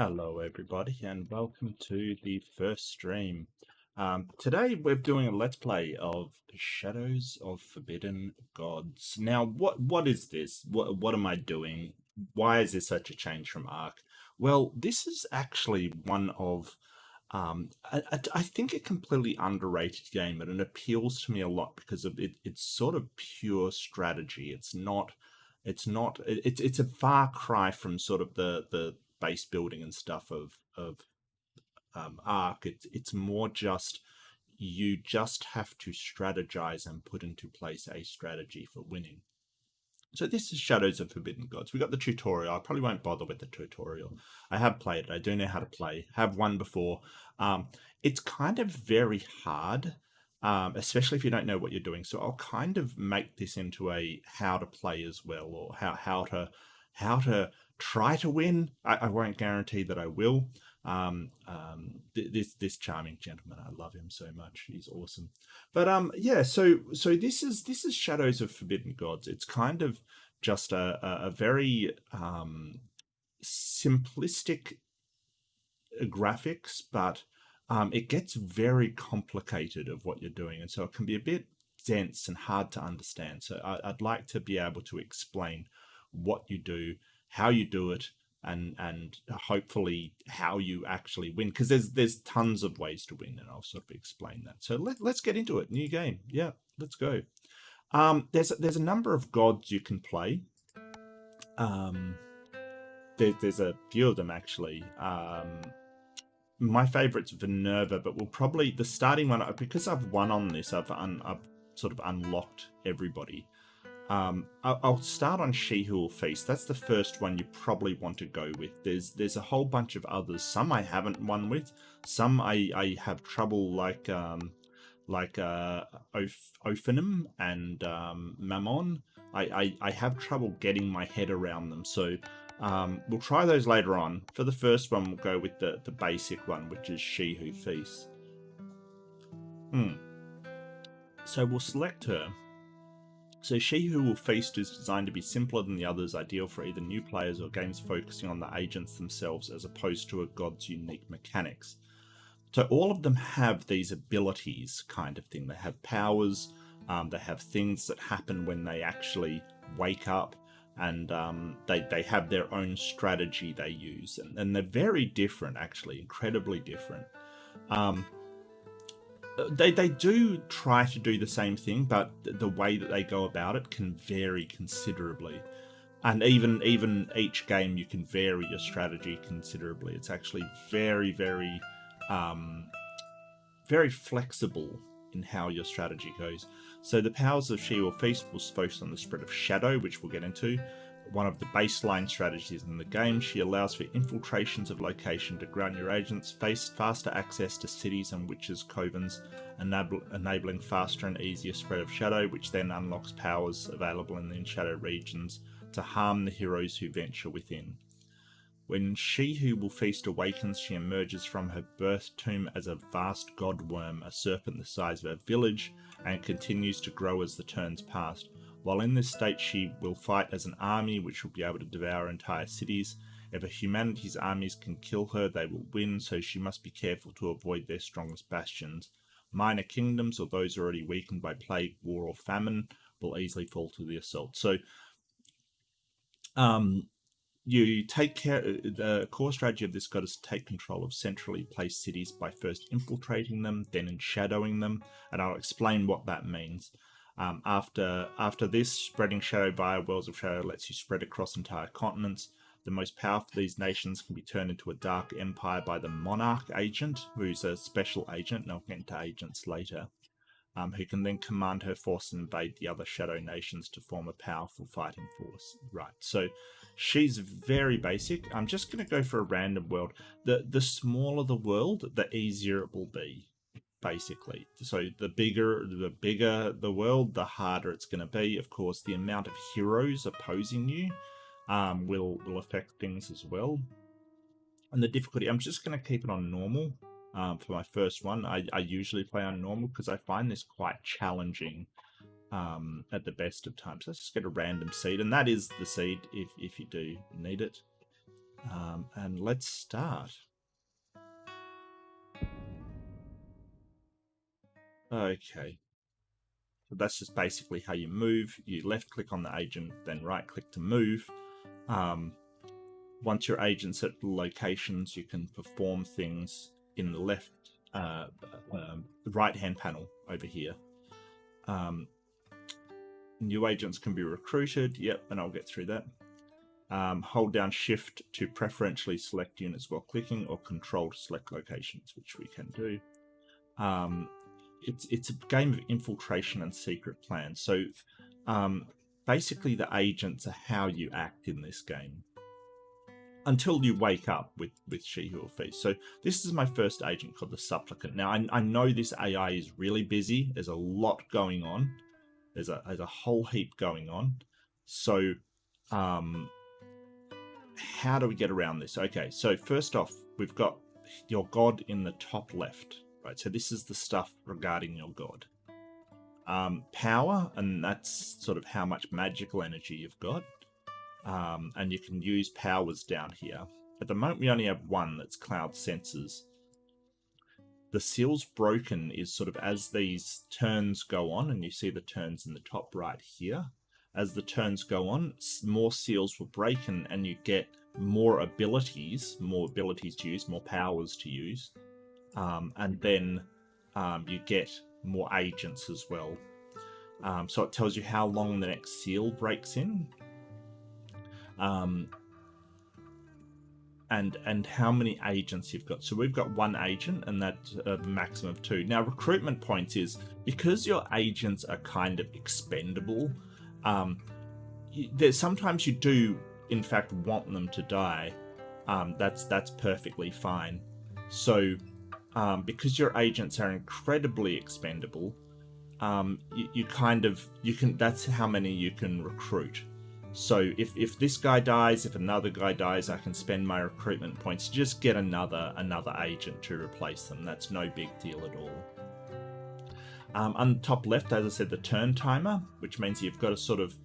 Hello, everybody, and welcome to the first stream. Today, we're doing a let's play of Shadows of Forbidden Gods. Now, what is this? What am I doing? Why is this such a change from Ark? Well, this is actually one of I think a completely underrated game, and it appeals to me a lot because of it. It's sort of pure strategy. It's not. It's not. It's a far cry from sort of the base building and stuff of Ark. It's more just you just have to strategize and put into place a strategy for winning. So this is Shadows of Forbidden Gods. We got the tutorial. I probably won't bother with the tutorial. I have played it. I do know how to play. Have won before. It's kind of very hard, especially if you don't know what you're doing. So I'll kind of make this into a how to play as well, or how to try to win. I won't guarantee that I will. This charming gentleman, I love him so much. He's awesome. But yeah, so this is Shadows of Forbidden Gods. It's kind of just a very simplistic graphics, but it gets very complicated of what you're doing, and so it can be a bit dense and hard to understand. So I'd like to be able to explain what you do, how you do it, and hopefully how you actually win, because there's tons of ways to win, and I'll sort of explain that. So let's get into it. New game. Yeah, let's go. There's a number of gods you can play. There's a few of them actually. My favorite's Minerva, but we'll probably the starting one, because I've won on this. I've sort of unlocked everybody. I'll start on She Who Will Feast. That's the first one you probably want to go with. There's a whole bunch of others. Some I haven't won with. Some I have trouble, like Ophanum and Mammon. I have trouble getting my head around them. So we'll try those later on. For the first one, we'll go with the basic one, which is She Who Feasts. So we'll select her. So She Who Will Feast is designed to be simpler than the others, ideal for either new players or games focusing on the agents themselves as opposed to a god's unique mechanics. So all of them have these abilities kind of thing. They have powers, they have things that happen when they actually wake up, and they have their own strategy they use. And they're very different, actually, incredibly different. They do try to do the same thing, but the way that they go about it can vary considerably. And even each game, you can vary your strategy considerably. It's actually very, very, very flexible in how your strategy goes. So the powers of She Will Feast will focus on the spread of shadow, which we'll get into. One of the baseline strategies in the game, she allows for infiltrations of location to grant your agents faster access to cities and witches' covens, enabling faster and easier spread of shadow, which then unlocks powers available in the shadow regions to harm the heroes who venture within. When She Who Will Feast awakens, she emerges from her birth tomb as a vast god worm, a serpent the size of a village, and continues to grow as the turns pass. While in this state, she will fight as an army which will be able to devour entire cities. If humanity's armies can kill her, they will win, so she must be careful to avoid their strongest bastions. Minor kingdoms, or those already weakened by plague, war, or famine, will easily fall to the assault. So, you take care. The core strategy of this god is to take control of centrally placed cities by first infiltrating them, then shadowing them, and I'll explain what that means. After this, spreading shadow via Wells of Shadow lets you spread across entire continents. The most powerful of these nations can be turned into a dark empire by the Monarch agent, who's a special agent, and I'll get into agents later, who can then command her force and invade the other shadow nations to form a powerful fighting force. Right, so she's very basic. I'm just going to go for a random world. The smaller the world, the easier it will be, basically. So the bigger the world, the harder it's going to be. Of course, the amount of heroes opposing you will affect things as well. And the difficulty, I'm just going to keep it on normal for my first one. I usually play on normal because I find this quite challenging at the best of times. Let's just get a random seed, and that is the seed if you do need it. And let's start. Okay. So that's just basically how you move. You left click on the agent, then right click to move. Once your agent's at locations, you can perform things in the left, right hand panel over here. New agents can be recruited. Yep, and I'll get through that. Hold down shift to preferentially select units while clicking, or control to select locations, which we can do. It's a game of infiltration and secret plans. So basically the agents are how you act in this game until you wake up with She Who Will Feast. So this is my first agent called the Supplicant. Now I know this AI is really busy. There's a lot going on. There's a whole heap going on. So how do we get around this? Okay, so first off, we've got your god in the top left, right? So this is the stuff regarding your god. Power, and that's sort of how much magical energy you've got. And you can use powers down here. At the moment, we only have one, that's Cloud Sensors. The seal's broken is sort of as these turns go on, and you see the turns in the top right here. As the turns go on, more seals will break, and you get more abilities to use, more powers to use. And then you get more agents as well. So it tells you how long the next seal breaks in. And how many agents you've got. So we've got one agent, and that's a maximum of 2. Now, recruitment points is, because your agents are kind of expendable, sometimes you do, in fact, want them to die. That's perfectly fine. So, because your agents are incredibly expendable, you can. That's how many you can recruit. So if this guy dies, if another guy dies, I can spend my recruitment points to just get another agent to replace them. That's no big deal at all. On the top left, as I said, the turn timer, which means you've got to sort of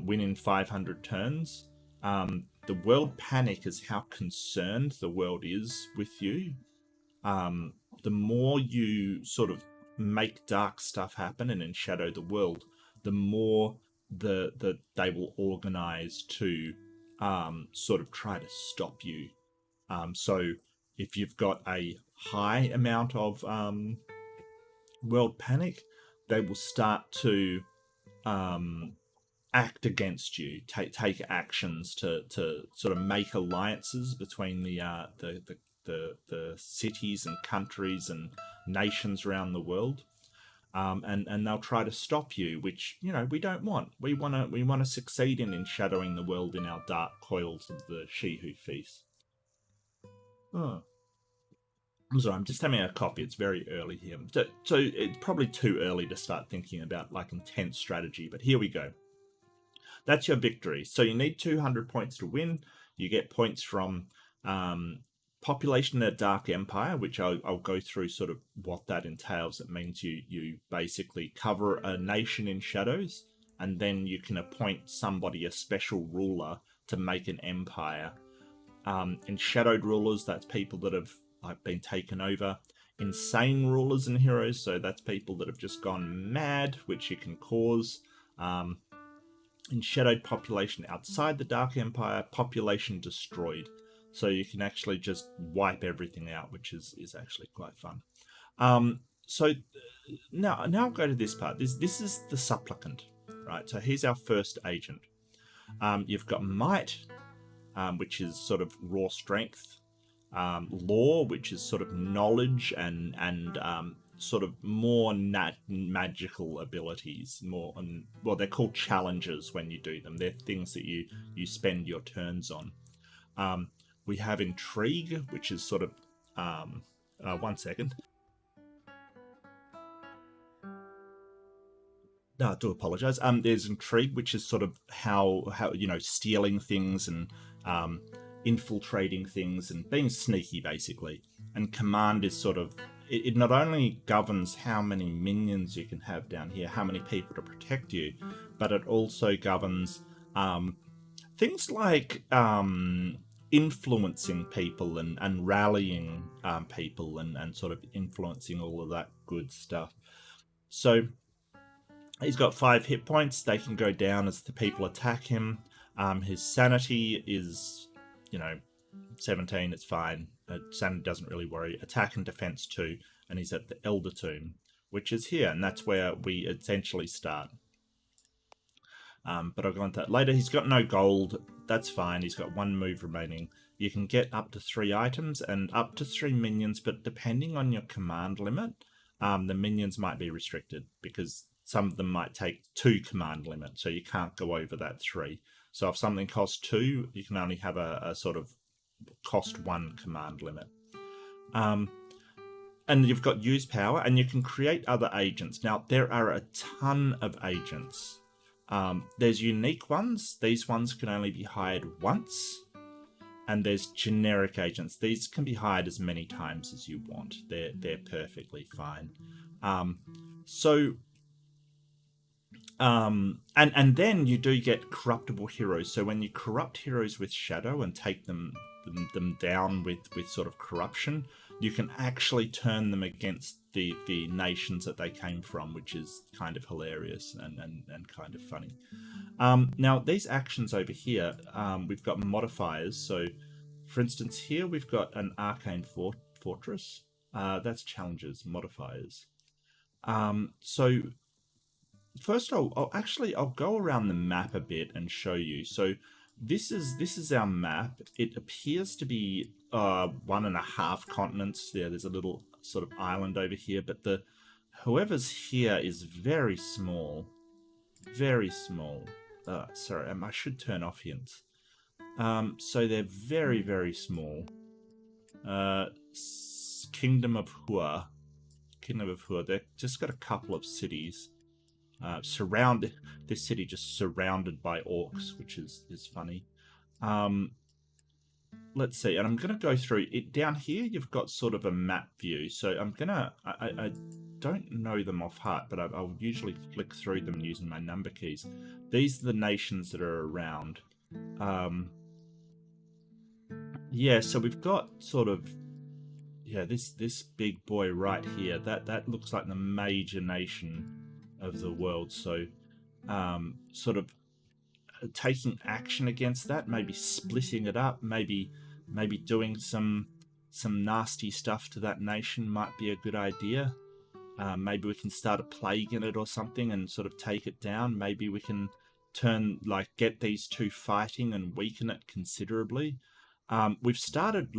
win in 500 turns. The world panic is how concerned the world is with you. The more you sort of make dark stuff happen and enshadow the world, the more they will organize to sort of try to stop you. So if you've got a high amount of world panic, they will start to act against you, take actions to sort of make alliances between the cities and countries and nations around the world. And they'll try to stop you, which we don't want. We want to succeed in shadowing the world in our dark coils of the She Who Feasts. Oh. I'm sorry, I'm just having a coffee. It's very early here, so it's probably too early to start thinking about like intense strategy. But here we go. That's your victory. So you need 200 points to win. You get points from population in a dark empire, which I'll go through sort of what that entails. It means you basically cover a nation in shadows, and then you can appoint somebody a special ruler to make an empire. In shadowed rulers, that's people that have been taken over. Insane rulers and heroes, so that's people that have just gone mad, which you can cause. In shadowed population outside the Dark Empire, population destroyed. So you can actually just wipe everything out, which is actually quite fun. So now I'll go to this part. This is the Supplicant, right? So he's our first agent. You've got Might, which is sort of raw strength. Law, which is sort of knowledge and sort of more magical abilities. Well, they're called challenges when you do them. They're things that you spend your turns on. We have Intrigue, which is sort of 1 second. I do apologize. There's Intrigue, which is sort of how stealing things and infiltrating things and being sneaky, basically. And Command is sort of, it not only governs how many minions you can have down here, how many people to protect you, but it also governs things like influencing people and rallying people and sort of influencing all of that good stuff. So he's got 5 hit points. They can go down as the people attack him. His sanity is, 17. It's fine. Sanity doesn't really worry. Attack and defense 2, and he's at the Elder Tomb, which is here, and that's where we essentially start. But I'll go into that later. He's got no gold. That's fine. He's got 1 move remaining. You can get up to 3 items and up to 3 minions, but depending on your command limit, the minions might be restricted because some of them might take 2 command limit, so you can't go over that 3. So if something costs 2, you can only have a sort of cost 1 command limit. And you've got use power, and you can create other agents. Now, there are a ton of agents. There's unique ones. These ones can only be hired once. And there's generic agents. These can be hired as many times as you want. They're perfectly fine. And then you do get corruptible heroes. So when you corrupt heroes with shadow and take them down with sort of corruption, you can actually turn them against the nations that they came from, which is kind of hilarious and kind of funny. Now, these actions over here, we've got modifiers. So, for instance, here we've got an arcane fortress. That's challenges, modifiers. So, first, I'll go around the map a bit and show you. So, this is our map. It appears to be 1.5 continents. Yeah, there's a little sort of island over here, but whoever's here is very small. Very small. Sorry, I should turn off hints. So they're very, very small. Kingdom of Hua. They've just got a couple of cities. This city just surrounded by orcs, which is funny. Let's see, and I'm going to go through it. Down here, you've got sort of a map view. So I don't know them off heart, but I'll usually flick through them using my number keys. These are the nations that are around. Yeah, so we've got sort of, this big boy right here. That looks like the major nation of the world. So sort of taking action against that, maybe splitting it up, maybe doing some nasty stuff to that nation might be a good idea. Maybe we can start a plague in it or something and sort of take it down. Maybe we can get these two fighting and weaken it considerably. We've started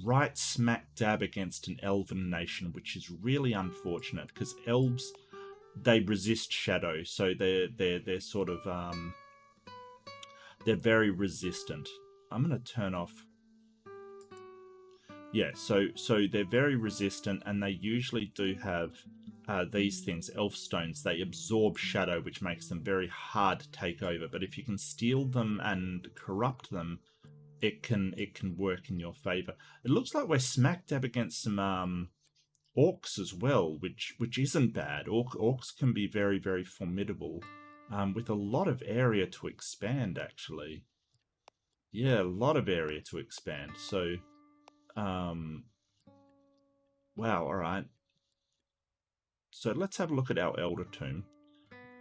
right smack dab against an elven nation, which is really unfortunate because elves, they resist shadow, so they're sort of they're very resistant. I'm going to turn off. Yeah, so they're very resistant, and they usually do have these things, elf stones. They absorb shadow, which makes them very hard to take over. But if you can steal them and corrupt them, it can work in your favor. It looks like we're smack dab against some orcs as well, which isn't bad. Orcs can be very, very formidable, with a lot of area to expand, actually. Yeah, a lot of area to expand. So, wow, all right. So let's have a look at our Elder Tomb.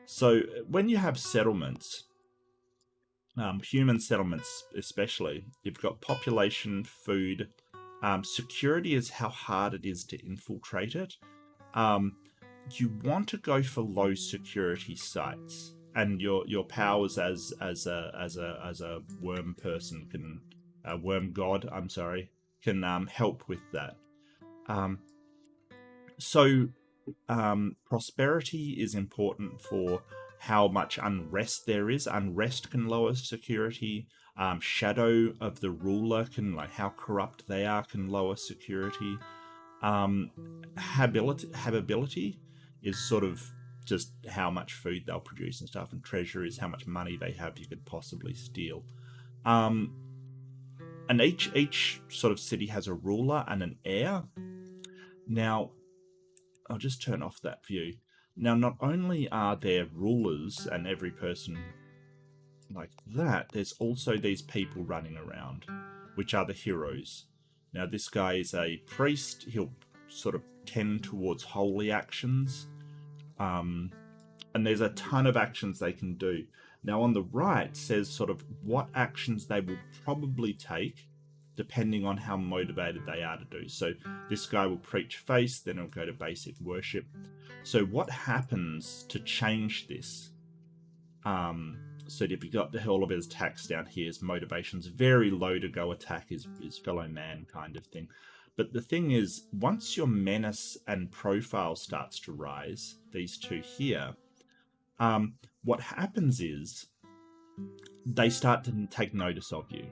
So when you have settlements, human settlements especially, you've got population, food. Security is how hard it is to infiltrate it. You want to go for low security sites, and your powers as a worm person can, worm god, I'm sorry, can help with that. Prosperity is important for how much unrest there is. Unrest can lower security. Shadow of the ruler can, how corrupt they are, can lower security. Habitability is sort of just how much food they'll produce and stuff, and treasure is how much money they have you could possibly steal. And each sort of city has a ruler and an heir. Now, I'll just turn off that view. Now, not only are there rulers and every person like that, there's also these people running around. which are the heroes. Now this guy is a priest. He'll sort of tend towards holy actions. And there's a ton of actions they can do. Now on the right says sort of what actions they will probably take depending on how motivated they are to do. So this guy will preach faith, then he'll go to basic worship. So what happens to change this? So if you've got all of his attacks down here, his motivation's very low to go attack his fellow man kind of thing. But the thing is, once your menace and profile starts to rise, these two here, what happens is they start to take notice of you.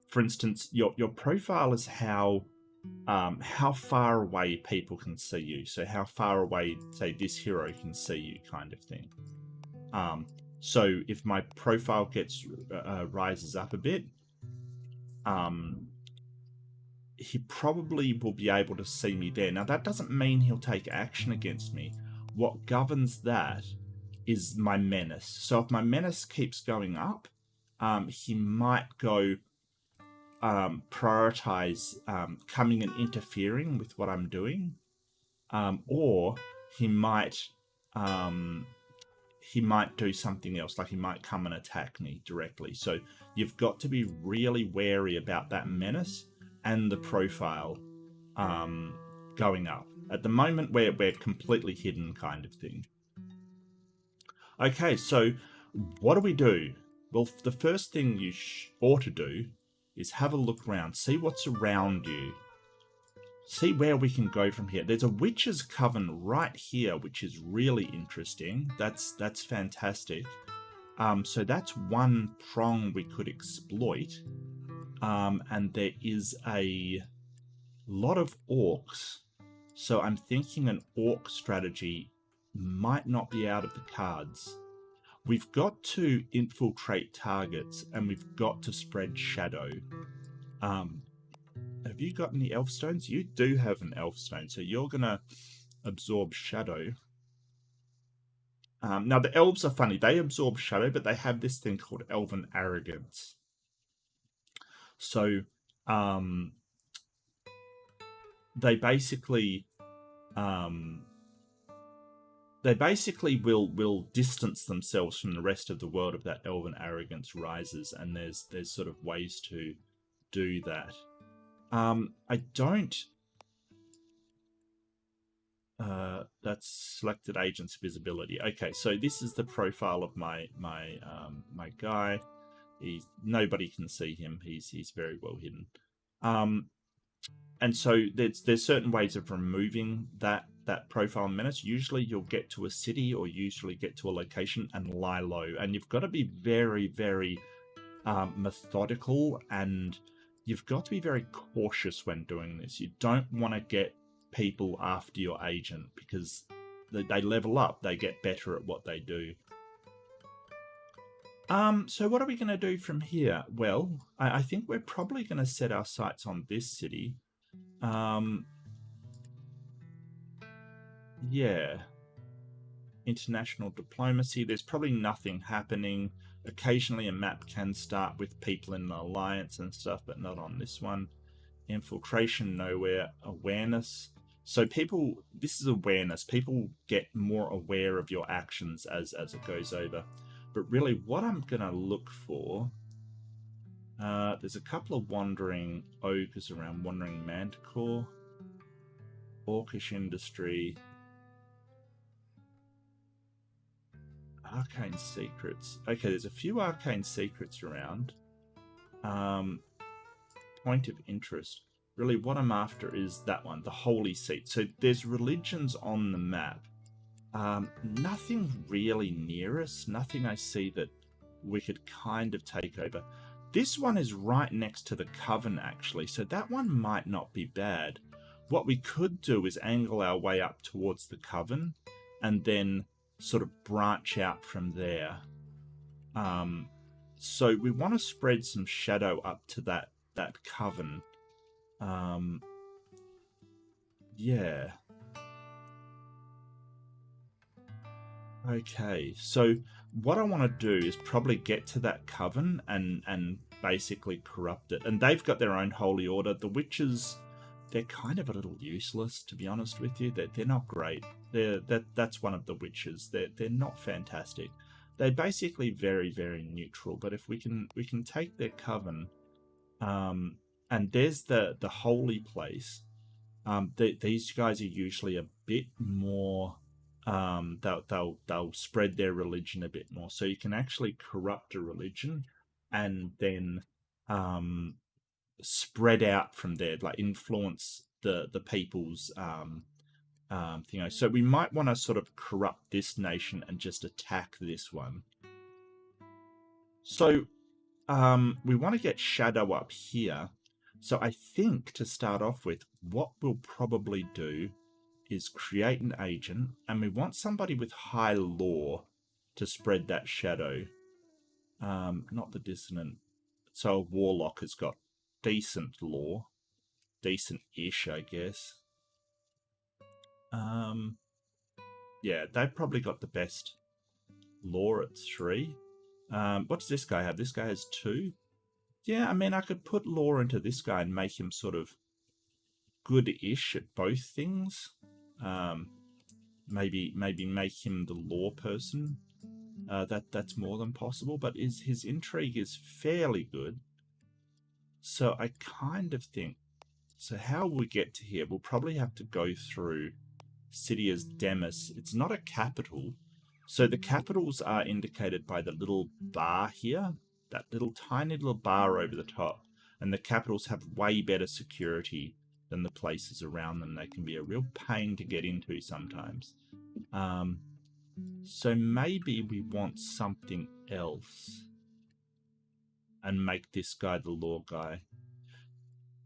For instance, your profile is how far away people can see you. So how far away, say, this hero can see you, kind of thing. So if my profile gets rises up a bit, he probably will be able to see me there. Now that doesn't mean he'll take action against me. What governs that is my menace. So if my menace keeps going up, he might go prioritize coming and interfering with what I'm doing, or he might do something else, like he might come and attack me directly. So you've got to be really wary about that menace and the profile going up. At the moment, we're completely hidden, kind of thing. Okay, so what do? Well, the first thing you ought to do is have a look around, see what's around you, see where we can go from here. There's a witch's coven right here, which is really interesting. That's fantastic. So that's one prong we could exploit. And there is a lot of orcs. So I'm thinking an orc strategy might not be out of the cards. We've got to infiltrate targets, and we've got to spread shadow. Have you got any elf stones? You do have an elf stone, so you're going to absorb shadow. Now, the elves are funny. They absorb shadow, but they have this thing called elven arrogance. So they basically will distance themselves from the rest of the world if that elven arrogance rises, and there's sort of ways to do that. I don't. That's selected agent's visibility. Okay, so this is the profile of my guy. Nobody can see him. He's very well hidden. And so there's certain ways of removing that profile menace. Usually you'll get to a city or usually get to a location and lie low. And you've got to be very, very methodical, and you've got to be very cautious when doing this. You don't want to get people after your agent, because they level up, they get better at what they do. So what are we going to do from here? Well, I think we're probably going to set our sights on this city. Yeah. International diplomacy. There's probably nothing happening. Occasionally a map can start with people in an alliance and stuff, but not on this one. Infiltration, nowhere. Awareness. So this is awareness. People get more aware of your actions as it goes over. But really, what I'm going to look for, there's a couple of wandering ogres around, wandering manticore, orcish industry, arcane secrets. Okay, there's a few arcane secrets around. Point of interest. Really, what I'm after is that one, the holy seat. So there's religions on the map. Nothing really near us. Nothing I see that we could kind of take over. This one is right next to the coven, actually, so that one might not be bad. What we could do is angle our way up towards the coven and then sort of branch out from there. So we want to spread some shadow up to that coven. Yeah. Okay, so what I want to do is probably get to that coven and basically corrupt it. And they've got their own holy order. The witches, they're kind of a little useless, to be honest with you. They're not great. That's one of the witches. They're not fantastic. They're basically very, very neutral. But if we can take their coven, and there's the holy place. These guys are usually a bit more. They'll spread their religion a bit more. So you can actually corrupt a religion, and then spread out from there, like influence the people's So we might want to sort of corrupt this nation and just attack this one. So we want to get Shadow up here. So I think to start off with, what we'll probably do is create an agent, and we want somebody with high law to spread that shadow. Not the dissonant. So a warlock has got decent law, decent-ish, I guess. Yeah, they've probably got the best law at 3. What does this guy have? This guy has 2. Yeah, I mean, I could put law into this guy and make him sort of good-ish at both things. Maybe make him the law person. That's more than possible, but his intrigue is fairly good. So I kind of think, so how we get to here, we'll probably have to go through city as Demis. It's not a capital. So the capitals are indicated by the little bar here, that little tiny little bar over the top. And the capitals have way better security than the places around them. They can be a real pain to get into sometimes. So maybe we want something else and make this guy the law guy.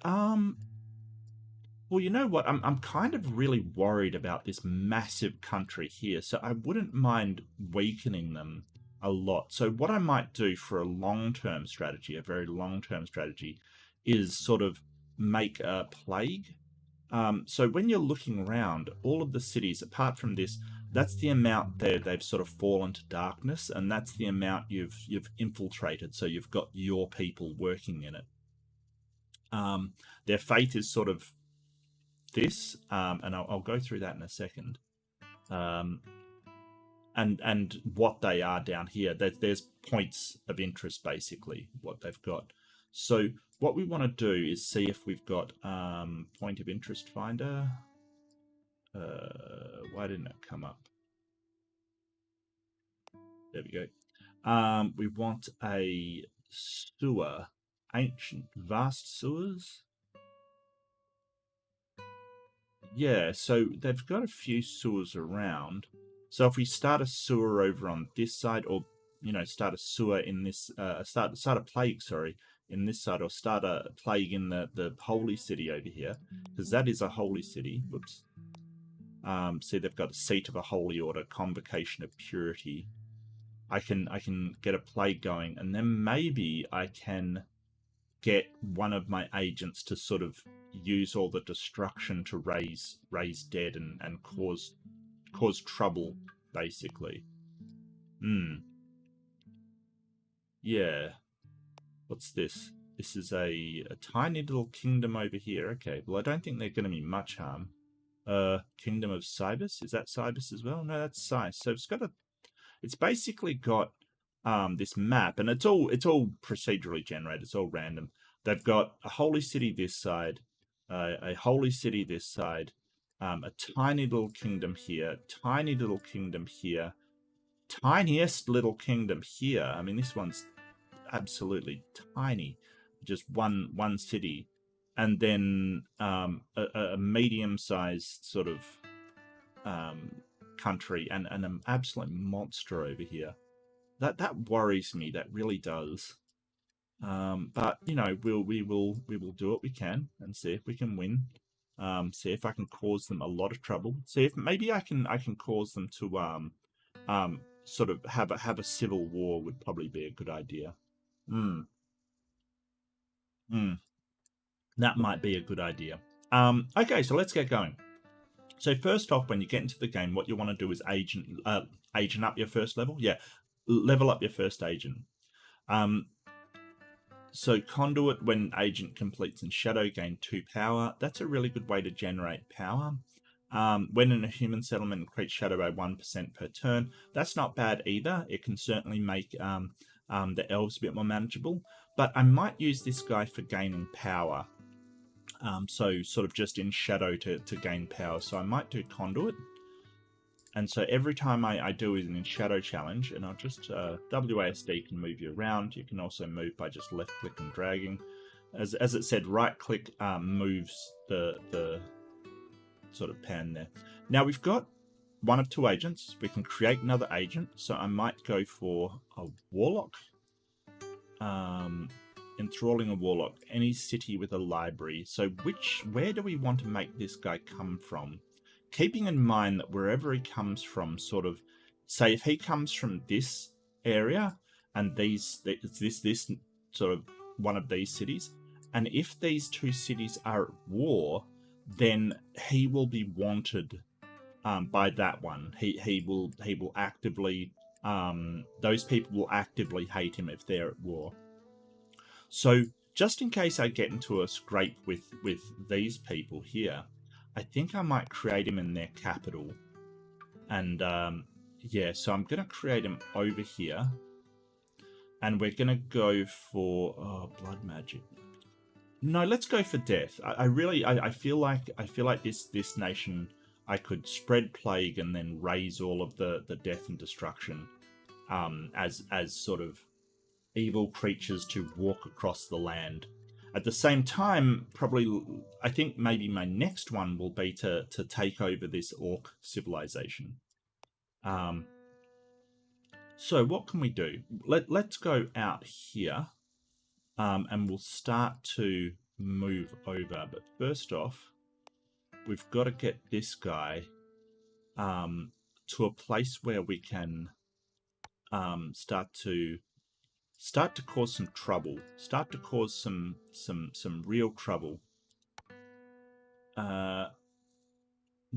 Well, you know what? I'm kind of really worried about this massive country here, so I wouldn't mind weakening them a lot. So what I might do for a long-term strategy, a very long-term strategy, is sort of make a plague. So when you're looking around, all of the cities, apart from this, that's the amount they've sort of fallen to darkness, and that's the amount you've infiltrated. So you've got your people working in it. Their fate is sort of this, and I'll go through that in a second. And what they are down here, there's points of interest, basically, what they've got. So what we want to do is see if we've got point of interest finder. Why didn't it come up? There we go. We want a sewer, ancient, vast sewers. Yeah, so they've got a few sewers around. So if we start a sewer over on this side, or start a sewer in this, start a plague, sorry, in this side, or start a plague in the holy city over here, because that is a holy city. Whoops. See, they've got a seat of a holy order, convocation of purity. I can get a plague going, and then maybe I can get one of my agents to sort of use all the destruction to raise dead and cause trouble, basically. Yeah. What's this? This is a tiny little kingdom over here. Okay, well, I don't think they're going to be much harm. Kingdom of Cybus? Is that Cybus as well? No, that's Cybus. So it's basically got this map, and it's all procedurally generated. It's all random. They've got a holy city this side, a holy city this side, a tiny little kingdom here, tiny little kingdom here, tiniest little kingdom here. I mean, this one's absolutely tiny, just one city, and then a medium-sized sort of country, and an absolute monster over here. That worries me. That really does. But we will do what we can and see if we can win. See if I can cause them a lot of trouble. See if maybe I can cause them to sort of have a civil war would probably be a good idea. That might be a good idea. Okay, so let's get going. So first off, when you get into the game, what you want to do is agent up your first level. Yeah, level up your first agent. So Conduit, when agent completes in Shadow, gain 2 power. That's a really good way to generate power. When in a human settlement, increase Shadow by 1% per turn. That's not bad either. It can certainly make the elves a bit more manageable. But I might use this guy for gaining power. So sort of just in Shadow to gain power. So I might do Conduit. And so every time I do an in Shadow challenge, and I'll just WASD can move you around. You can also move by just left click and dragging. As it said, right click moves the sort of pan there. Now we've got one of 2 agents. We can create another agent. So I might go for a Warlock. Enthralling a Warlock. Any city with a library. So where do we want to make this guy come from? Keeping in mind that wherever he comes from, sort of, say if he comes from this area and this sort of one of these cities, and if these 2 cities are at war, then he will be wanted by that one. He will actively those people will actively hate him if they're at war. So just in case I get into a scrape with these people here, I think I might create him in their capital. And yeah, so I'm going to create him over here. And we're going to go for blood magic. No, let's go for death. I feel like this nation, I could spread plague and then raise all of the death and destruction as sort of evil creatures to walk across the land. At the same time, probably, I think maybe my next one will be to take over this orc civilization. So what can we do? Let's go out here, and we'll start to move over. But first off, we've got to get this guy to a place where we can start to cause some trouble. Start to cause some real trouble. No,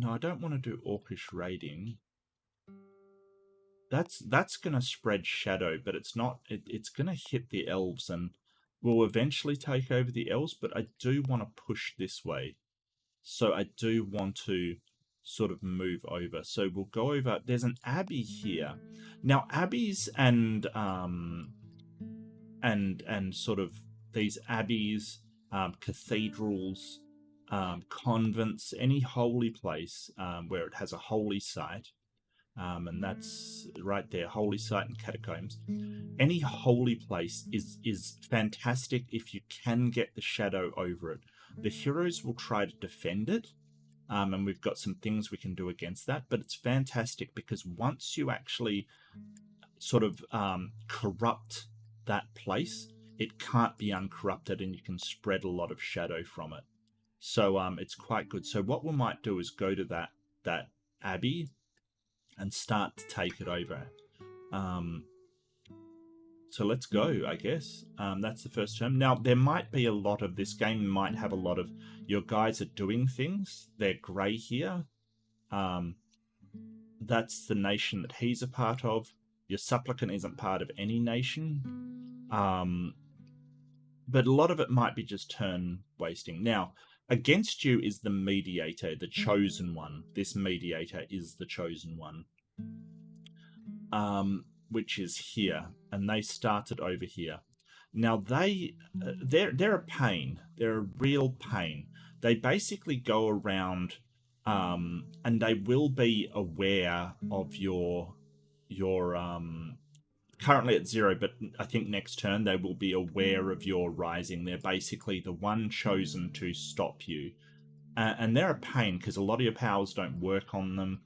I don't want to do orcish raiding. That's going to spread shadow, but it's not. It's going to hit the elves, and we'll eventually take over the elves. But I do want to push this way, so I do want to sort of move over. So we'll go over. There's an abbey here. Now abbeys and sort of these abbeys, cathedrals, convents, any holy place where it has a holy site, and that's right there, holy site and catacombs. Any holy place is fantastic if you can get the shadow over it. The heroes will try to defend it, and we've got some things we can do against that, but it's fantastic because once you actually sort of corrupt that place, it can't be uncorrupted and you can spread a lot of shadow from it. So it's quite good. So what we might do is go to that abbey and start to take it over. So let's go, I guess. That's the first term. Now, there might be a lot of, this game might have a lot of, your guys are doing things. They're grey here. That's the nation that he's a part of. Your supplicant isn't part of any nation. But a lot of it might be just turn wasting. Now, against you is the mediator, the chosen one. This mediator is the chosen one. Which is here, and they started over here. Now they're a pain. They're a real pain. They basically go around, and they will be aware of your currently at 0, but I think next turn they will be aware of your rising. They're basically the one chosen to stop you, and they're a pain because a lot of your powers don't work on them.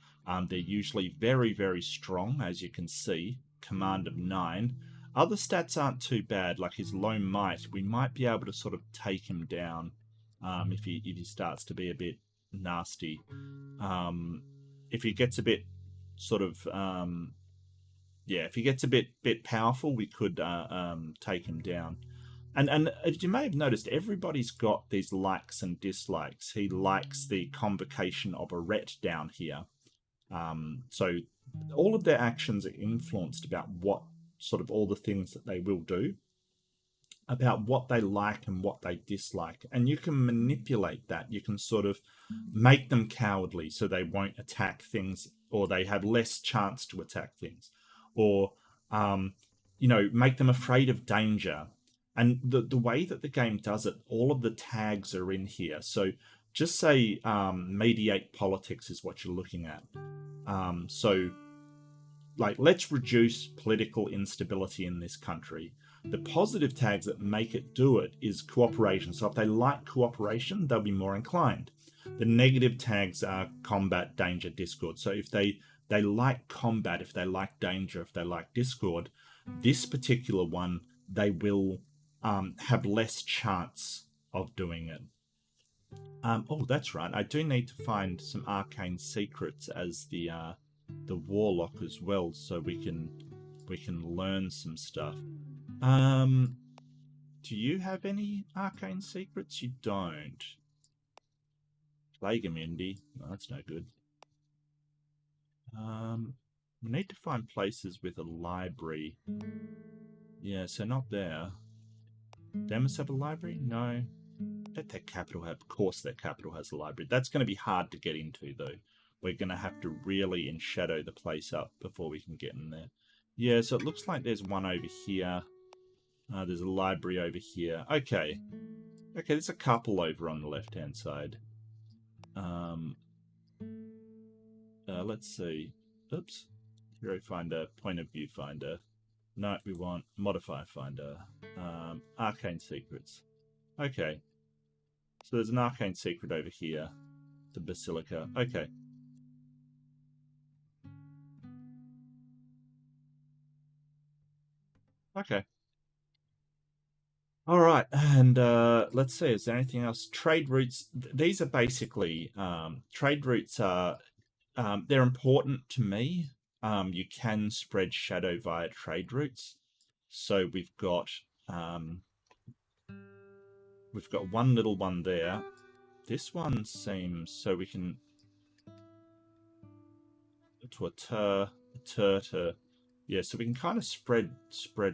They're usually very, very strong, as you can see. Command of 9. Other stats aren't too bad, like his low might. We might be able to sort of take him down if he starts to be a bit nasty. If he gets a bit sort of yeah, if he gets a bit powerful, we could take him down. And as you may have noticed, everybody's got these likes and dislikes. He likes the convocation of a ret down here. So all of their actions are influenced about what sort of all the things that they will do. about what they like and what they dislike, and you can manipulate that. You can sort of make them cowardly so they won't attack things, or they have less chance to attack things, or make them afraid of danger. And the way that the game does it, all of the tags are in here. So just say mediate politics is what you're looking at. So like, let's reduce political instability in this country. The positive tags that make it do it is cooperation. So if they like cooperation, they'll be more inclined. The negative tags are combat, danger, discord. So if they like combat, if they like danger, if they like discord, this particular one, they will have less chance of doing it. Oh, that's right. I do need to find some arcane secrets as the warlock as well, so we can learn some stuff. Do you have any arcane secrets? You don't. Plague immunity. No, that's no good. We need to find places with a library. Yeah, so not there. Demus have a library? No. Bet their capital have. Of course their capital has a library. That's going to be hard to get into, though. We're going to have to really shadow the place up before we can get in there. Yeah, so it looks like there's one over here. There's a library over here. Okay. Okay, there's a couple over on the left-hand side. Let's see. Oops. Hero finder, point of view finder. No, we want modifier finder. Arcane secrets. Okay. So there's an arcane secret over here. The Basilica. Okay. Okay. All right, and let's see. Is there anything else? Trade routes. These are basically trade routes. Are they're important to me. You can spread shadow via trade routes. So we've got one little one there. This one seems so we can to a tur. Yeah, so we can kind of spread.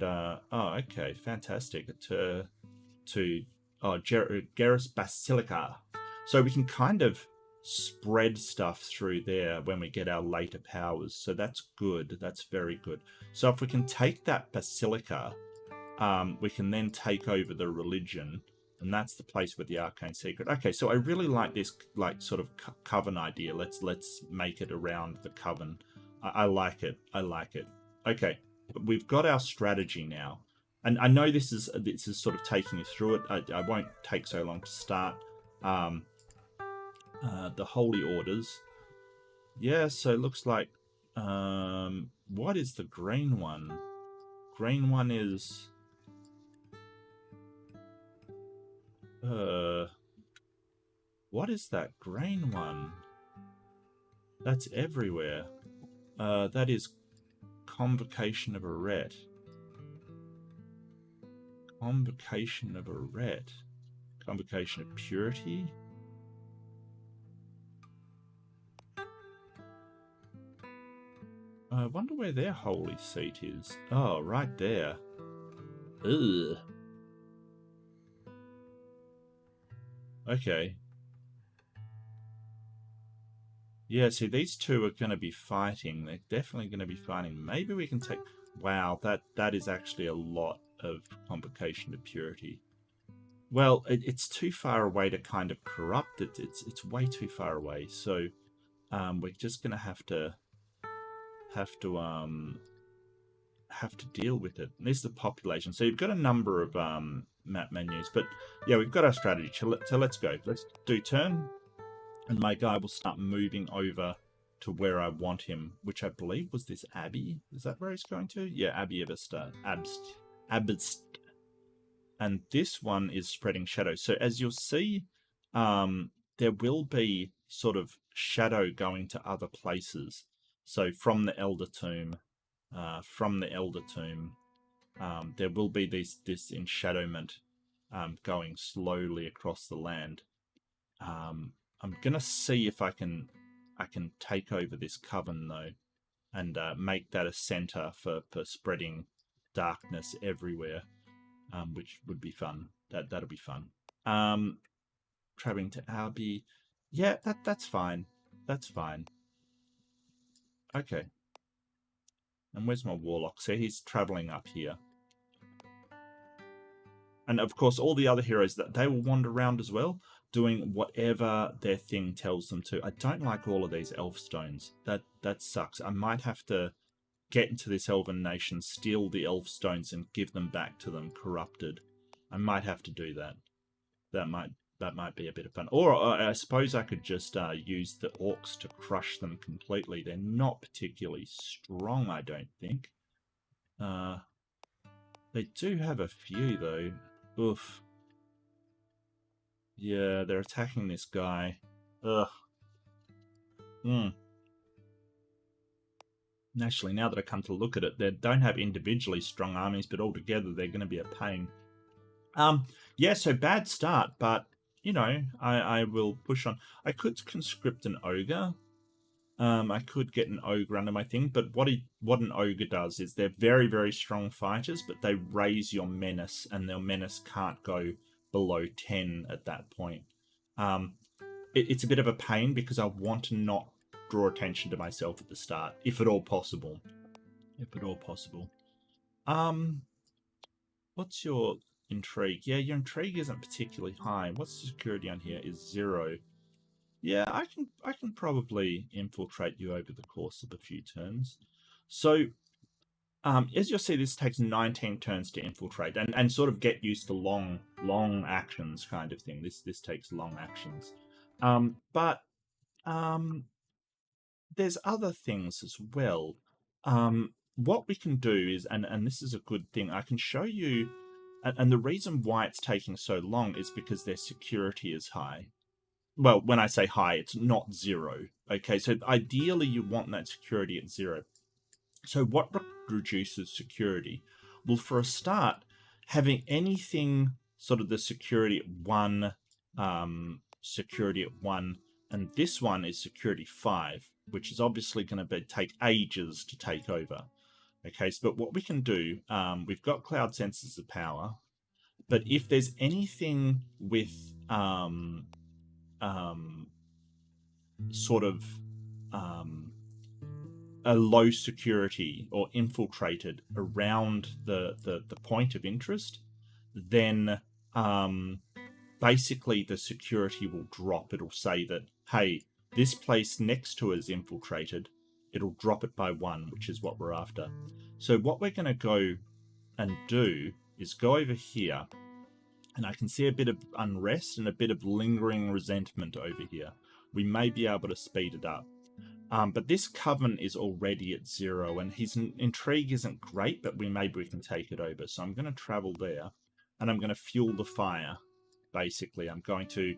Oh, okay, fantastic. To Gerris Basilica. So we can kind of spread stuff through there when we get our later powers. So that's good. That's very good. So if we can take that Basilica, we can then take over the religion, and that's the place with the arcane secret. Okay, so I really like this sort of coven idea. Let's make it around the coven. I like it. I like it. Okay, we've got our strategy now. And I know this is sort of taking us through it. I won't take so long to start. The Holy Orders. Yeah, so it looks like... what is the green one? Green one is... what is that green one? That's everywhere. That is Convocation of a Ret. Convocation of a Ret. Convocation of Purity. I wonder where their holy seat is. Oh, right there. Ugh. Okay. Yeah, see, these two are going to be fighting. They're definitely going to be fighting. Maybe we can take... Wow, that is actually a lot of Convocation of Purity. Well, it's too far away to kind of corrupt it. It's way too far away. So we're just going to have to deal with it. And this is the population. So you've got a number of map menus, but yeah, we've got our strategy. So let's go. Let's do turn, and my guy will start moving over to where I want him, which I believe was this Abbey. Is that where he's going to? Yeah, Abbey Abst. And this one is spreading shadow. So as you'll see, there will be sort of shadow going to other places. So from the Elder Tomb, there will be this enshadowment going slowly across the land. I'm gonna see if I can take over this coven though, and make that a center for spreading darkness everywhere. which would be fun. That'll be fun. Traveling to Albi. Yeah, that's fine. That's fine. Okay. And where's my warlock? So he's traveling up here. And of course, all the other heroes, that they will wander around as well, doing whatever their thing tells them to. I don't like all of these elf stones. That sucks. I might have to get into this elven nation, steal the elf stones, and give them back to them corrupted. I might have to do that. That might be a bit of fun. Or I suppose I could just use the orcs to crush them completely. They're not particularly strong, I don't think. They do have a few, though. Oof. Yeah, they're attacking this guy. Ugh. Actually, now that I come to look at it, they don't have individually strong armies, but altogether they're going to be a pain. Yeah, so bad start, but, you know, I will push on. I could conscript an ogre. I could get an ogre under my thing, but what an ogre does is they're very, very strong fighters, but they raise your menace, and their menace can't go below 10 at that point. It's a bit of a pain because I want to not draw attention to myself at the start, if at all possible. If at all possible. What's your intrigue? Yeah, your intrigue isn't particularly high. What's the security on here is 0. Yeah, I can probably infiltrate you over the course of a few turns. So, as you'll see, this takes 19 turns to infiltrate and sort of get used to long actions kind of thing. This takes long actions. But there's other things as well. What we can do is, and this is a good thing, I can show you, and the reason why it's taking so long is because their security is high. Well, when I say high, it's not 0. Okay, so ideally you want that security at 0. So what reduces security? Well, for a start, having anything sort of the security at 1, and this one is security 5, which is obviously going to take ages to take over. Okay, so but what we can do, we've got cloud sensors of power, but if there's anything with sort of a low security or infiltrated around the point of interest, then basically the security will drop. It'll say that, hey, this place next to us infiltrated. It'll drop it by 1, which is what we're after. So what we're going to go and do is go over here, and I can see a bit of unrest and a bit of lingering resentment over here. We may be able to speed it up. But this coven is already at 0, and his intrigue isn't great, but maybe we can take it over. So I'm going to travel there, and I'm going to fuel the fire, basically. I'm going to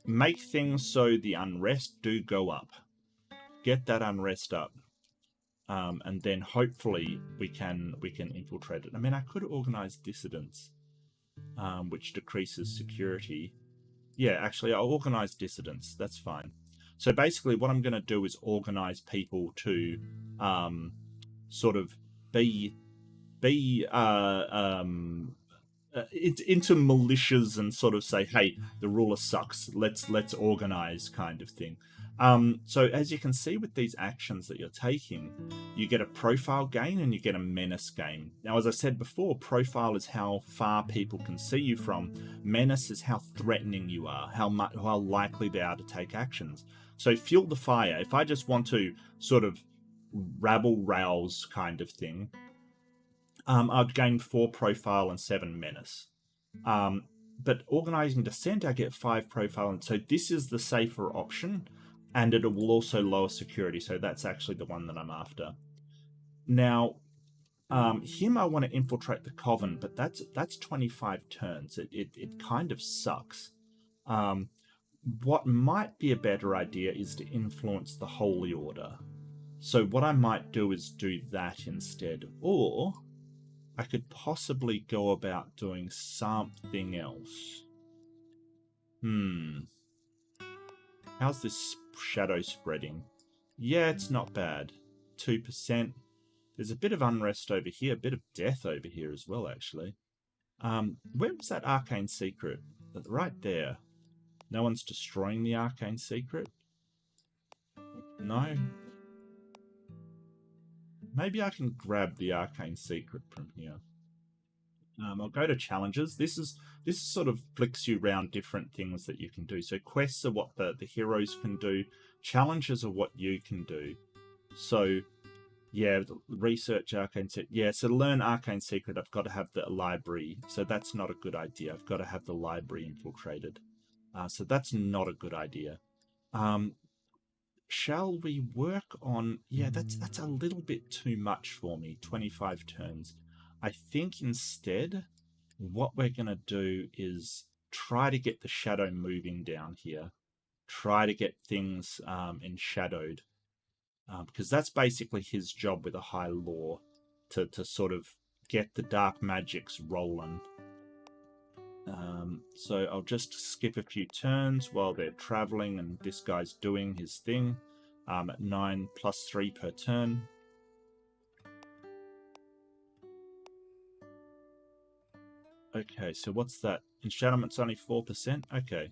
make things so the unrest do go up. Get that unrest up. And then hopefully we can infiltrate it. I mean, I could organize dissidents, which decreases security. Yeah, actually, I'll organize dissidents. That's fine. So basically, what I'm going to do is organize people to sort of be into militias and sort of say, hey, the ruler sucks. Let's organize, kind of thing. So as you can see with these actions that you're taking, you get a profile gain and you get a menace gain. Now, as I said before, profile is how far people can see you from. Menace is how threatening you are, how likely they are to take actions. So fuel the fire. If I just want to sort of rabble-rouse kind of thing, I'd gain 4 profile and 7 menace. But organizing descent, I get 5 profile, and so this is the safer option, and it will also lower security. So that's actually the one that I'm after. Now, him, I want to infiltrate the coven, but that's 25 turns. It kind of sucks. What might be a better idea is to influence the Holy Order. So what I might do is do that instead, or I could possibly go about doing something else. How's this shadow spreading? Yeah, it's not bad. 2%. There's a bit of unrest over here, a bit of death over here as well, actually. Where was that arcane secret? Right there. No one's destroying the arcane secret? No? Maybe I can grab the arcane secret from here. I'll go to challenges. This sort of flicks you around different things that you can do. So quests are what the heroes can do. Challenges are what you can do. So yeah, research arcane secret. Yeah, so to learn arcane secret, I've got to have the library. So that's not a good idea. I've got to have the library infiltrated. So that's not a good idea. Shall we work on... Yeah, that's a little bit too much for me. 25 turns. I think instead, what we're going to do is try to get the shadow moving down here. Try to get things enshadowed. Because that's basically his job with a high law. To sort of get the dark magics rolling. So I'll just skip a few turns while they're traveling and this guy's doing his thing. At 9 plus 3 per turn. Okay, so what's that? Enshadowment's only 4%? Okay.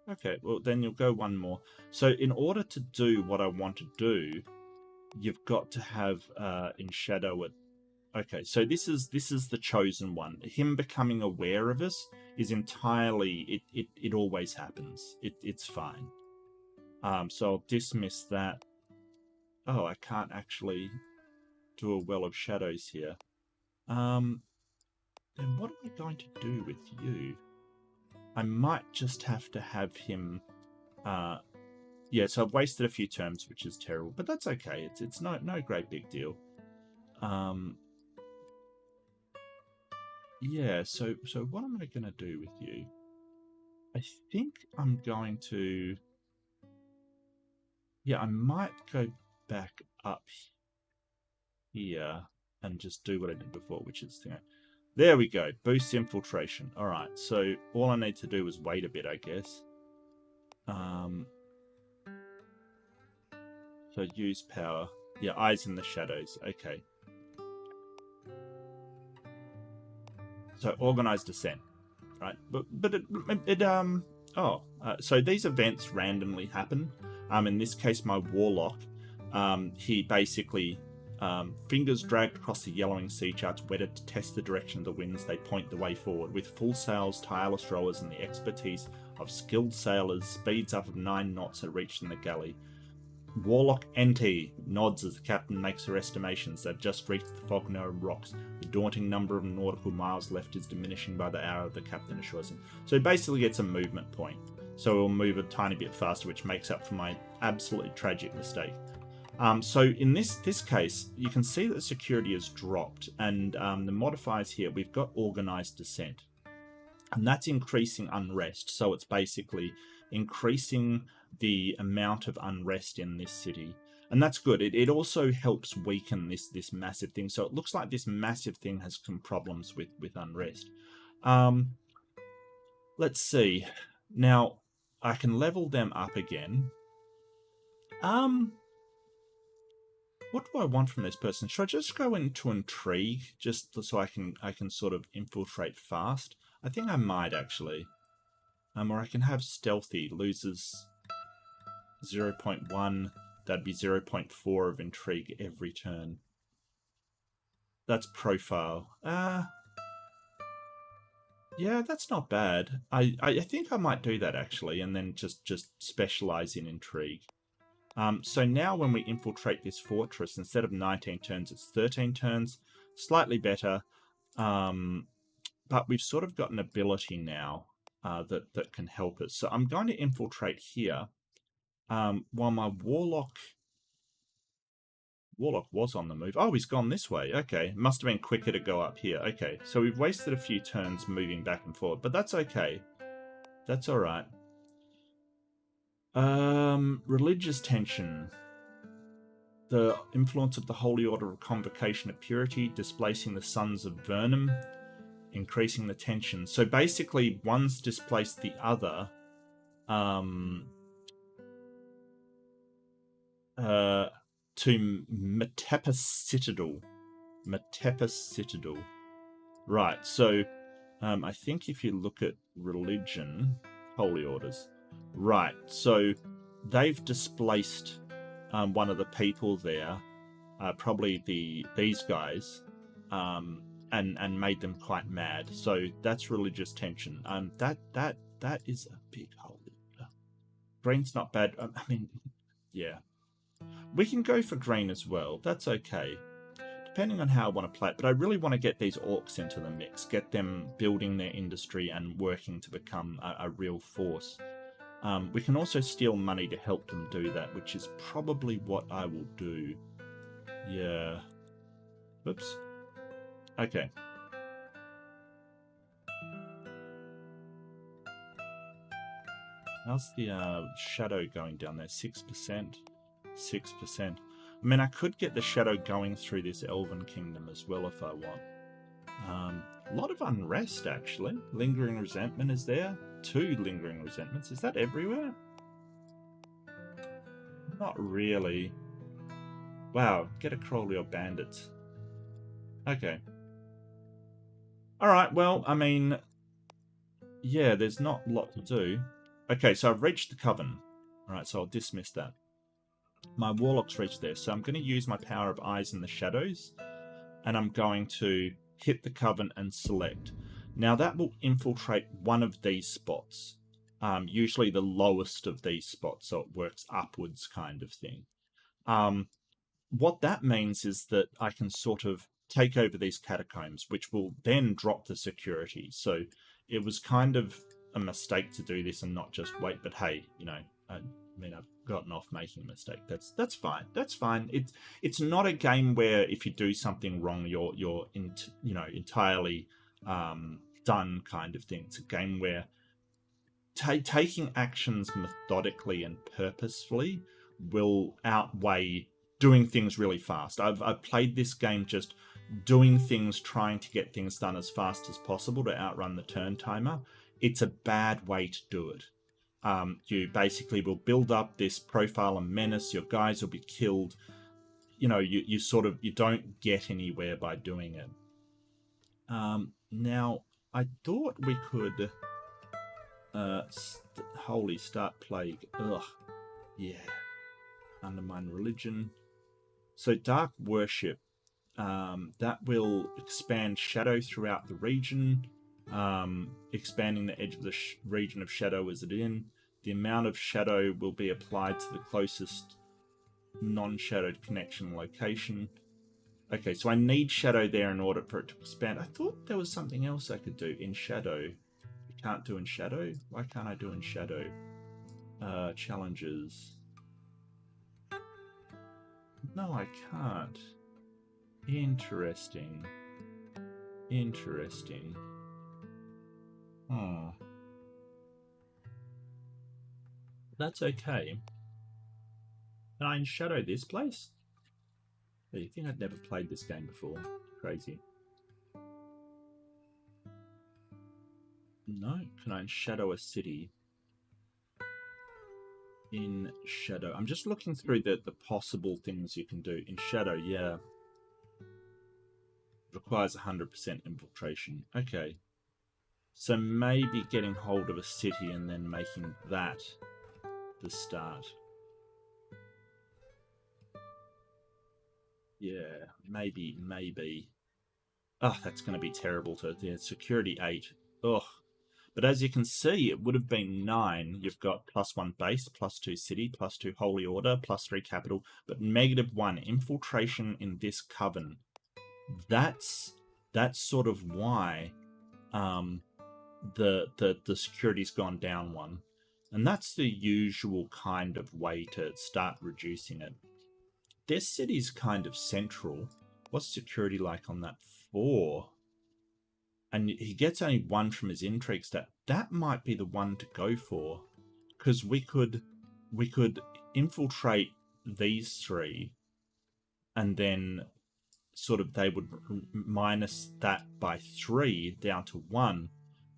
Okay, well then you'll go one more. So in order to do what I want to do, you've got to have Enshadow it. Okay, so this is the chosen one. Him becoming aware of us is entirely... It always happens. It's fine. So I'll dismiss that. Oh, I can't actually do a Well of Shadows here. Then what am I going to do with you? I might just have to have him... yeah, so I've wasted a few turns, which is terrible, but that's okay. It's no great big deal. Yeah, so what am I going to do with you? I think I'm going to... Yeah, I might go back up here and just do what I did before, which is... There we go. Boost infiltration. Alright, so all I need to do is wait a bit, I guess. So use power. Yeah, eyes in the shadows. Okay. So organized descent. Right. But so these events randomly happen. In this case, my warlock, he basically... fingers dragged across the yellowing sea charts, wetted to test the direction of the winds, they point the way forward. With full sails, tireless rowers, and the expertise of skilled sailors, speeds up of 9 knots are reached in the galley. Warlock NT nods as the captain makes her estimations. They've just reached the Falconer rocks. The daunting number of nautical miles left is diminishing by the hour, the captain assures him. So he basically gets a movement point. So he'll move a tiny bit faster, which makes up for my absolutely tragic mistake. So in this case, you can see that the security has dropped, and the modifiers here, we've got organized descent. And that's increasing unrest, so it's basically increasing the amount of unrest in this city. And that's good. It also helps weaken this massive thing. So it looks like this massive thing has some problems with unrest. Let's see. Now, I can level them up again. What do I want from this person? Should I just go into intrigue, just so I can sort of infiltrate fast? I think I might actually. Or I can have stealthy, loses 0.1. That'd be 0.4 of intrigue every turn. That's profile. Yeah, that's not bad. I think I might do that actually, and then just specialize in intrigue. So now when we infiltrate this fortress, instead of 19 turns, it's 13 turns. Slightly better. But we've sort of got an ability now that can help us. So I'm going to infiltrate here while my Warlock was on the move. Oh, he's gone this way. Okay, must have been quicker to go up here. Okay, so we've wasted a few turns moving back and forth, but that's okay. That's all right. Religious tension. The influence of the Holy Order of Convocation of Purity, displacing the Sons of Vernum, increasing the tension. So basically, one's displaced the other. To Metepus Citadel. Metepus Citadel. Right, so I think if you look at religion, holy orders, right? So they've displaced one of the people there, probably these guys, and made them quite mad. So that's religious tension. That is a big holy order. Green's not bad. I mean, yeah, we can go for green as well. That's okay, depending on how I want to play it. But I really want to get these orcs into the mix, get them building their industry and working to become a real force. We can also steal money to help them do that, which is probably what I will do. Yeah. Oops. Okay. How's the shadow going down there? 6%. 6%. I mean, I could get the shadow going through this elven kingdom as well if I want. A lot of unrest, actually. Lingering resentment is there. 2 lingering resentments. Is that everywhere? Not really. Wow, get a crawly or bandits. Okay. Alright, well, I mean, yeah, there's not a lot to do. Okay, so I've reached the coven. Alright, so I'll dismiss that. My warlock's reached there, so I'm going to use my power of eyes in the shadows, and I'm going to hit the coven and select. Now that will infiltrate one of these spots, usually the lowest of these spots, so it works upwards kind of thing. What that means is that I can sort of take over these catacombs, which will then drop the security. So it was kind of a mistake to do this and not just wait, but hey, you know, I mean, I've gotten off making a mistake. That's fine. That's fine. It's not a game where if you do something wrong, you're entirely done kind of thing. It's a game where taking actions methodically and purposefully will outweigh doing things really fast. I've played this game just doing things, trying to get things done as fast as possible to outrun the turn timer. It's a bad way to do it. You basically will build up this profile and menace. Your guys will be killed. You know, you don't get anywhere by doing it. Now, I thought we could holy start plague. Ugh, yeah. Undermine religion. So dark worship. That will expand shadow throughout the region. Expanding the edge of the region of shadow as it in. The amount of shadow will be applied to the closest non-shadowed connection location. Okay, so I need shadow there in order for it to expand. I thought there was something else I could do in shadow. You can't do in shadow? Why can't I do in shadow? Challenges. No, I can't. Interesting. Interesting. That's okay. Can I shadow this place? Oh, you think I'd never played this game before? Crazy. No. Can I shadow a city? In shadow. I'm just looking through the possible things you can do. In shadow, yeah. Requires 100% infiltration. Okay. So maybe getting hold of a city and then making that the start. Yeah, maybe. Oh, that's going to be terrible to... Yeah, security 8. Ugh. But as you can see, it would have been 9. You've got +1 base, +2 city, +2 holy order, +3 capital, but -1 infiltration in this coven. That's sort of why the security's gone down 1. And that's the usual kind of way to start reducing it. This city's kind of central. What's security like on that? 4. And he gets only 1 from his intrigue stat. That might be the one to go for, because we could infiltrate these 3, and then sort of they would minus that by 3 down to 1,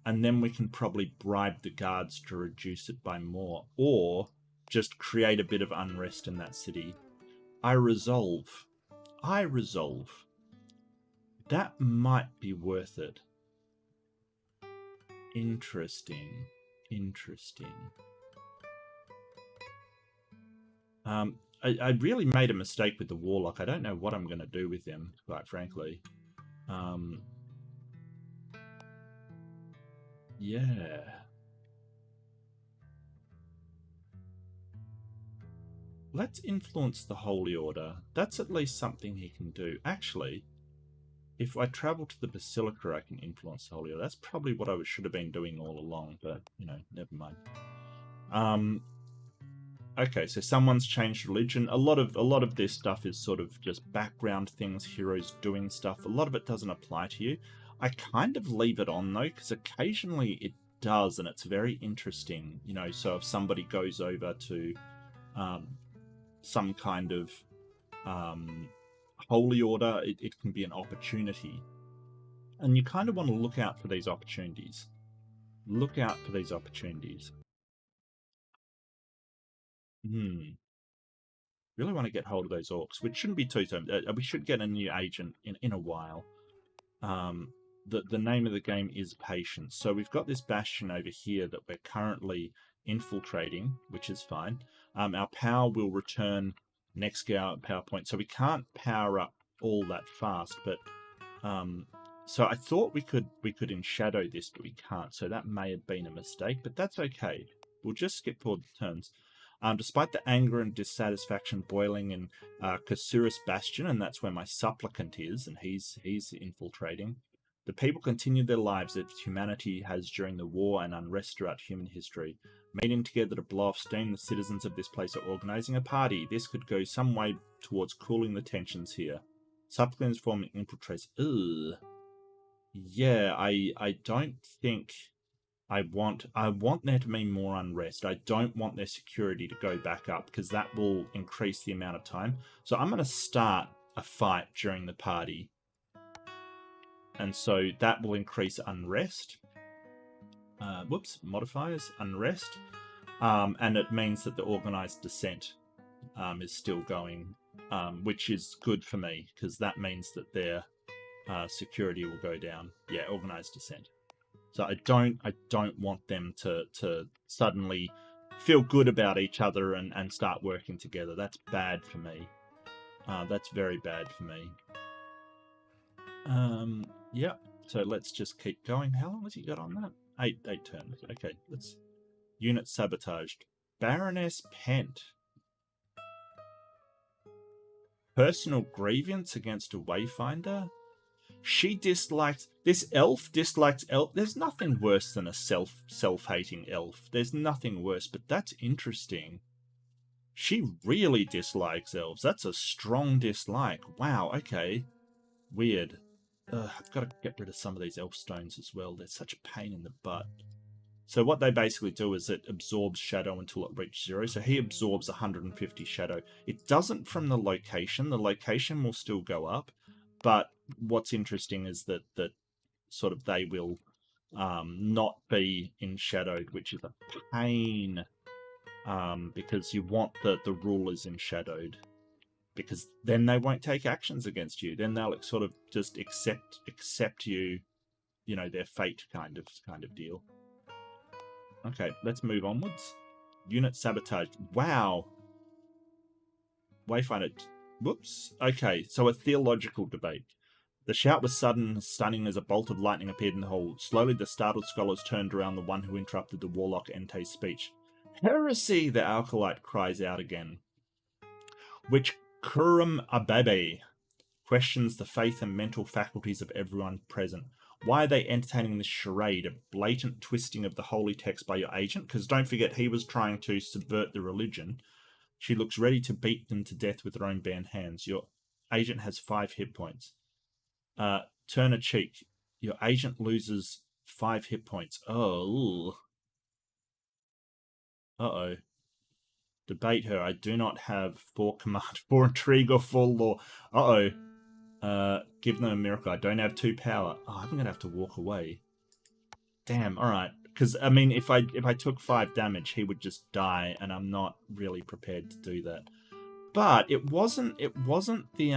and then we can probably bribe the guards to reduce it by more, or just create a bit of unrest in that city. I resolve. That might be worth it. Interesting. Interesting. I really made a mistake with the Warlock. I don't know what I'm going to do with him, quite frankly. Yeah. Let's influence the Holy Order. That's at least something he can do. Actually, if I travel to the Basilica, I can influence the Holy Order. That's probably what I should have been doing all along, but, you know, never mind. Okay, so someone's changed religion. A lot of this stuff is sort of just background things, heroes doing stuff. A lot of it doesn't apply to you. I kind of leave it on, though, because occasionally it does, and it's very interesting. You know, so if somebody goes over to some kind of holy order, it can be an opportunity. And you kind of want to look out for these opportunities. Look out for these opportunities. Really want to get hold of those orcs, which shouldn't be too soon. We should get a new agent in a while. The name of the game is Patience. So we've got this bastion over here that we're currently infiltrating, which is fine. Our power will return next power point, so we can't power up all that fast. But so I thought we could enshadow this, but we can't. So that may have been a mistake, but that's okay. We'll just skip forward the turns. Despite the anger and dissatisfaction boiling in Kasuris Bastion, and that's where my supplicant is, and he's infiltrating, the people continue their lives that humanity has during the war and unrest throughout human history. Meeting together to blow off steam, the citizens of this place are organizing a party. This could go some way towards cooling the tensions here. Supplicants forming infiltrates. Ugh. Yeah, I don't think... I want there to be more unrest. I don't want their security to go back up, because that will increase the amount of time. So I'm going to start a fight during the party. And so that will increase unrest. Modifiers, unrest. And it means that the organized dissent is still going, which is good for me, because that means that their security will go down. Yeah, organized dissent. So I don't want them to suddenly feel good about each other and start working together. That's bad for me. That's very bad for me. Yeah. So let's just keep going. How long has he got on that? Eight turns. Okay. Let's unit sabotaged. Baroness Pent. Personal grievance against a wayfinder. She dislikes... This elf dislikes elf. There's nothing worse than a self-hating elf. There's nothing worse, but that's interesting. She really dislikes elves. That's a strong dislike. Wow, okay. Weird. I've got to get rid of some of these elf stones as well. They're such a pain in the butt. So what they basically do is it absorbs shadow until it reaches 0. So he absorbs 150 shadow. It doesn't from the location. The location will still go up. But what's interesting is that sort of they will not be enshadowed, which is a pain, because you want the rulers enshadowed, because then they won't take actions against you. Then they'll sort of just accept you, you know, their fate kind of deal. Okay, let's move onwards. Unit sabotaged. Wow. Wayfinder. Whoops. Okay, so a theological debate. The shout was sudden and stunning as a bolt of lightning appeared in the hall. Slowly, the startled scholars turned around the one who interrupted the warlock Ente's speech. Heresy, the alkalite cries out again. Which Kurum Abebe questions the faith and mental faculties of everyone present. Why are they entertaining this charade, a blatant twisting of the holy text by your agent? Because don't forget, he was trying to subvert the religion. She looks ready to beat them to death with her own bare hands. Your agent has 5 hit points. Turn a cheek. Your agent loses 5 hit points. Oh. Uh-oh. Debate her. I do not have 4 command, 4 intrigue, or 4 law. Uh-oh. Give them a miracle. I don't have 2 power. Oh, I'm going to have to walk away. Damn, alright. Because, I mean, if I took 5 damage, he would just die, and I'm not really prepared to do that. But it wasn't the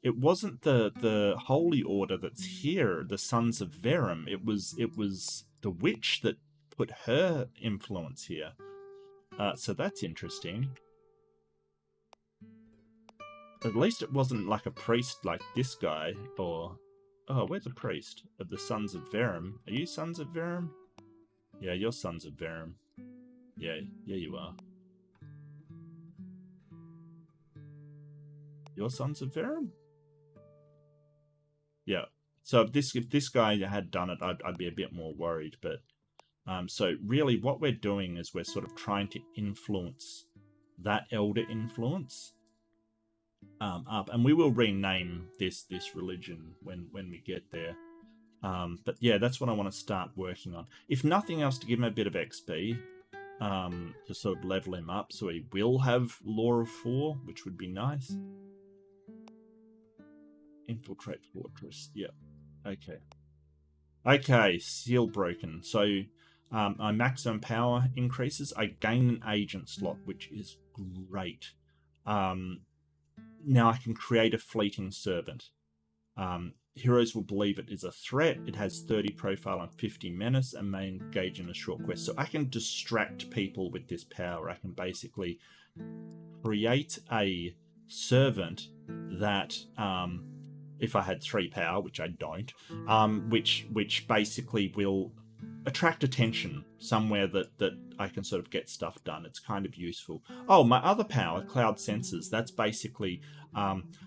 it wasn't the holy order that's here, the Sons of Verum. It was the witch that put her influence here. So that's interesting. At least it wasn't like a priest like this guy, or... Oh, where's the priest of the Sons of Verum? Are you Sons of Verum? Yeah, you're Sons of Verum. Yeah, you are. You're Sons of Verum? Yeah. So if this guy had done it, I'd be a bit more worried. But so really, what we're doing is we're sort of trying to influence that elder influence up, and we will rename this religion when we get there. But yeah, that's what I want to start working on. If nothing else, to give him a bit of XP, to sort of level him up, so he will have Law of 4, which would be nice. Infiltrate Fortress. Yeah. Okay. Okay, seal broken. So my maximum power increases. I gain an agent slot, which is great. Now I can create a fleeting servant. Heroes will believe it is a threat. It has 30 profile and 50 menace and may engage in a short quest. So I can distract people with this power. I can basically create a servant that, if I had 3 power, which I don't, which basically will attract attention somewhere that I can sort of get stuff done. It's kind of useful. Oh, my other power, Cloud Sensors, that's basically,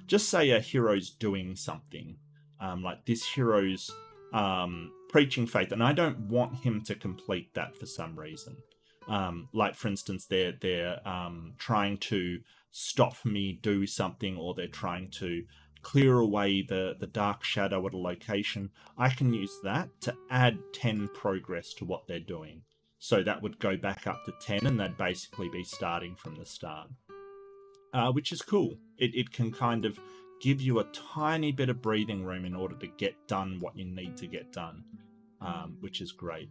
just say a hero's doing something. Like this hero's preaching faith, and I don't want him to complete that for some reason. Like, for instance, they're trying to stop me do something, or they're trying to clear away the dark shadow at a location. I can use that to add 10 progress to what they're doing. So that would go back up to 10, and they'd basically be starting from the start. Which is cool. It can kind of give you a tiny bit of breathing room in order to get done what you need to get done, which is great.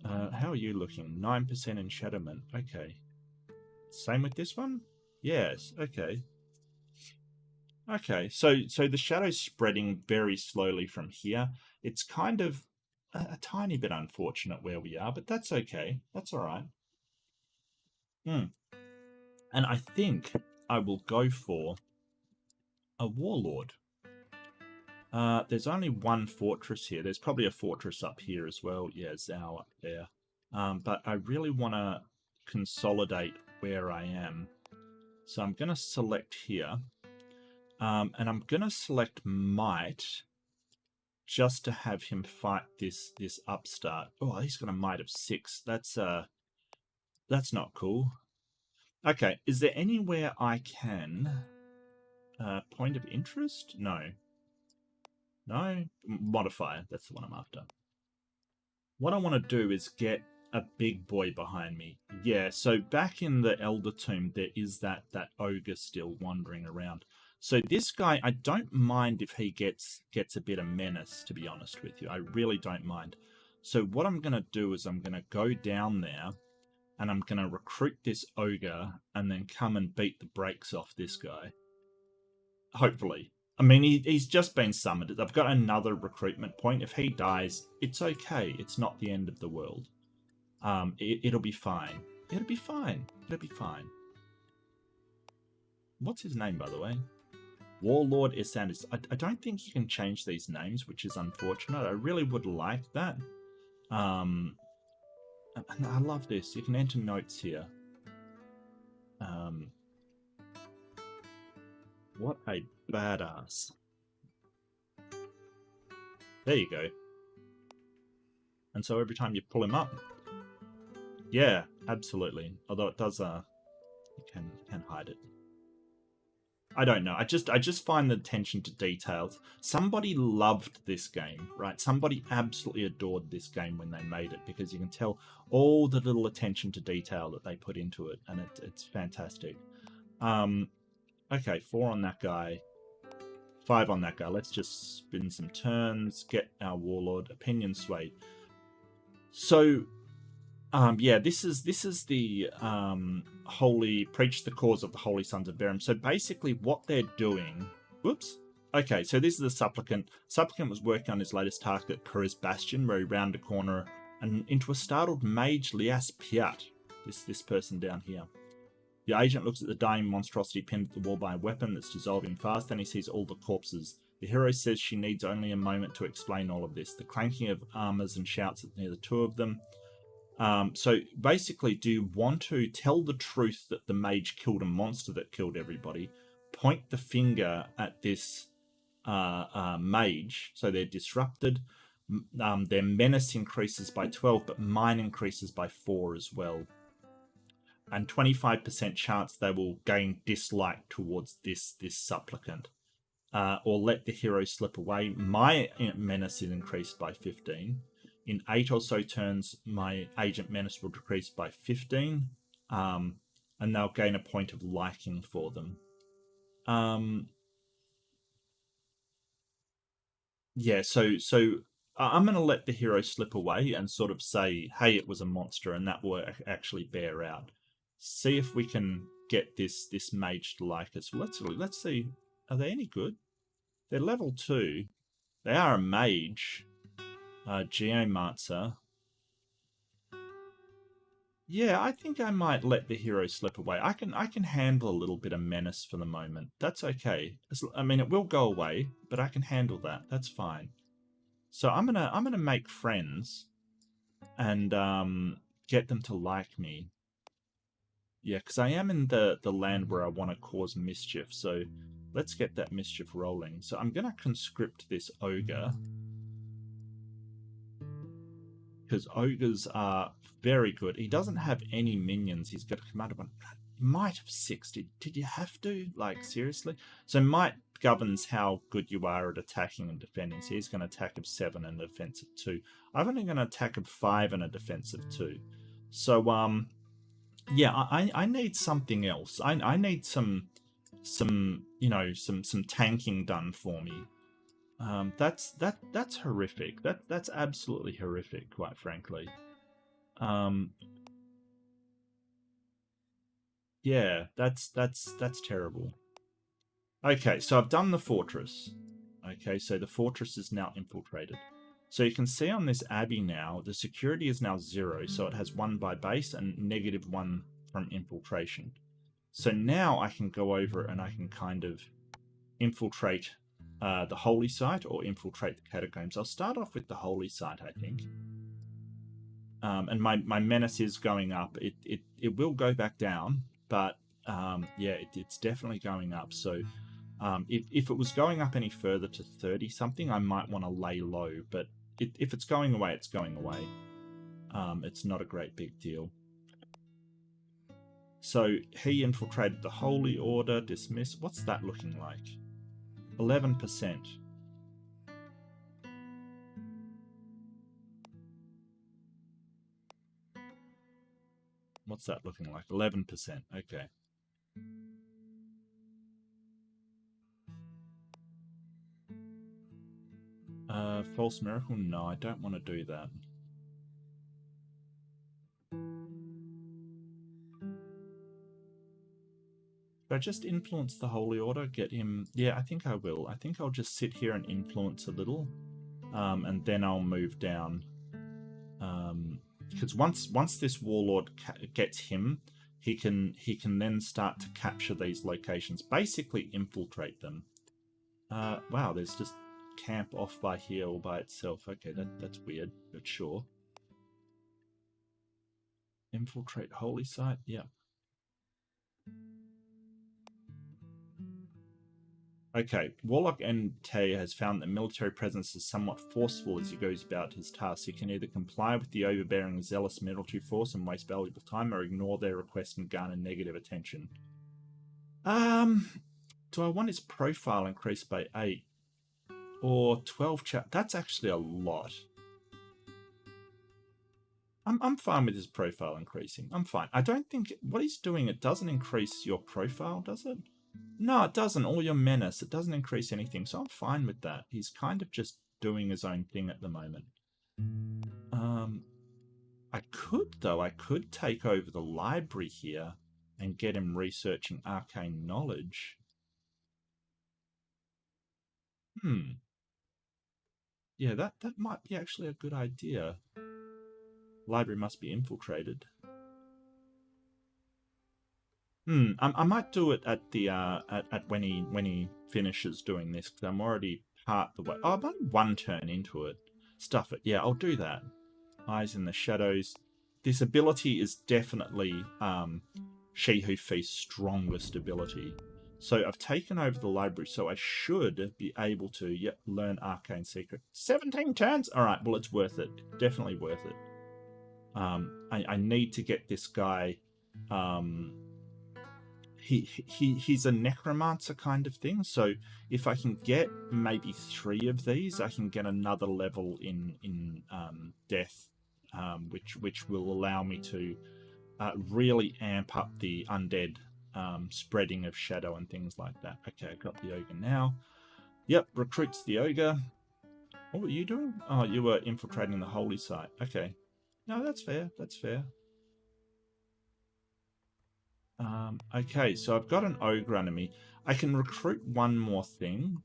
How are you looking? 9% enshadowment. Okay. Same with this one? Yes. Okay. Okay, so the shadow's spreading very slowly from here. It's kind of a tiny bit unfortunate where we are, but that's okay. That's all right. And I think I will go for a warlord. There's only one fortress here. There's probably a fortress up here as well. Yeah, Zhao up there. But I really want to consolidate where I am. So I'm going to select here. And I'm going to select Might just to have him fight this upstart. Oh, he's got a Might of 6. That's not cool. Okay, is there anywhere I can... point of interest? No. No? Modifier, that's the one I'm after. What I want to do is get a big boy behind me. Yeah, so back in the Elder Tomb, there is that ogre still wandering around. So this guy, I don't mind if he gets a bit of menace, to be honest with you. I really don't mind. So what I'm going to do is I'm going to go down there, and I'm going to recruit this ogre, and then come and beat the brakes off this guy. Hopefully. I mean, he's just been summoned. I've got another recruitment point. If he dies, it's okay. It's not the end of the world. It'll be fine. It'll be fine. It'll be fine. What's his name, by the way? Warlord Isandis. I don't think you can change these names, which is unfortunate. I really would like that. And I love this. You can enter notes here. What a badass. There you go. And so every time you pull him up, yeah, absolutely. Although it does, you can hide it. I don't know. I just find the attention to details. Somebody loved this game, right? Somebody absolutely adored this game when they made it, because you can tell all the little attention to detail that they put into it, and it's fantastic. Okay, 4 on that guy, 5 on that guy. Let's just spin some turns, get our warlord opinion swayed. So, yeah, this is the holy preach the cause of the holy sons of Verum. So basically, what they're doing, whoops, Okay, so this is the supplicant. Supplicant was working on his latest task at Kura's Bastion, where he rounded a corner and into a startled mage Lias Piat. This person down here. The agent looks at the dying monstrosity pinned at the wall by a weapon that's dissolving fast, then he sees all the corpses. The hero says she needs only a moment to explain all of this. The clanking of armors and shouts near the two of them. So basically, do you want to tell the truth that the mage killed a monster that killed everybody? Point the finger at this mage, so they're disrupted. Their menace increases by 12, but mine increases by 4 as well. And 25% chance they will gain dislike towards this supplicant. Or let the hero slip away. My menace is increased by 15. In 8 or so turns, my agent menace will decrease by 15. And they'll gain a point of liking for them. Yeah, so I'm going to let the hero slip away and sort of say, hey, it was a monster, and that will actually bear out. See if we can get this mage to like us. Let's see. Are they any good? They're level 2. They are a mage. Geomancer. Yeah, I think I might let the hero slip away. I can handle a little bit of menace for the moment. That's okay. I mean, it will go away, but I can handle that. That's fine. So I'm gonna make friends and get them to like me. Yeah, because I am in the land where I want to cause mischief. So let's get that mischief rolling. So I'm gonna conscript this ogre, because ogres are very good. He doesn't have any minions. He's got a commander one. Might of 6. Did you have to? Like, seriously? So might governs how good you are at attacking and defending. So he's going to attack of 7 and a defense of 2. I'm only going to attack of 5 and a defense of 2. So, yeah, I need something else. I need some tanking done for me. That's horrific. That's absolutely horrific, quite frankly. Yeah, that's terrible. Okay, so I've done the fortress. Okay, so the fortress is now infiltrated. So you can see on this abbey now, the security is now 0, so it has 1 by base and -1 from infiltration. So now I can go over and I can kind of infiltrate the holy site or infiltrate the catacombs. I'll start off with the holy site, I think. And my menace is going up. It will go back down, but yeah, it's definitely going up. So if it was going up any further to 30 something, I might want to lay low. But if it's going away, it's going away. It's not a great big deal. So he infiltrated the Holy Order. Dismiss. What's that looking like? 11%. What's that looking like? 11%. Okay. False miracle? No, I don't want to do that. Should I just influence the Holy Order? Get him... Yeah, I think I will. I think I'll just sit here and influence a little. And then I'll move down. Because once this warlord gets him, he can then start to capture these locations. Basically infiltrate them. Wow, there's just camp off by here all by itself. Okay, that's weird, but sure. Infiltrate holy site? Yeah. Okay, Warlock Entei has found that military presence is somewhat forceful as he goes about his tasks. He can either comply with the overbearing, zealous military force and waste valuable time, or ignore their request and garner negative attention. Do I want his profile increased by 8? Or 12 chat? That's actually a lot. I'm fine with his profile increasing. I'm fine. I don't think... What he's doing, it doesn't increase your profile, does it? No, it doesn't. Or your menace. It doesn't increase anything. So I'm fine with that. He's kind of just doing his own thing at the moment. I could, though. I could take over the library here and get him researching arcane knowledge. Yeah, that might be actually a good idea. Library must be infiltrated. I might do it at the at when he finishes doing this, because I'm already part the way. Oh, I'm only one turn into it. Stuff it. Yeah, I'll do that. Eyes in the shadows. This ability is definitely She Who Feasts' strongest ability. So I've taken over the library, so I should be able to learn Arcane Secret. 17 turns? Alright, well, it's worth it. Definitely worth it. I need to get this guy. He's a necromancer kind of thing, so if I can get maybe 3 of these, I can get another level in death, which will allow me to really amp up the undead spreading of shadow and things like that. Okay, I got the ogre now. Yep, recruits the ogre. What were you doing? Oh, you were infiltrating the holy site. Okay. No, that's fair. That's fair. Okay, so I've got an ogre under me. I can recruit one more thing,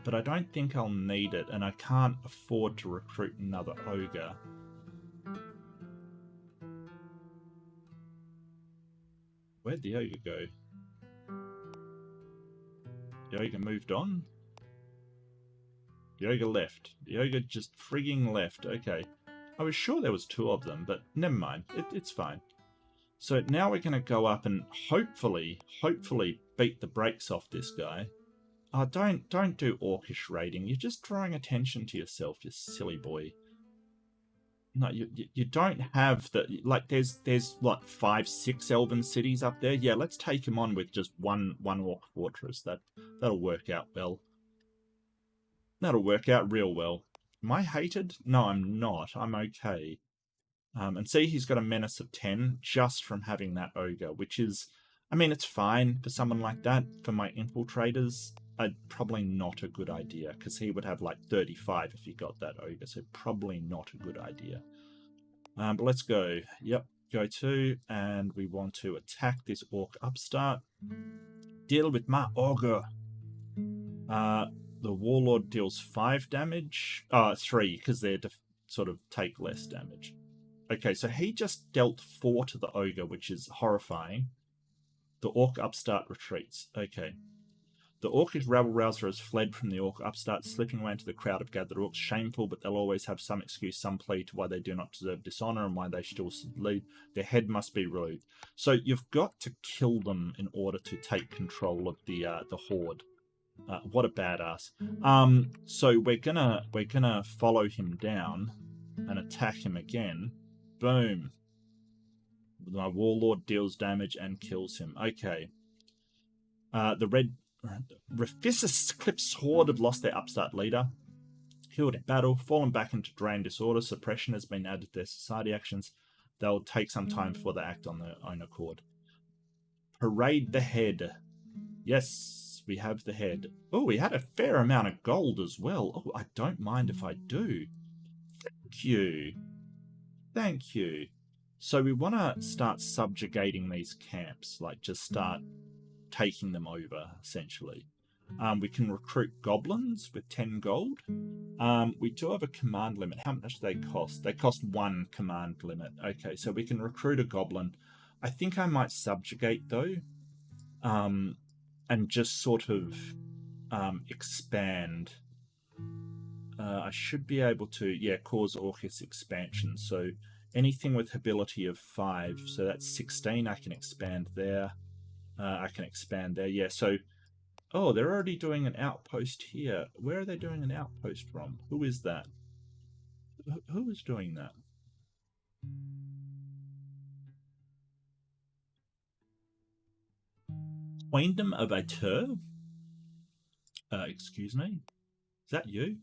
but I don't think I'll need it, and I can't afford to recruit another ogre. Where'd the ogre go? The ogre moved on? The ogre left. The ogre just frigging left. Okay. I was sure there was 2 of them, but never mind. It's fine. So now we're going to go up and hopefully beat the brakes off this guy. Oh, don't do orcish raiding. You're just drawing attention to yourself, you silly boy. No, you don't have the, like, there's what, 5, 6 elven cities up there. Yeah, let's take him on with just one orc fortress. That'll work out well. That'll work out real well. Am I hated? No, I'm not. I'm okay. And see, he's got a menace of 10 just from having that ogre, which is, I mean, it's fine for someone like that. For my infiltrators, probably not a good idea, because he would have like 35 if he got that ogre, so probably not a good idea. But let's go. Yep, go to, and we want to attack this orc upstart. Deal with my ogre. The warlord deals 5 damage. 3, because they sort of take less damage. Okay, so he just dealt 4 to the ogre, which is horrifying. The orc upstart retreats. Okay. The orcish rabble-rouser has fled from the orc upstart, slipping away into the crowd of gathered orcs. Shameful, but they'll always have some excuse, some plea to why they do not deserve dishonor and why they still lead. Their head must be removed. So you've got to kill them in order to take control of the horde. What a badass. So we're gonna follow him down and attack him again. Boom. My warlord deals damage and kills him. Okay. The red Rephissus Cliff's horde have lost their upstart leader. Killed in battle, fallen back into drain disorder. Suppression has been added to their society actions. They'll take some time before they act on their own accord. Parade the head. Yes, we have the head. Oh, we had a fair amount of gold as well. Oh, I don't mind if I do. Thank you. Thank you. So we want to start subjugating these camps, like just start taking them over, essentially. We can recruit goblins with 10 gold. We do have a command limit. How much do they cost? They cost 1 command limit. Okay, so we can recruit a goblin. I think I might subjugate, though, and just sort of expand. I should be able to, cause Orcus expansion. So anything with ability of 5, so that's 16, I can expand there. I can expand there, yeah. So, oh, they're already doing an outpost here. Where are they doing an outpost from? Who is that? Who is doing that? Queendom of Atur? Excuse me? Is that you?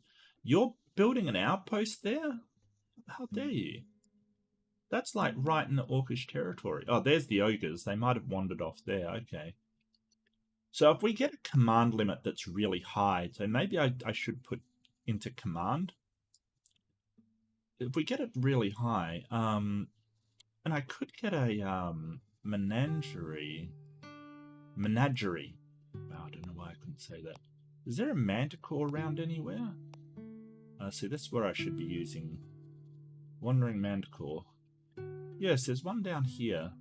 You're building an outpost there? How dare you? That's like right in the Orcish territory. Oh, there's the ogres. They might have wandered off there. Okay. So if we get a command limit that's really high, so maybe I should put into command. If we get it really high, and I could get a menagerie. Wow, I don't know why I couldn't say that. Is there a manticore around anywhere? See, that's where I should be using. Wandering manticore. Yes, there's one down here.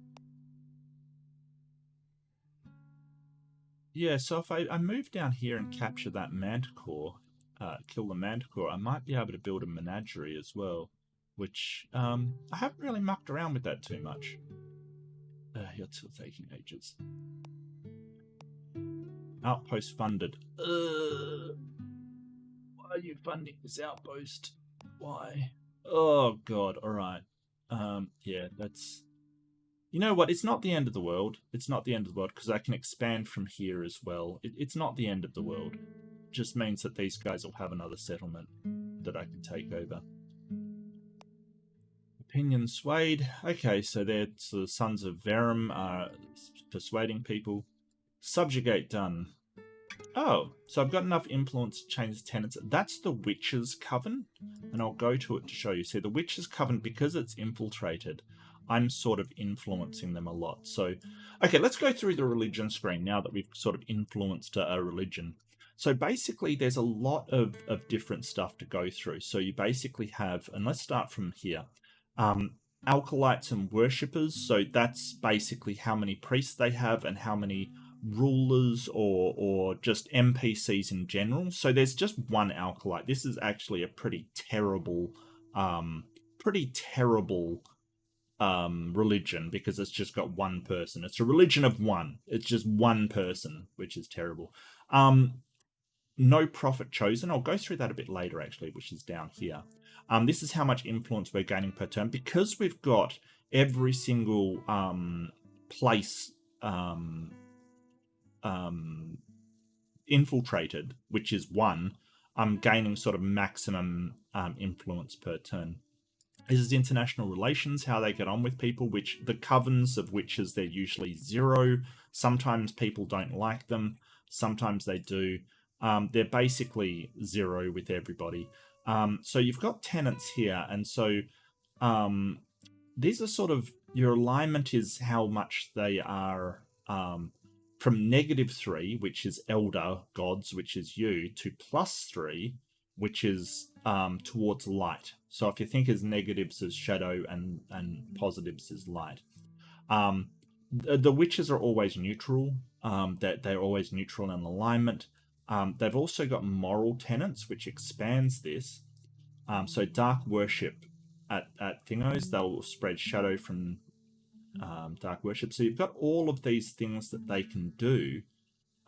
Yeah, so if I move down here and capture that manticore, kill the manticore, I might be able to build a menagerie as well, which I haven't really mucked around with that too much. You're still taking ages. Outpost funded. Why are you funding this outpost? Why? Oh god, alright. Yeah, that's... You know what? It's not the end of the world. It's not the end of the world because I can expand from here as well. It's not the end of the world. It just means that these guys will have another settlement that I can take over. Opinion swayed. Okay, so they're the Sons of Verum are persuading people. Subjugate done. Oh, so I've got enough influence to change the tenants. That's the Witch's Coven, and I'll go to it to show you. See, the Witch's Coven, because it's infiltrated, I'm sort of influencing them a lot. So, okay, let's go through the religion screen now that we've sort of influenced a religion. So basically, there's a lot of different stuff to go through. So you basically have, and let's start from here, alkalites and worshippers. So that's basically how many priests they have and how many rulers or just NPCs in general. So there's just one alkalite. This is actually a pretty terrible religion because it's just got one person. It's a religion of one. It's just one person, which is terrible. No prophet chosen. I'll go through that a bit later, actually, which is down here. This is how much influence we're gaining per turn. Because we've got every single place infiltrated, which is one, I'm gaining sort of maximum influence per turn. This is international relations, how they get on with people, which the covens of witches, they're usually 0. Sometimes people don't like them. Sometimes they do. They're basically 0 with everybody. So you've got tenants here. And so these are sort of, your alignment is how much they are from -3, which is elder gods, which is you, to +3, which is towards light. So if you think as negatives as shadow and positives as light. The witches are always neutral. They're always neutral in alignment. They've also got moral tenets, which expands this. So dark worship at thingos, they'll spread shadow from dark worship. So you've got all of these things that they can do.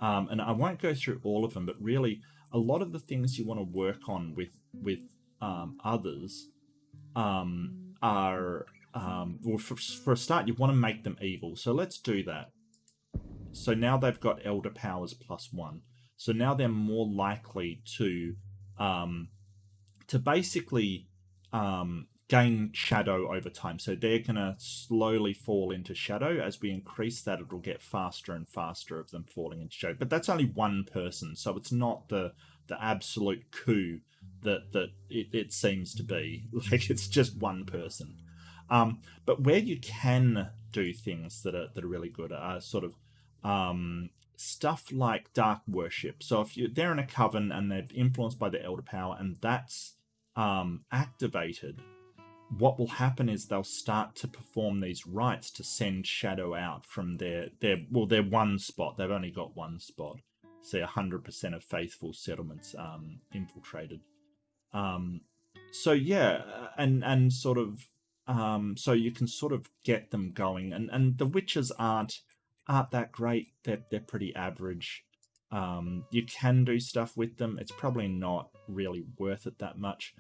And I won't go through all of them, but really a lot of the things you want to work on with others are, well, for a start, you want to make them evil. So let's do that. So now they've got elder powers +1. So now they're more likely to basically gain shadow over time. So they're going to slowly fall into shadow. As we increase that, it'll get faster and faster of them falling into shadow. But that's only one person, so it's not the absolute coup that it seems to be. Like, it's just one person. But where you can do things that are really good are sort of stuff like dark worship. So if they're in a coven and they're influenced by the elder power and that's activated, what will happen is they'll start to perform these rites to send shadow out from their one spot. They've only got one spot. Say 100% of faithful settlements infiltrated. So yeah, and sort of so you can sort of get them going. And the witches aren't that great. They're pretty average. You can do stuff with them. It's probably not really worth it that much.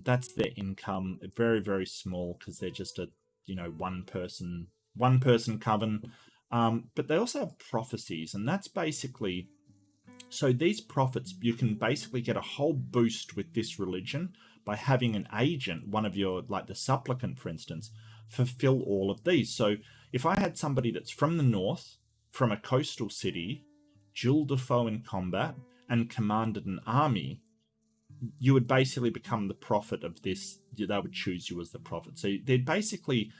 That's their income, very, very small because they're just a one person coven. But they also have prophecies, and that's basically, so these prophets, you can basically get a whole boost with this religion by having an agent, one of your, like the supplicant, for instance, fulfill all of these. So if I had somebody that's from the north, from a coastal city, dueled a foe in combat, and commanded an army, you would basically become the prophet of this. They would choose you as the prophet. So they're basically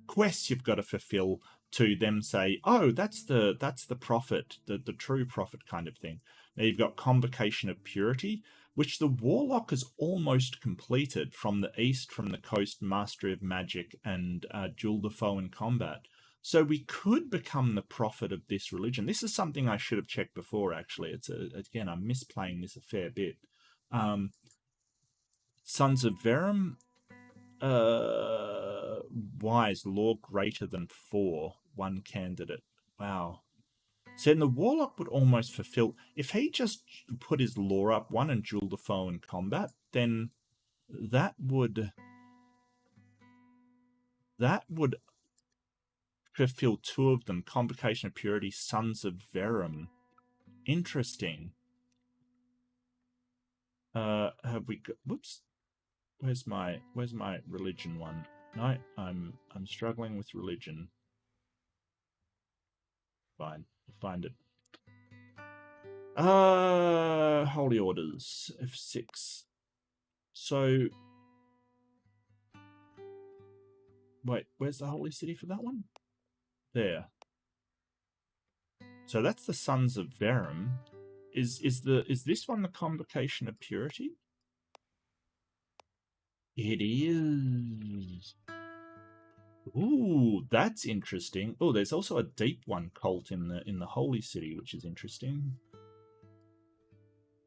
quests you've got to fulfill to them say, oh, that's the prophet, the true prophet kind of thing. Now you've got Convocation of Purity, which the Warlock is almost completed from the east, from the coast, Mastery of Magic, and Duel the Foe in Combat. So we could become the prophet of this religion. This is something I should have checked before, actually. Again, I'm misplaying this a fair bit. Sons of Verum, wise, law greater than 4, one candidate. Wow. So then the Warlock would almost fulfill... If he just put his law up, 1, and Duel the Foe in Combat, then that would fulfill 2 of them. Convocation of Purity, Sons of Verum. Interesting. Have we got... Whoops. Where's my religion one? No, I'm struggling with religion. Fine, we'll find it. Holy Orders, F6. So, wait, where's the Holy City for that one? There. So that's the Sons of Verum. Is this one the Convocation of Purity? It is. Ooh, that's interesting. Oh, there's also a deep one cult in the Holy City, which is interesting.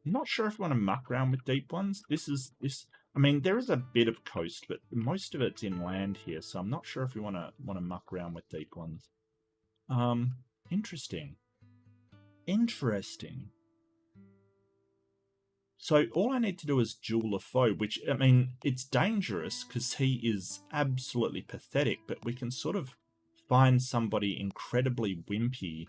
I'm not sure if I want to muck around with deep ones. I mean, there is a bit of coast, but most of it's inland here, so I'm not sure if we want to muck around with deep ones. Interesting. Interesting. So all I need to do is duel a foe, which, I mean, it's dangerous because he is absolutely pathetic, but we can sort of find somebody incredibly wimpy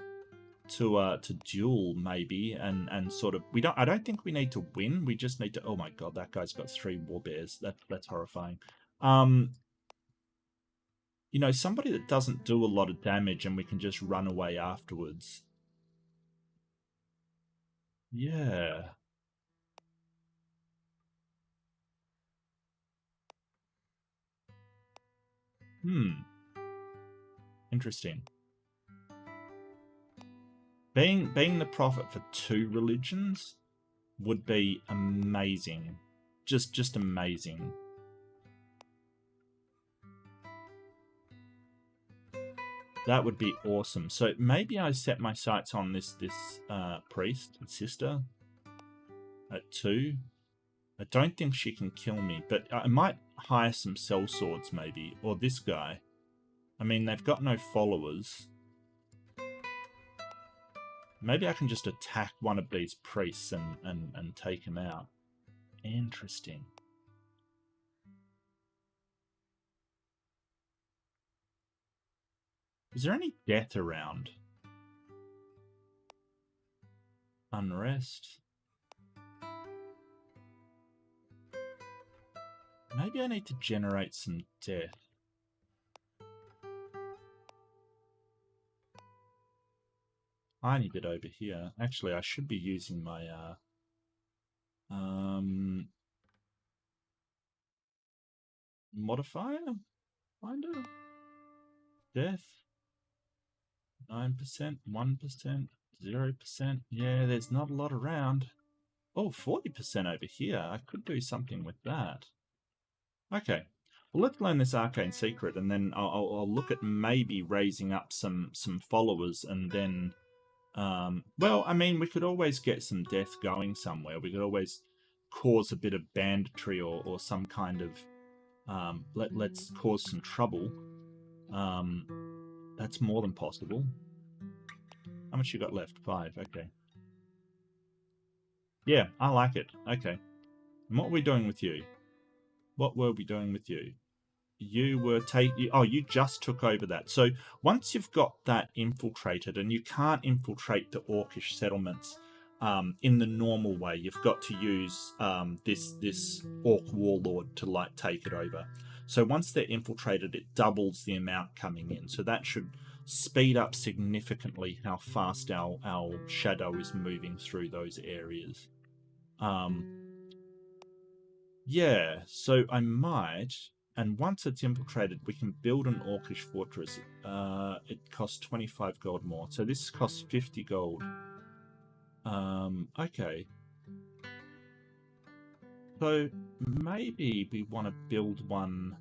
to duel maybe, and sort of, I don't think we need to win, we just need to, oh my god, that guy's got 3 warbears. That's horrifying. You know, somebody that doesn't do a lot of damage and we can just run away afterwards. Yeah. Interesting. Being the prophet for 2 religions would be amazing. Just amazing. That would be awesome. So maybe I set my sights on this priest, sister, at 2. I don't think she can kill me, but I might hire some sellswords maybe, or this guy. I mean, they've got no followers. Maybe I can just attack one of these priests and take him out. Interesting. Is there any death around? Unrest. Maybe I need to generate some death. Tiny bit over here. Actually, I should be using my modifier finder. Death. 9%, 1%, 0%. Yeah, there's not a lot around. Oh, 40% over here. I could do something with that. Okay. Well, let's learn this arcane secret, and then I'll look at maybe raising up some followers, and then, well, I mean, we could always get some death going somewhere. We could always cause a bit of banditry or some kind of, let's cause some trouble. That's more than possible. How much you got left? 5. Okay. Yeah, I like it. Okay. And what are we doing with you? What were we doing with you? You were oh, you just took over that. So once you've got that infiltrated, and you can't infiltrate the Orcish settlements in the normal way, you've got to use this Orc warlord to like take it over. So once they're infiltrated, it doubles the amount coming in. So that should speed up significantly how fast our shadow is moving through those areas. Yeah, so I might, and once it's infiltrated, we can build an Orcish fortress. It costs 25 gold more. So this costs 50 gold. Okay. So maybe we want to build one.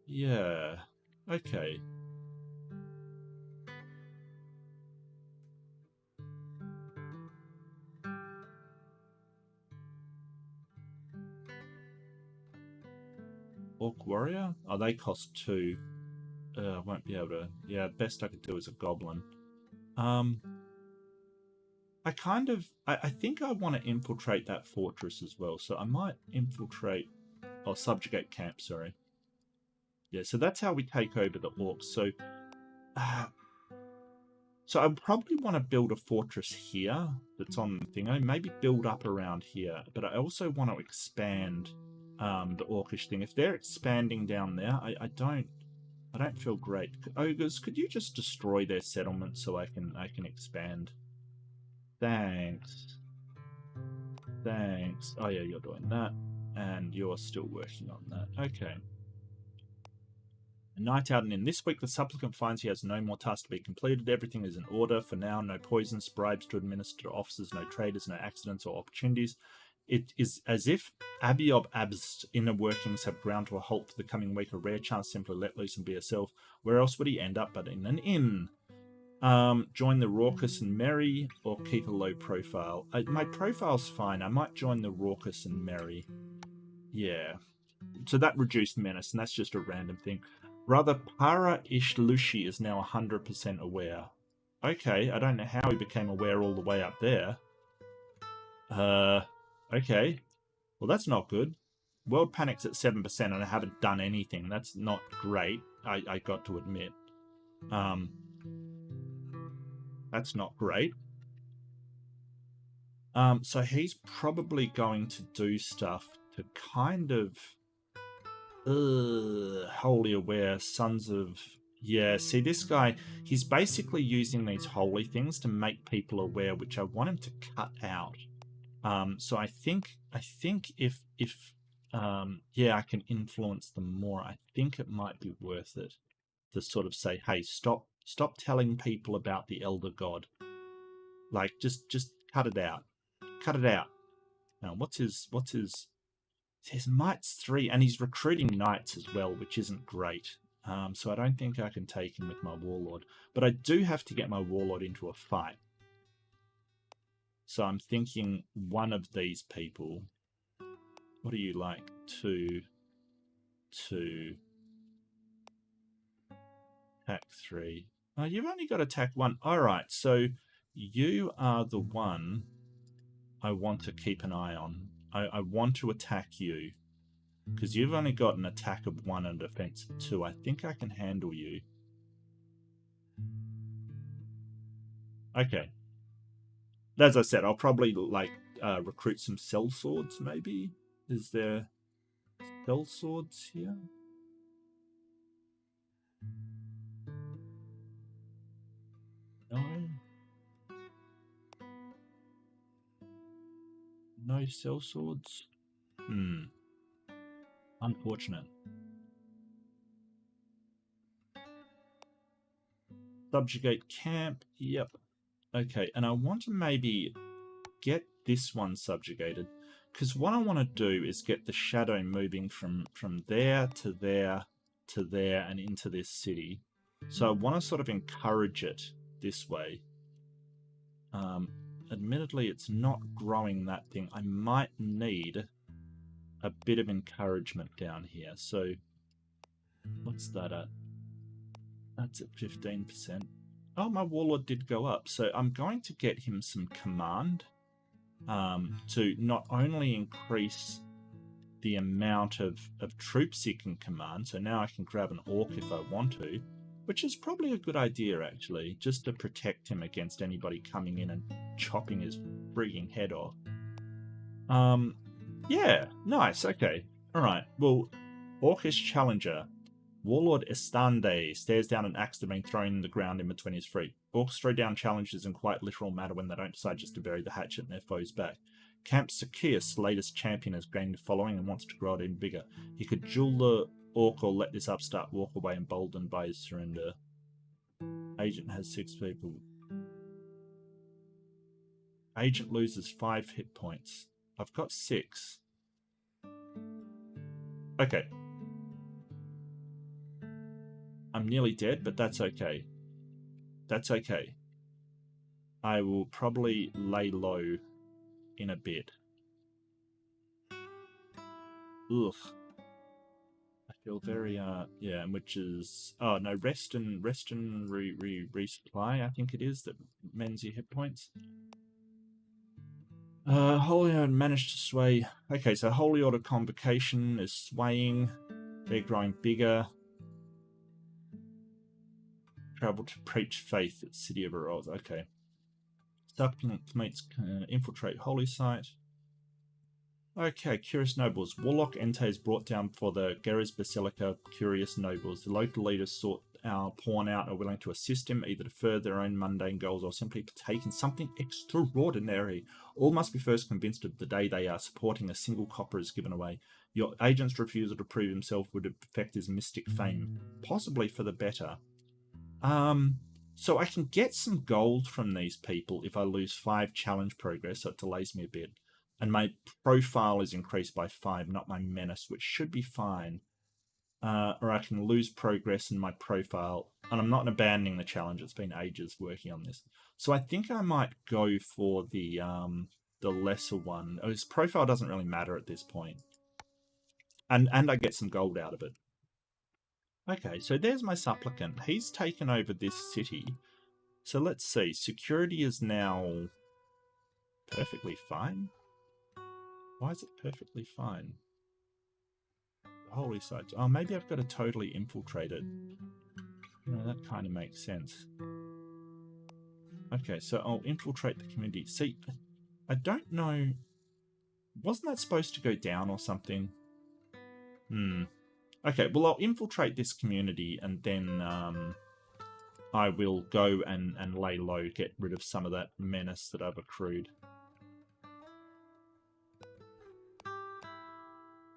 Yeah. Okay. Orc warrior? Oh, they cost 2. I won't be able to. Yeah, best I could do is a goblin. I think I want to infiltrate that fortress as well. So I might infiltrate, or subjugate camp. Sorry. Yeah. So that's how we take over the orcs. Uh, so I probably want to build a fortress here that's on the thing. I maybe build up around here, but I also want to expand the orcish thing. If they're expanding down there, I don't feel great. Ogres, could you just destroy their settlement so I can expand? Thanks. Thanks. Oh yeah, you're doing that. And you're still working on that. Okay. A night out and in. This week, the supplicant finds he has no more tasks to be completed. Everything is in order for now. No poisons, bribes to administer to officers, no traitors, no accidents or opportunities. It is as if Abiob Ab's inner workings have ground to a halt for the coming week. A rare chance to simply let loose and be herself. Where else would he end up but in an inn? Join the raucous and merry, or keep a low profile. My profile's fine. I might join the raucous and merry. Yeah. So that reduced menace, and that's just a random thing. Brother Para Ishlushi is now 100% aware. Okay, I don't know how he became aware all the way up there. Okay. Well, that's not good. World panic's at 7%, and I haven't done anything. That's not great, I got to admit. That's not great. So he's probably going to do stuff to kind of wholly aware, sons of... Yeah, see, this guy, he's basically using these holy things to make people aware, which I want him to cut out. So I think if yeah, I can influence them more, I think it might be worth it to sort of say, hey, stop telling people about the elder god. Like, just cut it out. Cut it out. Now, what's his might's 3, and he's recruiting knights as well, which isn't great. So I don't think I can take him with my warlord, but I do have to get my warlord into a fight. So I'm thinking one of these people. What do you like? 2, 2, attack 3. Oh, you've only got attack 1. All right, so you are the one I want to keep an eye on. I want to attack you, because you've only got an attack of 1 and a defense of 2. I think I can handle you. Okay. As I said, I'll probably recruit some cell swords, maybe? Is there cell swords here? No. No cell swords? Unfortunate. Subjugate camp. Yep. Okay, and I want to maybe get this one subjugated, because what I want to do is get the shadow moving from there to there to there and into this city. So I want to sort of encourage it this way. Admittedly, it's not growing that thing. I might need a bit of encouragement down here. So what's that at? That's at 15%. Oh, my warlord did go up. So I'm going to get him some command to not only increase the amount of troops he can command. So now I can grab an orc if I want to, which is probably a good idea, actually, just to protect him against anybody coming in and chopping his freaking head off. Yeah, nice, okay. All right, well, Orcish Challenger. Warlord Estande stares down an axe that has been thrown in the ground in between his feet. Orcs throw down challenges in quite literal matter when they don't decide just to bury the hatchet in their foe's back. Camp Zacchaeus, latest champion, has gained a following and wants to grow it even bigger. He could duel the orc or let this upstart walk away emboldened by his surrender. Agent has 6 people. Agent loses 5 hit points. I've got 6. Okay. I'm nearly dead, but that's okay. That's okay. I will probably lay low in a bit. Ugh. I feel very, yeah, which is, oh no, rest and resupply, I think it is, that mends your hit points. Holy Order managed to sway. Okay, so Holy Order Convocation is swaying. They're growing bigger. Travel to preach faith at City of Eroz. Okay. Supplicants infiltrate Holy Site. Okay, Curious Nobles. Warlock Entei is brought down for the Geras Basilica Curious Nobles. The local leaders sought our pawn out are willing to assist him, either to further their own mundane goals or simply partake in something extraordinary. All must be first convinced of the day they are supporting a single copper is given away. Your agent's refusal to prove himself would affect his mystic fame, possibly for the better. So I can get some gold from these people if I lose 5 challenge progress, so it delays me a bit. And my profile is increased by 5, not my menace, which should be fine. Or I can lose progress in my profile. And I'm not abandoning the challenge. It's been ages working on this. So I think I might go for the lesser one. His profile doesn't really matter at this point. And I get some gold out of it. Okay, so there's my supplicant. He's taken over this city. So let's see. Security is now perfectly fine. Why is it perfectly fine? Holy sites. Oh, maybe I've got to totally infiltrate it. No, that kind of makes sense. Okay, so I'll infiltrate the community. See, I don't know. Wasn't that supposed to go down or something? Okay, well, I'll infiltrate this community and then I will go and lay low, get rid of some of that menace that I've accrued.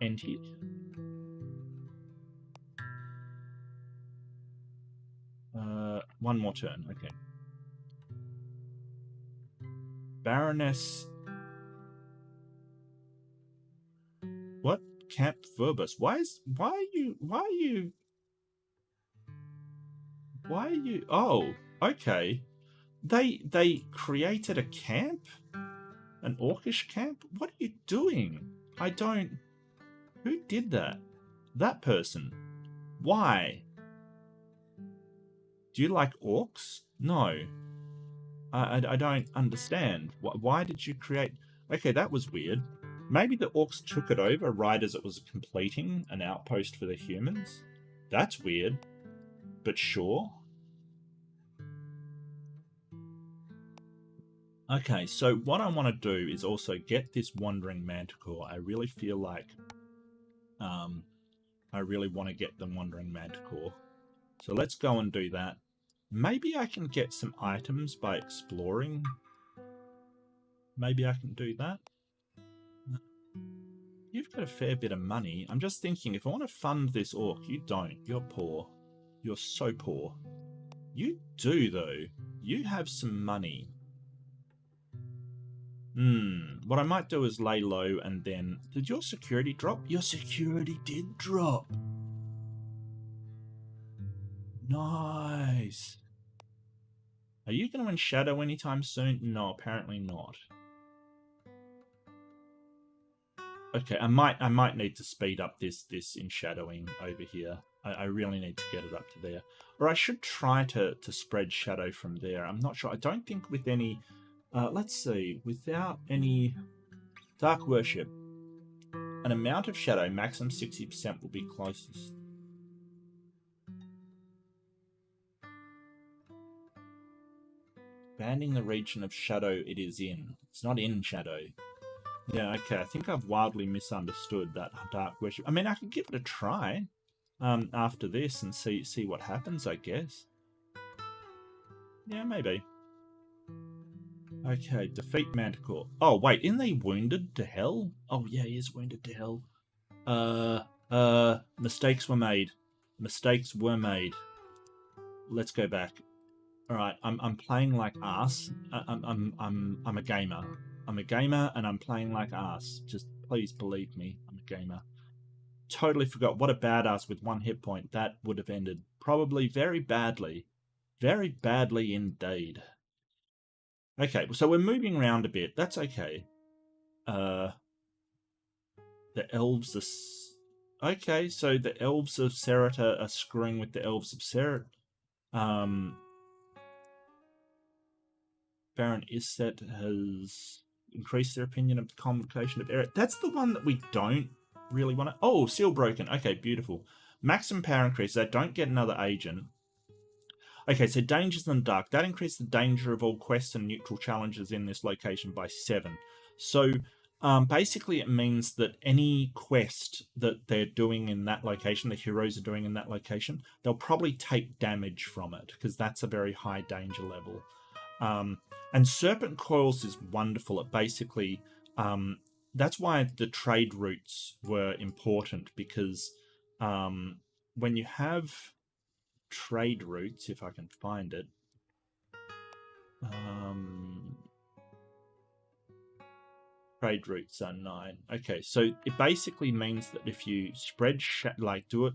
End here. One more turn, okay. Baroness. What? Camp Verbus. Why are you oh, okay. They created a camp? An orcish camp? What are you doing? I don't. Who did that? That person. Why? Do you like orcs? No. I don't understand. Why did you create... Okay, that was weird. Maybe the orcs took it over right as it was completing an outpost for the humans? That's weird. But sure. Okay, so what I want to do is also get this Wandering Manticore. I really feel like I really want to get the Wandering Manticore. So let's go and do that. Maybe I can get some items by exploring. Maybe I can do that. You've got a fair bit of money. I'm just thinking, if I want to fund this orc, you don't. You're poor. You're so poor. You do, though. You have some money. What I might do is lay low and then... Did your security drop? Your security did drop. Nice. Are you going to Shadow anytime soon? No, apparently not. Okay, I might need to speed up this shadowing over here. I really need to get it up to there. Or I should try to spread shadow from there. I'm not sure. I don't think with any... let's see. Without any dark worship, an amount of shadow, maximum 60% will be closest. Banding the region of shadow it is in. It's not in shadow. Yeah, okay. I think I've wildly misunderstood that dark worship. I mean, I could give it a try after this and see what happens, I guess. Yeah, maybe. Okay, defeat Manticore. Oh, wait, isn't he wounded to hell? Oh, yeah, he is wounded to hell. Mistakes were made. Mistakes were made. Let's go back. All right, I'm playing like ass. I'm a gamer. I'm a gamer, and I'm playing like ass. Just please believe me, I'm a gamer. Totally forgot what a badass with 1 hit point. That would have ended probably very badly. Very badly indeed. Okay, so we're moving around a bit. That's okay. The elves are... Okay, so the elves of Serata are screwing with the elves of Serat. Baron Isset has increased their opinion of the convocation of Eric. That's the one that we don't really want to... Oh, seal broken. Okay, beautiful. Maximum power increase. They don't get another agent. Okay, so dangers in the dark. That increased the danger of all quests and neutral challenges in this location by 7. So basically it means that any quest that they're doing in that location, the heroes are doing in that location, they'll probably take damage from it because that's a very high danger level. And Serpent Coils is wonderful. It basically... that's why the trade routes were important, because when you have trade routes, if I can find it, trade routes are 9. Okay, so it basically means that if you spread do it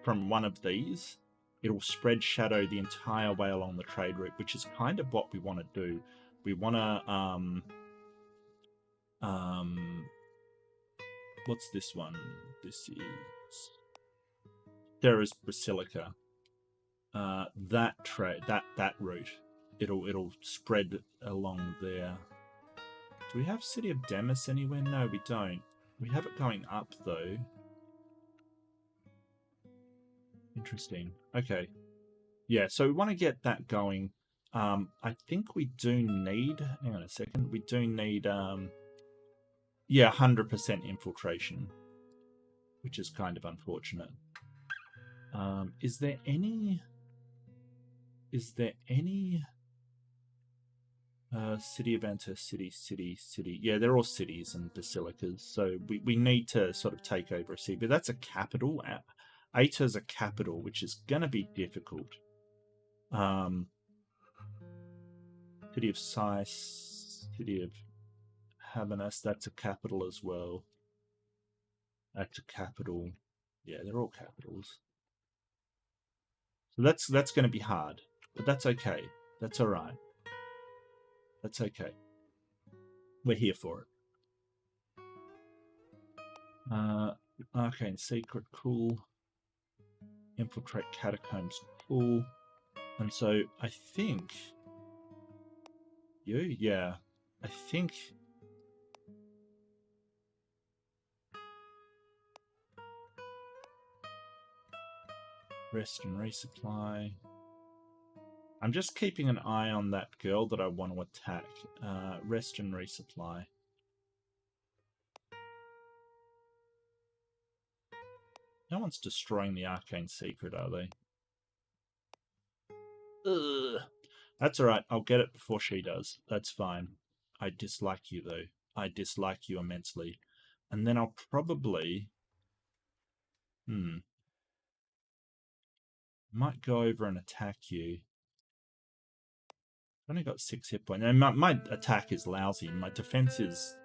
from one of these, it'll spread shadow the entire way along the trade route, which is kind of what we want to do. We want to what's this one? This is Terra's Basilica. That route, it'll spread along there. Do we have City of Demis anywhere? No, we don't. We have it going up though. Interesting. Okay. Yeah, so we want to get that going. I think we do need... Hang on a second. We do need... yeah, 100% infiltration, which is kind of unfortunate. Is there any City of Enter, city? Yeah, they're all cities and basilicas, so we need to sort of take over a city. But that's a capital. Ata's a capital, which is going to be difficult. City of Sais, City of Habanas, that's a capital as well. That's a capital. Yeah, they're all capitals. So that's going to be hard, but that's okay. That's all right. That's okay. We're here for it. Arcane Secret, cool. Infiltrate Catacombs, cool. And so I think... Yeah. I think... Rest and resupply. I'm just keeping an eye on that girl that I want to attack. Rest and resupply. No one's destroying the Arcane Secret, are they? Ugh. That's alright. I'll get it before she does. That's fine. I dislike you, though. I dislike you immensely. And then I'll probably... might go over and attack you. I've only got 6 hit points. And my attack is lousy. My defense is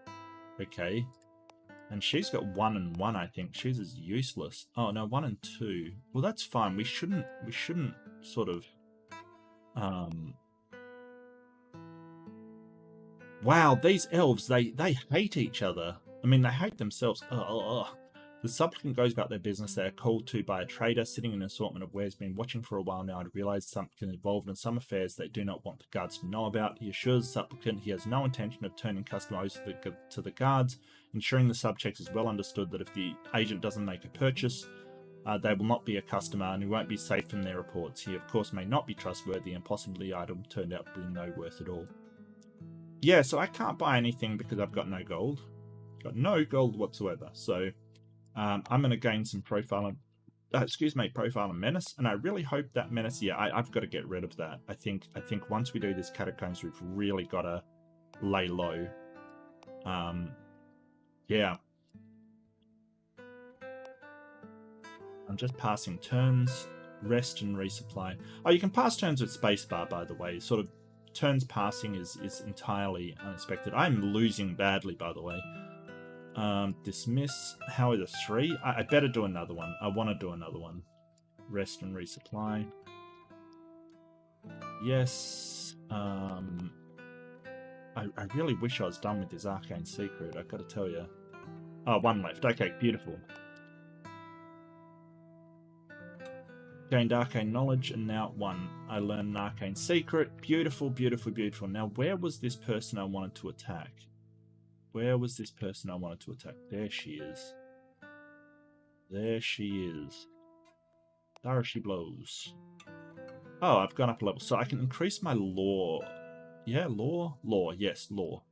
okay. And she's got 1 and 1, I think. She's as useless. Oh, no, 1 and 2. Well, that's fine. We shouldn't sort of... Wow, these elves, they hate each other. I mean, they hate themselves. Ugh. The supplicant goes about their business. They are called to by a trader sitting in an assortment of wares, been watching for a while now to realize something involved in some affairs they do not want the guards to know about. He assures the supplicant he has no intention of turning customers to the guards, ensuring the subject is well understood that if the agent doesn't make a purchase, they will not be a customer and he won't be safe from their reports. He, of course, may not be trustworthy and possibly the item turned out to be no worth at all. Yeah, so I can't buy anything because I've got no gold. Got no gold whatsoever, so... I'm going to gain some profile and menace, and I really hope that menace... Yeah, I've got to get rid of that. I think once we do this catacombs, we've really got to lay low. Yeah. I'm just passing turns. Rest and resupply. Oh, you can pass turns with spacebar, by the way. Sort of turns passing is entirely unexpected. I'm losing badly, by the way. Dismiss. How are the 3? I better do another one. I want to do another one. Rest and resupply. Yes. I really wish I was done with this arcane secret. I've got to tell you. Oh, 1 left. Okay, beautiful. Gained arcane knowledge, and now 1. I learned an arcane secret. Beautiful, beautiful, beautiful. Now, where was this person I wanted to attack? Where was this person I wanted to attack? There she is. There she is. There she blows. Oh, I've gone up a level. So I can increase my law. Yeah, law? Law, yes, law.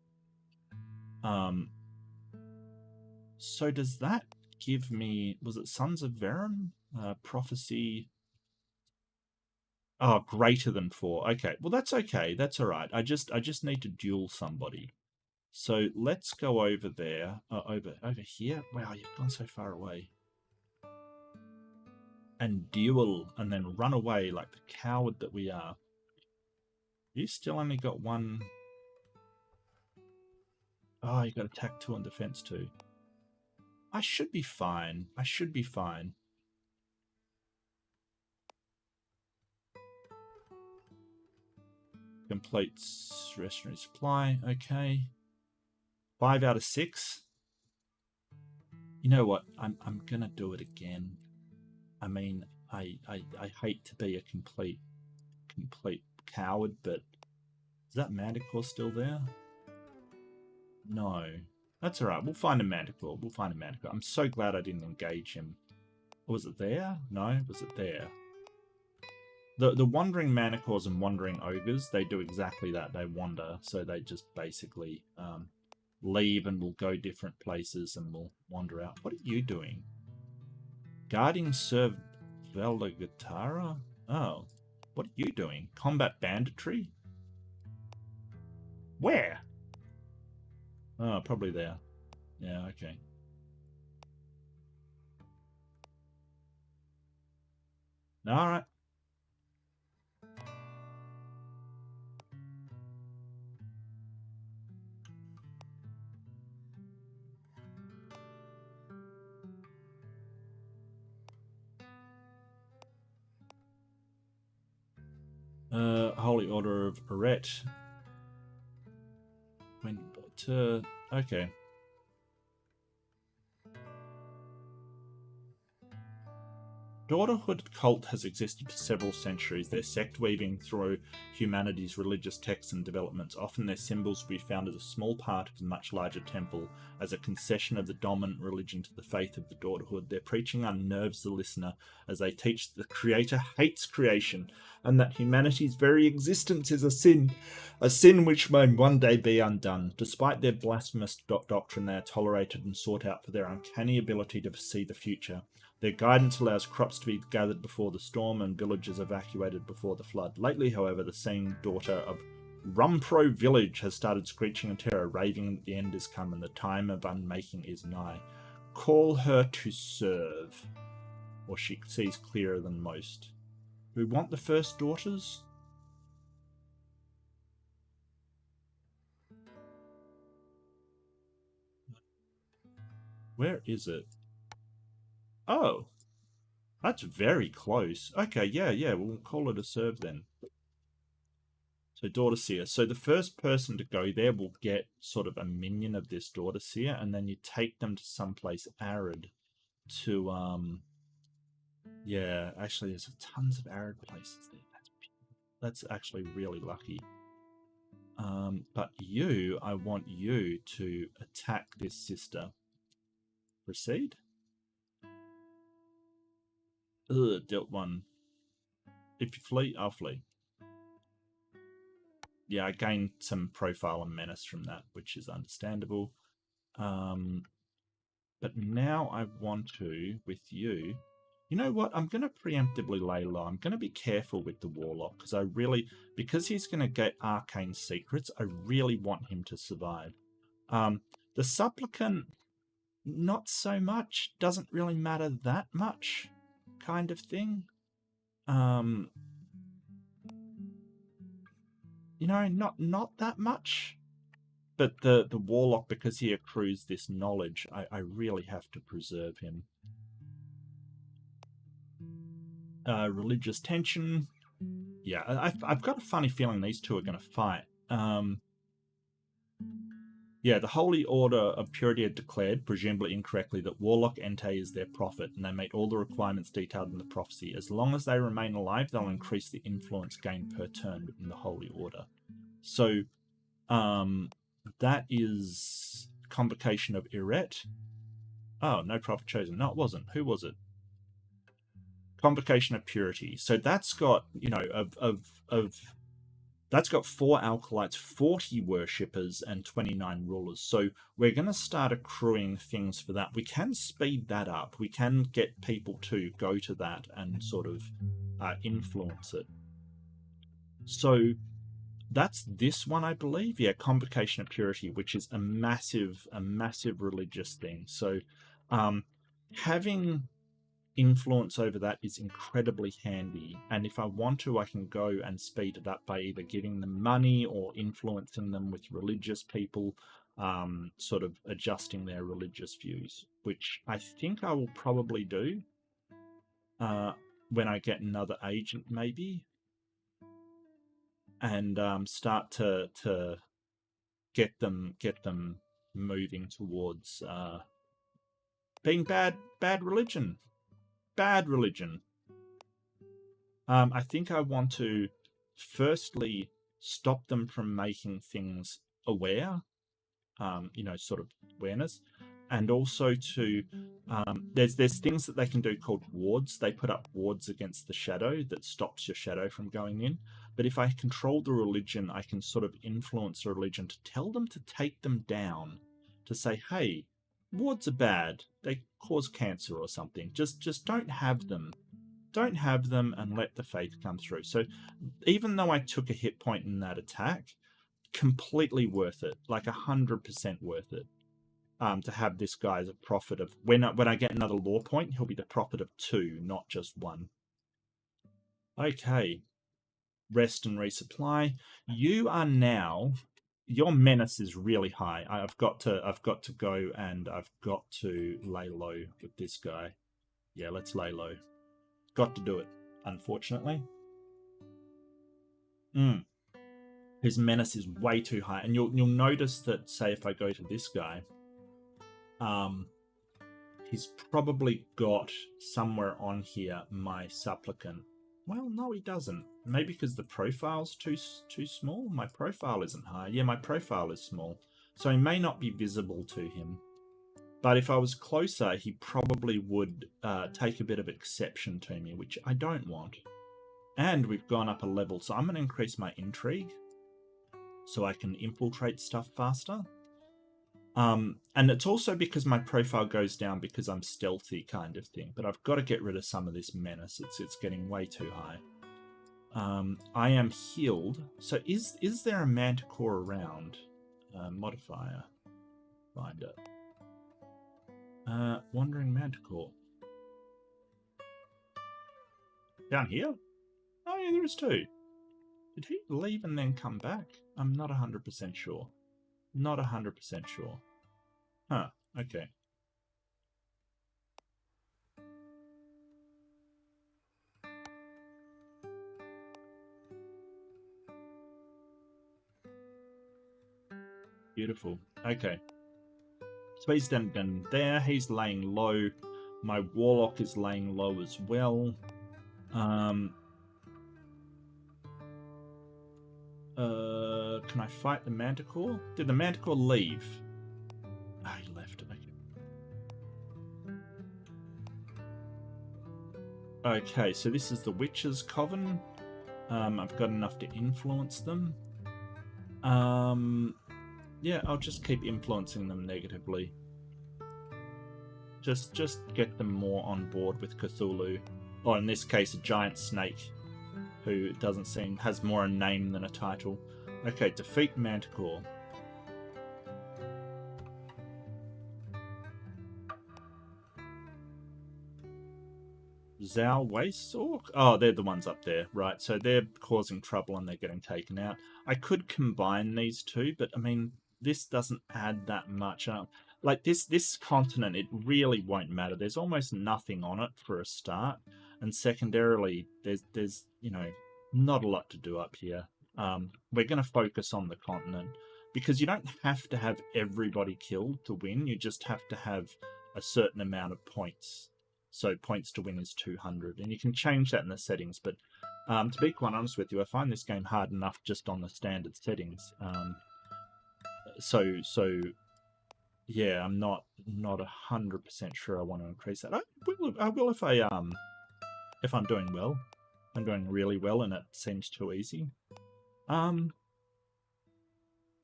So does that give me... Was it Sons of Varen? Prophecy... Oh, greater than 4. Okay, well that's okay. That's all right. I just need to duel somebody. So let's go over there. Over here. Wow, you've gone so far away. And duel, and then run away like the coward that we are. You still only got 1. Oh, you got attack 2 and defense 2. I should be fine. I should be fine. Completes restaurant supply. Okay. 5 out of 6. You know what? I'm gonna do it again. I mean, I hate to be a complete coward, but is that Manticore still there? No. That's alright. We'll find a Manticore. We'll find a Manticore. I'm so glad I didn't engage him. Was it there? No. Was it there? The wandering Manticores and wandering ogres, they do exactly that. They wander, so they just basically leave and will go different places and will wander out. What are you doing? Guarding Sir Veldagatara? Oh. What are you doing? Combat banditry? Where? Oh, probably there. Yeah, okay. Alright. Holy Order of Arret. Okay. Daughterhood cult has existed for several centuries, their sect weaving through humanity's religious texts and developments. Often their symbols will be found as a small part of the much larger temple, as a concession of the dominant religion to the faith of the Daughterhood. Their preaching unnerves the listener as they teach that the Creator hates creation, and that humanity's very existence is a sin which may one day be undone. Despite their blasphemous doctrine, they are tolerated and sought out for their uncanny ability to foresee the future. Their guidance allows crops to be gathered before the storm and villages evacuated before the flood. Lately, however, the same daughter of Rumpro village has started screeching in terror, raving that the end is come and the time of unmaking is nigh. Call her to serve, or she sees clearer than most. We want the first daughters? Where is it? Oh, that's very close. Okay, yeah, we'll call it a serve then. So Daughter Seer. So the first person to go there will get sort of a minion of this Daughter Seer, and then you take them to someplace arid to, yeah, actually there's tons of arid places there. That's actually really lucky. But you, I want you to attack this sister. Proceed. Ugh, dealt 1. If you flee, I'll flee. Yeah, I gained some profile and menace from that, which is understandable. But now I want to, with you... You know what? I'm going to preemptively lay low. I'm going to be careful with the Warlock, because he's going to get arcane secrets, I really want him to survive. The Supplicant, not so much. Doesn't really matter that much, kind of thing. You know, not that much. But the warlock, because he accrues this knowledge, I really have to preserve him. Religious tension. Yeah, I've got a funny feeling these two are going to fight. Yeah, the Holy Order of Purity had declared, presumably incorrectly, that Warlock Entei is their prophet, and they meet all the requirements detailed in the prophecy. As long as they remain alive, they'll increase the influence gained per turn in the Holy Order. So, that is Convocation of Eret. Oh, no prophet chosen. No, it wasn't. Who was it? Convocation of Purity. So that's got, you know, that's got 4 acolytes, 40 worshippers, and 29 rulers. So we're going to start accruing things for that. We can speed that up. We can get people to go to that and sort of influence it. So that's this one, I believe. Yeah, Convocation of Purity, which is a massive religious thing. So having influence over that is incredibly handy, and if I want to, I can go and speed it up by either giving them money or influencing them with religious people, sort of adjusting their religious views, which I think I will probably do when I get another agent, maybe, and start to get them moving towards being bad religion. Bad religion. I think I want to firstly stop them from making things aware, you know, sort of awareness, and also to there's things that they can do called wards. They put up wards against the shadow that stops your shadow from going in. But if I control the religion, I can sort of influence the religion to tell them to take them down, to say, hey, wards are bad. They cause cancer or something. Just don't have them. Don't have them and let the faith come through. So even though I took a hit point in that attack, completely worth it. Like 100% worth it. To have this guy as a prophet of... When I get another law point, he'll be the prophet of 2, not just 1. Okay. Rest and resupply. You are now... Your menace is really high. I've got to go and I've got to lay low with this guy. Yeah, let's lay low. Got to do it, unfortunately. His menace is way too high, and you'll notice that, say, if I go to this guy, he's probably got somewhere on here my supplicant. Well, no, he doesn't. Maybe because the profile's too small. My profile isn't high. Yeah, my profile is small, so he may not be visible to him. But if I was closer, he probably would take a bit of exception to me, which I don't want. And we've gone up a level, so I'm going to increase my intrigue so I can infiltrate stuff faster. And it's also because my profile goes down because I'm stealthy kind of thing. But I've got to get rid of some of this menace. It's getting way too high. I am healed. So is there a manticore around? Modifier. Find it. Wandering manticore. Down here? Oh yeah, there is 2. Did he leave and then come back? I'm not 100% sure. Not 100% sure. Huh, okay. Beautiful. Okay. So he's done there. He's laying low. My warlock is laying low as well. Can I fight the manticore? Did the manticore leave? Ah, he left. Okay, so this is the Witch's Coven. I've got enough to influence them. Yeah, I'll just keep influencing them negatively. Just get them more on board with Cthulhu. Or in this case, a giant snake, who has more a name than a title. Okay, defeat Manticore. Zhao Waste Orc? Oh, they're the ones up there, right? So they're causing trouble and they're getting taken out. I could combine these two, but I mean, this doesn't add that much. Like this continent, it really won't matter. There's almost nothing on it for a start, and secondarily, there's not a lot to do up here. We're going to focus on the continent because you don't have to have everybody killed to win. You just have to have a certain amount of points. So points to win is 200, and you can change that in the settings. But to be quite honest with you, I find this game hard enough just on the standard settings. So yeah, I'm not 100% sure I want to increase that. I will if I'm doing well. I'm doing really well, and it seems too easy.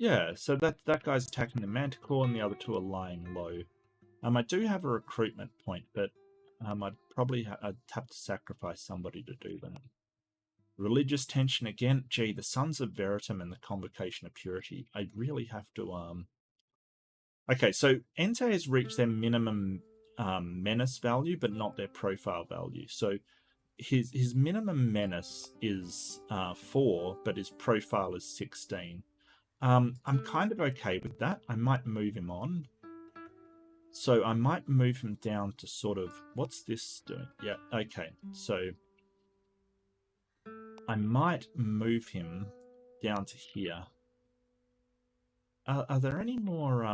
Yeah, so that guy's attacking the Manticore, and the other two are lying low. I do have a recruitment point, but I'd probably I'd have to sacrifice somebody to do that. Religious tension again. Gee, the Sons of Veritum and the Convocation of Purity. I really have to Okay, so Entei has reached their minimum menace value, but not their profile value. So his minimum menace is 4, but his profile is 16. I'm kind of okay with that. I might move him on. So I might move him down to sort of... What's this doing? Yeah, okay. So I might move him down to here. Are there any more...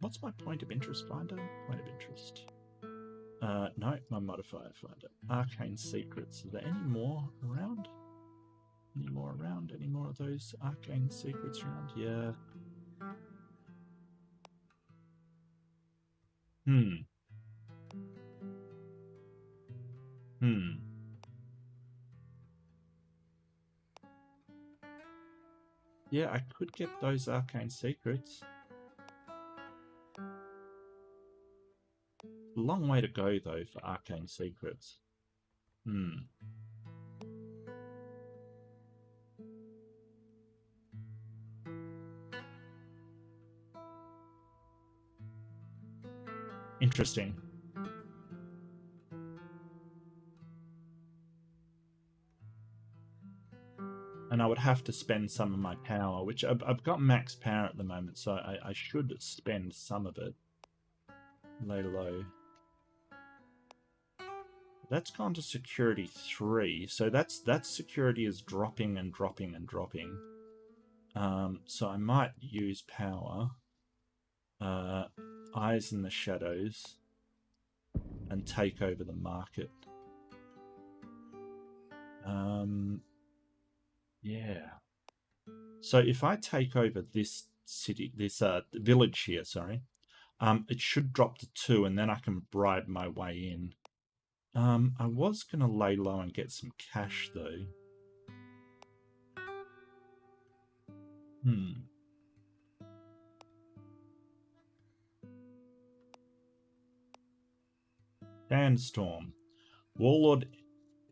what's my point of interest finder? Point of interest. No, my modifier finder. Arcane secrets. Are there any more around? Any more around? Any more of those arcane secrets around? Yeah. Yeah, I could get those arcane secrets. Long way to go, though, for arcane secrets. Interesting. And I would have to spend some of my power, which I've got max power at the moment, so I should spend some of it. Lay low. That's gone to security 3, so that security is dropping and dropping and dropping. So I might use power. Eyes in the shadows. And take over the market. Yeah. So if I take over this city, this village here, sorry, it should drop to 2, and then I can bribe my way in. I was going to lay low and get some cash, though. Sandstorm. Warlord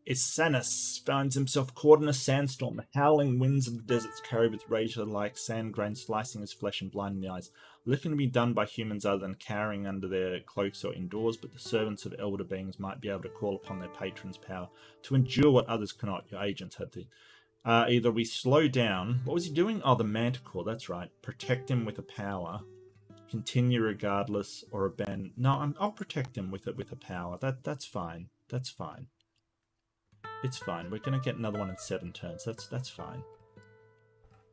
Isanus finds himself caught in a sandstorm. The howling winds of the deserts carry with rage like sand grains, slicing his flesh and blinding the eyes. Little can be done by humans other than cowering under their cloaks or indoors, but the servants of elder beings might be able to call upon their patron's power to endure what others cannot. Your agents have to. Either we slow down... What was he doing? Oh, the Manticore, that's right. Protect him with a power. Continue regardless, or abandon... No, I'll protect him with a power. That's fine. That's fine. It's fine. We're going to get another one in 7 turns. That's fine.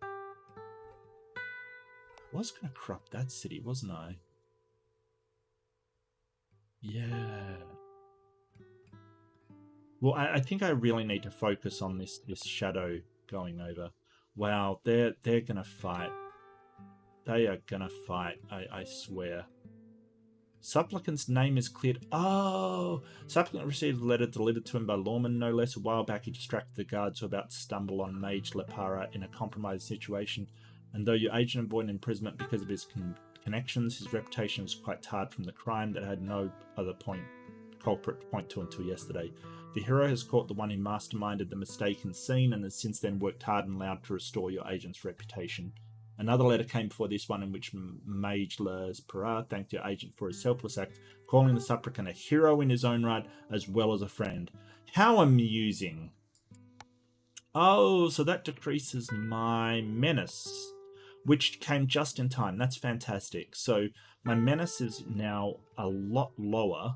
I was going to corrupt that city, wasn't I? Yeah. Well, I think I really need to focus on this shadow going over. Wow, they're going to fight. They are going to fight, I swear. Supplicant's name is cleared. Oh! Supplicant received a letter delivered to him by Lawman, no less. A while back, he distracted the guards who were about to stumble on Mage Lepara in a compromised situation. And though your agent avoided imprisonment because of his connections, his reputation was quite tarred from the crime that had no other culprit to point to until yesterday. The hero has caught the one who masterminded the mistaken scene and has since then worked hard and loud to restore your agent's reputation. Another letter came before this one in which Mage Lurs Pará thanked your agent for his selfless act, calling the supplicant a hero in his own right as well as a friend. How amusing. Oh, so that decreases my menace, which came just in time. That's fantastic. So my menace is now a lot lower.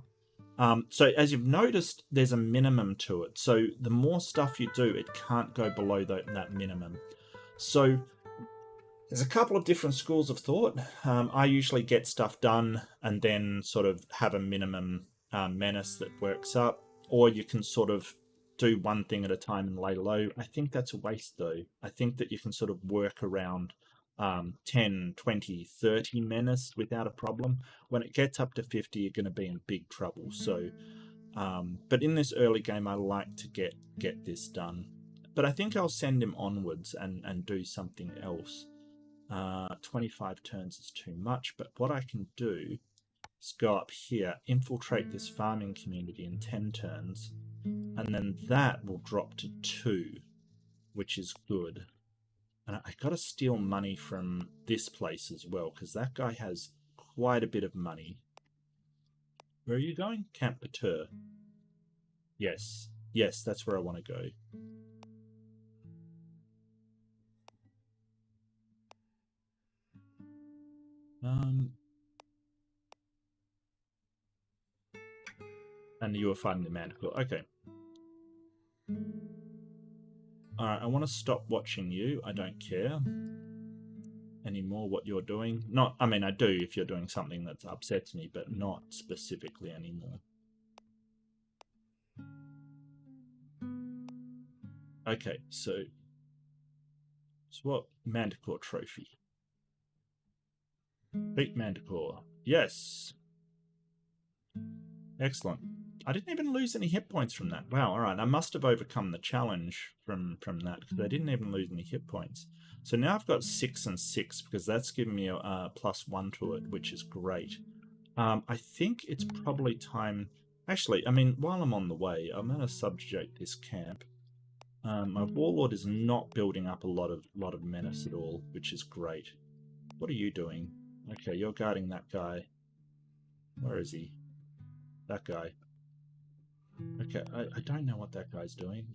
So as you've noticed, there's a minimum to it. So the more stuff you do, it can't go below that minimum. So there's a couple of different schools of thought. I usually get stuff done and then sort of have a minimum menace that works up, or you can sort of do one thing at a time and lay low. I think that's a waste though. I think that you can sort of work around 10, 20, 30 menace without a problem. When it gets up to 50, you're going to be in big trouble. So, but in this early game, I like to get this done. But I think I'll send him onwards and do something else. 25 turns is too much, but what I can do is go up here, infiltrate this farming community in 10 turns, and then that will drop to 2, which is good. And I got to steal money from this place as well, because that guy has quite a bit of money. Where are you going? Camp Pater. Yes. Yes, that's where I want to go. And you were fighting the Manticore. Okay. Alright, I want to stop watching you. I don't care anymore what you're doing. Not, I mean, I do if you're doing something that upsets me, but not specifically anymore. Okay, so what? Manticore trophy. Beat Manticore. Yes. Excellent. I didn't even lose any hit points from that. Wow, alright. I must have overcome the challenge from that, because I didn't even lose any hit points. So now I've got 6 and 6, because that's given me a +1 to it, which is great. I think it's probably time... Actually, I mean, while I'm on the way, I'm going to subjugate this camp. My warlord is not building up a lot of menace at all, which is great. What are you doing? Okay, you're guarding that guy. Where is he? That guy. Okay, I don't know what that guy's doing.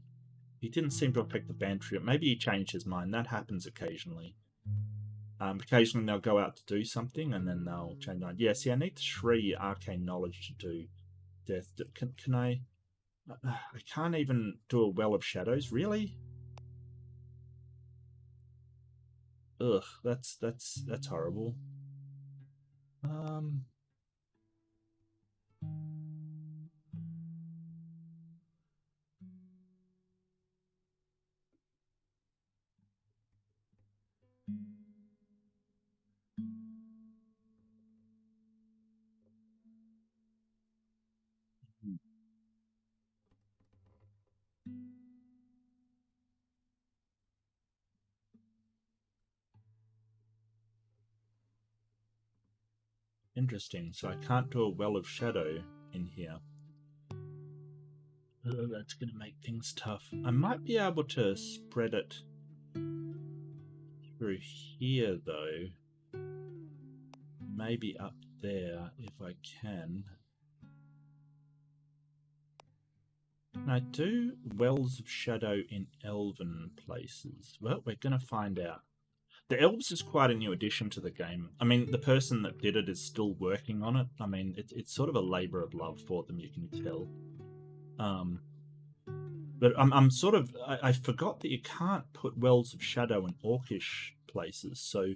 He didn't seem to affect the band trip. Maybe he changed his mind. That happens occasionally. Occasionally they'll go out to do something and then they'll change mind. Yeah, see, I need 3 arcane knowledge to do death. Can I? I can't even do a well of shadows. Really? Ugh, that's horrible. Interesting. So I can't do a well of shadow in here. Oh, that's going to make things tough. I might be able to spread it through here, though. Maybe up there, if I can. Can I do wells of shadow in elven places? Well, we're going to find out. The elves is quite a new addition to the game. I mean, the person that did it is still working on it. I mean, it's sort of a labor of love for them, you can tell. But I'm sort of... I forgot that you can't put wells of shadow in orcish places, so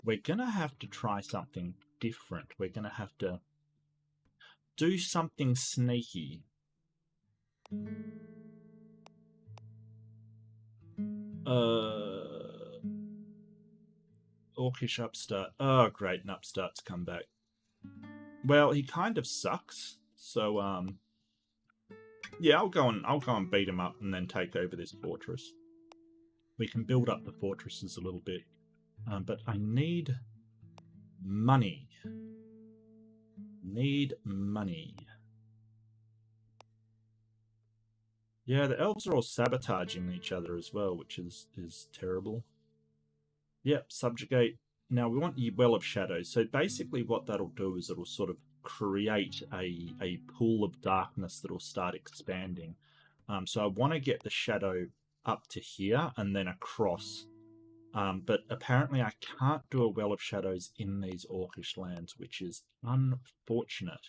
we're going to have to try something different. We're going to have to do something sneaky. Orcish upstart. Oh, great, an upstart's come back. Well, he kind of sucks, so yeah, I'll go and beat him up and then take over this fortress. We can build up the fortresses a little bit, but I need money. Need money. Yeah, the elves are all sabotaging each other as well, which is terrible. Yep, subjugate. Now we want the Well of Shadows. So basically what that'll do is it'll sort of create a pool of darkness that'll start expanding. So I want to get the shadow up to here and then across. But apparently I can't do a Well of Shadows in these Orcish lands, which is unfortunate.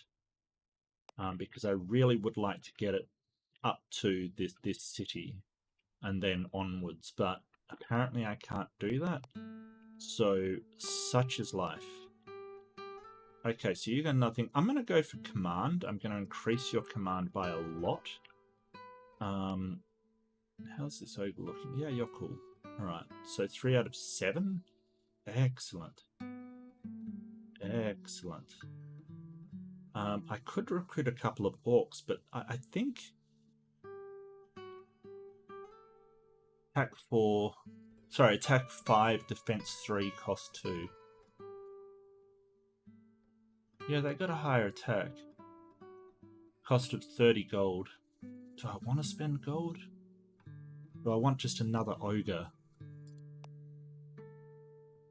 Because I really would like to get it up to this city and then onwards, but apparently I can't do that. So such is life. Okay, so you got nothing. I'm going to go for command. I'm going to increase your command by a lot. How's this ogre looking? Yeah, you're cool. All right, so 3 out of 7. Excellent. Excellent. I could recruit a couple of orcs, but I think attack 4. Sorry, attack 5, defense 3, cost 2. Yeah, they got a higher attack. Cost of 30 gold. Do I want to spend gold? Do I want just another ogre?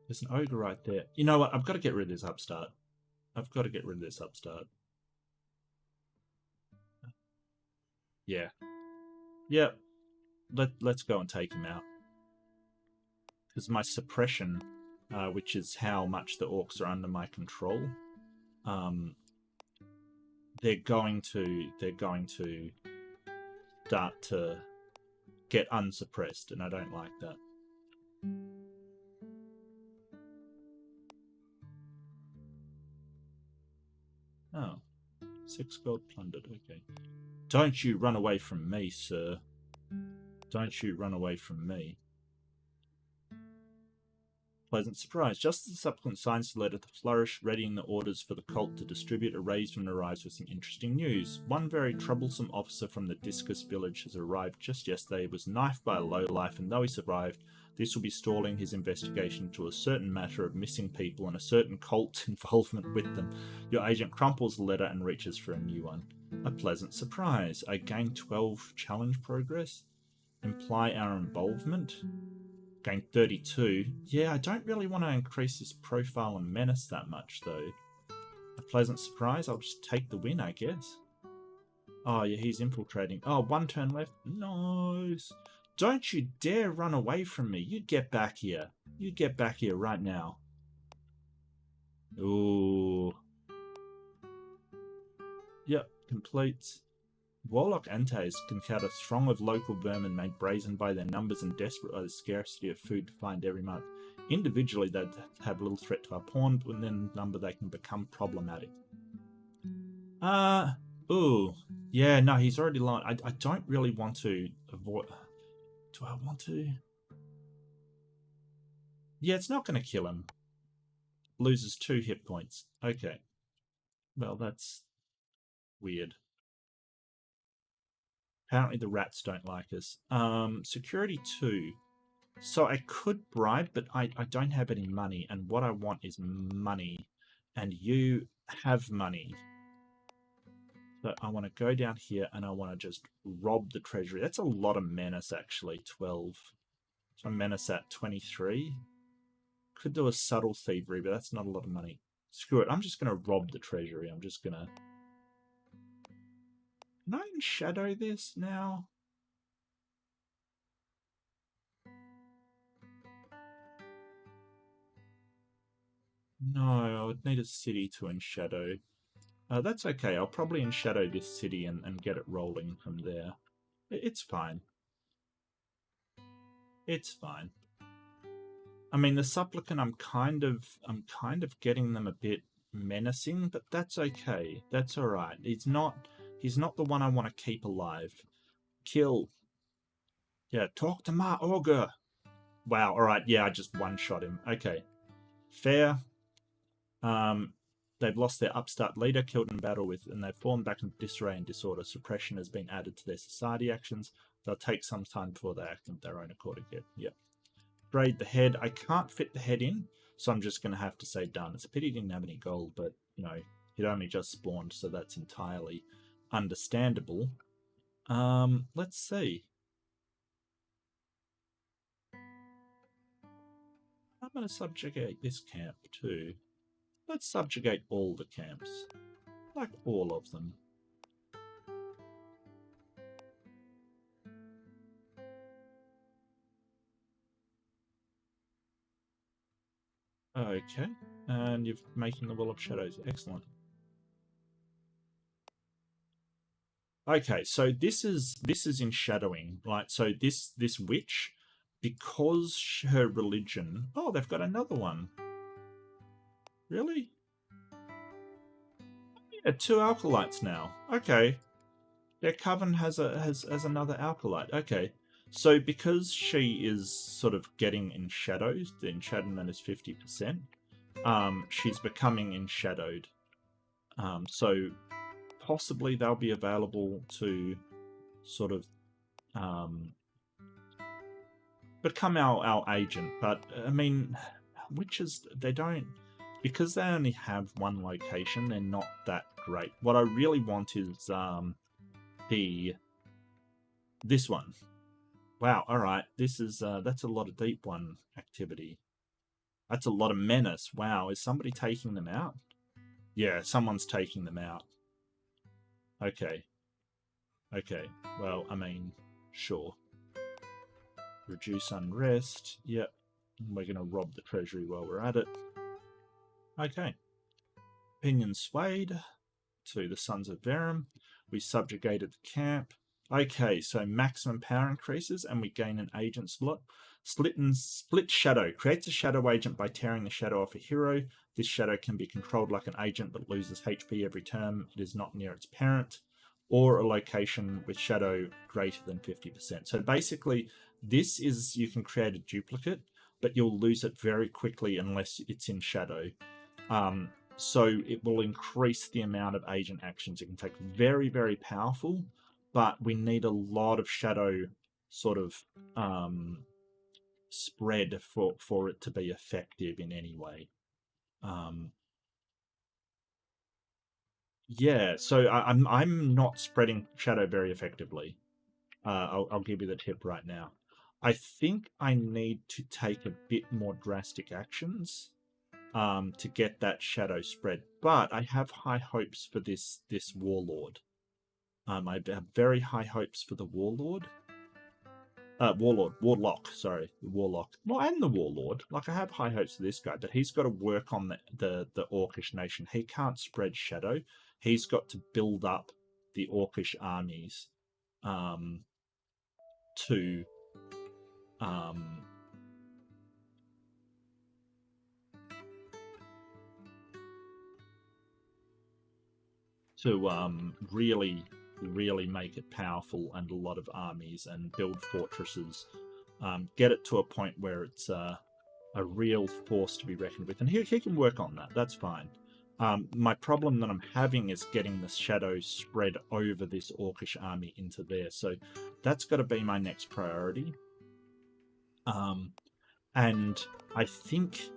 There's an ogre right there. You know what? I've got to get rid of this upstart. I've got to get rid of this upstart. Yeah. Yep. Let's go and take him out. Because my suppression, which is how much the orcs are under my control, they're going to start to get unsuppressed, and I don't like that. Oh, 6 gold plundered. Okay. Don't you run away from me, sir. Don't you run away from me. Pleasant surprise. Just as the supplicant signs the letter to Flourish, readying the orders for the cult to distribute, a raised and arrives with some interesting news. One very troublesome officer from the Discus village has arrived just yesterday. He was knifed by a lowlife, and though he survived, this will be stalling his investigation to a certain matter of missing people and a certain cult involvement with them. Your agent crumples the letter and reaches for a new one. A pleasant surprise. I gain 12 challenge progress. Imply our involvement. Gain 32. Yeah, I don't really want to increase his profile and menace that much, though. A pleasant surprise. I'll just take the win, I guess. Oh, yeah, he's infiltrating. Oh, 1 turn left. Nice. Don't you dare run away from me. You get back here. You get back here right now. Ooh. Yep, completes. Warlock Antares can count a throng of local vermin made brazen by their numbers and desperate by the scarcity of food to find every month. Individually, they'd have little threat to our pawn, but within number they can become problematic. Ooh. Yeah, no, he's already lying. I don't really want to avoid... Do I want to? Yeah, it's not going to kill him. Loses 2 hit points. Okay. Well, that's weird. Apparently the rats don't like us. Security 2. So I could bribe, but I don't have any money, and what I want is money. And you have money. So I want to go down here, and I want to just rob the treasury. That's a lot of menace, actually, 12. So menace at 23. Could do a subtle thievery, but that's not a lot of money. Screw it, I'm just going to rob the treasury. I'm just going to... Can I shadow this now? No, I would need a city to enshadow. That's okay. I'll probably enshadow this city and get it rolling from there. It's fine. It's fine. I mean, the supplicant, I'm kind of getting them a bit menacing, but that's okay. That's all right. He's not the one I want to keep alive. Kill. Yeah, talk to my ogre. Wow. All right. Yeah, I just one-shot him. Okay. Fair. They've lost their upstart leader, killed in battle with, and they've fallen back into disarray and disorder. Suppression has been added to their society actions. They'll take some time before they act of their own accord again. Yep. Braid the head. I can't fit the head in, so I'm just going to have to say done. It's a pity he didn't have any gold, but, you know, it only just spawned, so that's entirely understandable. Let's see. I'm going to subjugate this camp too. Let's subjugate all the camps. Like all of them. Okay, and you're making the Wall of Shadows. Excellent. Okay, so this is in shadowing, right? So this witch, because her religion. Oh, they've got another one. Really? Yeah, 2 acolytes now. Okay, their coven has another acolyte. Okay, so because she is sort of getting in shadows, the enchantment is 50%. She's becoming enshadowed. So possibly they'll be available to sort of become our agent. But I mean, witches, they don't, because they only have one location, they're not that great. What I really want is this one. Wow, all right, this is that's a lot of deep one activity. That's a lot of menace. Wow, is somebody taking them out? Yeah, someone's taking them out. Okay. Okay. Well, I mean, sure. Reduce unrest. Yep. We're going to rob the treasury while we're at it. Okay. Opinion swayed to the Sons of Verum. We subjugated the camp. Okay, so maximum power increases and we gain an agent slot. Split shadow. Creates a shadow agent by tearing the shadow off a hero. This shadow can be controlled like an agent but loses HP every turn it is not near its parent, or a location with shadow greater than 50%. So basically, this is, you can create a duplicate, but you'll lose it very quickly unless it's in shadow. So it will increase the amount of agent actions it can take. Very, very powerful, but we need a lot of shadow sort of spread for it to be effective in any way. Yeah, so I'm not spreading shadow very effectively. I'll give you the tip right now. I think I need to take a bit more drastic actions to get that shadow spread. But I have high hopes for this warlord. I have very high hopes for the warlord. Warlock, sorry, the warlock. Well, and the warlord. Like, I have high hopes for this guy, but he's got to work on the Orcish nation. He can't spread shadow. He's got to build up the Orcish armies to really make it powerful and a lot of armies and build fortresses, get it to a point where it's a real force to be reckoned with. And he can work on that. That's fine. My problem that I'm having is getting the shadows spread over this Orcish army into there. So that's got to be my next priority. And I think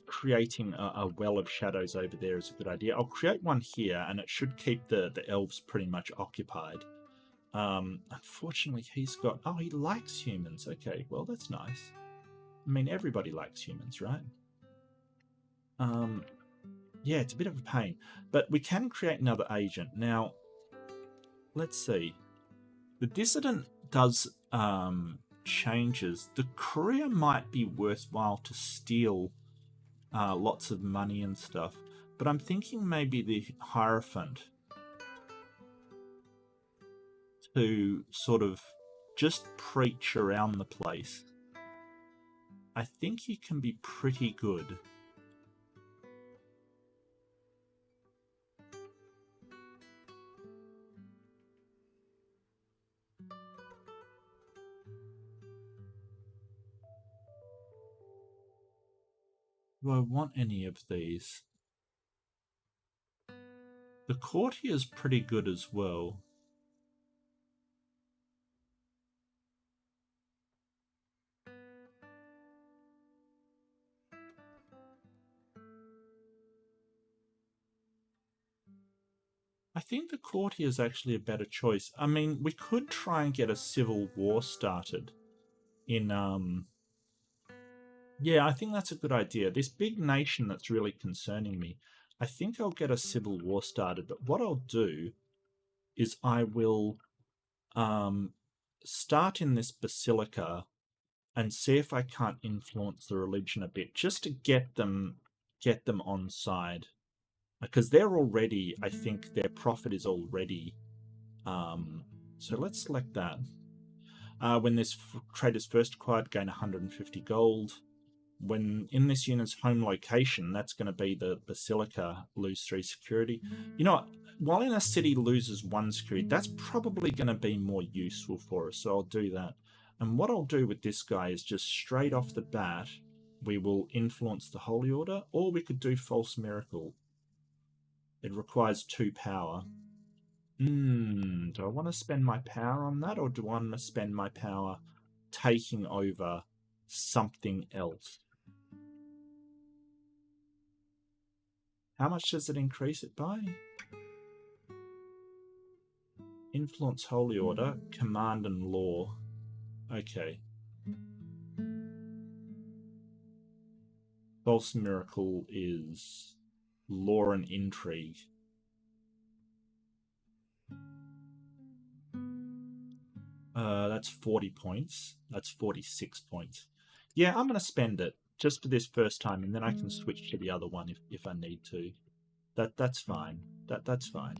creating a well of shadows over there is a good idea. I'll create one here, and it should keep the elves pretty much occupied. Unfortunately, he's got... Oh, he likes humans. Okay, well, that's nice. I mean, everybody likes humans, right? Yeah, it's a bit of a pain. But we can create another agent. Now, let's see. The Dissident does changes. The courier might be worthwhile to steal lots of money and stuff. But I'm thinking maybe the Hierophant to sort of just preach around the place. I think he can be pretty good. Do I want any of these? The courtier's pretty good as well. I think the courtier is actually a better choice. I mean, we could try and get a civil war started in Yeah, I think that's a good idea. This big nation that's really concerning me, I think I'll get a civil war started, but what I'll do is I will start in this basilica and see if I can't influence the religion a bit, just to get them on side, because they're already, I think their profit is already. So let's select that. When this trade is first acquired, gain 150 gold. When in this unit's home location, that's going to be the basilica, lose 3 security. You know what? While in a city loses 1 security, that's probably going to be more useful for us, so I'll do that. And what I'll do with this guy is just straight off the bat, we will influence the Holy Order, or we could do False Miracle. It requires 2 power. Do I want to spend my power on that, or do I want to spend my power taking over something else? How much does it increase it by? Influence Holy Order, Command and Law. Okay. False Miracle is Law and Intrigue. That's 40 points. That's 46 points. Yeah, I'm going to spend it just for this first time, and then I can switch to the other one if I need to. That's fine. That's fine.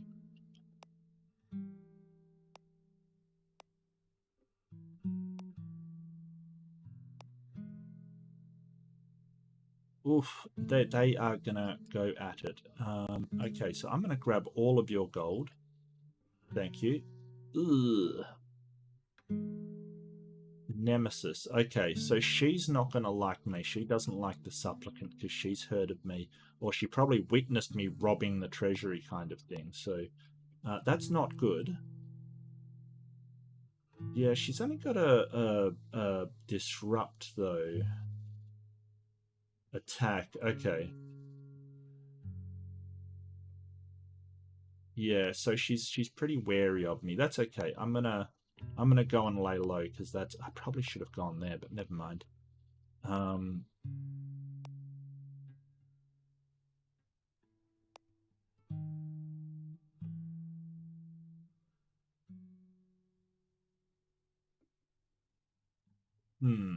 Oof, they are gonna go at it. Okay, so I'm gonna grab all of your gold. Thank you. Ugh. Nemesis. Okay, so she's not gonna like me. She doesn't like the supplicant because she's heard of me, or she probably witnessed me robbing the treasury, kind of thing. So that's not good. Yeah, she's only got a disrupt though. Attack. Okay. Yeah, so she's pretty wary of me. That's okay. I'm gonna go and lay low because that's, I probably should have gone there, but never mind. Um, hmm.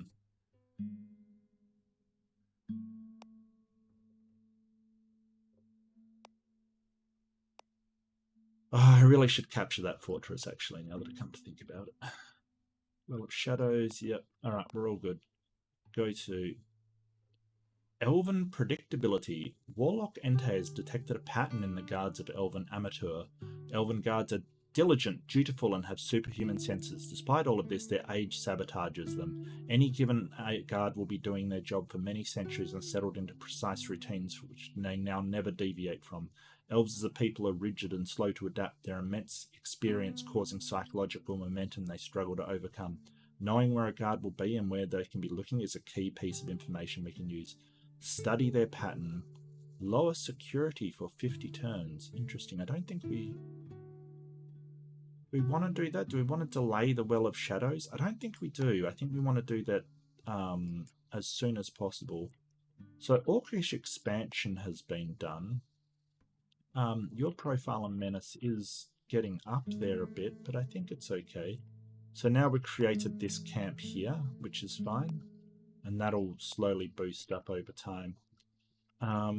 Oh, I really should capture that fortress actually. Now that I come to think about it. Well, shadows. Yep. All right, we're all good. Go to Elven predictability. Warlock Entei has detected a pattern in the guards of Elven Amateur. Elven guards are diligent, dutiful, and have superhuman senses. Despite all of this, their age sabotages them. Any given guard will be doing their job for many centuries and settled into precise routines which they now never deviate from. Elves as a people are rigid and slow to adapt. Their immense experience causing psychological momentum they struggle to overcome. Knowing where a guard will be and where they can be looking is a key piece of information we can use. Study their pattern. Lower security for 50 turns. Interesting. I don't think we want to do that. Do we want to delay the Well of Shadows? I don't think we do. I think we want to do that as soon as possible. So Orcish expansion has been done. Your profile and menace is getting up there a bit, but I think it's okay. So now we've created this camp here, which is fine. And that'll slowly boost up over time. I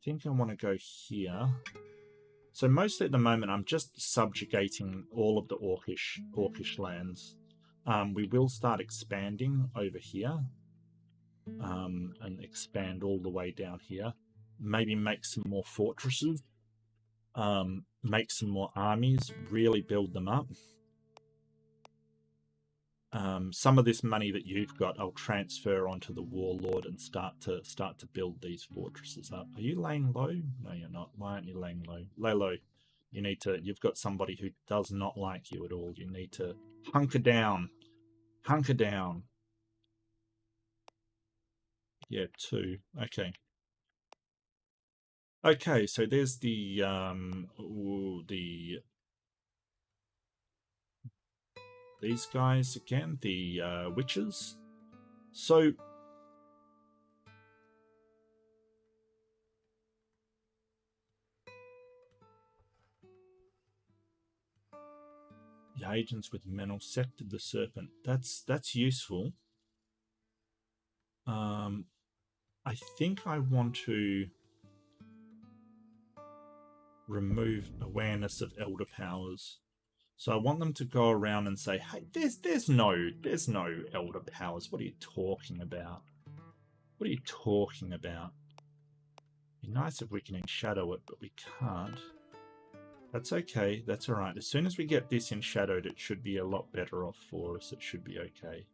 think I want to go here. So mostly at the moment, I'm just subjugating all of the Orcish lands. We will start expanding over here, and expand all the way down here. Maybe make some more fortresses, make some more armies, really build them up. Some of this money that you've got, I'll transfer onto the warlord and start to build these fortresses up. Are you laying low? No, you're not. Why aren't you laying low? Lay low. You need to. You've got somebody who does not like you at all. You need to hunker down. Hunker down. Yeah, 2. Okay. Okay, so there's the these guys again, the witches. So the agents with mental sected the serpent. That's useful. I think I want to remove awareness of elder powers. So I want them to go around and say, "Hey, there's no elder powers. What are you talking about? What are you talking about? It'd be nice if we can shadow it, but we can't. That's okay. That's all right. As soon as we get this in shadowed, it should be a lot better off for us. It should be okay.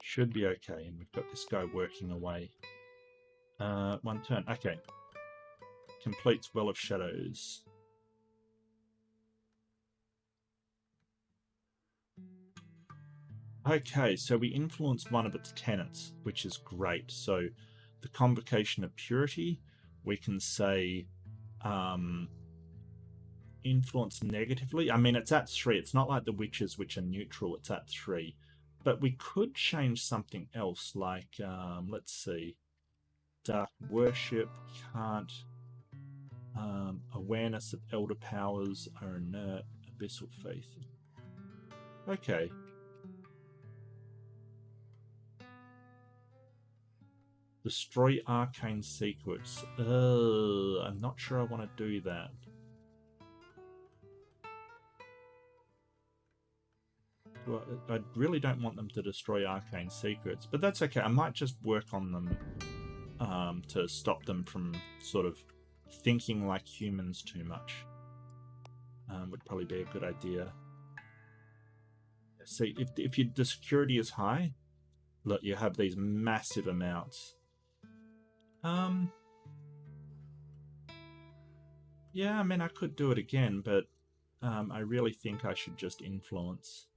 Should be okay. And we've got this guy working away. 1 turn. Okay. Completes Well of Shadows. Okay, so we influenced one of its tenants, which is great. So the Convocation of Purity, we can say influence negatively. I mean, it's at 3. It's not like the witches, which are neutral. It's at 3. But we could change something else, like, let's see. Dark Worship, can't. Awareness of Elder Powers are inert. Abyssal Faith. Okay. Destroy arcane secrets. I'm not sure I want to do that. Well, I really don't want them to destroy arcane secrets, but that's okay. I might just work on them to stop them from sort of thinking like humans too much. Would probably be a good idea. See, if the security is high, look, you have these massive amounts. Yeah, I mean, I could do it again, but I really think I should just influence.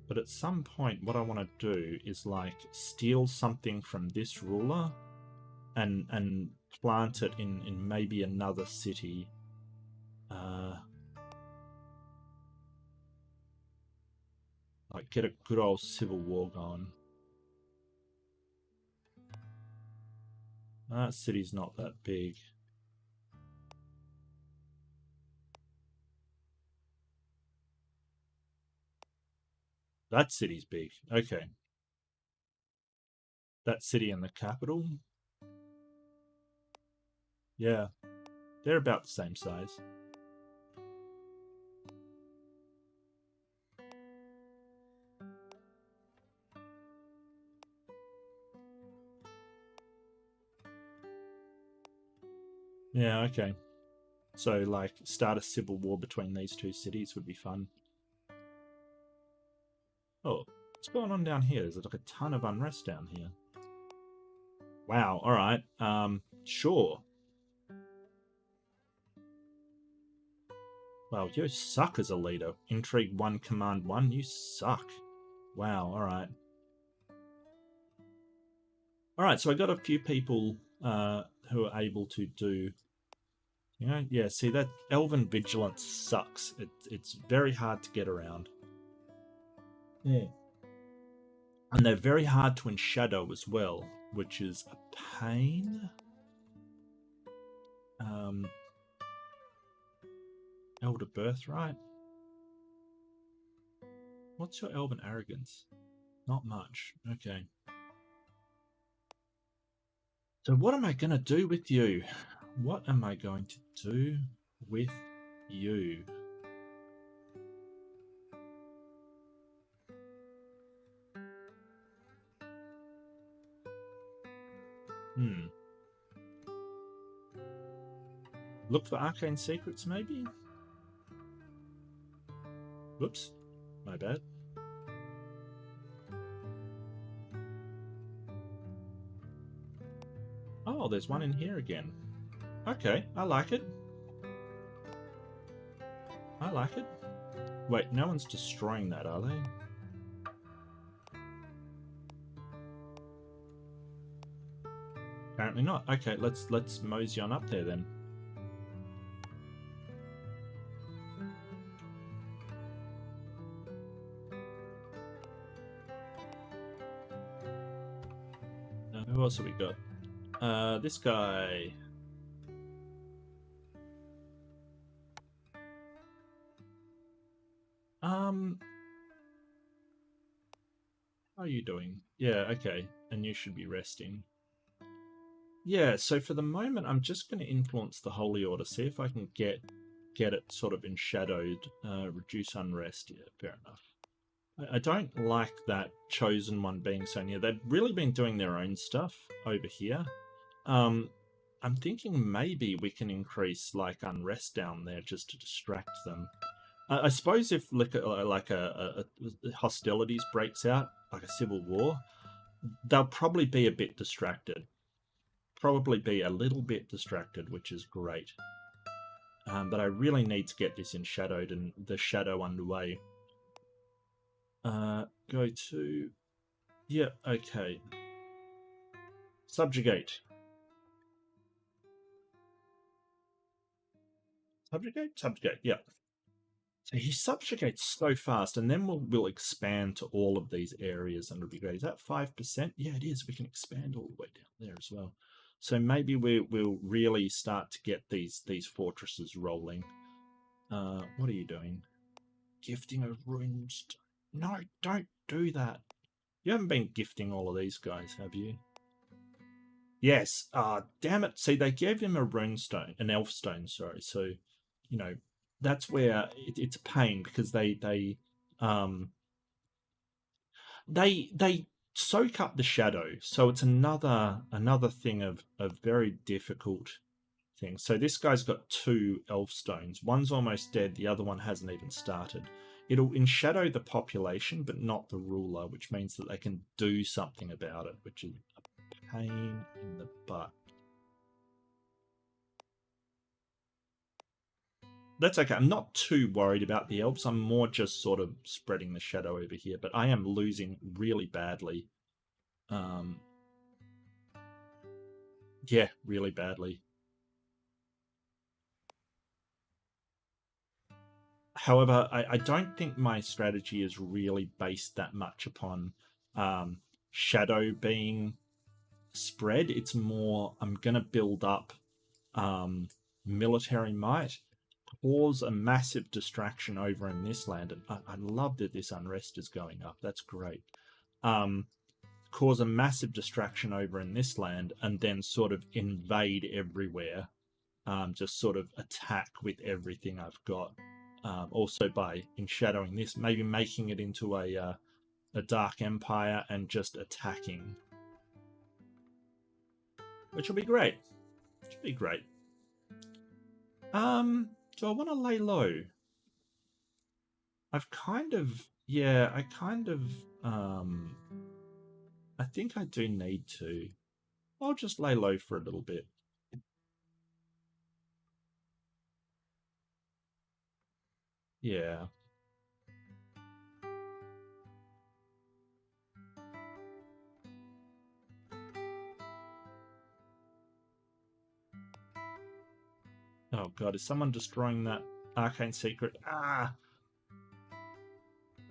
But at some point, what I want to do is like steal something from this ruler and plant it in maybe another city. Like get a good old civil war going. That city's not that big. That city's big. Okay. That city and the capital? Yeah. They're about the same size. Yeah, okay. So, like, start a civil war between these two cities would be fun. Oh, what's going on down here? There's like a ton of unrest down here. Wow, alright. Sure. Well, you suck as a leader. Intrigue 1, Command 1, you suck. Wow, alright. Alright, so I got a few people who are able to do... You know, yeah, see, that Elven Vigilance sucks. It's very hard to get around. Yeah. And they're very hard to enshadow as well, which is a pain. Elder Birthright. What's your Elven Arrogance? Not much. Okay. So what am I going to do with you? What am I going to do with you? Look for arcane secrets, maybe? Whoops. My bad. Oh, there's one in here again. Okay, I like it. I like it. Wait, no one's destroying that, are they? Apparently not. Okay, let's mosey on up there then. Who else have we got? This guy. How are you doing? Yeah, okay. And you should be resting. Yeah, so for the moment, I'm just going to influence the Holy Order, see if I can get it sort of enshadowed, reduce unrest. Yeah, fair enough. I don't like that chosen one being so near. They've really been doing their own stuff over here. I'm thinking maybe we can increase like unrest down there just to distract them. I suppose if like a hostilities breaks out, like a civil war, they'll probably be a bit distracted. Probably be a little bit distracted, which is great. But I really need to get this enshadowed and the shadow underway. Go to... Yeah, okay. Subjugate. Subjugate, yeah. So he subjugates so fast, and then we'll expand to all of these areas, and it'll be great. Is that 5%? Yeah, it is. We can expand all the way down there as well. So maybe we'll really start to get these fortresses rolling. What are you doing? Gifting of runes. No, don't do that. You haven't been gifting all of these guys, have you? Yes. Damn it. See, they gave him a rune stone, an elf stone, sorry. So, you know, that's where it's a pain because they soak up the shadow. So it's another thing of very difficult things. So this guy's got 2 elf stones. One's almost dead. The other one hasn't even started. It'll enshadow the population, but not the ruler, which means that they can do something about it, which is a pain in the butt. That's okay. I'm not too worried about the elves. I'm more just sort of spreading the shadow over here, but I am losing really badly. Yeah, really badly. However, I don't think my strategy is really based that much upon shadow being spread. It's more I'm going to build up military might, cause a massive distraction over in this land. And I love that this unrest is going up. That's great. Cause a massive distraction over in this land and then sort of invade everywhere. Just sort of attack with everything I've got. Also by enshadowing this, maybe making it into a dark empire and just attacking, which will be great. Which will be great. Do I want to lay low? I've kind of, yeah, I think I do need to. I'll just lay low for a little bit. Yeah. Oh god, is someone destroying that arcane secret? Ah!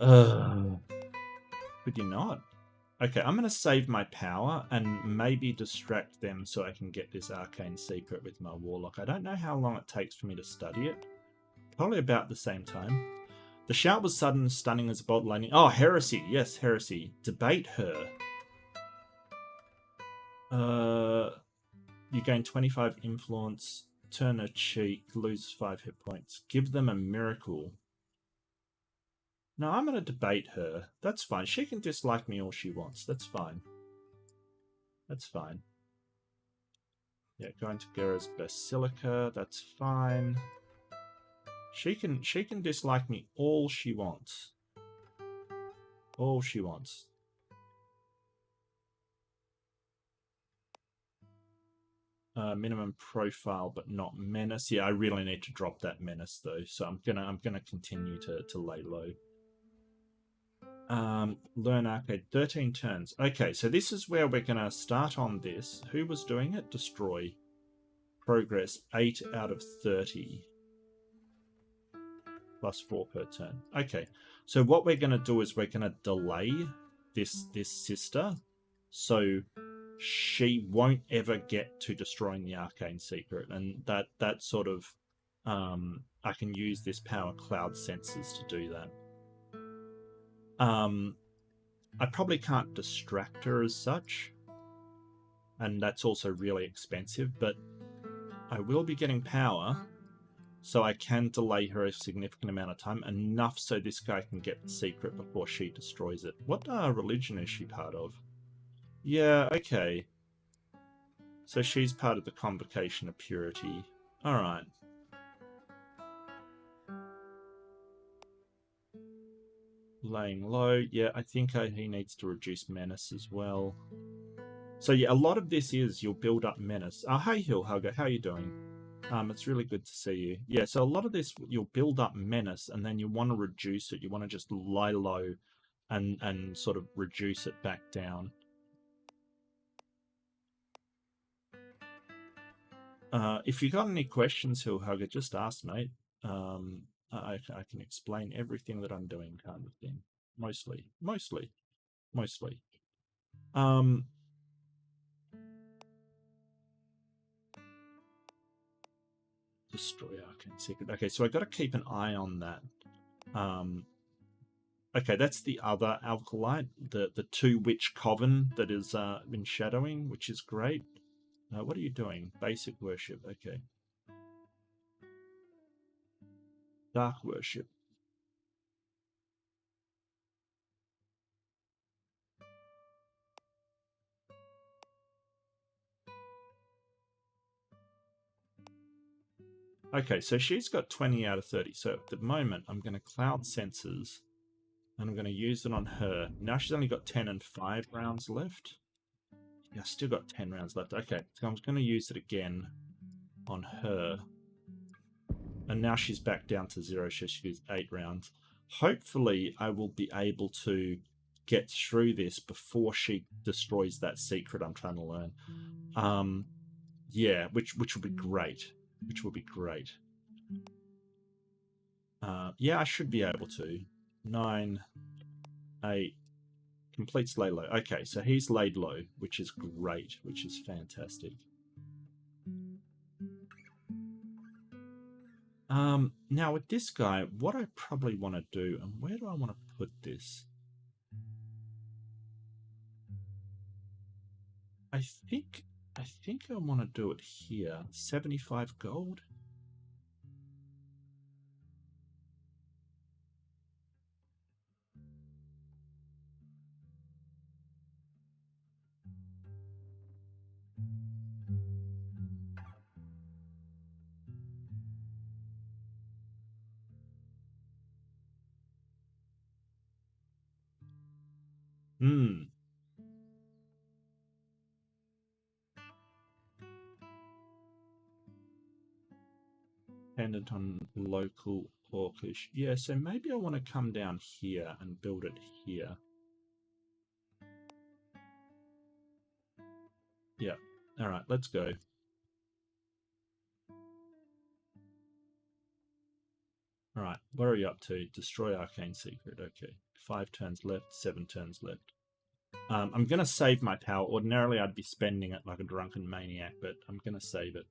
Ugh. Could you not? Okay, I'm going to save my power and maybe distract them so I can get this arcane secret with my warlock. I don't know how long it takes for me to study it. Probably about the same time. The shout was sudden and stunning as a bolt lightning. Oh, heresy. Yes, heresy. Debate her. You gain 25 influence, turn a cheek, lose 5 hit points. Give them a miracle. No, I'm going to debate her. That's fine. She can dislike me all she wants. That's fine. That's fine. Yeah, going to Gera's Basilica. That's fine. She can dislike me all she wants. All she wants. Minimum profile, but not menace. Yeah, I really need to drop that menace though. So I'm gonna continue to lay low. Learn arcade, 13 turns. Okay, so this is where we're going to start on this. Who was doing it? Destroy. Progress, 8 out of 30. Plus 4 per turn. Okay, so what we're going to do is we're going to delay this sister, so she won't ever get to destroying the arcane secret, and that sort of I can use this power cloud sensors to do that. I probably can't distract her as such, and that's also really expensive, but I will be getting power, so I can delay her a significant amount of time, enough so this guy can get the secret before she destroys it. What religion is she part of? Yeah, okay. So she's part of the Convocation of Purity. Alright. Laying low. Yeah, I think he needs to reduce menace as well. So yeah, a lot of this is you'll build up menace. Hey Hill Hugger, how are you doing? It's really good to see you. Yeah, so a lot of this you'll build up menace, and then you want to reduce it. You want to just lie low and sort of reduce it back down. If you got any questions, Hill Hugger, just ask, mate. I can explain everything that I'm doing, kind of thing. Mostly. Destroy Arcane Secret. Okay, so I got to keep an eye on that. Okay, that's the other Alkalite, the 2 Witch Coven that is been shadowing, which is great. What are you doing? Basic worship. Okay. Dark worship. Okay, so she's got 20 out of 30. So at the moment, I'm going to cloud sensors, and I'm going to use it on her. Now she's only got 10 and 5 rounds left. Yeah, still got 10 rounds left. Okay, so I'm going to use it again on her. And now she's back down to 0, so she gets 8 rounds. Hopefully, I will be able to get through this before she destroys that secret I'm trying to learn. Yeah, which would be great. Which will be great. Yeah, I should be able to. 9, 8, completes lay low. Okay, so he's laid low, which is great, which is fantastic. Now with this guy, what I probably want to do, and where do I want to put this? I think I want to do it here. 75 gold. Dependent on local orcish. Yeah, so maybe I want to come down here and build it here. Yeah. All right, let's go. All right, what are you up to? Destroy Arcane Secret. Okay. 5 turns left, 7 turns left. I'm going to save my power. Ordinarily, I'd be spending it like a drunken maniac, but I'm going to save it.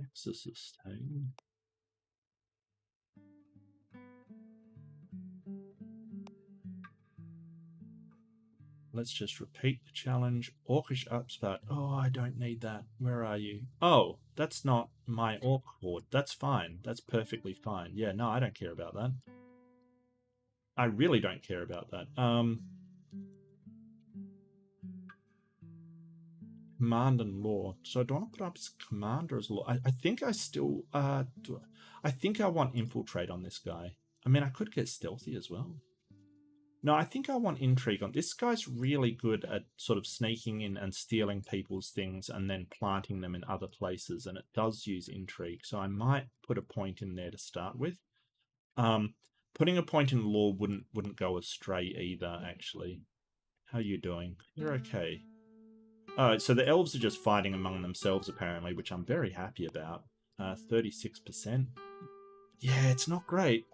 Exorcist, hey? Let's just repeat the challenge. Orcish upstart. Oh, I don't need that. Where are you? Oh, that's not my orc horde. That's fine. That's perfectly fine. Yeah, no, I don't care about that. I really don't care about that. Command and law. So do I want to put up as commander as law? I think I still I think I want infiltrate on this guy. I mean, I could get stealthy as well. No, I think I want intrigue on this guy's really good at sort of sneaking in and stealing people's things and then planting them in other places, and it does use intrigue. So I might put a point in there to start with. Putting a point in law wouldn't go astray either, actually. How are you doing? You're okay. So the elves are just fighting among themselves, apparently, which I'm very happy about. 36%. Yeah, it's not great.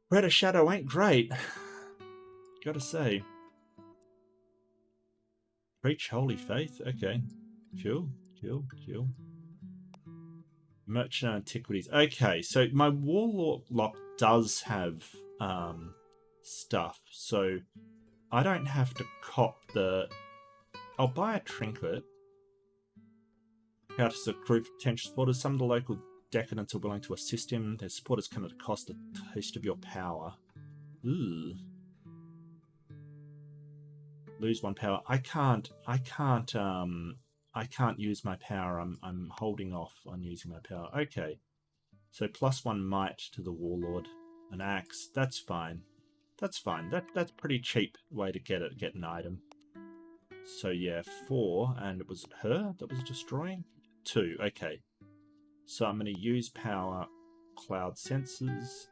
Red of Shadow ain't great. Gotta say. Preach holy faith? Okay. Cool. Merchant antiquities. Okay, so my warlock does have stuff, so I don't have to cop the... I'll buy a trinket. How to recruit potential supporters. Some of the local decadents are willing to assist him. Their supporters come at a cost a taste of your power. Ooh. Lose 1 power. I can't use my power. I'm holding off on using my power. Okay. So +1 might to the warlord. An axe. That's fine. That's fine. That's pretty cheap way to get an item. So yeah, 4, and it was her that was destroying? 2, okay. So I'm going to use power cloud sensors.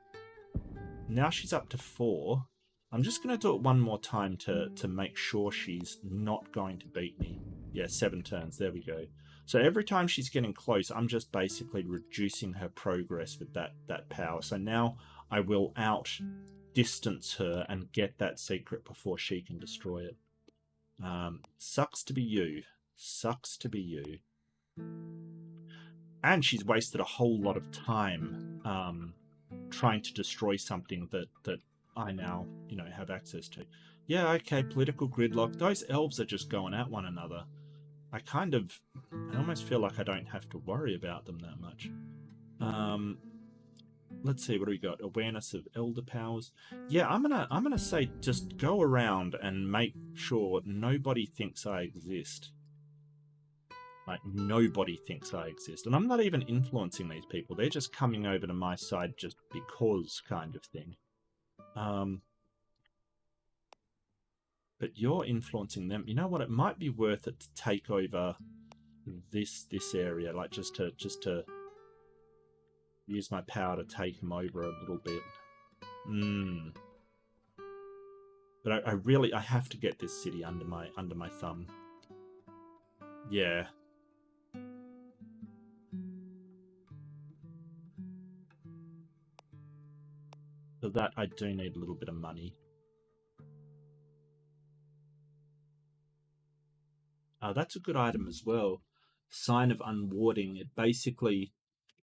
Now she's up to 4. I'm just going to do it one more time to make sure she's not going to beat me. Yeah, 7 turns. There we go. So every time she's getting close, I'm just basically reducing her progress with that power. So now I will outdistance her and get that secret before she can destroy it. Sucks to be you. Sucks to be you. And she's wasted a whole lot of time trying to destroy something that I now, have access to. Yeah, okay, political gridlock. Those elves are just going at one another. I almost feel like I don't have to worry about them that much. Let's see, what do we got? Awareness of elder powers. Yeah, I'm gonna say just go around and make sure nobody thinks I exist. Like, nobody thinks I exist. And I'm not even influencing these people. They're just coming over to my side just because kind of thing. But you're influencing them. You know what? It might be worth it to take over this area. Like, just to use my power to take them over a little bit. But I have to get this city under my thumb. Yeah. For that, I do need a little bit of money. That's a good item as well. Sign of unwarding. It basically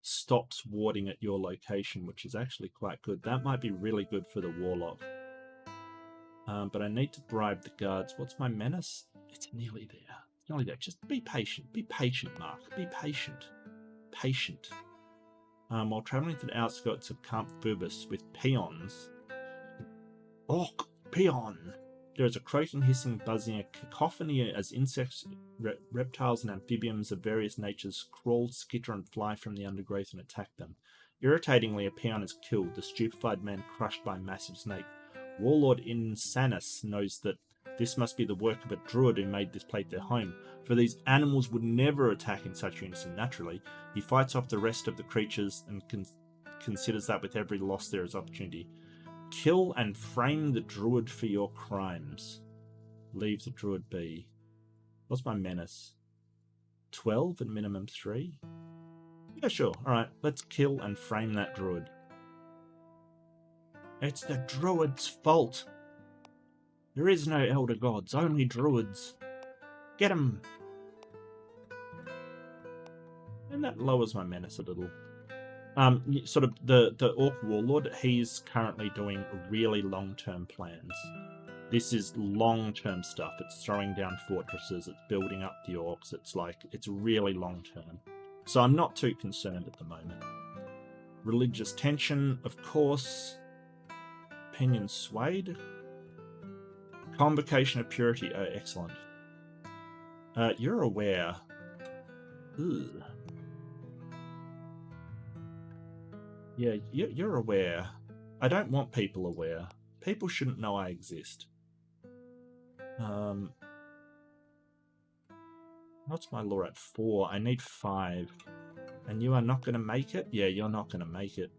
stops warding at your location, which is actually quite good. That might be really good for the warlock. But I need to bribe the guards. What's my menace? It's nearly there. It's nearly there. Just be patient. Be patient, Mark. Be patient. Patient. While traveling to the outskirts of Camp Phubus with peons. Orc peon! There is a croaking, hissing, buzzing, a cacophony as insects, reptiles, and amphibians of various natures crawl, skitter, and fly from the undergrowth and attack them. Irritatingly, a peon is killed, the stupefied man crushed by a massive snake. Warlord Insanus knows that this must be the work of a druid who made this place their home, for these animals would never attack in such unison naturally. He fights off the rest of the creatures and considers that with every loss there is opportunity. Kill and frame the druid for your crimes. Leave the druid be. What's my menace? 12 and minimum 3? Yeah, sure. Alright, let's kill and frame that druid. It's the druid's fault. There is no elder gods, only druids. Get him! And that lowers my menace a little. Sort of the Orc Warlord, he's currently doing really long-term plans. This is long-term stuff. It's throwing down fortresses, it's building up the Orcs, it's really long-term. So I'm not too concerned at the moment. Religious tension, of course. Opinion swayed. Convocation of purity, oh, excellent. You're aware. Ugh. Yeah, you're aware. I don't want people aware. People shouldn't know I exist. What's my law at? 4. I need 5. And you are not going to make it? Yeah, you're not going to make it.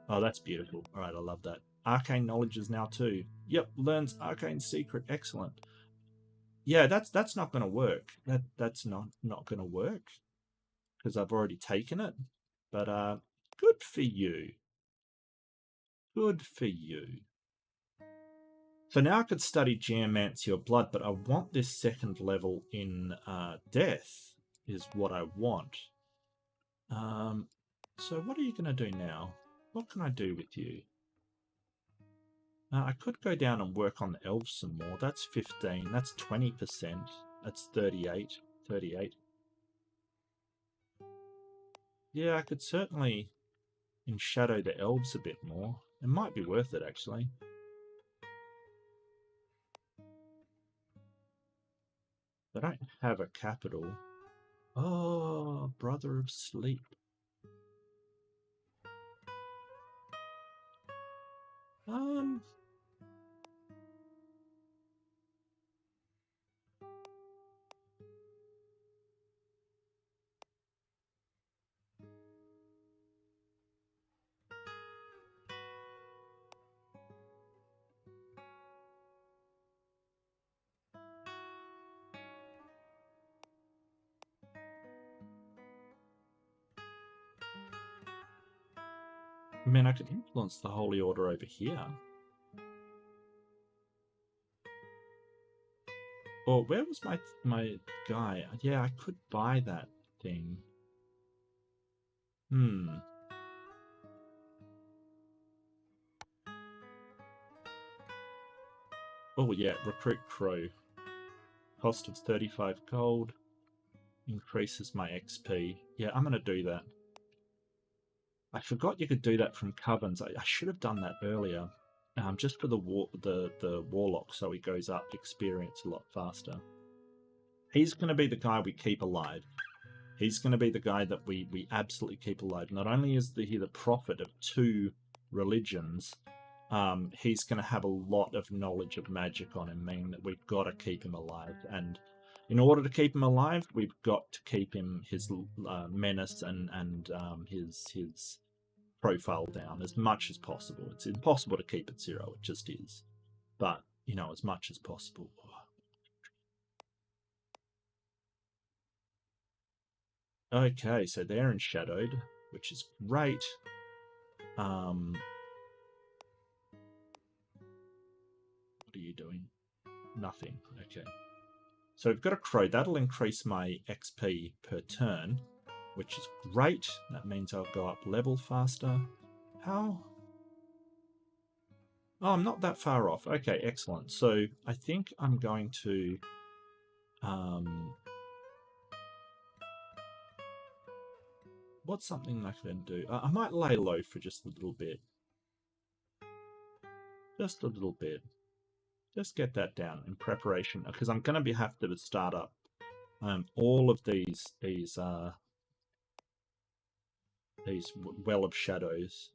Oh, that's beautiful. All right, I love that. Arcane knowledge is now 2. Yep, learns arcane secret. Excellent. Yeah, that's not going to work. That's not going to work because I've already taken it. But good for you. Good for you. So now I could study Geomancy or Blood, but I want this second level in Death is what I want. So what are you going to do now? What can I do with you? I could go down and work on the elves some more. That's 15. That's 20%. That's 38. 38. Yeah, I could certainly shadow the elves a bit more. It might be worth it, actually. They don't have a capital. Oh, Brother of Sleep. I mean, I could influence the Holy Order over here. Or where was my guy? Yeah, I could buy that thing. Oh yeah, recruit crew. Cost of 35 gold. Increases my XP. Yeah, I'm going to do that. I forgot you could do that from covens. I should have done that earlier. Just for the warlock, so he goes up experience a lot faster. He's going to be the guy we keep alive. He's going to be the guy that we absolutely keep alive. Not only is he the prophet of 2 religions, he's going to have a lot of knowledge of magic on him, meaning that we've got to keep him alive. And in order to keep him alive, we've got to keep him his menace and his profile down as much as possible. It's impossible to keep it 0. It just is. But, as much as possible. Okay, so they're enshadowed, which is great. What are you doing? Nothing. Okay. So we've got a crow. That'll increase my XP per turn, which is great. That means I'll go up level faster. How? Oh, I'm not that far off. Okay, excellent. So I think I'm going to... what's something I can do? I might lay low for just a little bit. Just a little bit. Just get that down in preparation, because I'm going to have to start up all of these Well of Shadows.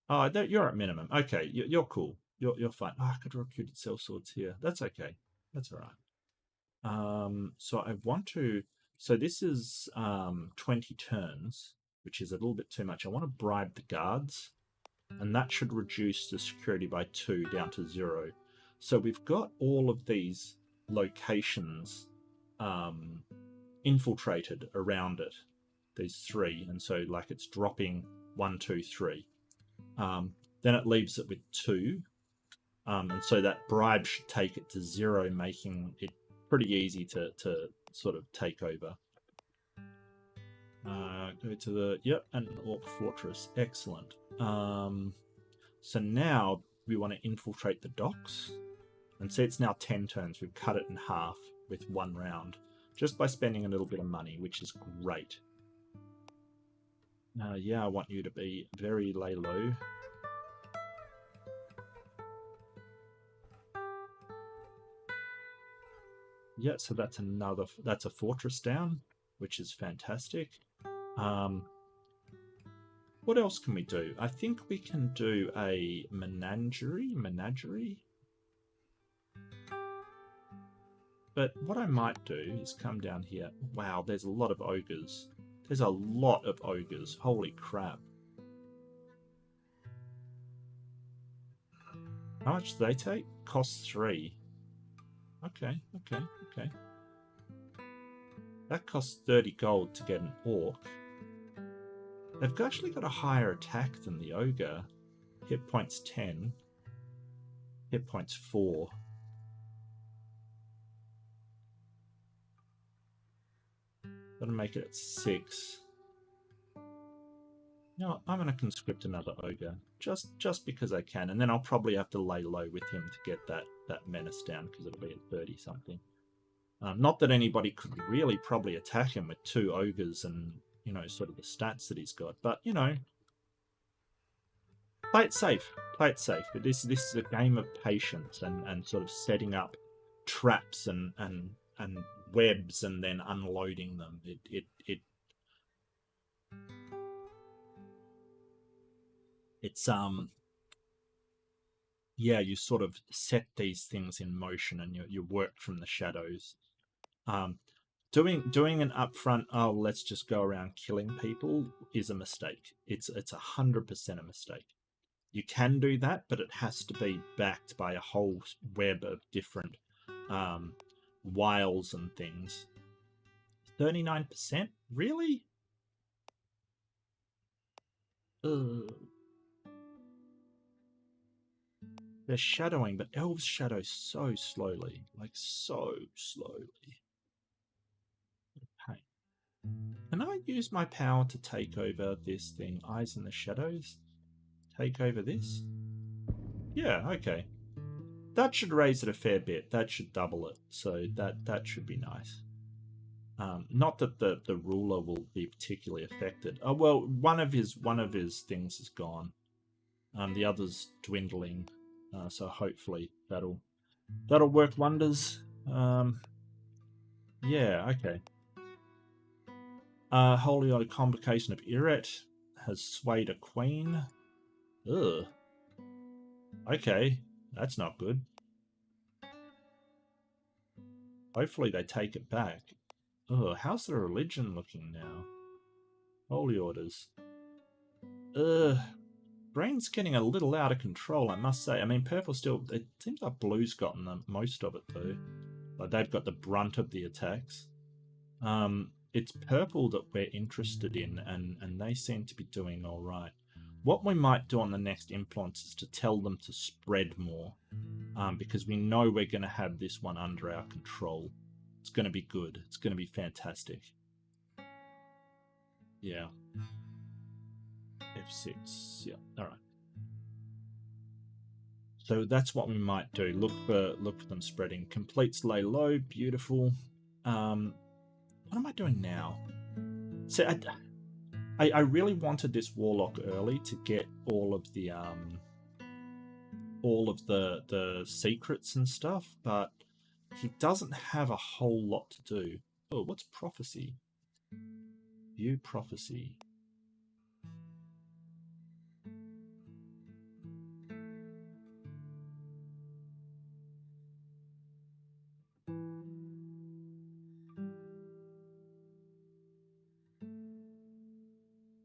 Oh, you're at minimum. Okay, you're cool. You're fine. Oh, I could have recruited sellswords here. That's okay. That's all right. So I want to... So this is 20 turns, which is a little bit too much. I want to bribe the guards, and that should reduce the security by 2 down to 0. So we've got all of these locations infiltrated around it, these 3, and so like it's dropping 1, 2, 3. Then it leaves it with 2, and so that bribe should take it to 0, making it pretty easy to sort of take over. Go to the an Orc Fortress. Excellent. So now we want to infiltrate the docks, and see it's now 10 turns. We've cut it in half with 1 round just by spending a little bit of money, which is great. Yeah, I want you to be very lay low. Yeah, so that's a fortress down, which is fantastic. What else can we do? I think we can do a menagerie. But what I might do is come down here. Wow, there's a lot of ogres. There's a lot of ogres. Holy crap. How much do they take? Cost 3. Okay. That costs 30 gold to get an orc. They've actually got a higher attack than the ogre. Hit points 10. Hit points 4. That'll make it at 6. No, I'm going to conscript another ogre, just because I can, and then I'll probably have to lay low with him to get that menace down, because it'll be at 30-something. Not that anybody could really probably attack him with 2 ogres and, you know, sort of the stats that he's got, but, you know, play it safe. Play it safe. This is a game of patience and sort of setting up traps and webs and then unloading them. It's yeah, you sort of set these things in motion and you work from the shadows. Doing an upfront, oh, let's just go around killing people is a mistake. It's 100% a mistake. You can do that, but it has to be backed by a whole web of different wiles and things. 39%? Really? Ugh. They're shadowing, but elves shadow so slowly. Like, so slowly. Okay. Can I use my power to take over this thing? Eyes in the shadows? Take over this? Yeah, okay. That should raise it a fair bit. That should double it. So that should be nice. Not that the ruler will be particularly affected. Oh well, one of his things is gone. The other's dwindling. So hopefully that'll work wonders. Yeah, okay. Holy Odd Convocation of Iret has swayed a queen. Ugh. Okay, that's not good. Hopefully they take it back. Ugh, how's the religion looking now? Holy Orders. Ugh. Brain's getting a little out of control, I must say. I mean, purple still... It seems like blue's gotten most of it, though. Like, they've got the brunt of the attacks. It's purple that we're interested in, and they seem to be doing all right. What we might do on the next influence is to tell them to spread more, because we know we're going to have this one under our control. It's going to be good. It's going to be fantastic. Yeah. F6. Yeah. All right. So that's what we might do. Look for them spreading. Completes lay low. Beautiful. What am I doing now? So I really wanted this warlock early to get all of the secrets and stuff, but he doesn't have a whole lot to do. Oh, what's prophecy? View prophecy.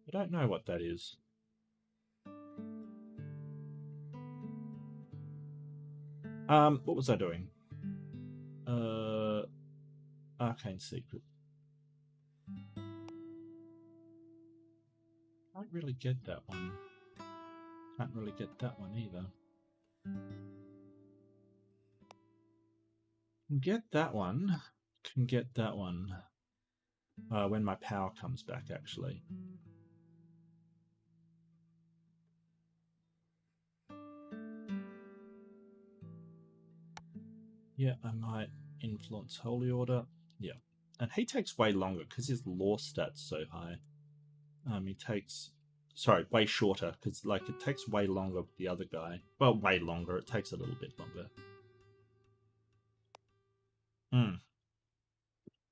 I don't know what that is. What was I doing? Arcane secret. Can't really get that one. Can't really get that one either. Can get that one. Can get that one. When my power comes back, actually. Yeah, I might influence Holy Order. Yeah. And he takes way longer because his law stat's so high. He takes... Sorry, way shorter, because like it takes way longer with the other guy. Well, way longer. It takes a little bit longer.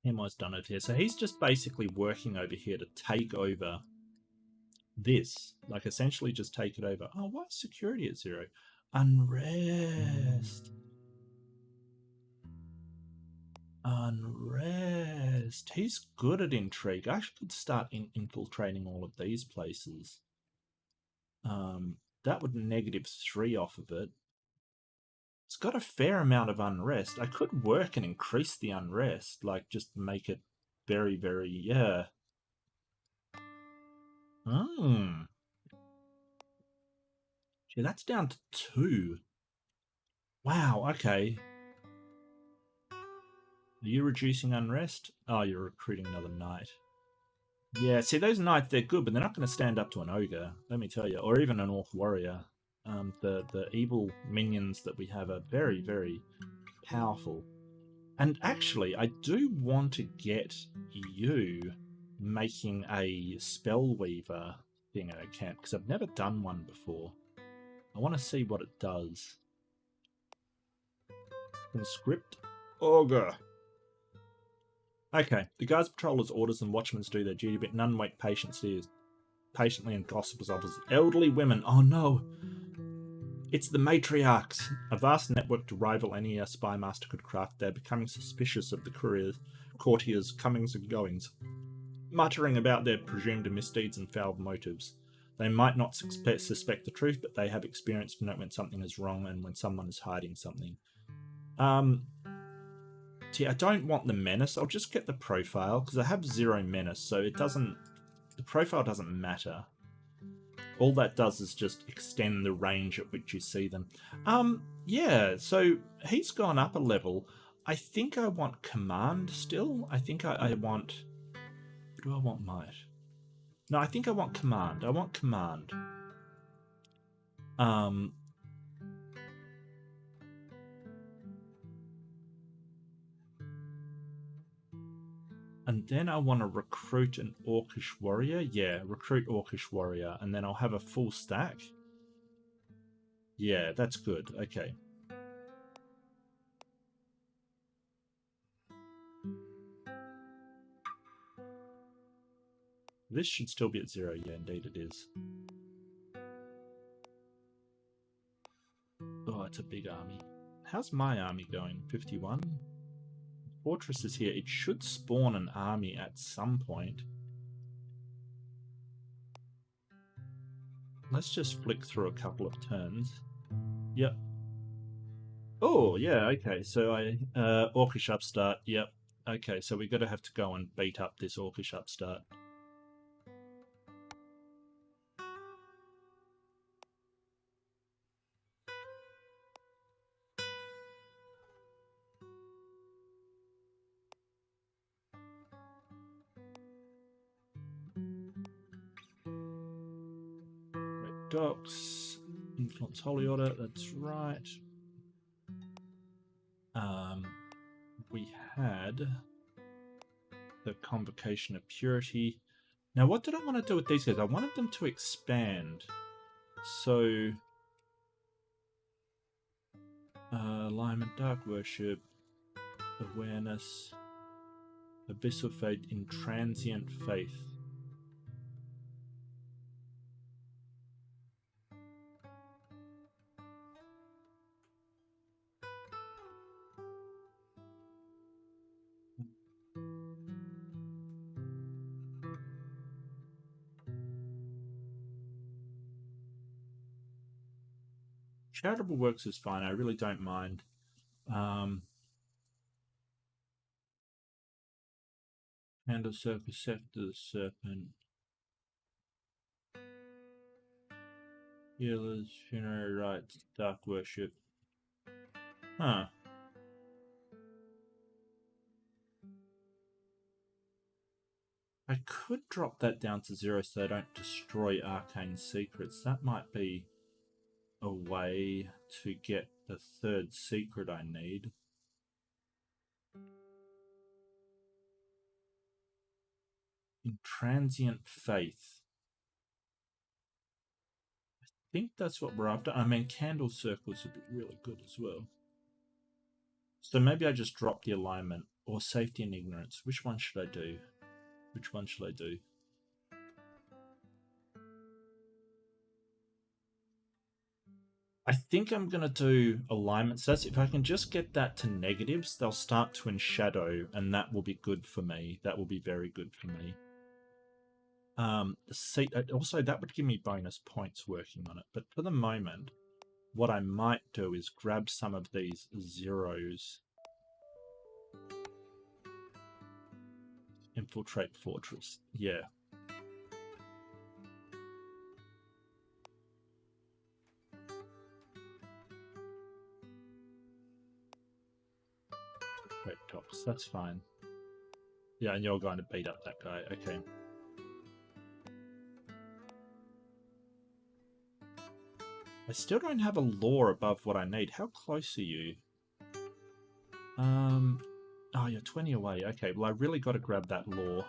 Him was done over here. So he's just basically working over here to take over this. Like essentially just take it over. Oh, why is security at 0? Unrest. Unrest. He's good at intrigue. I actually could start infiltrating all of these places. That would -3 off of it. It's got a fair amount of unrest. I could work and increase the unrest, like just make it very, very, yeah. Gee, that's down to 2. Wow, okay. Are you reducing unrest? Oh, you're recruiting another knight. Yeah, see, those knights, they're good, but they're not going to stand up to an ogre, let me tell you, or even an orc warrior. The evil minions that we have are very, very powerful. And actually, I do want to get you making a spellweaver thing at a camp, because I've never done one before. I want to see what it does. Conscript ogre. Okay, the guards, patrollers, orders, and watchmen do their duty, but none wait patiently and gossip as others. Elderly women, oh no! It's the matriarchs! A vast network to rival any spy master could craft. They're becoming suspicious of the courtiers' comings and goings, muttering about their presumed misdeeds and foul motives. They might not suspect the truth, but they have experience to know when something is wrong and when someone is hiding something. See, I don't want the menace. I'll just get the profile, because I have 0 menace, so it doesn't... The profile doesn't matter. All that does is just extend the range at which you see them. Yeah, so he's gone up a level. I think I want command still. I think I want... Do I want might? No, I think I want command. I want command. And then I want to recruit an orcish warrior. Yeah, recruit orcish warrior. And then I'll have a full stack. Yeah, that's good. Okay. This should still be at 0. Yeah, indeed it is. Oh, it's a big army. How's my army going? 51? Fortress is here. It should spawn an army at some point. Let's just flick through a couple of turns. Yep. Oh, yeah, okay. So Orcish upstart. Yep. Okay, so we're going to have to go and beat up this Orcish upstart. Docks, influence holy order, that's right. We had the convocation of purity. Now, what did I want to do with these guys? I wanted them to expand. So, alignment, dark worship, awareness, abyssal faith, intransient faith. Charitable works is fine. I really don't mind. Candle circle, scepter, serpent. Healers, funerary rites, dark worship. Huh. I could drop that down to 0 so they don't destroy arcane secrets. That might be a way to get the 3rd secret I need. Intransient faith. I think that's what we're after. I mean, candle circles would be really good as well. So maybe I just drop the alignment, or safety and ignorance. Which one should I do? Which one should I do? I think I'm going to do alignment sets. If I can just get that to negatives, they'll start to enshadow, and that will be good for me. That will be very good for me. See, also, that would give me bonus points working on it. But for the moment, what I might do is grab some of these zeros. Infiltrate fortress. Yeah. Great tops. That's fine. Yeah, and you're going to beat up that guy. Okay. I still don't have a law above what I need. How close are you? Oh, you're 20 away. Okay, well, I really got to grab that law.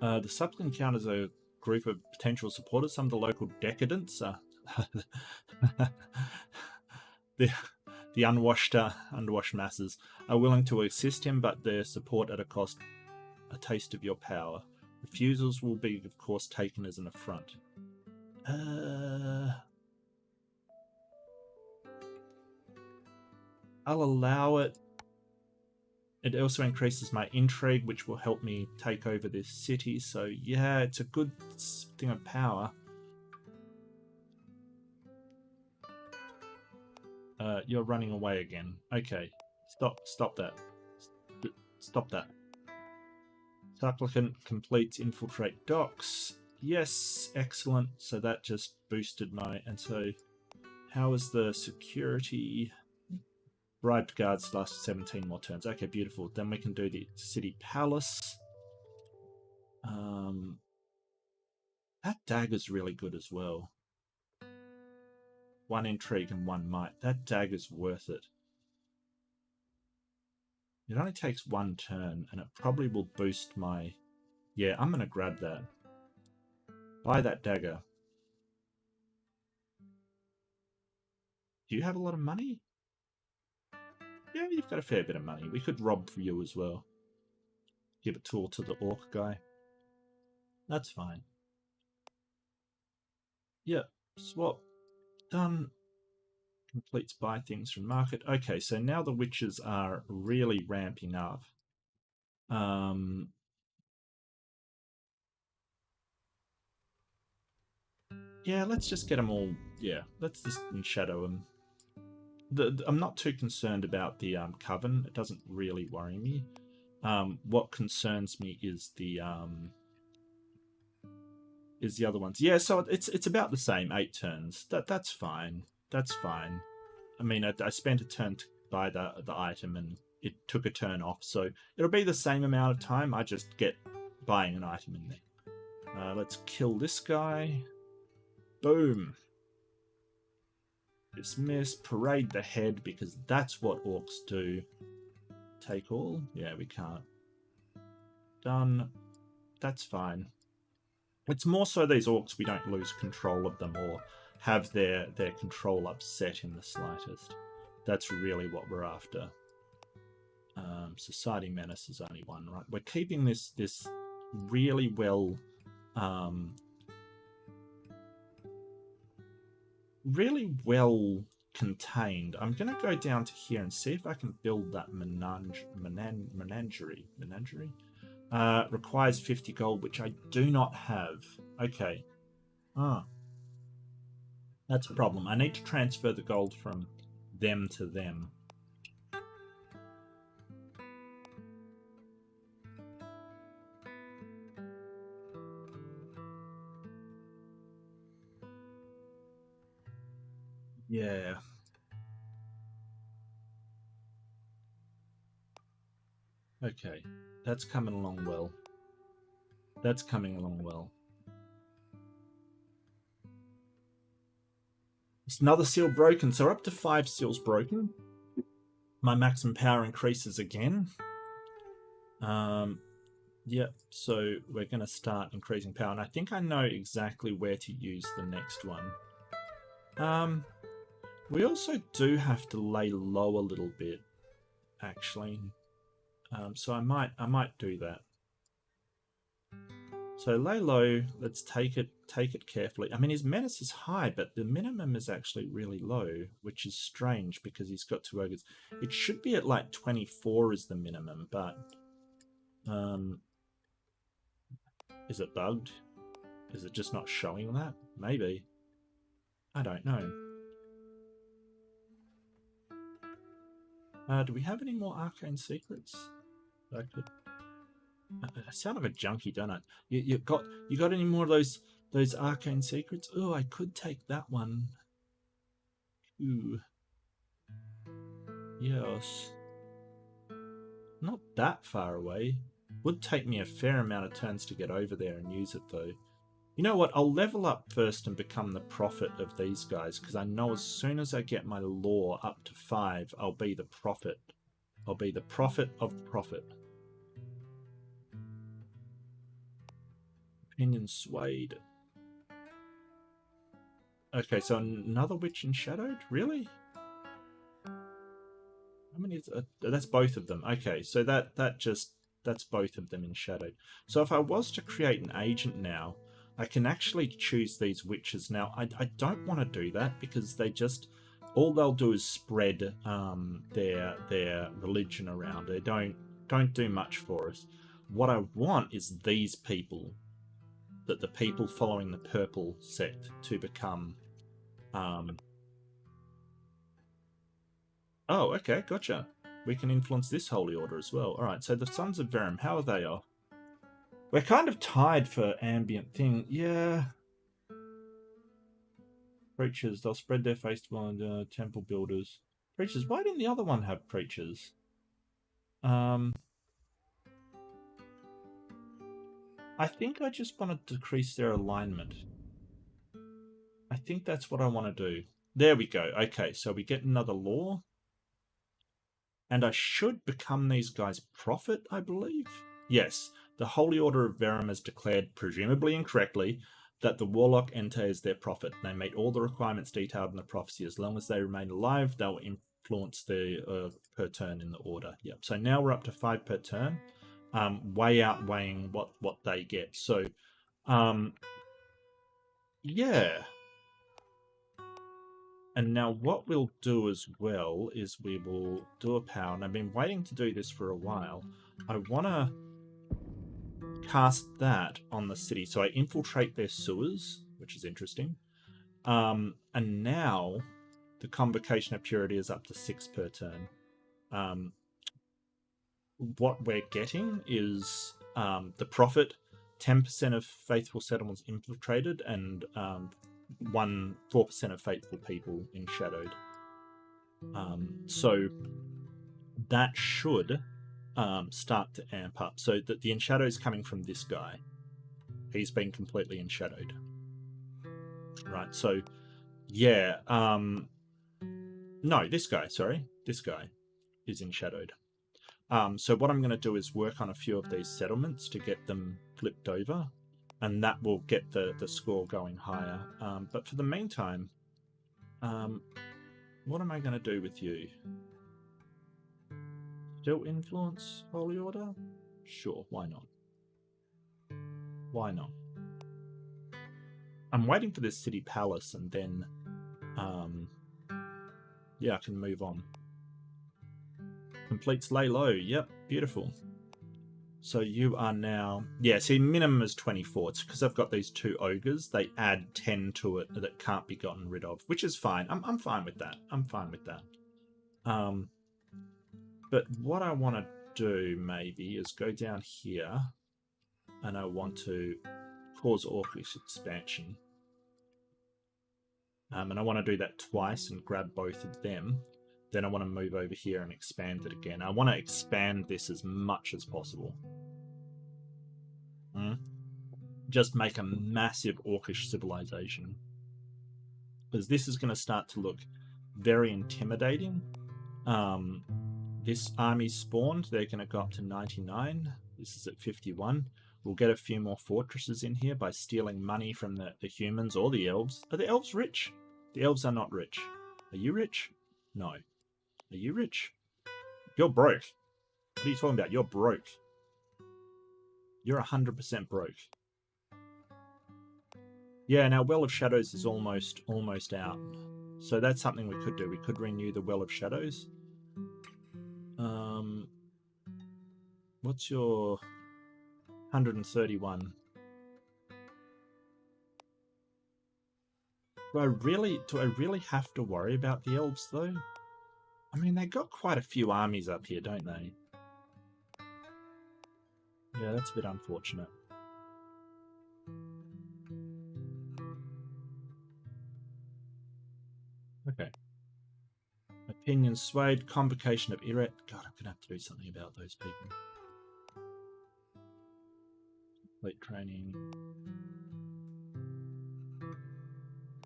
The subtle encounters a group of potential supporters. Some of the local decadents. The unwashed masses are willing to assist him, but their support at a cost. A taste of your power. Refusals will be, of course, taken as an affront. I'll allow it. It also increases my intrigue, which will help me take over this city. So yeah, it's a good thing of power. You're running away again. Okay, stop that. Stop that. Supplicant completes infiltrate docks. Yes, excellent. So that just boosted my... And so how is the security... Bribed guards last 17 more turns. Okay, beautiful. Then we can do the city palace. That dagger's really good as well. 1 intrigue and 1 might. That dagger's worth it. It only takes 1 turn, and it probably will boost my... Yeah, I'm going to grab that. Buy that dagger. Do you have a lot of money? Yeah, you've got a fair bit of money. We could rob for you as well. Give a tool to the orc guy. That's fine. Yeah, swap. Done. Completes buy things from market. Okay, so now the witches are really ramping up. Yeah, let's just get them all. Yeah, let's just shadow them. I'm not too concerned about the coven. It doesn't really worry me. What concerns me is the other ones. Yeah, so it's about the same. 8 turns. That's fine. That's fine. I mean, I spent a turn to buy the item, and it took a turn off, so it'll be the same amount of time. I just get buying an item in there. Let's kill this guy. Boom. Dismiss. Parade the head, because that's what orcs do. Take all? Yeah, we can't. Done. That's fine. It's more so these orcs, we don't lose control of them or have their control upset in the slightest. That's really what we're after. Society Menace is only 1, right? We're keeping this really well... really well contained. I'm going to go down to here and see if I can build that menagerie. Requires 50 gold, which I do not have. Okay. That's a problem. I need to transfer the gold from them to them. Yeah. Okay. That's coming along well. That's coming along well. It's another seal broken, so we're up to 5 seals broken. My maximum power increases again. Yep, so we're going to start increasing power, and I think I know exactly where to use the next one. We also do have to lay low a little bit, actually. So I might do that. So lay low. Let's take it carefully. I mean, his menace is high, but the minimum is actually really low, which is strange because he's got 2 ogres. It should be at like 24 is the minimum, but is it bugged? Is it just not showing that? Maybe. I don't know. Do we have any more arcane secrets? I sound like a junkie, don't I? You got any more of those arcane secrets? Oh, I could take that one. Ooh. Yes. Not that far away. Would take me a fair amount of turns to get over there and use it though. You know what? I'll level up first and become the prophet of these guys, because I know as soon as I get my lore up to 5, I'll be the prophet. I'll be the prophet of the prophet. Opinion swayed. Okay, so another witch enshadowed? Really? How many is that's both of them. Okay, so that's both of them enshadowed. So if I was to create an agent now, I can actually choose these witches. Now, I don't want to do that because they just, all they'll do is spread their religion around. They don't do much for us. What I want is these people, that the people following the purple sect, to become. Oh, okay, gotcha. We can influence this holy order as well. All right, so the Sons of Verum, how are they off? We're kind of tied for ambient thing. Yeah. Preachers, they'll spread their face to temple builders. Preachers, why didn't the other one have preachers? I think I just want to decrease their alignment. I think that's what I want to do. There we go. Okay, so we get another law. And I should become these guys' prophet, I believe. Yes, the Holy Order of Verum has declared, presumably incorrectly, that the Warlock Ente is their prophet. They meet all the requirements detailed in the prophecy. As long as they remain alive, they'll influence the per turn in the order. Yep. So now we're up to 5 per turn, way outweighing what they get. So, yeah. And now what we'll do as well is we will do a power. And I've been waiting to do this for a while. I want to cast that on the city. So I infiltrate their sewers, which is interesting. And now the Convocation of Purity is up to 6 per turn. What we're getting is the Prophet, 10% of faithful settlements infiltrated, and 4% of faithful people enshadowed. So that should start to amp up. So that the enshaddow is coming from this guy. He's been completely enshadowed. Right, so yeah. No, this guy, sorry. This guy is enshadowed. So what I'm going to do is work on a few of these settlements to get them flipped over, and that will get the score going higher. But for the meantime, what am I going to do with you? Still influence Holy Order? Sure, why not? Why not? I'm waiting for this city palace, and then yeah, I can move on. Completes lay low. Yep, beautiful. So you are now... Yeah, see, minimum is 24. It's because I've got these 2 ogres. They add 10 to it that can't be gotten rid of, which is fine. I'm fine with that. I'm fine with that. But what I want to do, maybe, is go down here, and I want to cause Orcish expansion. And I want to do that twice and grab both of them. Then I want to move over here and expand it again. I want to expand this as much as possible. Just make a massive Orcish civilization. Because this is going to start to look very intimidating. This army spawned. They're going to go up to 99. This is at 51. We'll get a few more fortresses in here by stealing money from the humans or the elves. Are the elves rich? The elves are not rich. Are you rich? No. Are you rich? You're broke. What are you talking about? You're broke. You're 100% broke. Yeah, and our Well of Shadows is almost out. So that's something we could do. We could renew the Well of Shadows. What's your 131? Do I really have to worry about the elves though? I mean, they got quite a few armies up here, don't they? Yeah, that's a bit unfortunate. Okay. Opinion swayed, convocation of Irret. God, I'm gonna have to do something about those people. Late training.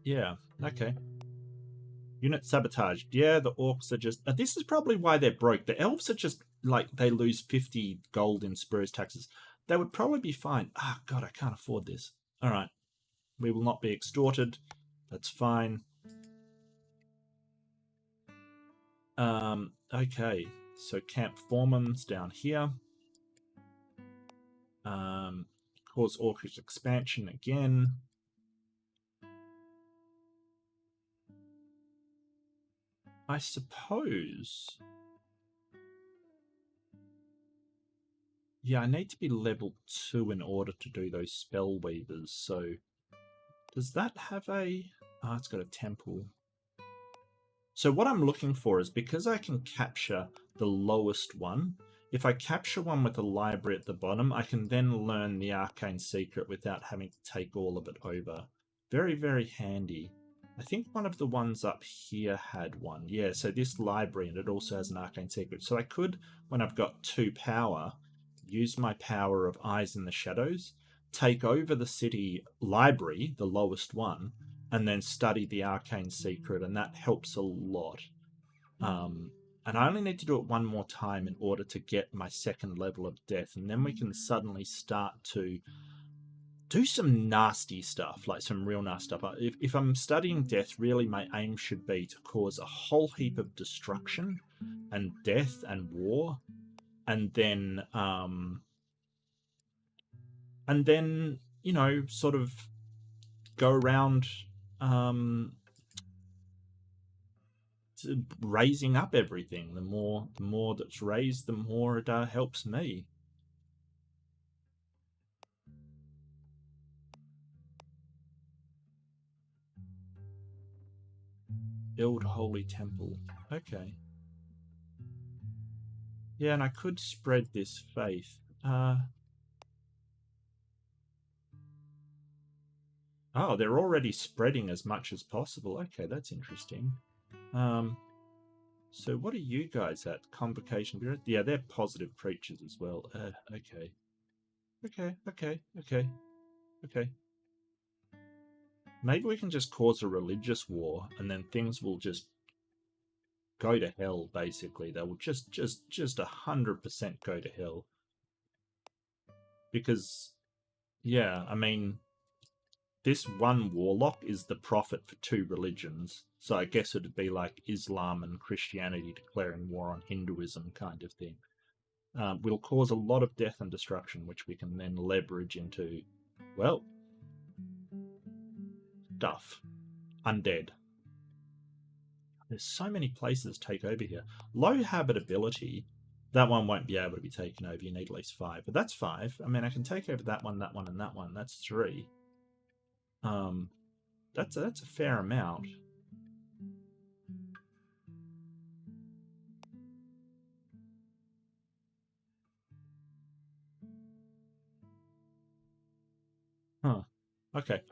Yeah, okay. Unit sabotaged. Yeah, the orcs are just... this is probably why they're broke. The elves are just, like, they lose 50 gold in spurious taxes. They would probably be fine. Ah, God, I can't afford this. All right. We will not be extorted. That's fine. Okay. So Camp Foreman's down here. Cause orcish expansion again. I suppose... yeah, I need to be level 2 in order to do those spell weavers. So does that have a... oh, it's got a temple. So what I'm looking for is, because I can capture the lowest one, if I capture one with a library at the bottom, I can then learn the arcane secret without having to take all of it over. Very, very handy. I think one of the ones up here had one. Yeah, so this library, and it also has an arcane secret. So I could, when I've got 2 power, use my power of Eyes in the Shadows, take over the city library, the lowest one, and then study the arcane secret, and that helps a lot. And I only need to do it one more time in order to get my 2nd level of death, and then we can suddenly start to do some nasty stuff, like some real nasty stuff. If I'm studying death, really my aim should be to cause a whole heap of destruction and death and war, and then you know, sort of go around raising up everything. The more that's raised, the more it helps me. Build holy temple. Okay. Yeah, and I could spread this faith. Oh, they're already spreading as much as possible. Okay, that's interesting. So what are you guys at? Convocation Bureau? Yeah, they're positive preachers as well. Okay. Okay. Maybe we can just cause a religious war, and then things will just go to hell, basically. They will just 100% go to hell. Because, yeah, I mean, this one warlock is the prophet for 2 religions. So I guess it'd be like Islam and Christianity declaring war on Hinduism kind of thing. Will cause a lot of death and destruction, which we can then leverage into, well, stuff. Undead. There's so many places to take over here. Low habitability, that one won't be able to be taken over. You need at least 5, but that's 5. I mean, I can take over that one, and that one. That's 3. That's a fair amount. Huh. Okay.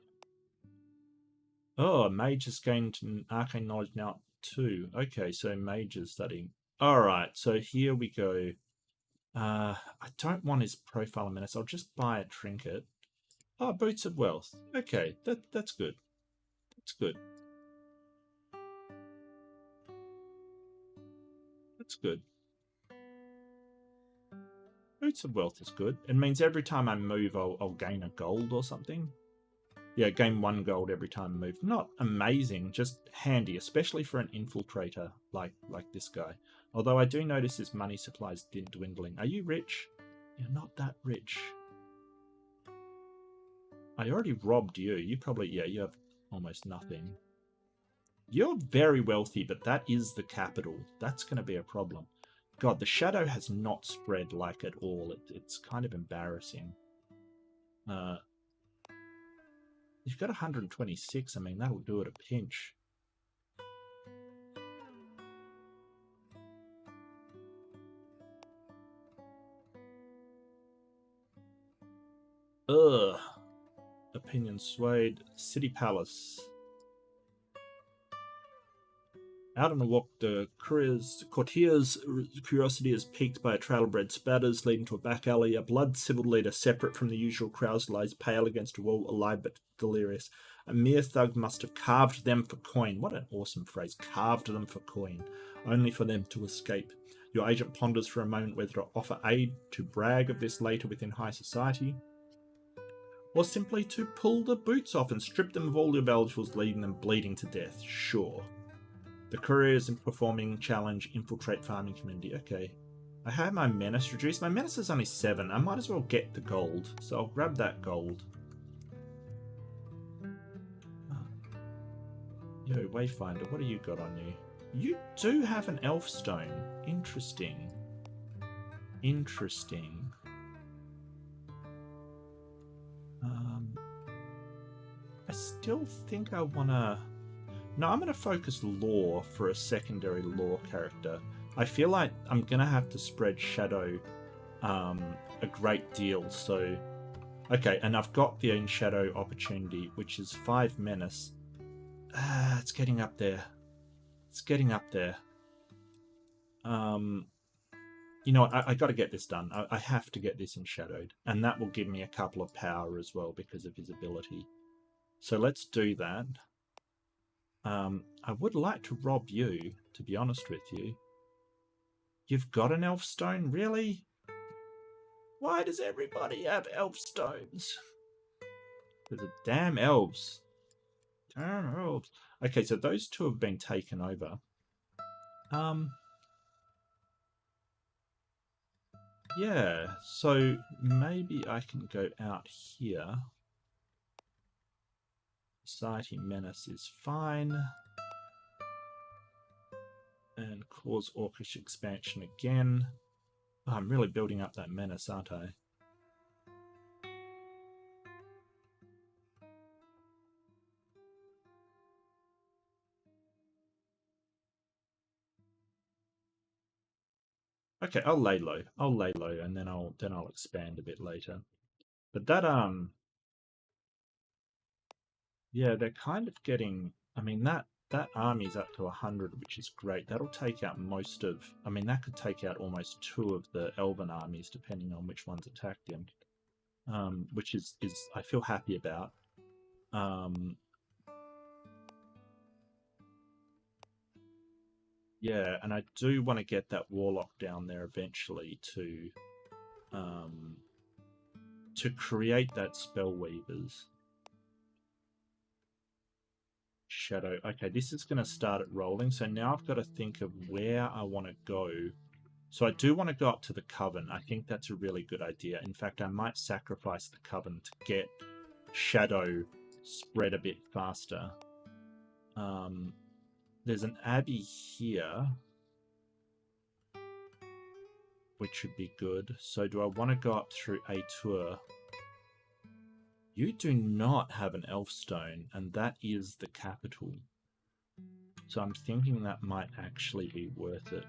Oh, mage has gained arcane knowledge now too. Okay, so mage is studying. All right, so here we go. I don't want his profile a minute, so I'll just buy a trinket. Oh, boots of wealth. Okay, that's good. That's good. That's good. Boots of wealth is good. It means every time I move, I'll gain a gold or something. Yeah, gain 1 gold every time I move. Not amazing, just handy, especially for an infiltrator like this guy. Although I do notice his money supply is dwindling. Are you rich? You're not that rich. I already robbed you. You probably, yeah, you have almost nothing. You're very wealthy, but that is the capital. That's going to be a problem. God, the shadow has not spread like at all. It's kind of embarrassing. You've got 126. I mean, that'll do it a pinch. Ugh. Opinion swayed. City Palace. Out on a walk, the courtier's curiosity is piqued by a trail of red spatters leading to a back alley. A blood civil leader, separate from the usual crowds, lies pale against a wall, alive but delirious. A mere thug must have carved them for coin. What an awesome phrase. Carved them for coin. Only for them to escape. Your agent ponders for a moment whether to offer aid, to brag of this later within high society, or simply to pull the boots off and strip them of all their valuables, leaving them bleeding to death. Sure. The couriers in performing challenge infiltrate farming community. Okay. I have my menace reduced. My menace is only 7. I might as well get the gold. So I'll grab that gold. Yo, Wayfinder, what do you got on you? You do have an elf stone. Interesting. Interesting. I still think I want to... No, I'm going to focus lore for a secondary lore character. I feel like I'm going to have to spread shadow a great deal. So, okay, and I've got the in shadow opportunity, which is 5 menace. It's getting up there. It's getting up there. You know what? I got to get this done. I have to get this in shadowed, and that will give me a couple of power as well because of his ability. So let's do that. I would like to rob you, to be honest with you. You've got an elf stone? Really? Why does everybody have elf stones? There's a damn elves. Damn elves. Okay, so those two have been taken over. Yeah, so maybe I can go out here. Society menace is fine. And cause orcish expansion again. Oh, I'm really building up that menace, aren't I? Okay, I'll lay low. I'll lay low, and then I'll expand a bit later. But that yeah, they're kind of getting. I mean that army's up to 100, which is great. That'll take out most of. I mean that could take out almost 2 of the elven armies, depending on which ones attacked him. Which is I feel happy about. Yeah, and I do want to get that warlock down there eventually to create that spell weavers. Shadow. Okay, this is going to start it rolling. So now I've got to think of where I want to go. So I do want to go up to the Coven. I think that's a really good idea. In fact, I might sacrifice the Coven to get Shadow spread a bit faster. There's an abbey here, which should be good. So do I want to go up through Atur? You do not have an elf stone, and that is the capital. So I'm thinking that might actually be worth it.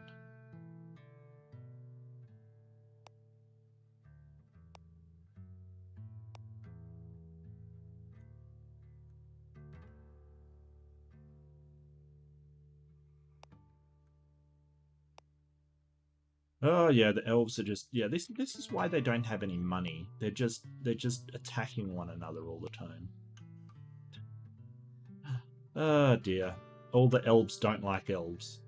Oh yeah, the elves are just this is why they don't have any money. They're just attacking one another all the time. Oh dear. All the elves don't like elves.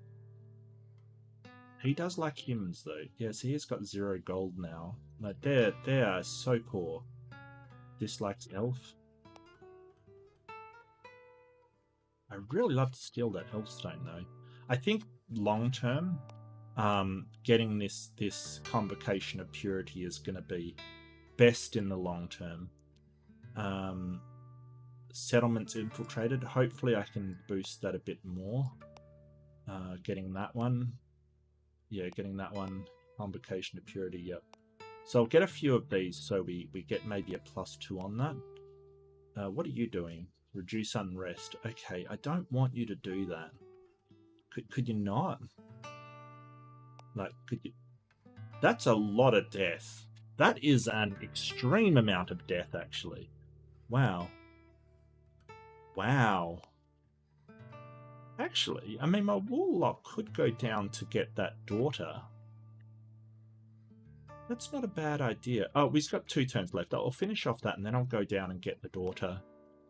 He does like humans though. Yes, he has got 0 gold now. Like they are so poor. Dislikes elf. I really love to steal that elf stone though. I think long term, getting this convocation of purity is going to be best in the long term. Settlements infiltrated. Hopefully I can boost that a bit more. Getting that one. Yeah, getting that one. Convocation to purity, yep. So I'll get a few of these so we get maybe a +2 on that. What are you doing? Reduce unrest. Okay, I don't want you to do that. Could you not? Like, could you? That's a lot of death. That is an extreme amount of death, actually. Wow. Wow. Actually, I mean, my warlock could go down to get that daughter. That's not a bad idea. Oh, we've got 2 turns left. I'll finish off that, and then I'll go down and get the daughter.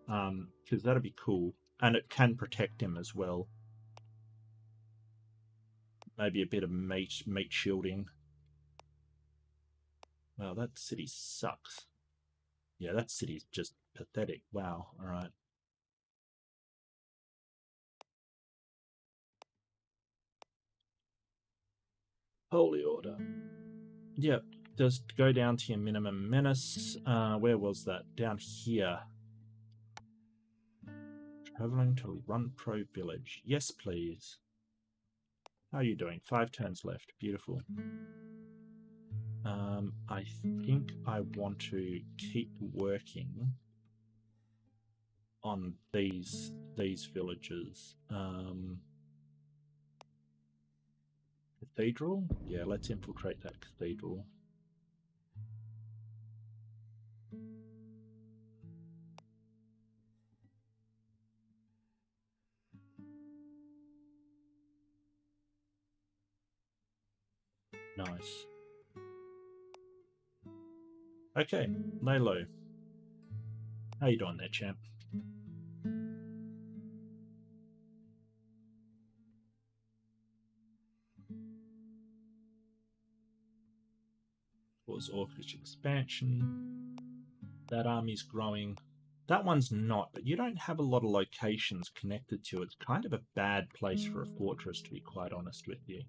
Because that'd be cool. And it can protect him as well. Maybe a bit of meat shielding. Wow, that city sucks. Yeah, that city's just pathetic. Wow, alright. Holy Order. Yep, just go down to your minimum menace. Where was that? Down here. Traveling to Run Pro Village. Yes, please. How are you doing? 5 turns left. Beautiful. I think I want to keep working on these villages. Cathedral? Yeah, let's infiltrate that cathedral. Nice. Okay, lay low. How you doing there, champ? Was Orcish expansion. That army's growing. That one's not, but you don't have a lot of locations connected to it. It's kind of a bad place for a fortress, to be quite honest with you.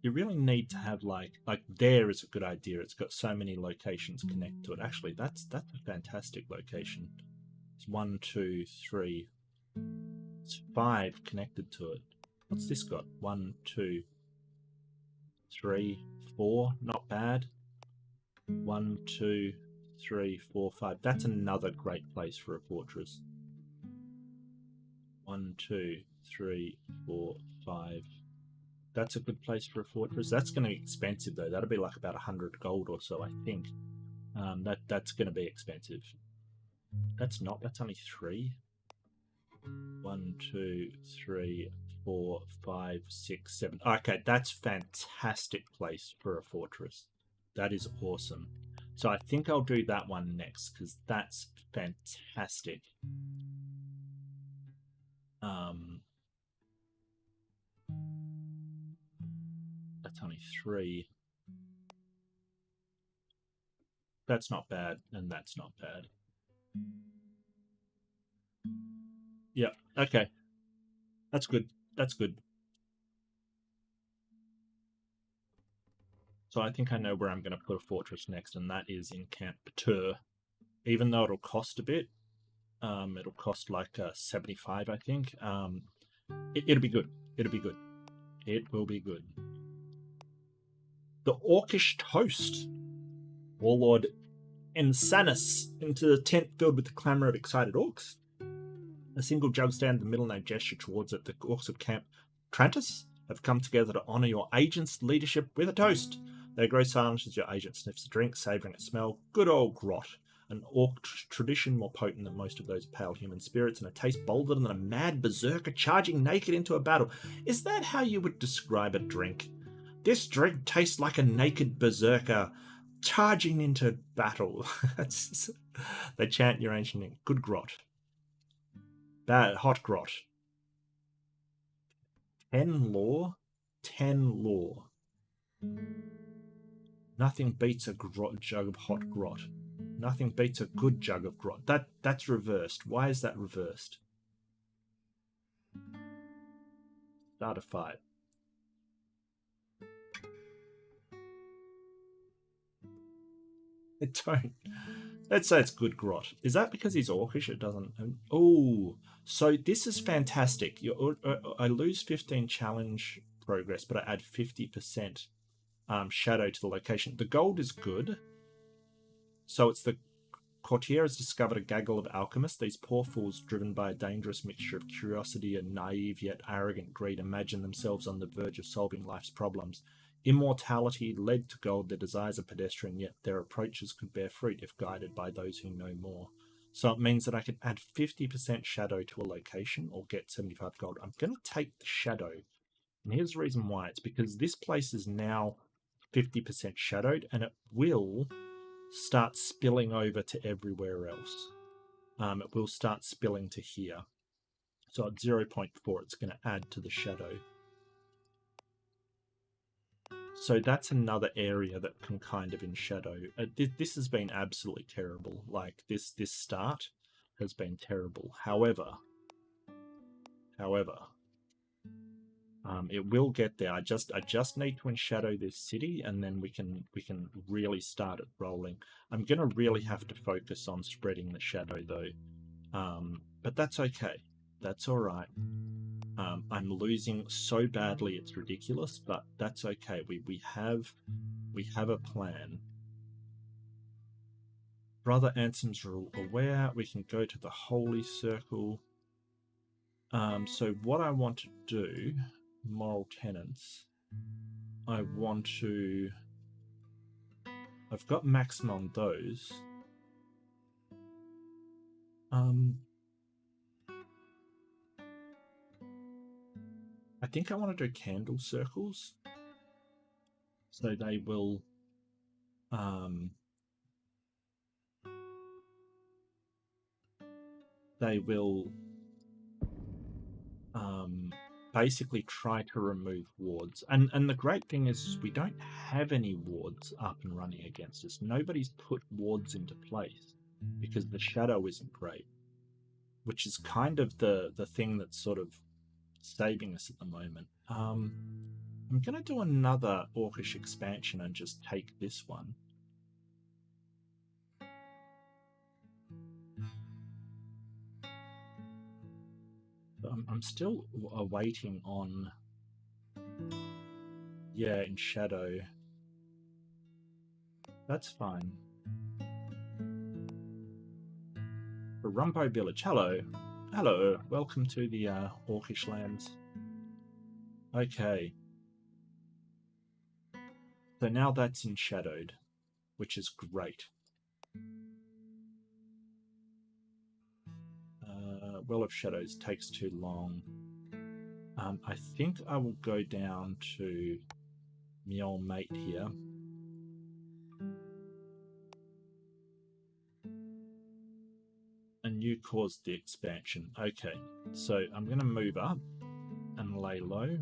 You really need to have like there is a good idea. It's got so many locations connected to it. Actually, that's a fantastic location. It's 1, 2, 3. It's 5 connected to it. What's this got? 1, 2, 3, 4. Not bad. 1, 2, 3, 4, 5. That's another great place for a fortress. 1, 2, 3, 4, 5. That's a good place for a fortress. That's going to be expensive though. That'll be like about 100 gold or so, I think. That's going to be expensive. That's not. That's only 3. 1, 2, 3, 4, 5, 6, 7. Okay, that's fantastic place for a fortress. That is awesome. So I think I'll do that one next because that's fantastic. That's only 3. That's not bad, and that's not bad. Yeah, okay. That's good. That's good. So I think I know where I'm going to put a fortress next, and that is in Camp Batur. Even though it'll cost a bit, it'll cost like 75, I think. It'll be good. It'll be good. It will be good. The Orcish Toast. Warlord Insanus into the tent filled with the clamour of excited orcs. A single jug stands in the middle and they gesture towards it. The orcs of Camp Trantis have come together to honour your agent's leadership with a toast. They grow silent as your agent sniffs the drink, savouring its smell. Good old grot. An orc tradition more potent than most of those pale human spirits, and a taste bolder than a mad berserker charging naked into a battle. Is that how you would describe a drink? This drink tastes like a naked berserker charging into battle. They chant your ancient name. Good grot. Bad hot grot. 10 lore? 10 lore. Nothing beats a jug of hot grot. Nothing beats a good jug of grot. That's reversed. Why is that reversed? Start a fight. Don't. Let's say it's good grot. Is that because he's orcish? It doesn't. Oh, so this is fantastic. I lose 15 challenge progress, but I add 50% shadow to the location. The gold is good. So it's the courtier has discovered a gaggle of alchemists. These poor fools, driven by a dangerous mixture of curiosity and naive yet arrogant greed, imagine themselves on the verge of solving life's problems. Immortality led to gold. Their desires are pedestrian, yet their approaches could bear fruit if guided by those who know more. So it means that I can add 50% shadow to a location or get 75 gold. I'm going to take the shadow. And here's the reason why. It's because this place is now 50% shadowed, and it will start spilling over to everywhere else. It will start spilling to here. So at 0.4, it's going to add to the shadow. So that's another area that can kind of in shadow. This has been absolutely terrible. Like this start has been terrible. However, it will get there. I just need to enshadow this city, and then we can really start it rolling. I'm gonna really have to focus on spreading the shadow though, but that's okay. That's all right. I'm losing so badly it's ridiculous, but that's okay. We have a plan. Brother Ansem's aware. We can go to the Holy Circle. So what I want to do, moral tenets, I've got maximum on those. I think I want to do candle circles. So they will basically try to remove wards. And the great thing is we don't have any wards up and running against us. Nobody's put wards into place because the shadow isn't great, which is kind of the thing that's sort of saving us at the moment. I'm going to do another Orcish expansion and just take this one. I'm still awaiting on, yeah, in shadow. That's fine. Rumpo Village, hello. Hello, welcome to the Orcish lands. Okay. So now that's in shadowed, which is great. Well of Shadows takes too long. I think I will go down to my old mate here. And you caused the expansion. Okay, so I'm going to move up and lay low.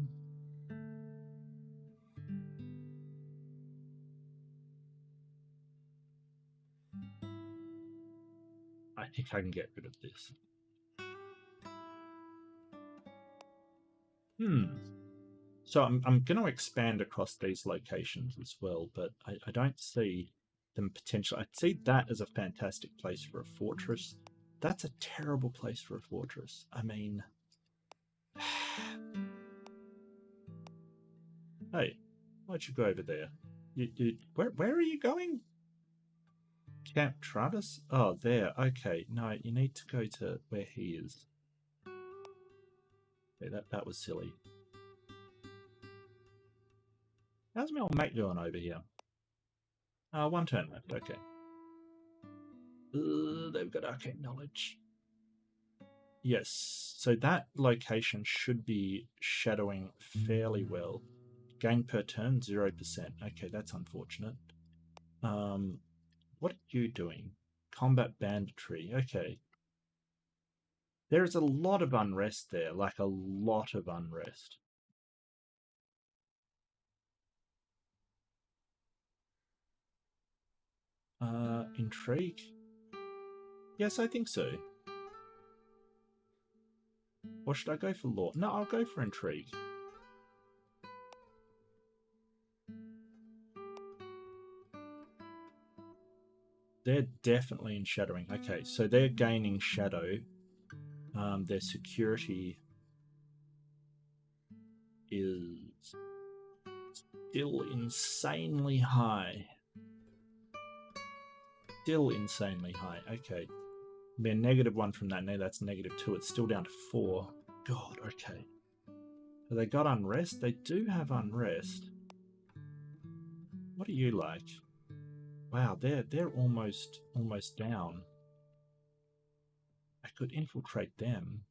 I think I can get rid of this. So I'm going to expand across these locations as well, but I don't see them potential. I see that as a fantastic place for a fortress. That's a terrible place for a fortress. I mean, hey, why'd you go over there? Where are you going? Camp Travis? Oh, there. Okay, no, you need to go to where he is. Okay, that was silly. How's my old mate going over here? One turn left, okay. They've got arcane knowledge. Yes, so that location should be shadowing fairly well. Gain per turn, 0%. Okay, that's unfortunate. What are you doing? Combat banditry, okay. There is a lot of unrest there, like a lot of unrest. Intrigue? Yes, I think so. Or should I go for law? No, I'll go for intrigue. They're definitely in shadowing. Okay, so they're gaining shadow. Their security is still insanely high. Still insanely high. Okay. They're -1 from that. Now that's -2. It's still down to 4. God, okay. So they got unrest? They do have unrest. What are you like? Wow, they're almost down. I could infiltrate them.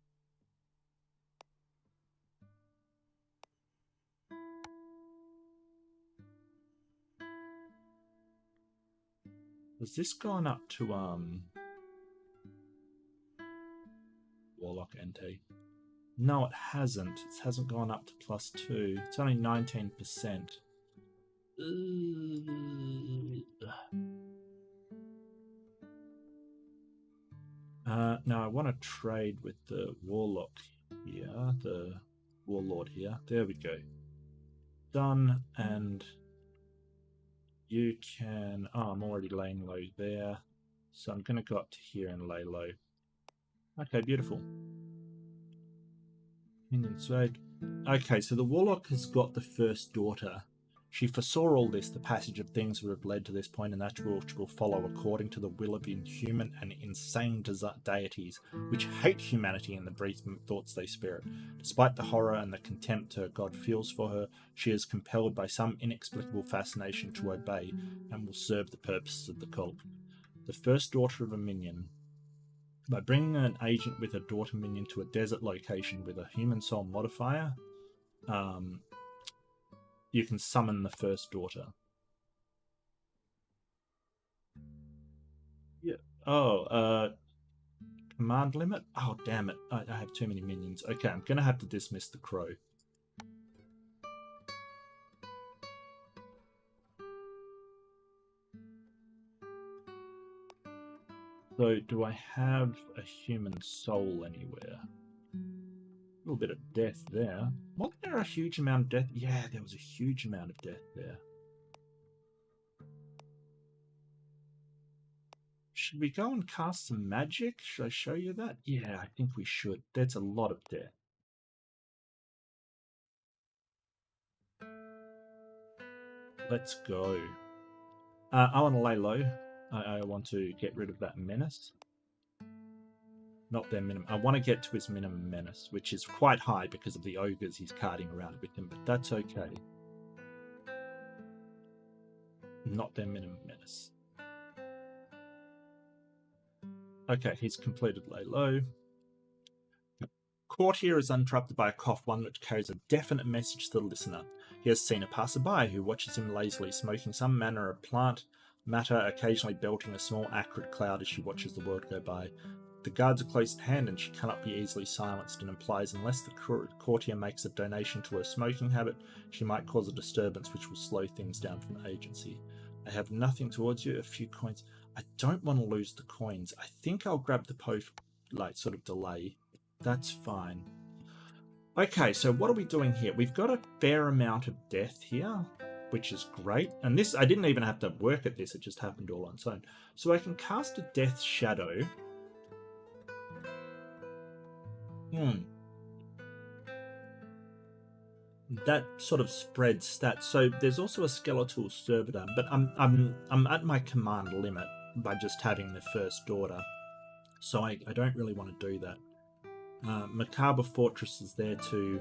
Has this gone up to Warlock NT? No, it hasn't. It hasn't gone up to +2. It's only 19%. Now I want to trade with the Warlock here, the Warlord here. There we go. Done, and you can... Oh, I'm already laying low there. So I'm going to go up to here and lay low. Okay, beautiful. Minion Swag. Okay, so the Warlock has got the first daughter. She foresaw all this, the passage of things would have led to this point, and that which will follow according to the will of inhuman and insane deities, which hate humanity and the brief thoughts they spirit. Despite the horror and the contempt her God feels for her, she is compelled by some inexplicable fascination to obey, and will serve the purposes of the cult. The first daughter of a minion. By bringing an agent with a daughter minion to a desert location with a human soul modifier, you can summon the first daughter. Yeah. Oh, command limit? Oh, damn it. I have too many minions. Okay, I'm going to have to dismiss the crow. So, do I have a human soul anywhere? A little bit of death there. Wasn't there a huge amount of death? Yeah, there was a huge amount of death there. Should we go and cast some magic? Should I show you that? Yeah, I think we should. That's a lot of death. Let's go. I want to lay low. I want to get rid of that menace. Not their minimum. I want to get to his minimum menace, which is quite high because of the ogres he's carting around with him, but that's okay. Not their minimum menace. Okay, he's completed lay low. Courtier is interrupted by a cough, one which carries a definite message to the listener. He has seen a passerby who watches him lazily smoking some manner of plant matter, occasionally belching a small acrid cloud as she watches the world go by. The guards are close at hand and she cannot be easily silenced, and implies unless the courtier makes a donation to her smoking habit, she might cause a disturbance which will slow things down from agency. I have nothing towards you, a few coins. I don't want to lose the coins. I think I'll grab the sort of delay. That's fine. Okay, so what are we doing here? We've got a fair amount of death here, which is great. And this, I didn't even have to work at this. It just happened all on its own. So I can cast a Death Shadow. That sort of spreads stats. So there's also a skeletal servitor, but I'm at my command limit by just having the first daughter. So I don't really want to do that. Macabre Fortress is there to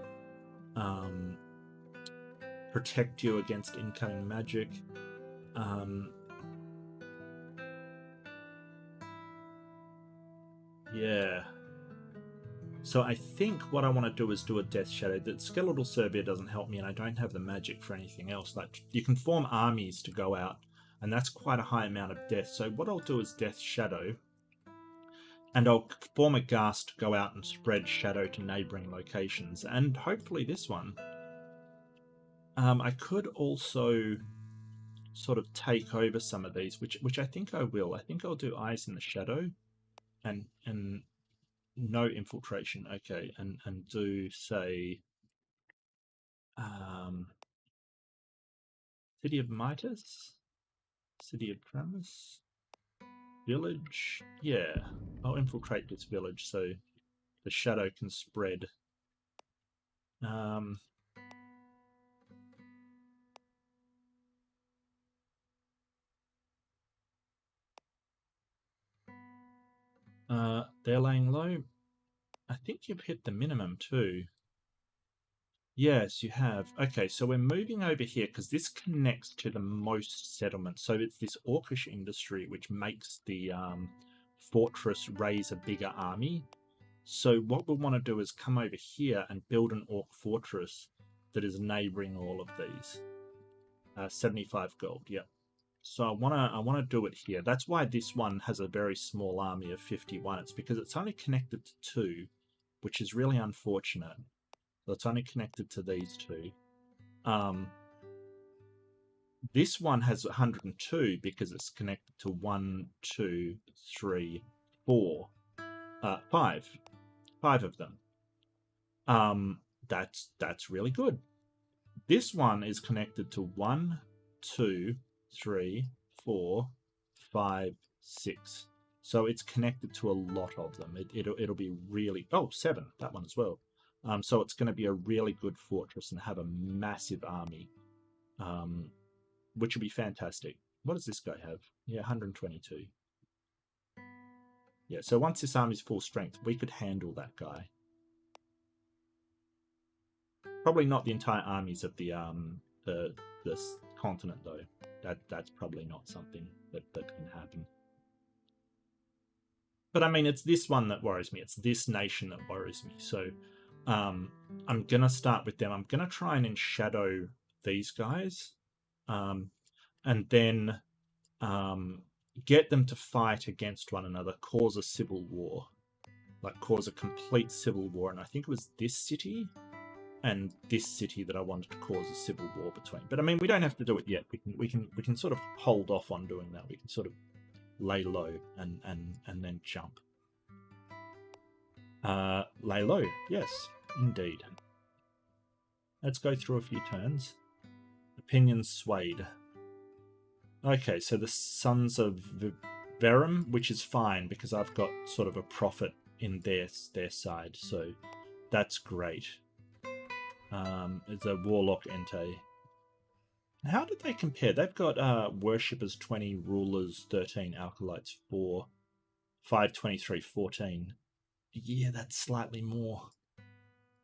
protect you against incoming magic. Yeah. So I think what I want to do is do a Death Shadow. The Skeletal Servitor doesn't help me, and I don't have the magic for anything else. Like, you can form armies to go out, and that's quite a high amount of death. So what I'll do is Death Shadow, and I'll form a Ghast to go out and spread shadow to neighbouring locations, and hopefully this one. I could also sort of take over some of these, which I think I will. I think I'll do Eyes in the Shadow, and no infiltration. Okay, and do say City of Midas, City of Tramus. village? Yeah, I'll infiltrate this village so the shadow can spread. They're laying low. I think you've hit the minimum too. Yes, you have. Okay, so we're moving over here because this connects to the most settlements. So it's this orcish industry which makes the fortress raise a bigger army. So what we want to do is come over here and build an orc fortress that is neighboring all of these. 75 gold, yeah. So I wanna do it here. That's why this one has a very small army of 51. It's because it's only connected to 2, which is really unfortunate. So it's only connected to these 2. This one has 102 because it's connected to 1, 2, 3, 4, 5. 5 of them. That's really good. This one is connected to 1, 2, 3, 4, 5, 6. So it's connected to a lot of them. It'll be really 7, that one as well. So it's going to be a really good fortress and have a massive army, which will be fantastic. What does this guy have? Yeah, 122. Yeah, so once this army's full strength, we could handle that guy. Probably not the entire armies of the continent though. That's probably not something that can happen. But I mean, it's this one that worries me. It's this nation that worries me. So I'm gonna start with them. I'm gonna try and shadow these guys, and then get them to fight against one another, cause a civil war, like cause a complete civil war. And I think it was this city and this city that I wanted to cause a civil war between. But I mean, we don't have to do it yet. We can sort of hold off on doing that. We can sort of lay low and then jump. Lay low, yes, indeed. Let's go through a few turns. Opinions swayed. Okay, so the Sons of Verum, which is fine because I've got sort of a profit in their side, so that's great. It's a Warlock Entei. How did they compare? They've got Worshippers 20, Rulers 13, Alkalites 4, 523, 14. Yeah, that's slightly more.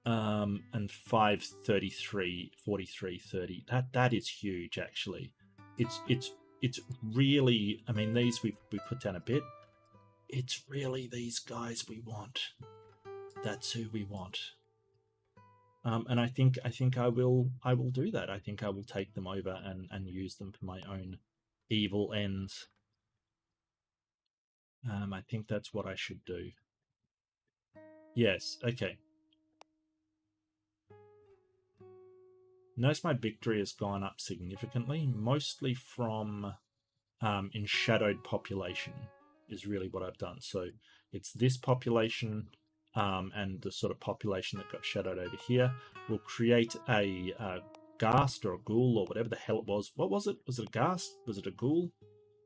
And 533, 43, 30. That is huge, actually. It's really, I mean, these we put down a bit. It's really these guys we want. That's who we want. And I think I will do that. I think I will take them over and use them for my own evil ends. I think that's what I should do. Yes, okay. Notice my victory has gone up significantly, mostly from enshadowed population is really what I've done. So it's this population and the sort of population that got shadowed over here. We'll create a ghast or a ghoul or whatever the hell it was. What was it? Was it a ghast? Was it a ghoul?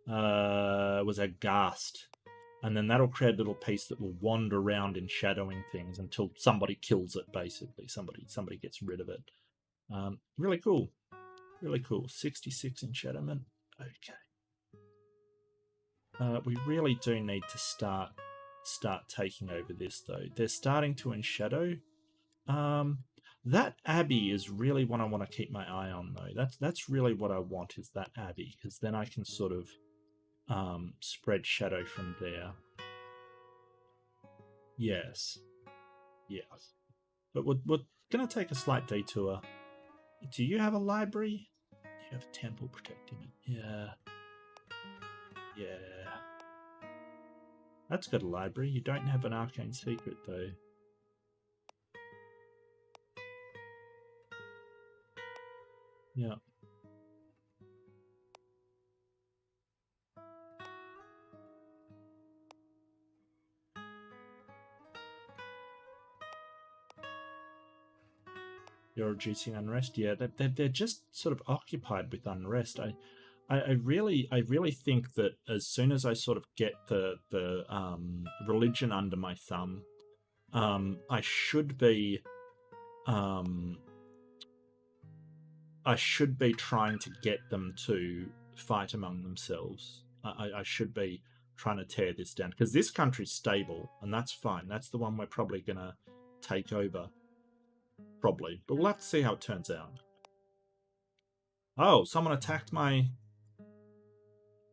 It was a ghast. And then that'll create a little piece that will wander around in shadowing things until somebody kills it, basically. Somebody gets rid of it. Really cool. Really cool. 66 enshadowment. Okay. We really do need to start taking over this, though. They're starting to enshadow. That abbey is really what I want to keep my eye on, though. That's really what I want, is that abbey, because then I can sort of spread shadow from there. Yes. Yes. But we're going to take a slight detour. Do you have a library? You have a temple protecting it. Yeah. Yeah. That's got a library. You don't have an arcane secret, though. Yeah. You're reducing unrest. Yeah, they're just sort of occupied with unrest. I really think that as soon as I sort of get the religion under my thumb, I should be um, trying to get them to fight among themselves. I should be trying to tear this down because this country's stable and that's fine. That's the one we're probably gonna take over, probably. But we'll have to see how it turns out. Oh, someone attacked my.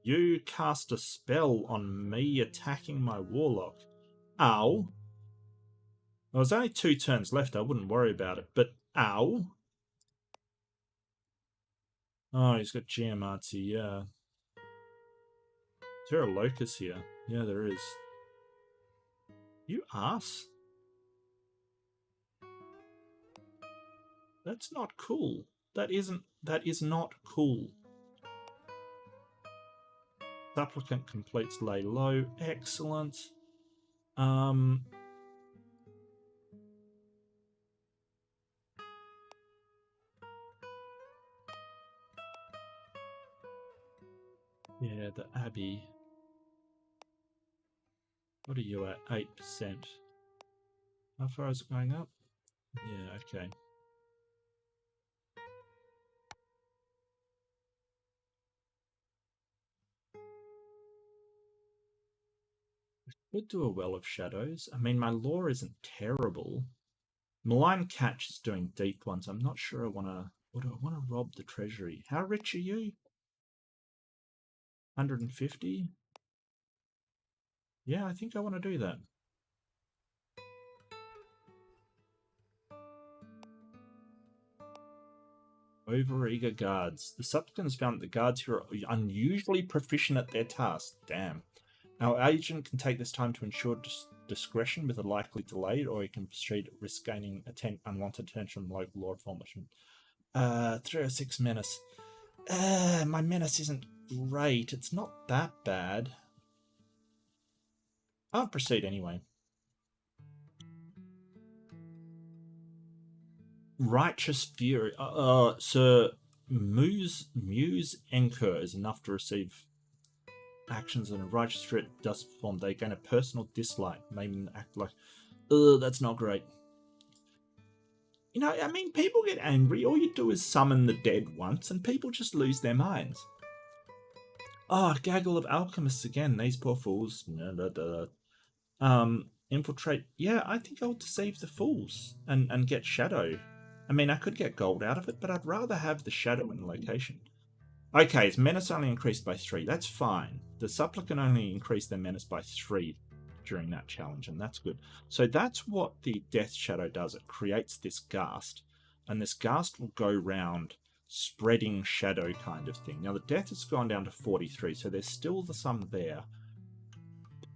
You cast a spell on me attacking my warlock. Ow. Well, there's only 2 turns left. I wouldn't worry about it. But ow. Oh, he's got Geomancy, yeah. Is there a locus here? Yeah, there is. You ass. That's not cool. That is not cool. Supplicant completes lay low. Excellent. Yeah, the Abbey. What are you at? 8%. How far is it going up? Yeah, okay. Could do a Well of Shadows. I mean, my lore isn't terrible. Malign Catch is doing deep ones. I'm not sure I want to... What do I want to rob the treasury? How rich are you? 150? Yeah, I think I want to do that. Overeager guards. The supplicants found that the guards here are unusually proficient at their tasks. Damn. Our agent can take this time to ensure discretion with a likely delay, or he can proceed at risk gaining unwanted attention from local law enforcement. 306 menace. My menace isn't great. It's not that bad. I'll proceed anyway. Righteous Fury. Sir Muse Encore is enough to receive actions and a righteous fury does perform. They gain a personal dislike, making them act like, that's not great. You know, I mean, people get angry. All you do is summon the dead once, and people just lose their minds. Oh, gaggle of alchemists again. These poor fools. Infiltrate. Yeah, I think I'll deceive the fools and get shadow. I mean, I could get gold out of it, but I'd rather have the shadow in the location. Okay, its menace only increased by 3. That's fine. The supplicant only increased their menace by 3 during that challenge, and that's good. So that's what the Death Shadow does. It creates this ghast, and this ghast will go round spreading shadow kind of thing. Now, the death has gone down to 43, so there's still some there.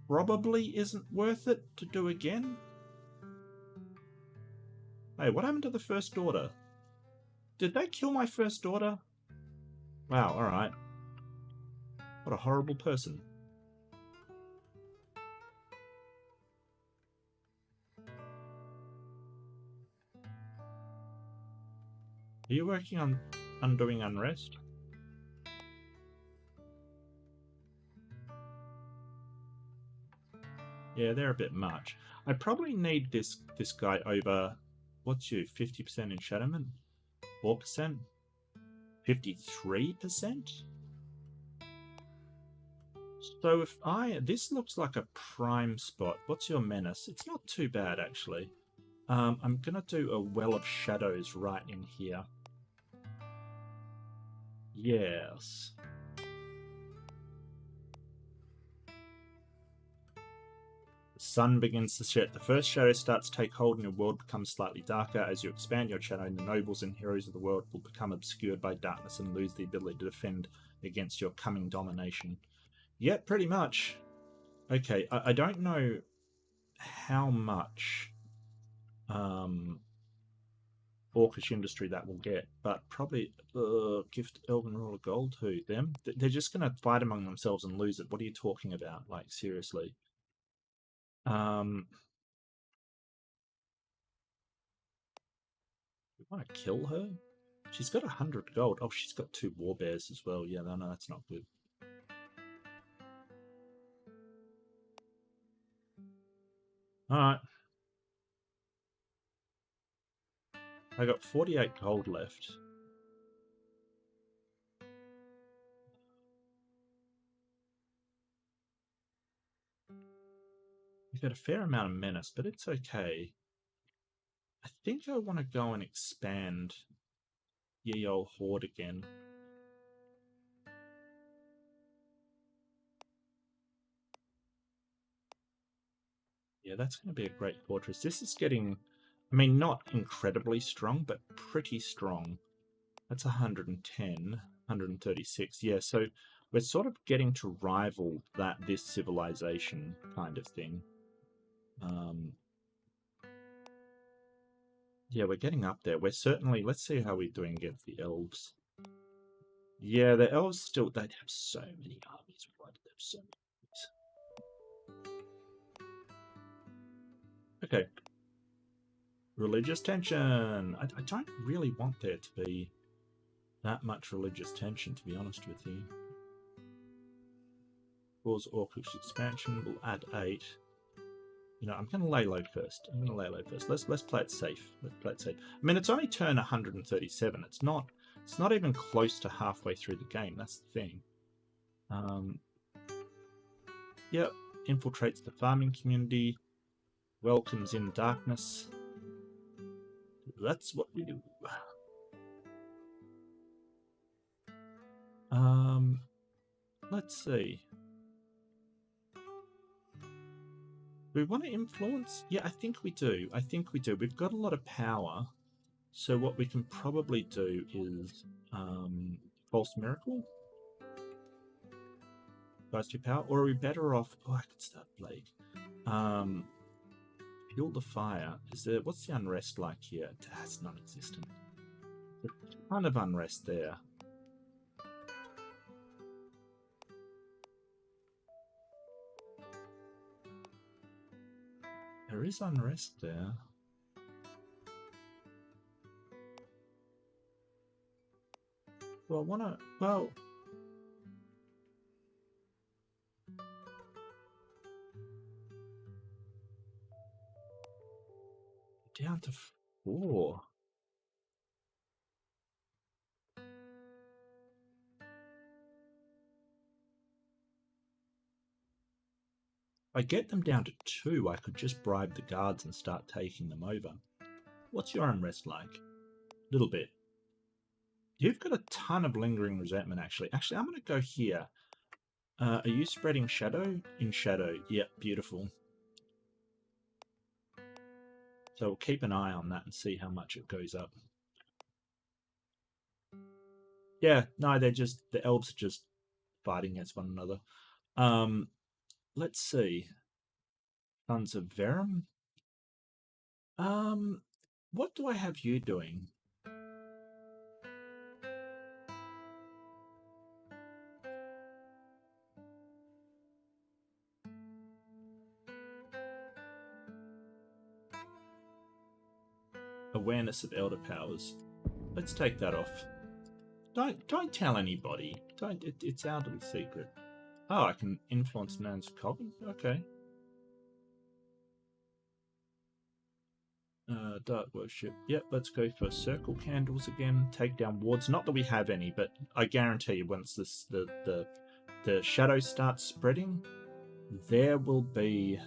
Probably isn't worth it to do again. Hey, what happened to the First Order? Did they kill my First Order? Wow, alright. What a horrible person. Are you working on undoing unrest? Yeah, they're a bit much. I probably need this guy over... What's you? 50% enchantment? 4%? 53%? So if this looks like a prime spot. What's your menace? It's not too bad, actually. I'm going to do a Well of Shadows right in here. Yes. The sun begins to set. The first shadow starts to take hold and your world becomes slightly darker. As you expand your shadow, the nobles and heroes of the world will become obscured by darkness and lose the ability to defend against your coming domination. Yeah, pretty much. Okay, I don't know how much Orcish industry that will get, but probably gift Elven Rule of Gold to them. They're just going to fight among themselves and lose it. What are you talking about? Like, seriously. You want to kill her? She's got 100 gold. Oh, she's got 2 war bears as well. Yeah, no, that's not good. Alright. I got 48 gold left. We've got a fair amount of menace, but it's okay. I think I want to go and expand ye old horde again. Yeah, that's going to be a great fortress. This is getting, I mean, not incredibly strong, but pretty strong. That's 110, 136. Yeah, so we're sort of getting to rival this civilization kind of thing. Yeah, we're getting up there. We're certainly, let's see how we're doing against the elves. Yeah, the elves still, they'd have so many armies. Why do they have so many armies? Okay. Religious tension. I don't really want there to be that much religious tension, to be honest with you. Cause Orcish expansion. We'll add 8. You know, I'm going to lay low first. Let's play it safe. Let's play it safe. I mean, it's only turn 137. It's not even close to halfway through the game. That's the thing. Yep. Infiltrates the farming community. Welcomes in darkness. That's what we do. Let's see. We want to influence? Yeah, I think we do. We've got a lot of power. So what we can probably do is False Miracle. Guys, to power. Or are we better off? Oh, I could start Plague. Fuel the fire. What's the unrest like here? That's non-existent. There's a ton of unrest there. There is unrest there. Well, I want to... Well... Down to 4. If I get them down to 2, I could just bribe the guards and start taking them over. What's your unrest like? A little bit. You've got a ton of lingering resentment, actually. Actually, I'm going to go here. Are you spreading shadow? In shadow. Yep, beautiful. So we'll keep an eye on that and see how much it goes up. Yeah, no, the elves are just fighting against one another. Let's see. Sons of Verum. What do I have you doing? Awareness of elder powers. Let's take that off. Don't tell anybody. It's our little secret. Oh, I can influence Nan's coven? Okay. Dark worship. Yep, let's go for circle candles again. Take down wards. Not that we have any, but I guarantee you once the shadow starts spreading, there will be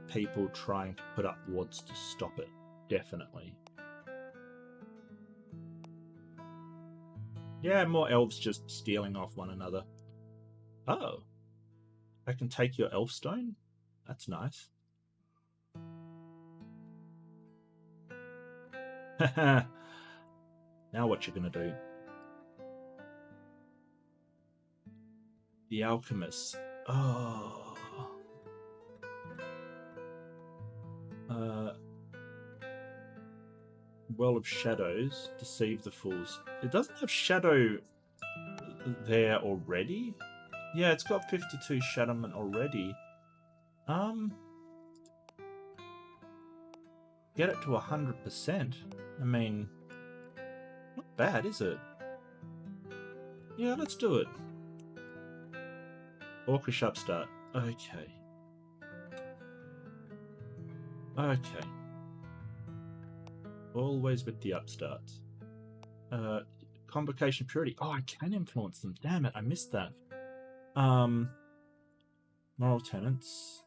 people trying to put up wards to stop it. Definitely. Yeah, more elves just stealing off one another. Oh. I can take your elf stone? That's nice. Now what you're going to do? The alchemist. Oh. Well of Shadows. Deceive the fools. It doesn't have shadow there already? Yeah, it's got 52 shadowment already. Get it to 100%. I mean, not bad, is it? Yeah, let's do it. Orcish upstart. Okay. Okay. Always with the upstarts. Convocation purity. Oh, I can influence them. Damn it, I missed that. Moral tenants.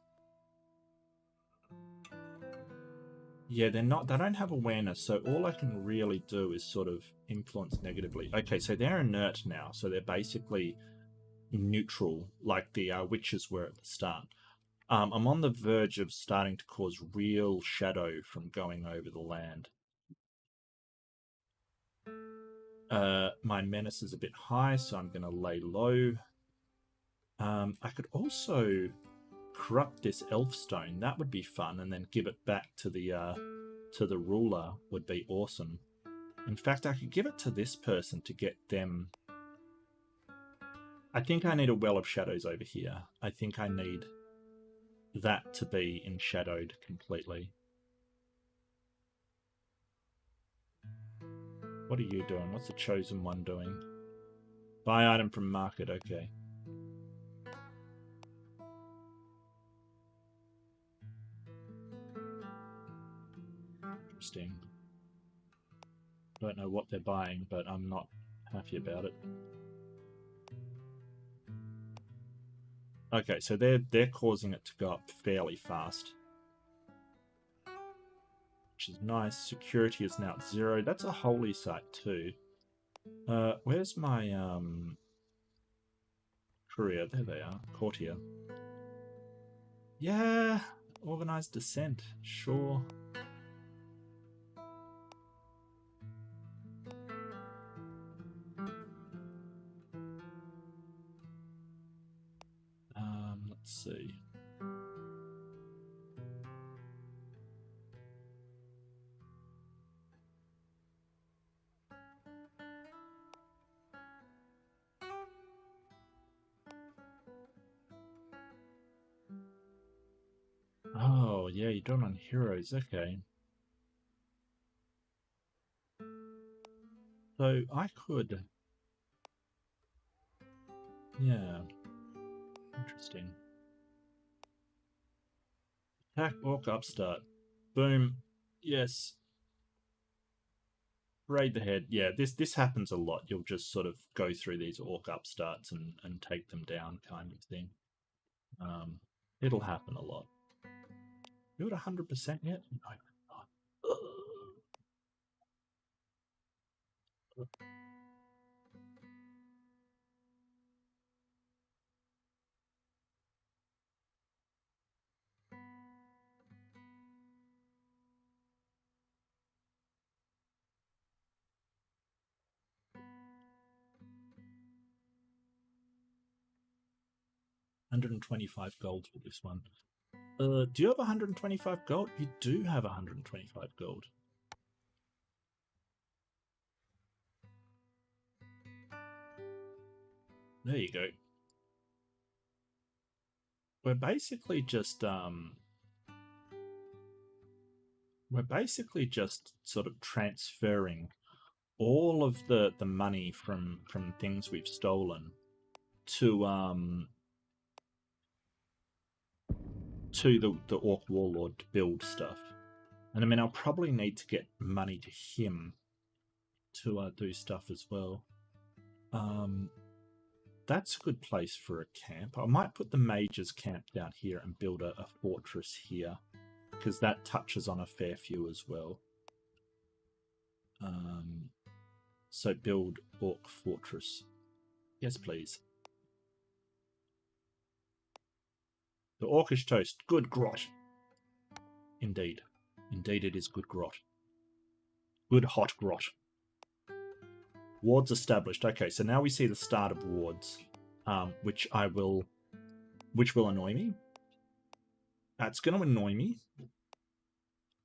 Yeah, they don't have awareness, so all I can really do is sort of influence negatively. Okay, so they're inert now, so they're basically neutral, like the witches were at the start. I'm on the verge of starting to cause real shadow from going over the land. My menace is a bit high, so I'm going to lay low. I could also corrupt this elf stone. That would be fun, and then give it back to the ruler. Would be awesome. In fact, I could give it to this person to get them. I think I need a Well of Shadows over here. I think I need that to be enshadowed completely. What are you doing? What's the Chosen One doing? Buy item from market, okay. Interesting. Don't know what they're buying, but I'm not happy about it. Okay, so they're causing it to go up fairly fast, which is nice. Security is now at 0. That's a holy site too. Where's my courier? There they are. Courtier. Yeah, organized descent. Sure. Let's see. Oh, yeah, you're doing on heroes. Okay. So I could. Yeah. Interesting. Attack Orc upstart. Boom. Yes. Raid the head. Yeah, this happens a lot. You'll just sort of go through these Orc upstarts and take them down kind of thing. It'll happen a lot. You at 100% yet? No, not. 125 gold for this one. Do you have 125 gold? You do have 125 gold. There you go. We're basically just sort of transferring all of the money from things we've stolen to the Orc Warlord to build stuff. And I mean, I'll probably need to get money to him to do stuff as well. That's a good place for a camp. I might put the mage's camp down here and build a fortress here, because that touches on a fair few as well. So build Orc fortress. Yes, please. The Orcish toast. Good grot. Indeed. Indeed it is good grot. Good hot grot. Wards established. Okay, so now we see the start of wards, which will annoy me. That's going to annoy me.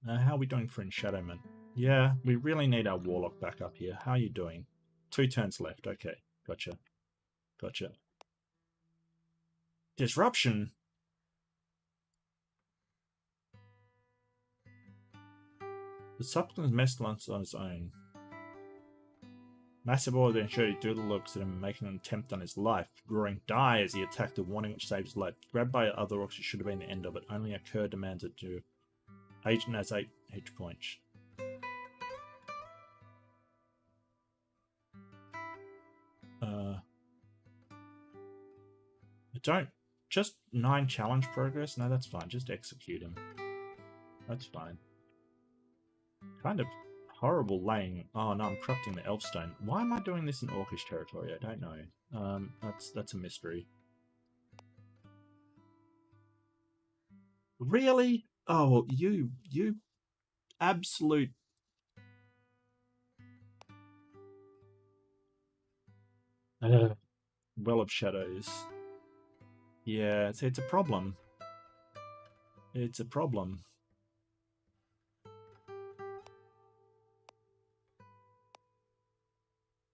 How are we doing for enshadowment? Yeah, we really need our warlock back up here. How are you doing? 2 turns left. Okay, gotcha. Gotcha. Disruption? The supplement messed on its own. Massive order ensures Doodle looks at him, making an attempt on his life. Roaring die as he attacked a warning which saved his life. Grabbed by other orcs, it should have been the end of it. Only a cur demands it to. Agent has 8 H points. Don't. Just 9 challenge progress? No, that's fine. Just execute him. That's fine. Kind of horrible laying. Oh no, I'm corrupting the Elfstone. Why am I doing this in Orcish territory? I don't know. That's a mystery. Really? Oh, you absolute. Well of Shadows. Yeah, it's a problem. It's a problem.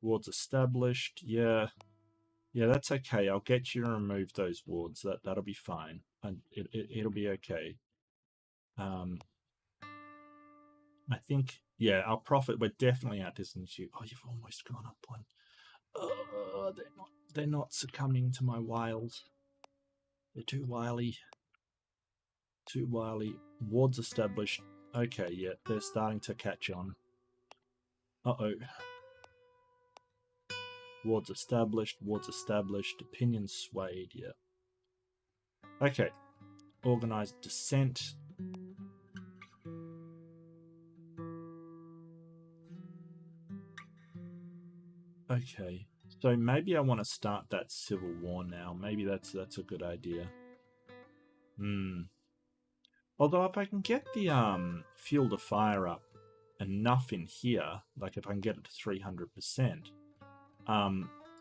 Wards established. Yeah. Yeah, that's okay. I'll get you to remove those wards. That'll be fine. And it'll be okay. I think, yeah, our profit, we're definitely outdistancing you. Oh, you've almost gone up one. Oh, they're not succumbing to my wiles. They're too wily. Too wily. Wards established. Okay, yeah, they're starting to catch on. Uh-oh. Wards established. Opinions swayed, yeah. Okay. Organized dissent. Okay. So maybe I want to start that civil war now. Maybe that's a good idea. Although if I can get the field of fire up enough in here, like if I can get it to 300%,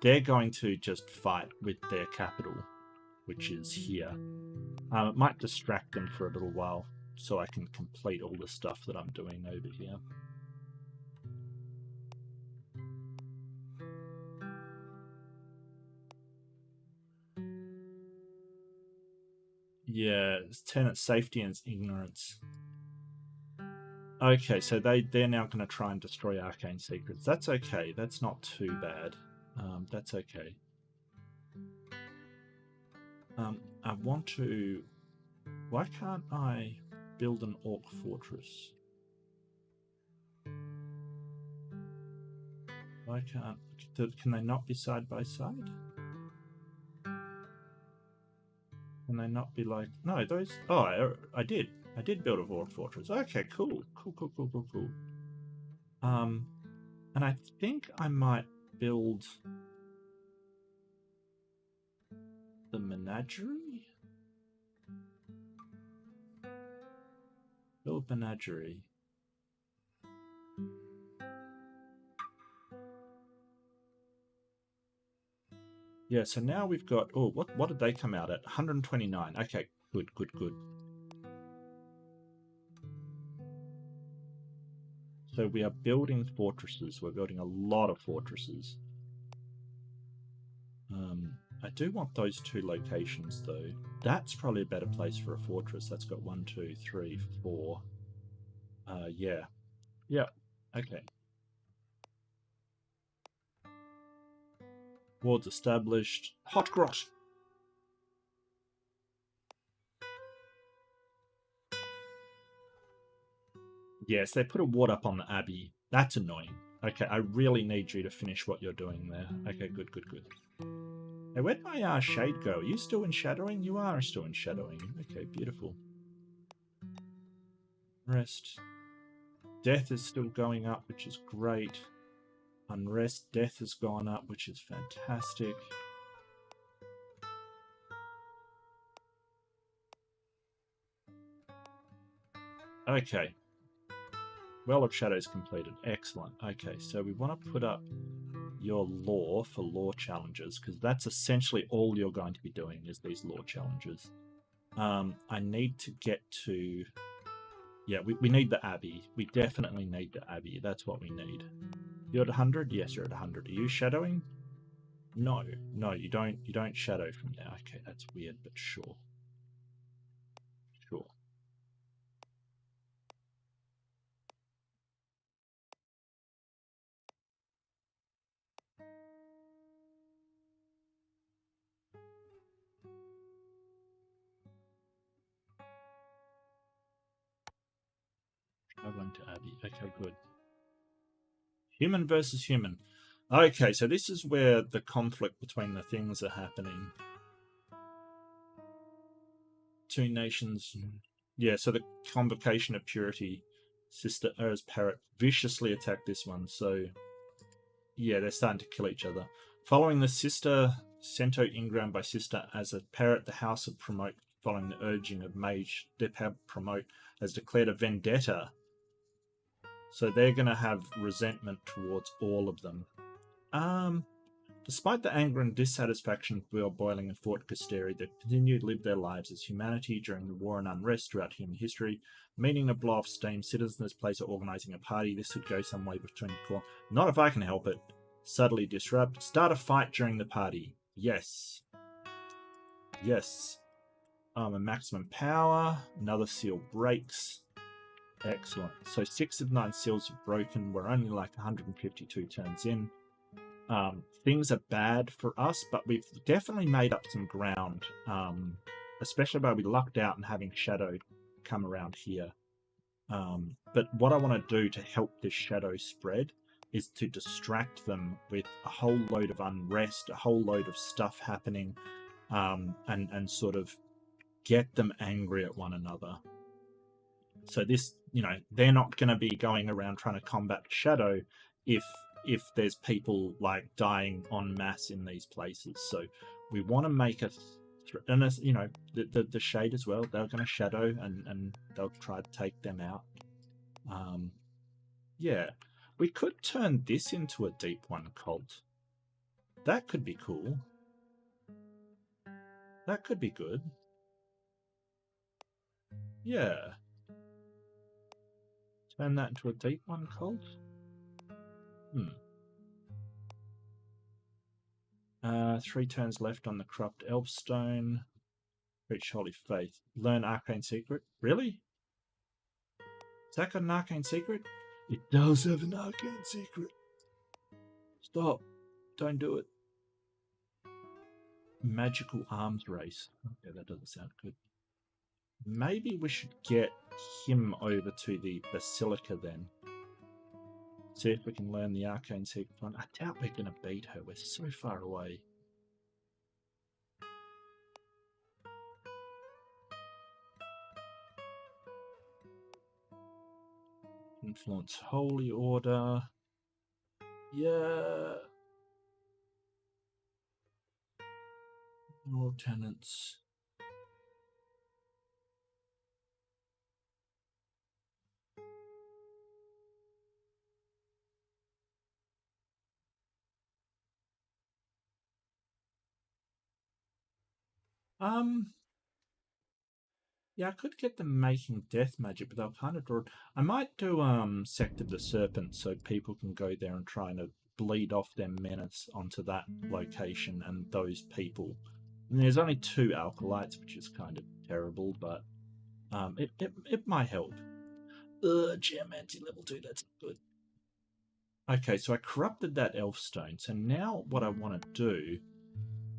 they're going to just fight with their capital, which is here. It might distract them for a little while so I can complete all the stuff that I'm doing over here. Yeah, it's tenant safety and ignorance. Okay, so they're now going to try and destroy arcane secrets. That's okay. That's not too bad. That's okay. I want to. Why can't I build an orc fortress? Why can't? Can they not be side by side? Can they not be like? No, those. Oh, I did. I did build a orc fortress. Okay, cool. And I think I might build the menagerie. Build menagerie. Yeah, so now we've got. Oh, what did they come out at? 129. Okay, good. So we are building fortresses. We're building a lot of fortresses. I do want those 2 locations though. That's probably a better place for a fortress. That's got 1, 2, 3, 4. Yeah. Okay. Wards established. Hot cross. Yes, they put a ward up on the abbey. That's annoying. Okay, I really need you to finish what you're doing there. Okay, good. Hey, where'd my shade go? Are you still in shadowing? You are still in shadowing. Okay, beautiful. Rest. Death is still going up, which is great. Unrest, death has gone up, which is fantastic. Okay. Well of Shadows completed. Excellent. Okay, so we want to put up your lore for lore challenges, because that's essentially all you're going to be doing is these lore challenges. I need to get to... Yeah, we need the Abbey. We definitely need the Abbey. That's what we need. You're at 100? Yes, you're at 100. Are you shadowing? No, you don't shadow from there. Okay, that's weird, but sure. Traveling to Abbey. Okay, good. Human versus human. Okay, so this is where the conflict between the things are happening. Two nations. Yeah, so the Convocation of Purity, Sister Ur's parrot, viciously attacked this one. So, yeah, they're starting to kill each other. Following the Sister Cento Ingram by Sister as a parrot, the House of Promote, following the urging of Mage, Promote, has declared a vendetta. So they're going to have resentment towards all of them. Despite the anger and dissatisfaction boiling in Fort Casteri, they continue to live their lives as humanity during the war and unrest throughout human history. Meeting a blow off steam, citizens place are organising a party. This could go some way between the core. Not if I can help it. Subtly disrupt. Start a fight during the party. Yes. Yes. A maximum power. Another seal breaks. Excellent. So 6 of 9 seals are broken. We're only like 152 turns in. Things are bad for us, but we've definitely made up some ground, especially by we lucked out and having Shadow come around here. But what I want to do to help this Shadow spread is to distract them with a whole load of unrest, a whole load of stuff happening, and sort of get them angry at one another. So this, they're not going to be going around trying to combat Shadow if there's people like dying en masse in these places. So we want to make a and the Shade as well, they're going to Shadow and they'll try to take them out. Yeah, we could turn this into a Deep One cult. That could be cool. That could be good. Yeah, turn that into a Deep One cult. 3 turns left on the Corrupt Elfstone. Reach Holy Faith. Learn Arcane Secret. Really? Has that got an Arcane Secret? It does have an Arcane Secret. Stop. Don't do it. Magical Arms Race. Okay, that doesn't sound good. Maybe we should get him over to the Basilica then. See if we can learn the Arcane Secret one. I doubt we're going to beat her. We're so far away. Influence Holy Order. Yeah. More tenants. Yeah, I could get them making death magic, but they'll kind of draw. I might do Sect of the Serpent so people can go there and try to bleed off their menace onto that location and those people. And there's only 2 alkalites, which is kind of terrible, but it might help. Geomancy level 2, that's good. Okay, so I corrupted that Elfstone. So now what I want to do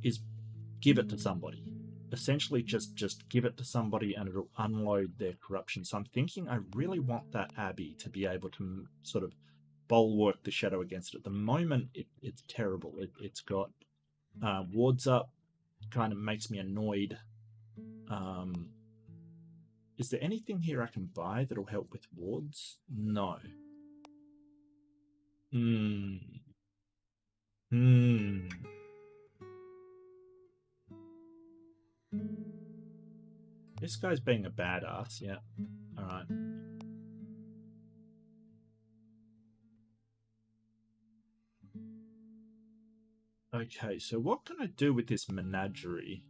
is give it to somebody. Essentially just give it to somebody and it'll unload their corruption. So I'm thinking I really want that Abbey to be able to sort of bulwark the Shadow against it. At the moment, it's terrible. It's got wards up, kind of makes me annoyed. Is there anything here I can buy that'll help with wards? No. This guy's being a badass, yeah. Alright. Okay, so what can I do with this menagerie?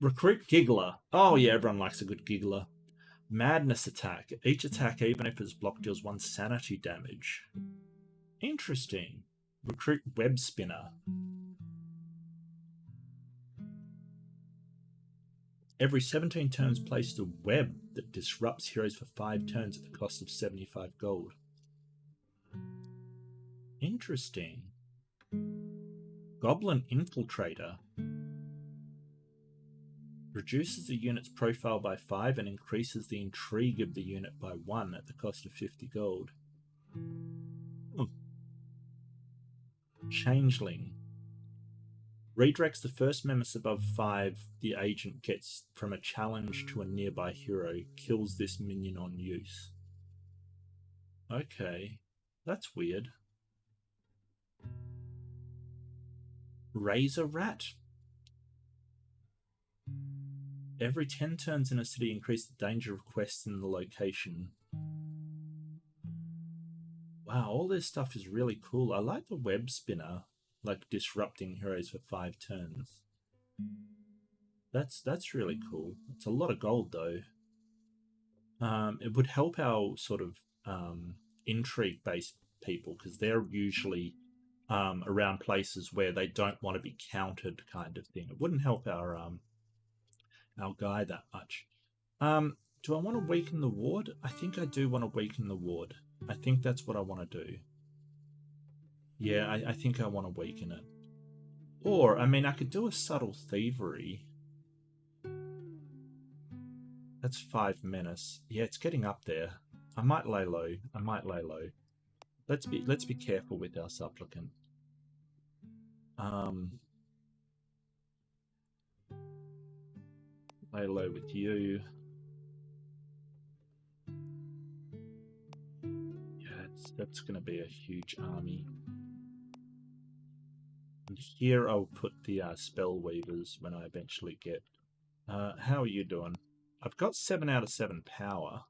Recruit Giggler. Oh yeah, everyone likes a good Giggler. Madness attack. Each attack, even if it's blocked, deals 1 sanity damage. Interesting. Recruit Web Spinner. Every 17 turns places a web that disrupts heroes for 5 turns at the cost of 75 gold. Interesting. Goblin Infiltrator. Reduces the unit's profile by 5 and increases the intrigue of the unit by 1 at the cost of 50 gold. Changeling. Redirects the first menace above 5 the agent gets from a challenge to a nearby hero. Kills this minion on use. Okay, that's weird. Razor Rat. Every 10 turns in a city, increase the danger of quests in the location. Wow, all this stuff is really cool. I like the web spinner, like disrupting heroes for 5 turns. That's really cool. It's a lot of gold though. It would help our sort of intrigue-based people because they're usually around places where they don't want to be countered, kind of thing. It wouldn't help our guy that much. Do I want to weaken the ward? I think I do want to weaken the ward. I think that's what I want to do. Yeah, I think I want to weaken it. Or, I mean, I could do a subtle thievery. That's 5 menace. Yeah, it's getting up there. I might lay low. I might lay low. Let's be careful with our supplicant. Lay low with you. Yeah, that's going to be a huge army. And here I'll put the spell weavers when I eventually get. How are you doing? I've got 7 out of 7 power,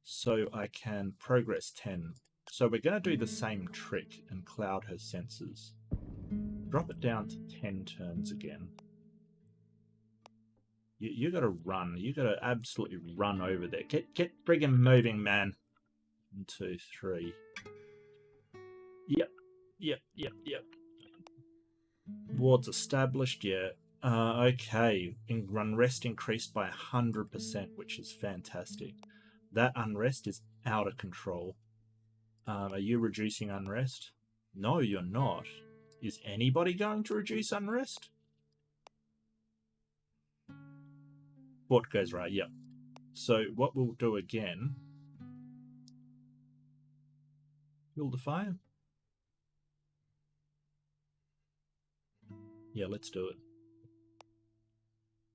so I can progress 10. So we're going to do the same trick and cloud her senses. Drop it down to 10 turns again. You got to run. You got to absolutely run over there. Get friggin' moving, man. 1, 2, 3. Yep. Wards established, yeah. Okay. Unrest increased by 100%, which is fantastic. That unrest is out of control. Are you reducing unrest? No, you're not. Is anybody going to reduce unrest? What goes right? Yep. So what we'll do again. Build a fire? Yeah, let's do it.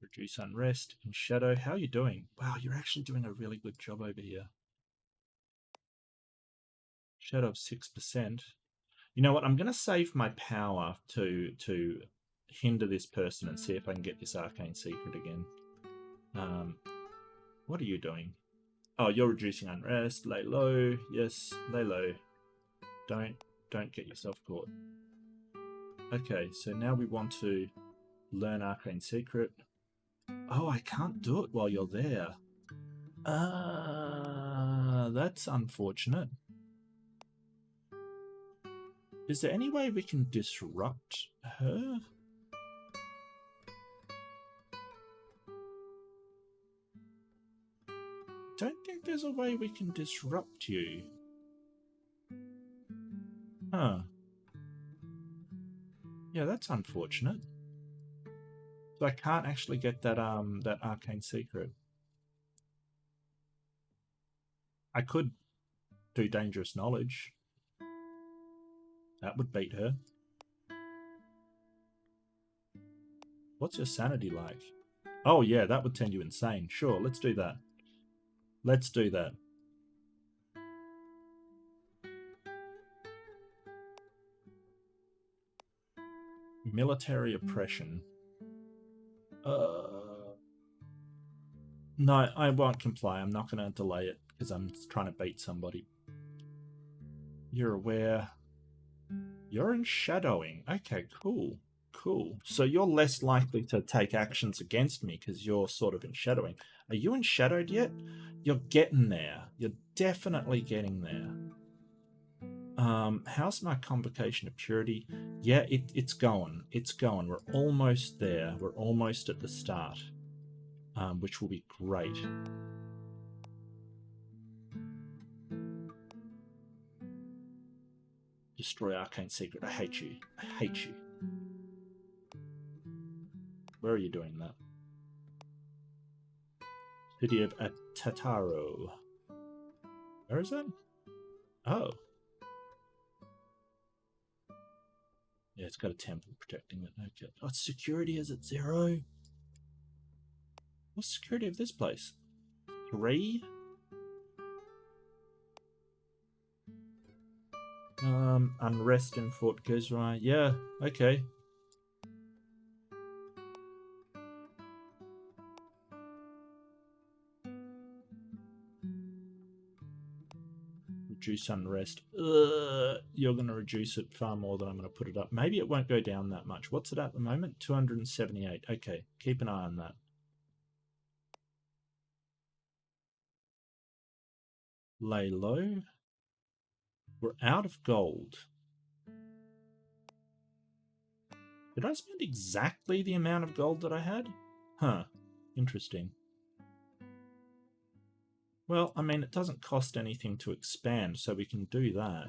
Reduce unrest in shadow. How are you doing? Wow, you're actually doing a really good job over here. Shadow of 6%. You know what? I'm going to save my power to hinder this person and see if I can get this arcane secret again. What are you doing? Oh, you're reducing unrest. Lay low. Yes, lay low. Don't get yourself caught. Okay, so now we want to learn arcane secret. Oh, I can't do it while you're there. That's unfortunate. Is there any way we can disrupt her? Don't think there's a way we can disrupt you. Huh. Yeah, that's unfortunate. So I can't actually get that that arcane secret. I could do dangerous knowledge. That would beat her. What's your sanity like? Oh yeah, that would turn you insane. Sure, let's do that. Let's do that. Military oppression. No, I won't comply. I'm not going to delay it because I'm trying to beat somebody. You're aware. You're in shadowing. Okay, cool. Cool. So you're less likely to take actions against me because you're sort of in shadowing. Are you in shadowed yet? You're getting there. You're definitely getting there. How's my convocation of purity? Yeah, it's going. It's going. We're almost there. We're almost at the start, which will be great. Destroy arcane secret. I hate you. I hate you. Where are you doing that? City of Atataro. Where is that? Oh. Yeah, it's got a temple protecting it. Okay. Oh, security is at 0. What's the security of this place? 3? Unrest in Fort Guzman. Yeah, okay. Reduce unrest. You're going to reduce it far more than I'm going to put it up. Maybe it won't go down that much. What's it at the moment? 278. Okay, keep an eye on that. Lay low. We're out of gold. Did I spend exactly the amount of gold that I had? Huh. Interesting. Well, I mean, it doesn't cost anything to expand, so we can do that.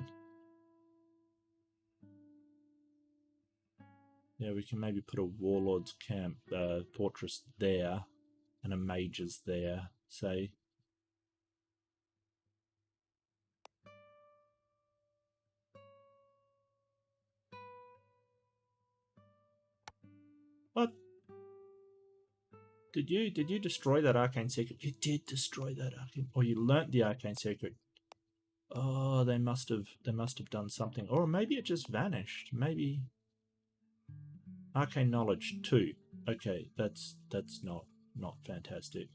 Yeah, we can maybe put a warlord's camp, fortress there, and a mage's there, say. What? Did you destroy that arcane secret? You did destroy that arcane, or you learnt the arcane secret. Oh, they must have done something, or maybe it just vanished. Maybe arcane knowledge 2. Okay, that's not fantastic.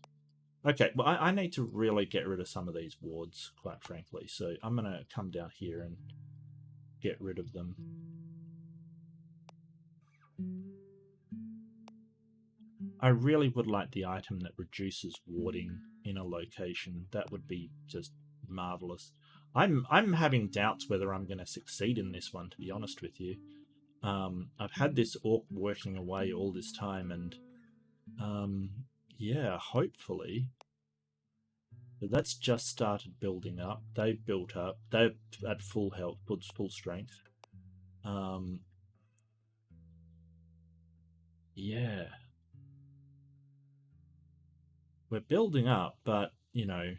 Okay, well I need to really get rid of some of these wards, quite frankly. So I'm gonna come down here and get rid of them. I really would like the item that reduces warding in a location. That would be just marvelous. I'm having doubts whether I'm going to succeed in this one, to be honest with you. I've had this orc working away all this time, and yeah, hopefully. But that's just started building up. They've built up. They're at full health, full strength. Yeah. We're building up, but, you know...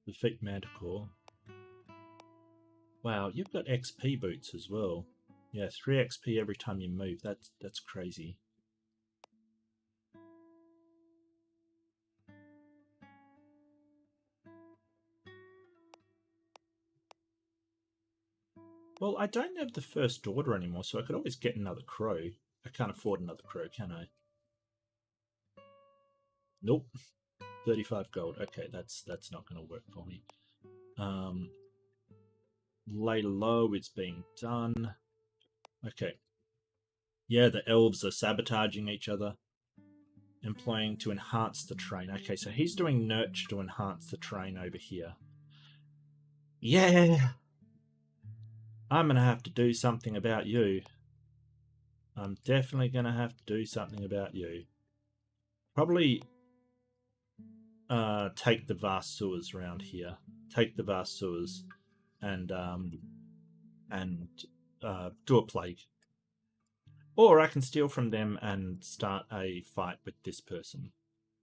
Defeat Manticore. Wow, you've got XP boots as well. Yeah, 3 XP every time you move. That's crazy. Well, I don't have the first order anymore, so I could always get another crow. I can't afford another crow, can I? Nope. 35 gold. Okay, that's not going to work for me. Lay low is being done. Okay. Yeah, the elves are sabotaging each other. Employing to enhance the train. Okay, so he's doing nurture to enhance the train over here. Yeah! I'm going to have to do something about you. I'm definitely going to have to do something about you. Probably take the vast sewers around here. Take the vast sewers and do a plague. Or I can steal from them and start a fight with this person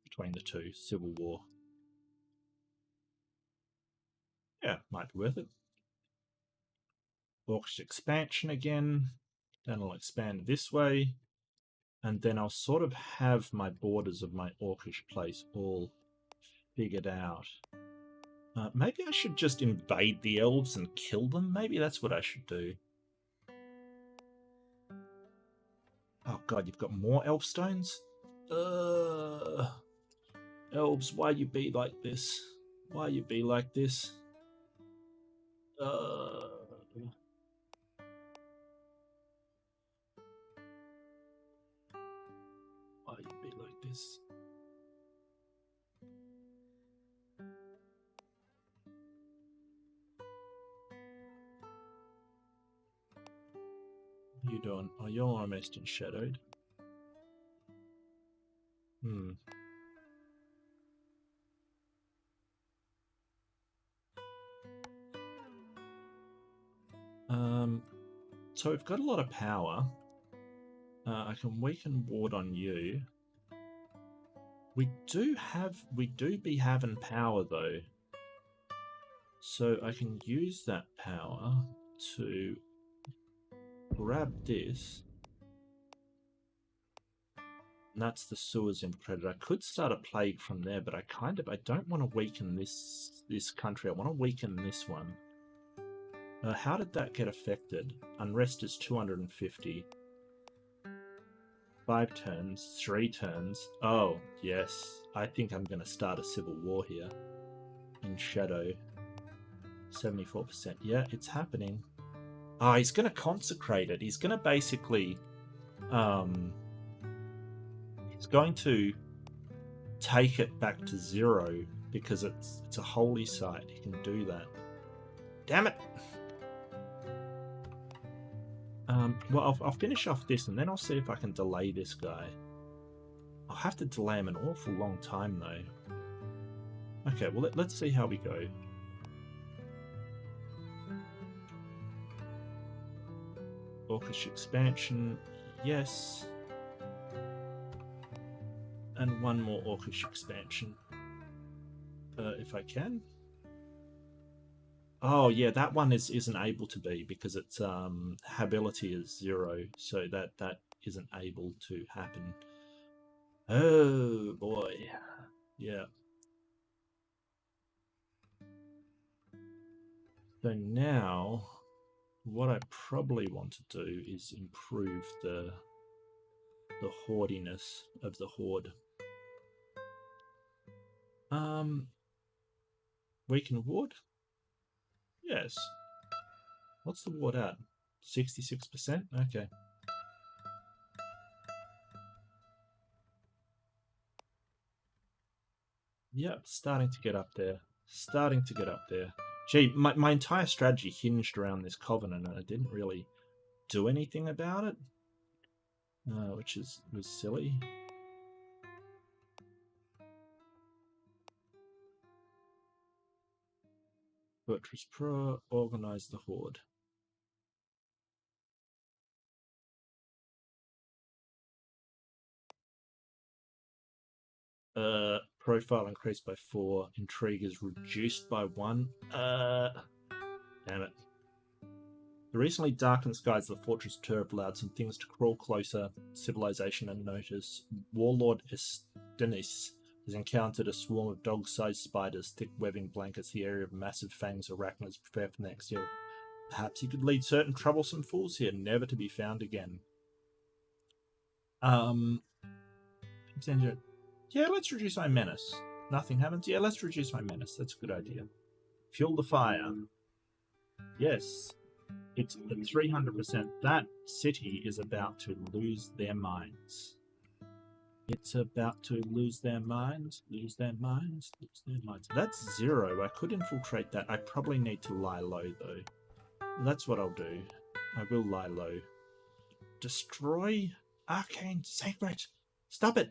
between the two. Civil war. Yeah, might be worth it. Orcish expansion again. Then I'll expand this way. And then I'll sort of have my borders of my orcish place all figured out. Maybe I should just invade the elves and kill them? Maybe that's what I should do. Oh god, you've got more elf stones? Elves, why you be like this? Why you be like this? Why you be like this? What are you doing? Oh, you're almost in shadowed. So we've got a lot of power. I can weaken ward on you. We do be having power though. So I can use that power to grab this. And that's the sewers infiltrated. I could start a plague from there, but I don't want to weaken this country. I want to weaken this one. How did that get affected? Unrest is 250. 5 turns, 3 turns. Oh, yes. I think I'm going to start a civil war here. In Shadow. 74%. Yeah, it's happening. Oh, he's going to consecrate it. He's going to basically... he's going to take it back to 0 because it's a holy site. He can do that. Damn it! Well, I'll finish off this and then I'll see if I can delay this guy. I'll have to delay him an awful long time though. Okay, well let's see how we go. Orcish expansion, yes. And one more Orcish expansion. If I can. Oh yeah, that one isn't able to be because its hability is 0, so that isn't able to happen. Oh boy, yeah. So now, what I probably want to do is improve the hordiness of the horde. Weaken ward. Yes. What's the ward at? 66%? Okay. Yep, starting to get up there. Starting to get up there. Gee, my entire strategy hinged around this covenant and I didn't really do anything about it. Which was silly. Fortress Pro, organize the horde. Profile increased by 4. Intrigue is reduced by 1. Damn it. The recently darkened skies of the Fortress Turf allowed some things to crawl closer. Civilization unnoticed. Warlord Estenis has encountered a swarm of dog-sized spiders, thick webbing blankets the area of massive fangs arachnids prepare for the next year. Perhaps he could lead certain troublesome fools here, never to be found again. Yeah, let's reduce my menace. Nothing happens. Yeah, let's reduce my menace. That's a good idea. Fuel the fire. Yes. It's at 300%. That city is about to lose their minds. It's about to lose their minds, lose their minds, lose their minds. That's 0. I could infiltrate that. I probably need to lie low, though. That's what I'll do. I will lie low. Destroy Arcane Secret. Stop it.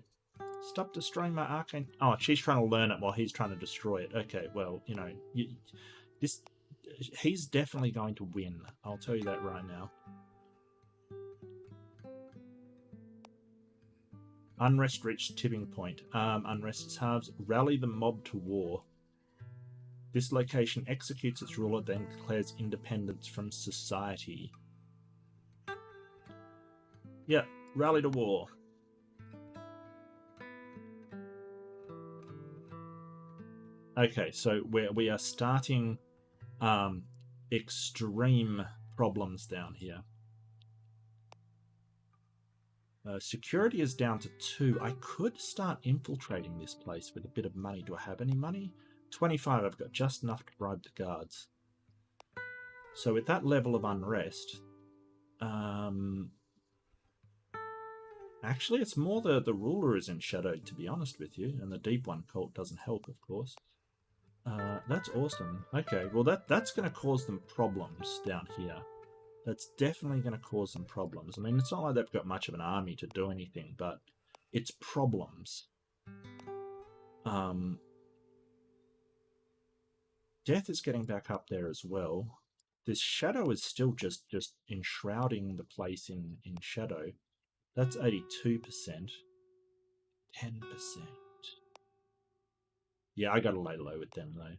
Stop destroying my arcane... Oh, she's trying to learn it while he's trying to destroy it. Okay, well, you know, he's definitely going to win. I'll tell you that right now. Unrest reached tipping point. Unrest halves. Rally the mob to war. This location executes its ruler, then declares independence from society. Yeah, rally to war. Okay, so we are starting extreme problems down here. Security is down to 2. I could start infiltrating this place with a bit of money. Do I have any money? 25. I've got just enough to bribe the guards. So with that level of unrest, actually it's more the ruler is in shadow, to be honest with you, and the Deep One cult doesn't help, of course. That's awesome. Okay, well that's going to cause them problems down here. That's definitely going to cause them problems. I mean, it's not like they've got much of an army to do anything, but it's problems. Death is getting back up there as well. This shadow is still just enshrouding the place in shadow. That's 82%. 10%. Yeah, I gotta lay low with them though.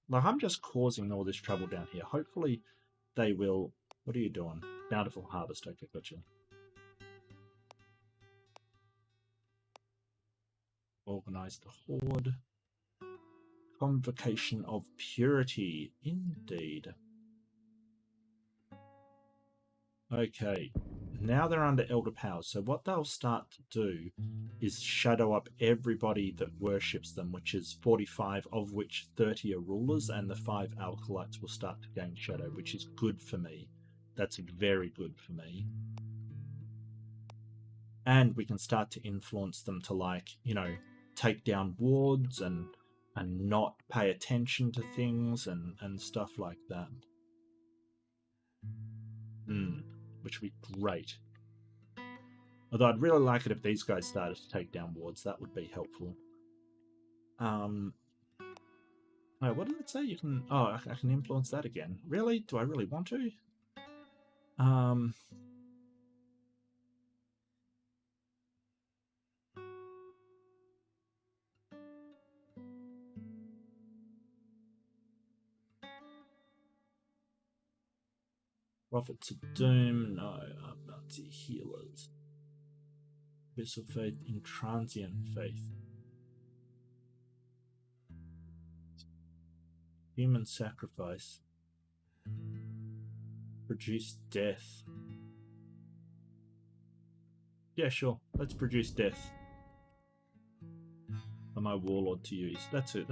Like, I'm just causing all this trouble down here. Hopefully they will... What are you doing? Bountiful harvest. Okay, gotcha. Organize the horde. Convocation of purity. Indeed. Okay. Now they're under elder powers. So what they'll start to do is shadow up everybody that worships them, which is 45, of which 30 are rulers, and the 5 alkalites will start to gain shadow, which is good for me. That's very good for me. And we can start to influence them to, like, you know, take down wards and not pay attention to things and stuff like that. Which would be great. Although I'd really like it if these guys started to take down wards. That would be helpful. Oh, what did it say? You can... Oh, I can influence that again. Really? Do I really want to? Prophets of Doom. No, I'm Nazi healers. Abyss of Faith. Intransient Faith. Human Sacrifice. Produce Death. Yeah, sure. Let's produce Death. For my warlord to use. That's a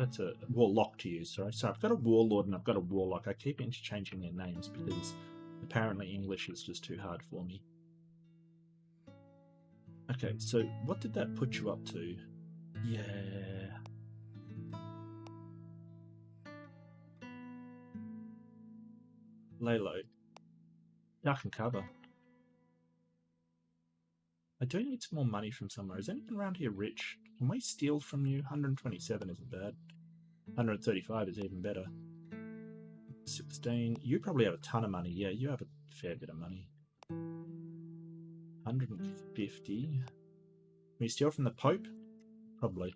warlock to use, sorry. So I've got a warlord and I've got a warlock. I keep interchanging their names because apparently English is just too hard for me. Okay, so what did that put you up to? Yeah. Lay low. Dark and cover. I do need some more money from somewhere. Is anyone around here rich? Can we steal from you? 127 isn't bad. 135 is even better. 16. You probably have a ton of money. Yeah, you have a fair bit of money. 150. Can we steal from the Pope? Probably.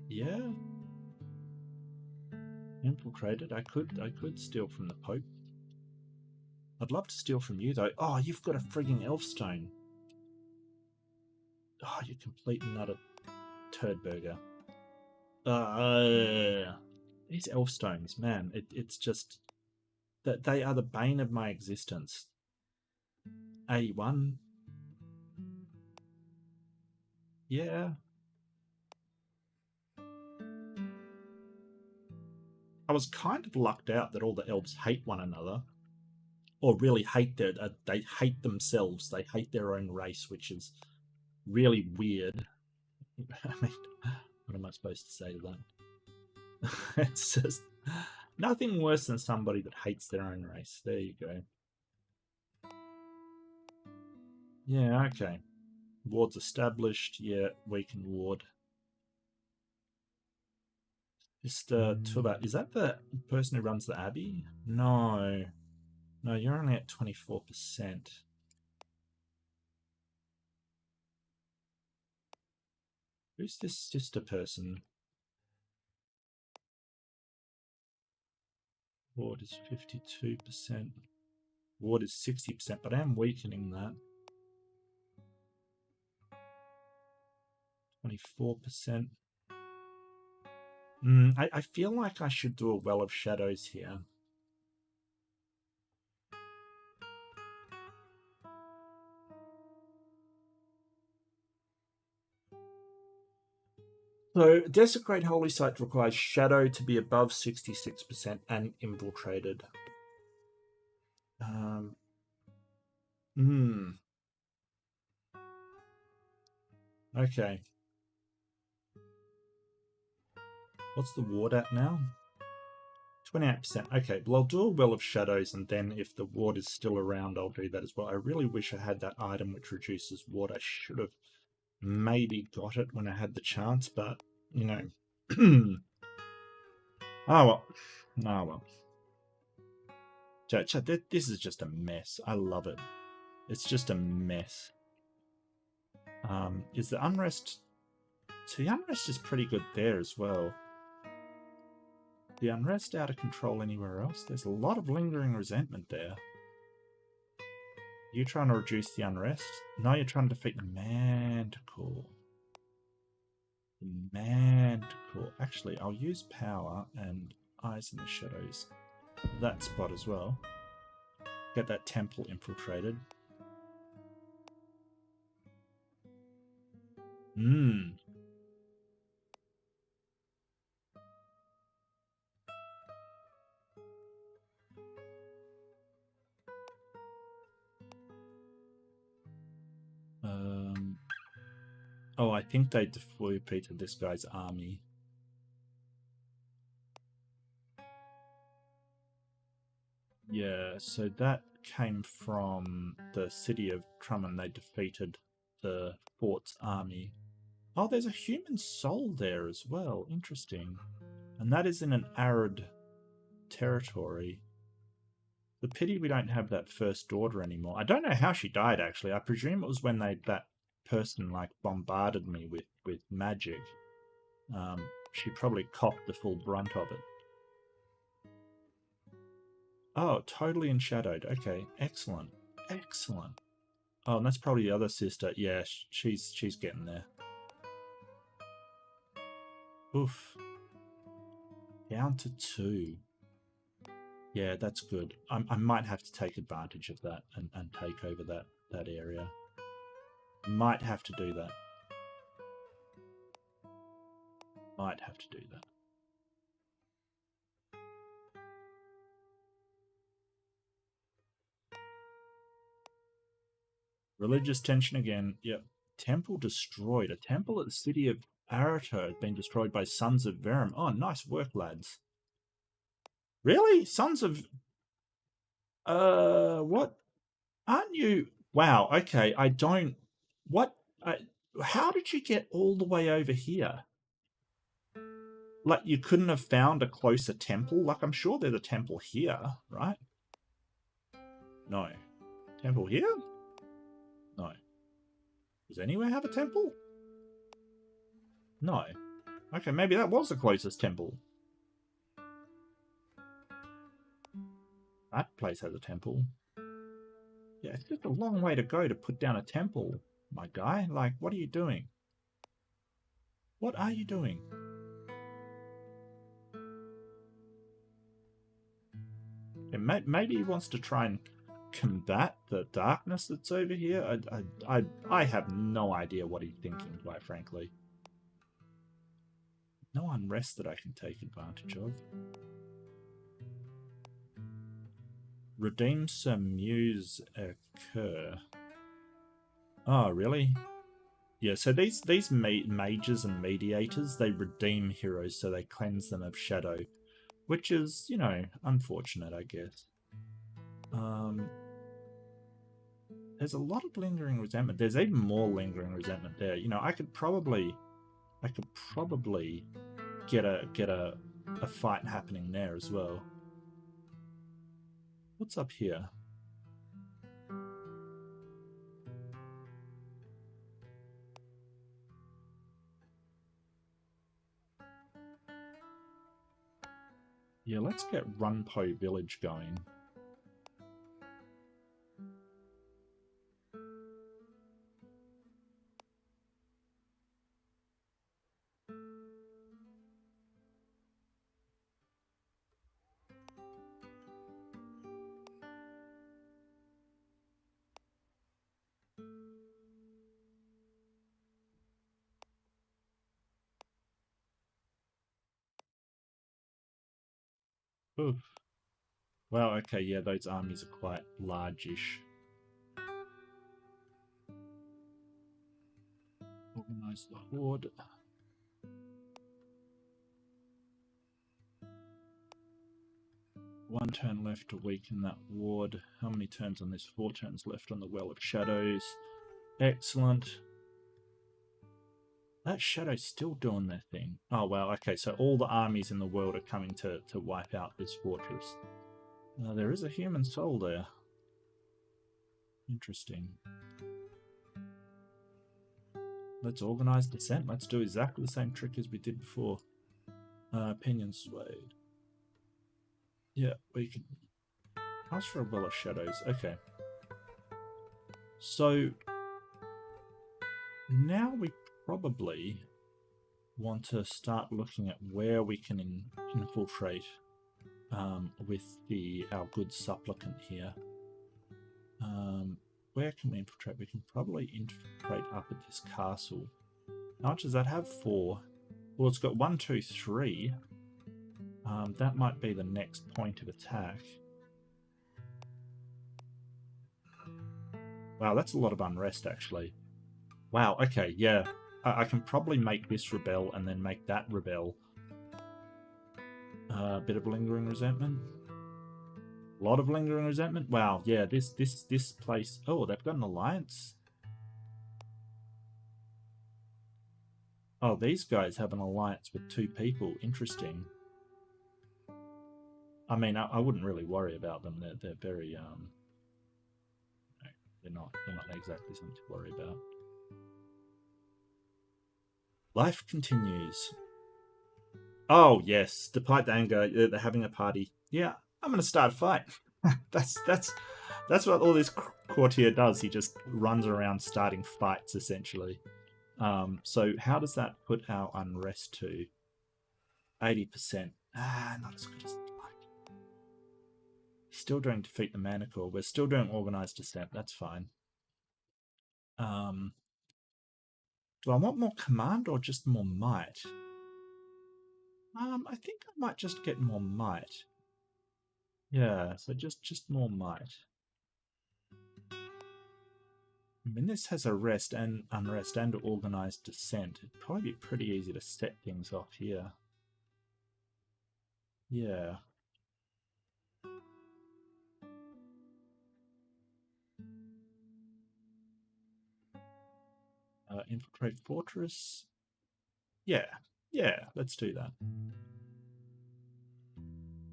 Yeah. Infiltrated. I could steal from the Pope. I'd love to steal from you though. Oh, you've got a frigging elf stone. Oh, you complete and utter turd burger. These elf stones, man, it's just that they are the bane of my existence. 81. Yeah. I was kind of lucked out that all the elves hate one another, or really hate they hate themselves. They hate their own race, which is really weird. I mean, what am I supposed to say to that? It's just nothing worse than somebody that hates their own race. There you go. Yeah, okay. Ward's established. Yeah, weakened ward. Mr. Tuba, is that the person who runs the Abbey? No. No, you're only at 24%. Who's this sister person? Ward is 52%. Ward is 60%, but I am weakening that. 24%. I feel like I should do a Well of Shadows here. So, Desecrate Holy Site requires Shadow to be above 66% and infiltrated. Okay. What's the ward at now? 28%. Okay, well, I'll do a Well of Shadows, and then if the ward is still around, I'll do that as well. I really wish I had that item which reduces ward. I should have maybe got it when I had the chance, but, you know. Oh, well. Oh, well. This is just a mess. I love it. It's just a mess. Is the unrest... So the unrest is pretty good there as well. The unrest out of control anywhere else? There's a lot of lingering resentment there. You trying to reduce the unrest? No, you're trying to defeat the Manticore. The Manticore. Actually, I'll use power and Eyes in the Shadows. That spot as well. Get that temple infiltrated. Oh, I think they defeated this guy's army. Yeah, so that came from the city of Truman. They defeated the fort's army. Oh, there's a human soul there as well. Interesting. And that is in an arid territory. The pity we don't have that first order anymore. I don't know how she died, actually. I presume it was when that person, like, bombarded me with magic. She probably copped the full brunt of it. Oh, totally enshadowed. Okay, excellent. Excellent. Oh, and that's probably the other sister. Yeah, she's getting there. Oof. Down to 2. Yeah, that's good. I might have to take advantage of that and take over that area. Might have to do that. Might have to do that. Religious tension again. Yep. Temple destroyed. A temple at the city of Arata had been destroyed by Sons of Verum. Oh, nice work, lads. Really? Sons of... what? Aren't you... Wow, okay, I don't... What? How did you get all the way over here? Like, you couldn't have found a closer temple? Like, I'm sure there's a temple here, right? No. Temple here? No. Does anywhere have a temple? No. Okay, maybe that was the closest temple. That place has a temple. Yeah, it's just a long way to go to put down a temple, my guy. Like, what are you doing? What are you doing? Yeah, maybe he wants to try and combat the darkness that's over here. I have no idea what he's thinking, quite frankly. No unrest that I can take advantage of. Redeem Sir Muse occur. Oh, really? Yeah, so these mages and mediators, they redeem heroes, so they cleanse them of shadow, which is, you know, unfortunate, I guess. There's a lot of lingering resentment. There's even more lingering resentment there. You know, I could probably get a fight happening there as well. What's up here? Yeah, let's get Runpo Village going. Oof. Well, okay, yeah, those armies are quite large-ish. Organize the horde. 1 turn left to weaken that ward. How many turns on this? 4 turns left on the Well of Shadows. Excellent. That shadow's still doing their thing. Oh, well, okay, so all the armies in the world are coming to wipe out this fortress. There is a human soul there. Interesting. Let's organize descent. Let's do exactly the same trick as we did before. Opinion swayed. Yeah, we can ask for a Well of Shadows. Okay. So now we probably want to start looking at where we can infiltrate with our good supplicant here. Where can we infiltrate? We can probably infiltrate up at this castle. How much does that have? 4. Well, it's got 1, 2, 3. That might be the next point of attack. Wow, that's a lot of unrest, actually. Wow, okay, yeah. I can probably make this rebel and then make that rebel. A bit of lingering resentment. A lot of lingering resentment. Wow, yeah, this place... Oh, they've got an alliance? Oh, these guys have an alliance with 2 people. Interesting. I mean, I wouldn't really worry about them. They're very... They're not exactly something to worry about. Life continues. Oh, yes. Despite the anger, they're having a party. Yeah, I'm going to start a fight. That's what all this courtier does. He just runs around starting fights, essentially. So how does that put our unrest to? 80%. Not as good as I'd like. Still doing defeat the Manacle. We're still doing organized descent. That's fine. Do I want more command or just more might? I think I might just get more might. Yeah, so just more might. I mean, this has arrest and unrest and organized descent. It'd probably be pretty easy to set things off here. Yeah. Infiltrate fortress. Yeah, let's do that.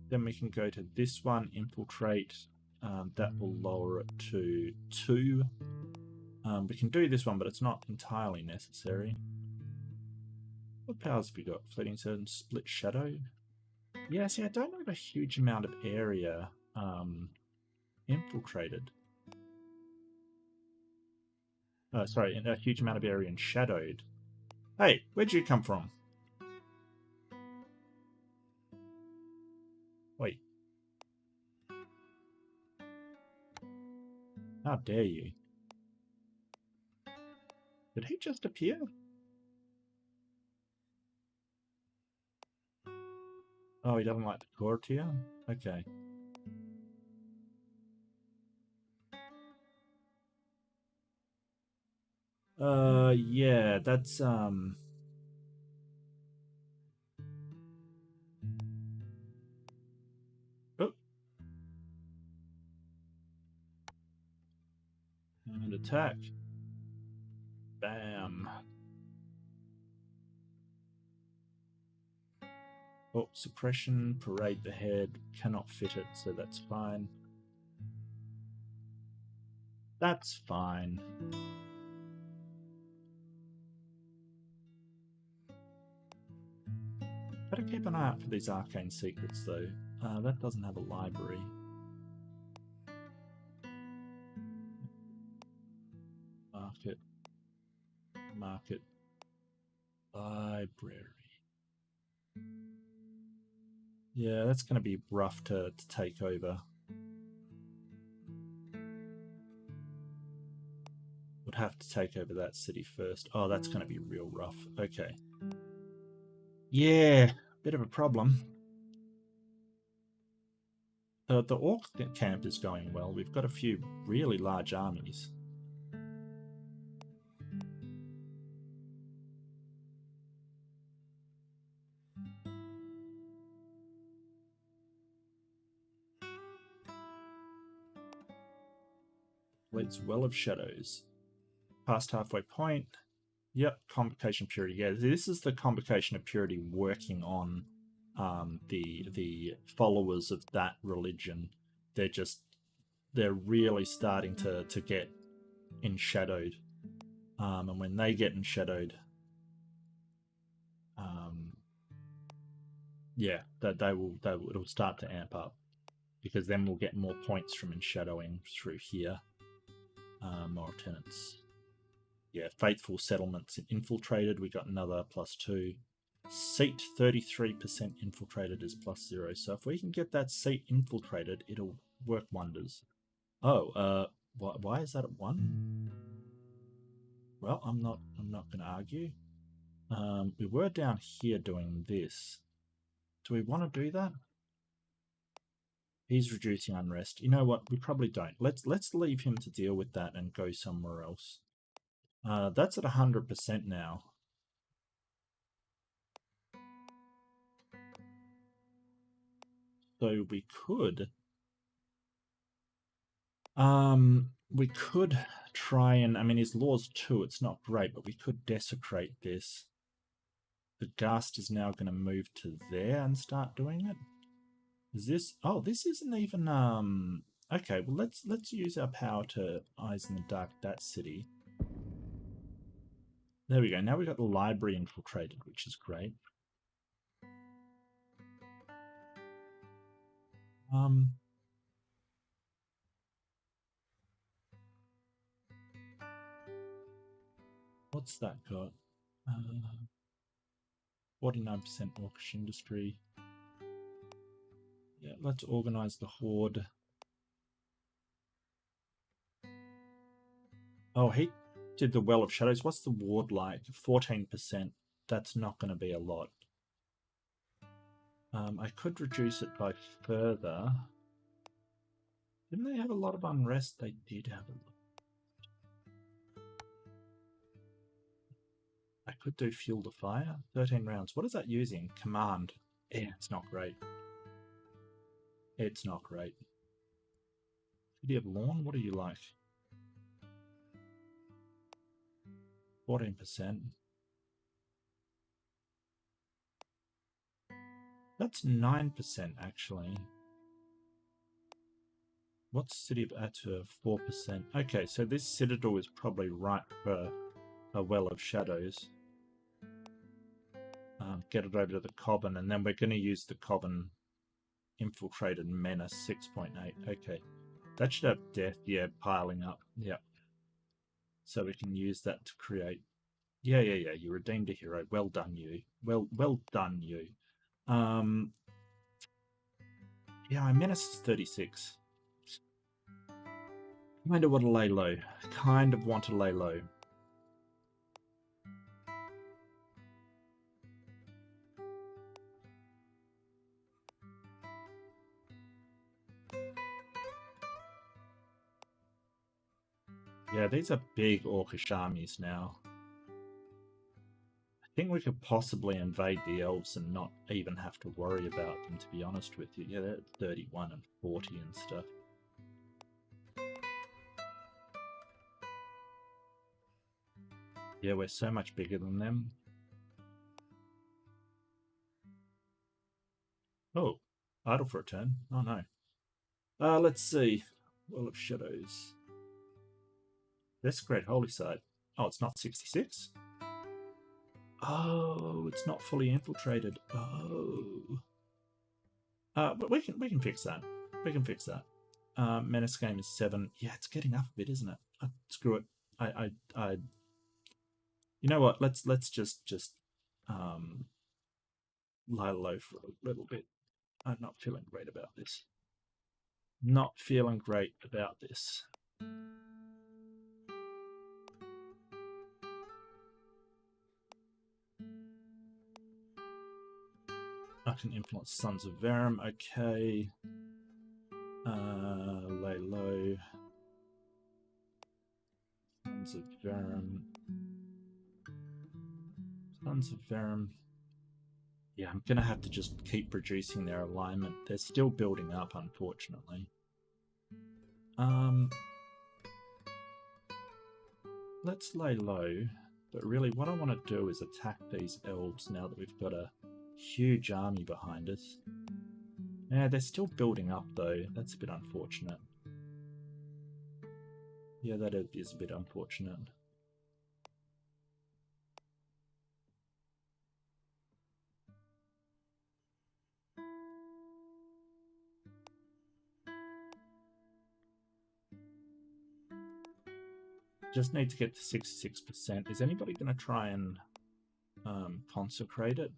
Then we can go to this one, infiltrate. That will lower it to 2. We can do this one, but it's not entirely necessary. What powers have we got? Fleeting Surge, Split Shadow. Yeah, see, I don't have a huge amount of area infiltrated. Sorry, a huge amount of area shadowed. Hey, where'd you come from? Wait. How dare you? Did he just appear? Oh, he doesn't like the courtier? Okay. Yeah, that's, Oh. And attack. Bam. Oh, suppression, parade the head, cannot fit it, so that's fine. That's fine. Better keep an eye out for these arcane secrets, though. That doesn't have a library. Market. Market. Library. Yeah, that's going to be rough to take over. Would have to take over that city first. Oh, that's going to be real rough. Okay. Yeah, bit of a problem. The orc camp is going well. We've got a few really large armies. completes Well of Shadows. Past halfway point. Yep, Convocation of Purity. Yeah, this is the Convocation of Purity working on the followers of that religion. They're really starting to get enshadowed. And when they get enshadowed, yeah, it'll start to amp up, because then we'll get more points from enshadowing through here. More tenants. Yeah, Faithful Settlements infiltrated. We got another +2. Seat 33% infiltrated is +0. So if we can get that seat infiltrated, it'll work wonders. Oh, why is that at 1? Well, I'm not going to argue. We were down here doing this. Do we want to do that? He's reducing unrest. You know what? We probably don't. Let's leave him to deal with that and go somewhere else. That's at 100% now. So we could try and, I mean, his law's 2, it's not great, but we could desecrate this. The Ghast is now going to move to there and start doing it. Is this, oh, this isn't even, okay, well, let's use our power to Eyes in the Dark that city. There we go. Now we've got the library infiltrated, which is great. What's that got? 49% orcish industry. Yeah, let's organize the horde. Oh, he did the Well of Shadows. What's the ward like? 14%. That's not going to be a lot. I could reduce it by further. Didn't they have a lot of unrest? They did have a lot. I could do Fuel the Fire. 13 rounds. What is that using? Command. Yeah, it's not great. It's not great. City of Lawn? What are you like? 14%. That's 9% actually. What's City of Atur? 4%. Okay, so this Citadel is probably right for a Well of Shadows. Get it over to the Coven, and then we're going to use the Coven Infiltrated Menace 6.8. Okay, that should have death, yeah, piling up. Yeah. So we can use that to create. Yeah. You redeemed a hero. Well done, you. Well done, you. Yeah, my Menace is 36. Kind of want to lay low. Kind of want to lay low. Yeah, these are big orcish armies now. I think we could possibly invade the elves and not even have to worry about them, to be honest with you. Yeah, they're at 31 and 40 and stuff. Yeah, we're so much bigger than them. Oh, idle for a turn. Oh no. Let's see. Well of Shadows. Desecrate Holy Site. Oh, it's not 66? Oh, it's not fully infiltrated. Oh. But we can fix that. We can fix that. Menace game is 7. Yeah, it's getting up a bit, isn't it? Screw it. I you know what? Let's just lie low for a little bit. I'm not feeling great about this. Not feeling great about this. I can influence Sons of Verum. Okay. Lay low. Sons of Verum. Sons of Verum. Yeah, I'm going to have to just keep reducing their alignment. They're still building up, unfortunately. let's lay low. But really, what I want to do is attack these elves now that we've got a huge army behind us. Yeah, they're still building up though. That's a bit unfortunate. Yeah, that is a bit unfortunate. Just need to get to 66%. Is anybody going to try and consecrate it?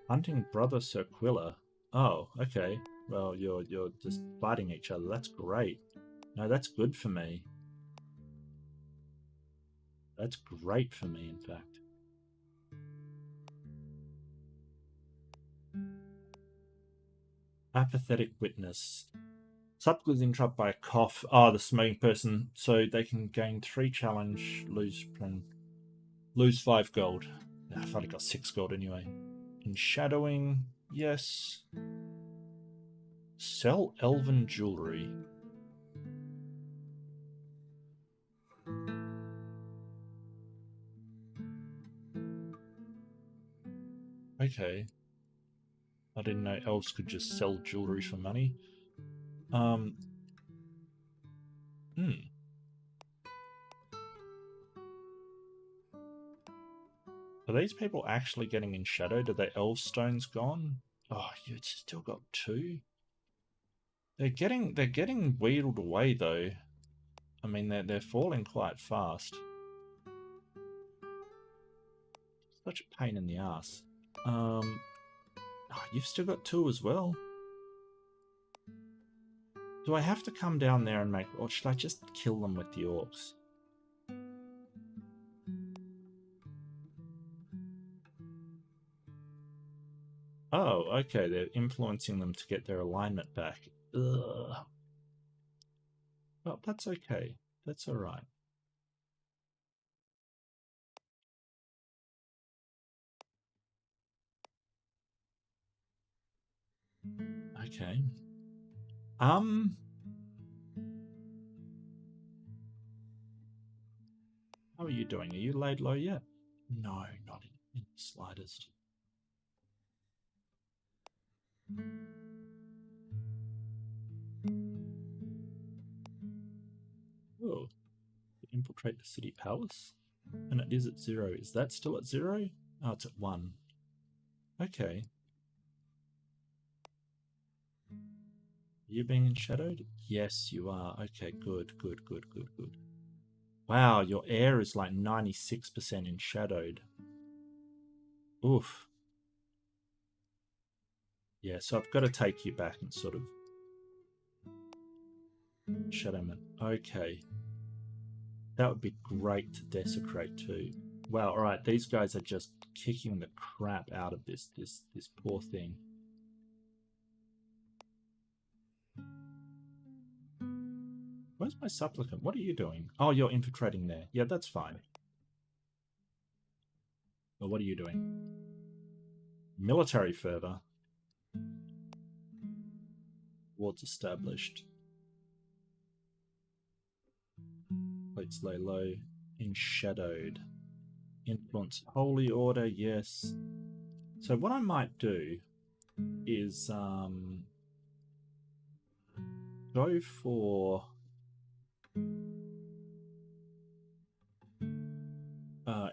Hunting Brother Cirquilla. Oh, okay. Well, you're just fighting each other. That's great. No, that's good for me. That's great for me, in fact. Apathetic witness. Subtly interrupted by a cough. Oh, the smoking person. So they can gain 3 challenge, lose 5 gold. I've only got 6 gold anyway. Enshadowing, yes. Sell elven jewelry. Okay. I didn't know elves could just sell jewelry for money. Are these people actually getting in shadowed? Are their elf stones gone? Oh, you still got 2. They're getting wheedled away though. I mean, they're falling quite fast. Such a pain in the ass. Oh, you've still got 2 as well. Do I have to come down there and make, or should I just kill them with the orcs? Oh, okay, they're influencing them to get their alignment back. Ugh. Well, that's okay. That's alright. Okay. How are you doing? Are you laid low yet? No, not in the slightest. Oh, infiltrate the city palace? And it is at 0. Is that still at 0? Oh, it's at 1. Okay. Are you being enshadowed? Yes, you are. Okay, good, good, good, good, good. Wow, your air is like 96% enshadowed. Oof. Yeah, so I've got to take you back and sort of shadowman. Okay. That would be great to desecrate too. Wow, alright, these guys are just kicking the crap out of this poor thing. Where's my supplicant? What are you doing? Oh, you're infiltrating there. Yeah, that's fine. Well, what are you doing? Military fervor. Wards established. Plates lay low. Enshadowed. Influence holy order, yes. So what I might do is go for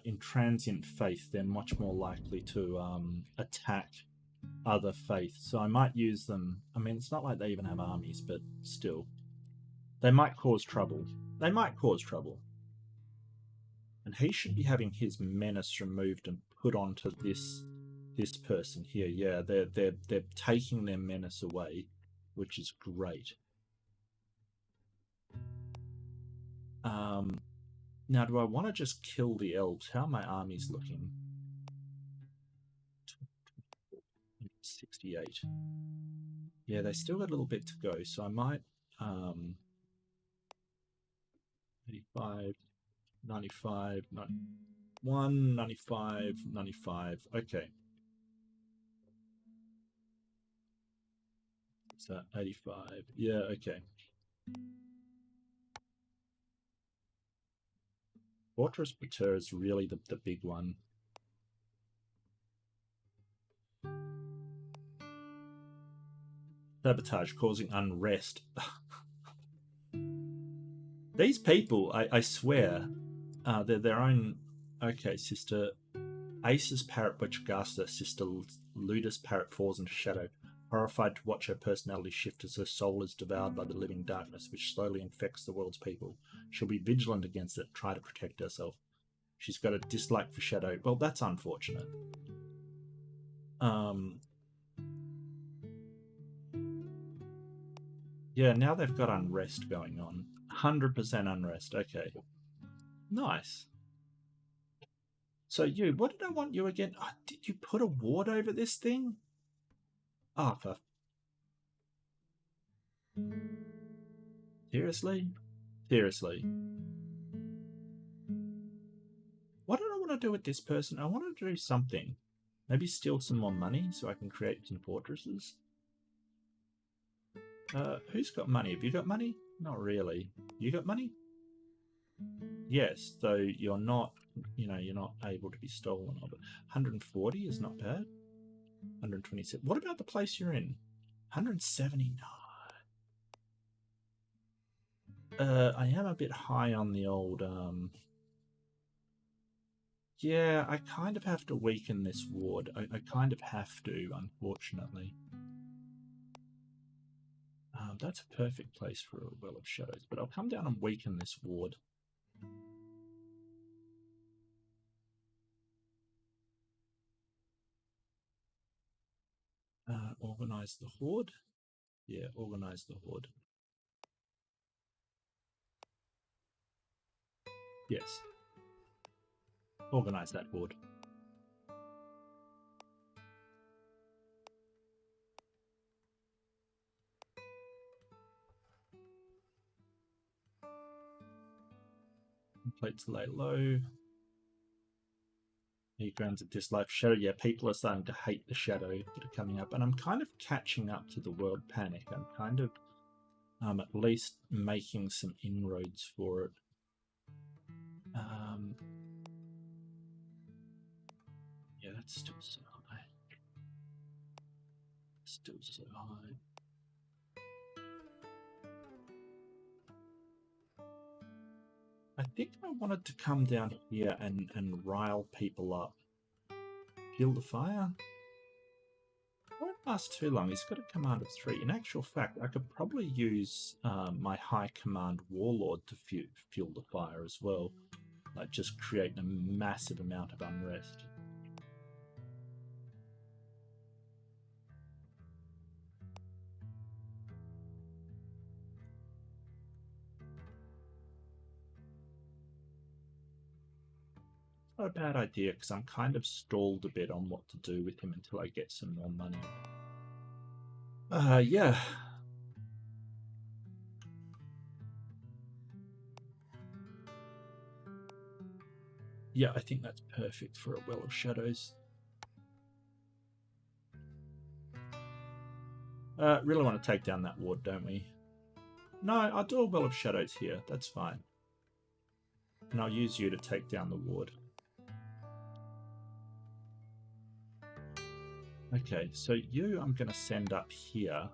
in transient faith. They're much more likely to attack other faiths, so I might use them. I mean, it's not like they even have armies, but still, they might cause trouble. They might cause trouble. And he should be having his menace removed and put onto this person here. Yeah, they're taking their menace away, which is great. Now, do I want to just kill the elves? How are my armies looking? 68. Yeah, they still got a little bit to go, so I might 85, 95, 91, 95, 95. Okay. So 85. Yeah, okay. Fortress Pater is really the big one. Sabotage causing unrest. These people, I swear, they're their own. Okay, Sister Ace's parrot which gasped her. Sister Luda's parrot falls into shadow, horrified to watch her personality shift as her soul is devoured by the living darkness which slowly infects the world's people. She'll be vigilant against it, try to protect herself. She's got a dislike for shadow. Well, that's unfortunate. Yeah, now they've got unrest going on. 100% unrest. Okay. Nice. So you, what did I want you again? Oh, did you put a ward over this thing? Oh, for... Seriously? Seriously. What did I want to do with this person? I want to do something. Maybe steal some more money so I can create some fortresses. Who's got money? Have you got money? Not really. You got money? Yes, though you're not, you're not able to be stolen. 140 is not bad. 127. What about the place you're in? 179. I am a bit high on the old, yeah, I kind of have to weaken this ward. I kind of have to, unfortunately. That's a perfect place for a Well of Shadows, but I'll come down and weaken this ward. Organize the horde. Yeah, organize the horde. Yes. Organize that horde. Plates lay low. He grounds a dislike for shadow. Yeah, people are starting to hate the shadow that are coming up, and I'm kind of catching up to the world panic. I'm kind of at least making some inroads for it. Yeah, that's still so high. Still so high. I think I wanted to come down here and rile people up. Fuel the fire? Won't last too long. He's got a command of 3. In actual fact, I could probably use my high command warlord to fuel the fire as well. Like just create a massive amount of unrest. Not a bad idea, because I'm kind of stalled a bit on what to do with him until I get some more money. Yeah. Yeah, I think that's perfect for a Well of Shadows. Really want to take down that ward, don't we? No, I'll do a Well of Shadows here. That's fine. And I'll use you to take down the ward. Okay, so you I'm going to send up here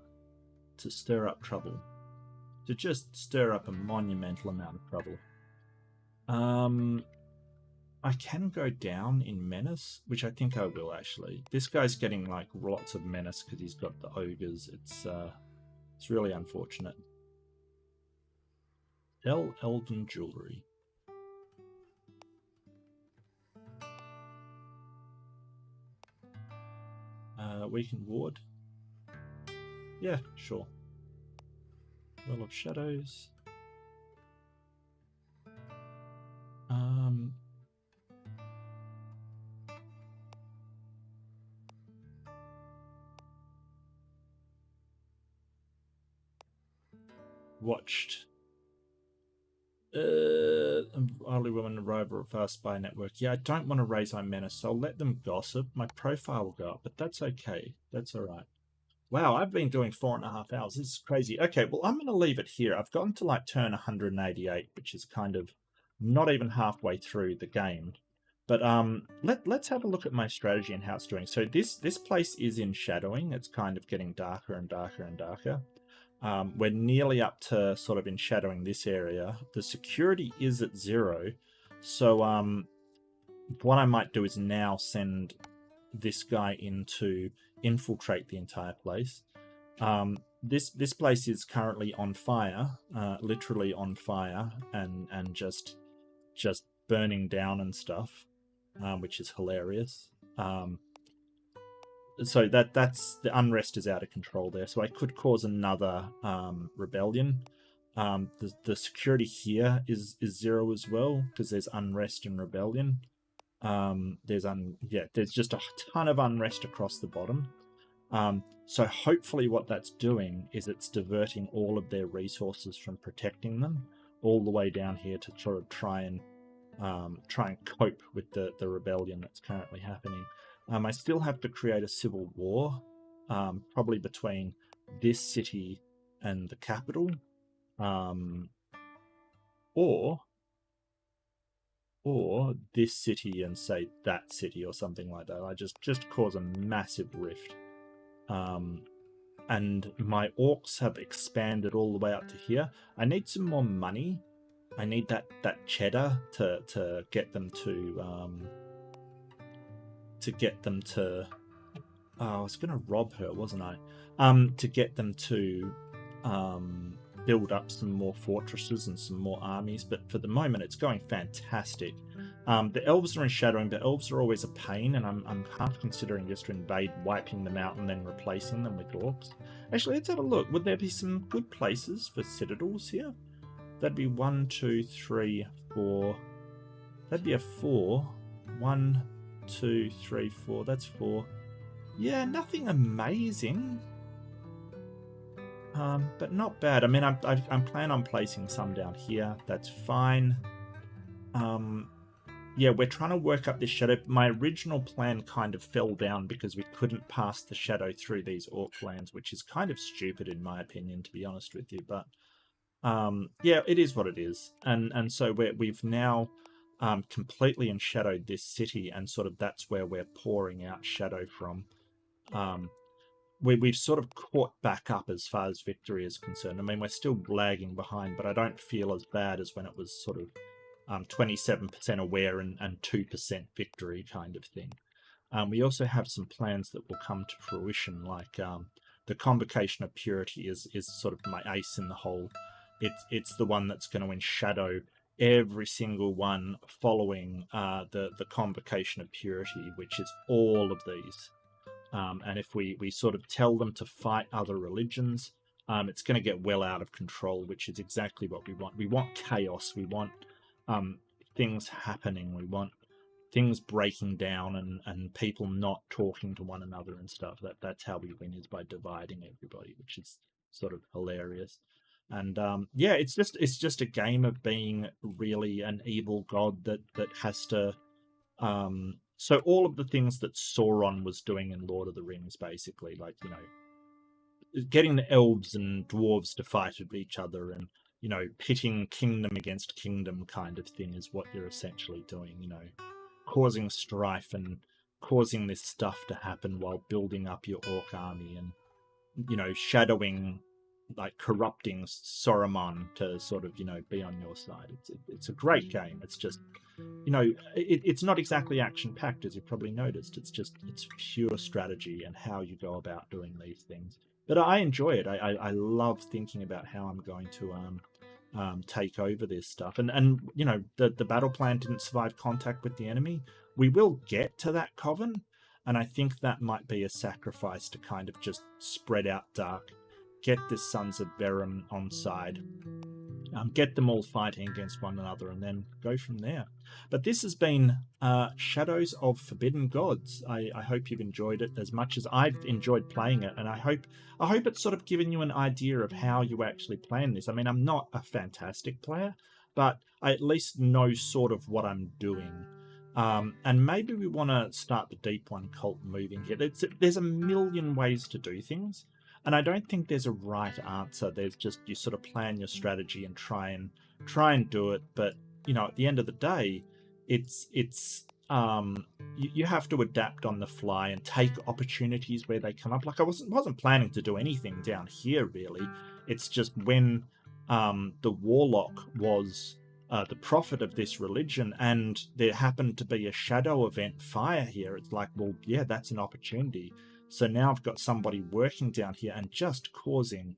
to stir up trouble. To just stir up a monumental amount of trouble. I can go down in menace, which I think I will actually. This guy's getting like lots of menace because he's got the ogres. It's really unfortunate. Sell elven jewelry. Weakened ward. Yeah, sure. Well of Shadows. Watched. Early woman arrival of our spy network. Yeah, I don't want to raise my menace, so I'll let them gossip. My profile will go up, but that's okay. That's all right. Wow, I've been doing 4.5 hours. This is crazy. Okay, well, I'm going to leave it here. I've gotten to like turn 188, which is kind of not even halfway through the game. But let's have a look at my strategy and how it's doing. So this place is in shadowing. It's kind of getting darker and darker and darker. We're nearly up to sort of in shadowing this area. The security is at 0. So what I might do is now send this guy in to infiltrate the entire place. This place is currently on fire, literally on fire, and just burning down and stuff, which is hilarious. So that's the unrest is out of control there. So I could cause another rebellion. The security here is 0 as well because there's unrest and rebellion. There's just a ton of unrest across the bottom. So hopefully what that's doing is it's diverting all of their resources from protecting them all the way down here to sort of try and cope with the rebellion that's currently happening. I still have to create a civil war, probably between this city and the capital, or this city and say that city or something like that. I just cause a massive rift. And my orcs have expanded all the way up to here. I need some more money. I need that cheddar to get them to I was gonna rob her, wasn't I? To get them to build up some more fortresses and some more armies, but for the moment it's going fantastic. The elves are in shadowing, but elves are always a pain, and I'm half considering just to invade, wiping them out, and then replacing them with orcs. Actually, let's have a look. Would there be some good places for citadels here? That'd be 1, 2, 3, 4. That'd be a 4. 1, 2, 3, 4. That's 4. Yeah, nothing amazing. But not bad. I mean, I'm planning on placing some down here. That's fine. Yeah, we're trying to work up this shadow. My original plan kind of fell down because we couldn't pass the shadow through these orc lands, which is kind of stupid in my opinion, to be honest with you. But yeah, it is what it is. And so we've now completely enshadowed this city, and sort of that's where we're pouring out shadow from. We've sort of caught back up as far as victory is concerned. I mean, we're still lagging behind, but I don't feel as bad as when it was sort of 27% aware and 2% victory kind of thing. We also have some plans that will come to fruition, like the Convocation of Purity is sort of my ace in the hole. It's the one that's going to enshadow every single one following the Convocation of Purity, which is all of these. And if we sort of tell them to fight other religions, it's going to get well out of control, which is exactly what we want. We want chaos. We want things happening. We want things breaking down and people not talking to one another and stuff. That's how we win, is by dividing everybody, which is sort of hilarious. And yeah, it's just a game of being really an evil god that has to so all of the things that Sauron was doing in Lord of the Rings, basically, like, you know, getting the elves and dwarves to fight with each other, and, you know, pitting kingdom against kingdom kind of thing is what you're essentially doing, you know, causing strife and causing this stuff to happen while building up your orc army, and, you know, shadowing, like, corrupting Saruman to sort of, you know, be on your side. It's a great game. It's just, you know, it's not exactly action-packed, as you've probably noticed. It's pure strategy and how you go about doing these things. But I enjoy it. I love thinking about how I'm going to take over this stuff. And you know, the battle plan didn't survive contact with the enemy. We will get to that coven, and I think that might be a sacrifice to kind of just spread out dark, get the Sons of Berum on side, get them all fighting against one another, and then go from there. But this has been Shadows of Forbidden Gods. I hope you've enjoyed it as much as I've enjoyed playing it, and I hope it's sort of given you an idea of how you actually plan this. I mean, I'm not a fantastic player, but I at least know sort of what I'm doing. And maybe we want to start the Deep One cult moving here. There's a million ways to do things, and I don't think there's a right answer. There's just, you sort of plan your strategy and try and do it. But you know, at the end of the day, it's you have to adapt on the fly and take opportunities where they come up. Like I wasn't planning to do anything down here really. It's just when the warlock was the prophet of this religion, and there happened to be a shadow event fire here. It's like, well, yeah, that's an opportunity. So now I've got somebody working down here and just causing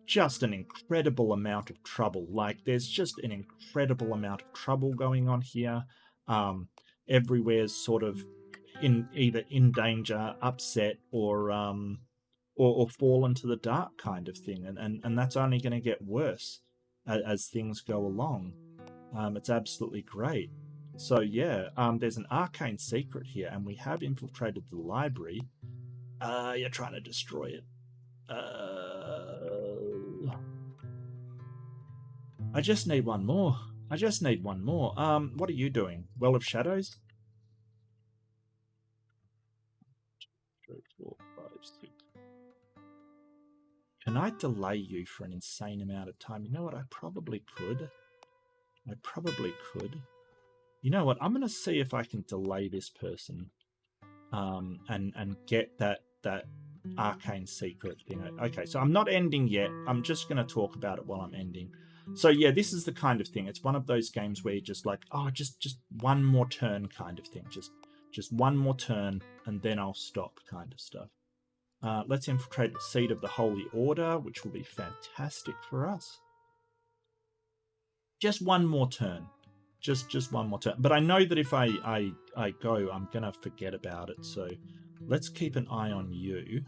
just an incredible amount of trouble. Like there's just an incredible amount of trouble going on here. Everywhere's sort of either in danger, upset, or fall into the dark kind of thing, and that's only going to get worse as things go along. It's absolutely great. So yeah, there's an arcane secret here, and we have infiltrated the library. You're trying to destroy it. I just need one more. I just need one more. What are you doing? Well of Shadows? 2, 3, 4, 5, 6. Can I delay you for an insane amount of time? You know what? I probably could. I probably could. You know what? I'm going to see if I can delay this person and get that arcane secret thing. Okay, so I'm not ending yet. I'm just going to talk about it while I'm ending. So yeah, this is the kind of thing. It's one of those games where you're just like, oh, just one more turn kind of thing. Just one more turn and then I'll stop kind of stuff. Let's infiltrate the seat of the Holy Order, which will be fantastic for us. Just one more turn. Just one more turn. But I know that if I go, I'm going to forget about it. So let's keep an eye on you.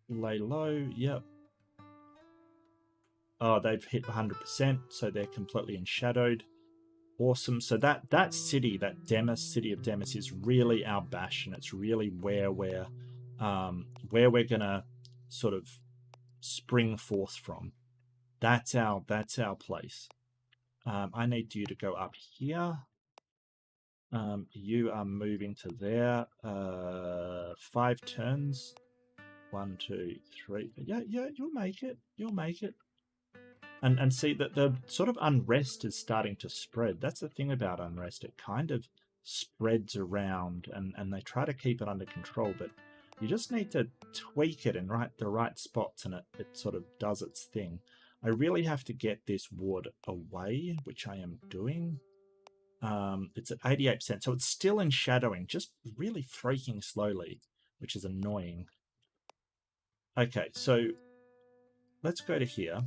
Lay low. Yep. Oh, they've hit 100%, so they're completely enshadowed. Awesome. So that city, that Demis, city of Demis, is really our bastion. It's really where we're gonna sort of spring forth from. That's our place. I need you to go up here. You are moving to there. 5 turns. 1, 2, 3. Yeah, you'll make it. You'll make it. And see that the sort of unrest is starting to spread. That's the thing about unrest. It kind of spreads around, and they try to keep it under control, but you just need to tweak it in the right spots, and it sort of does its thing. I really have to get this ward away, which I am doing. It's at 88%, so it's still in shadowing, just really freaking slowly, which is annoying. Okay, so let's go to here.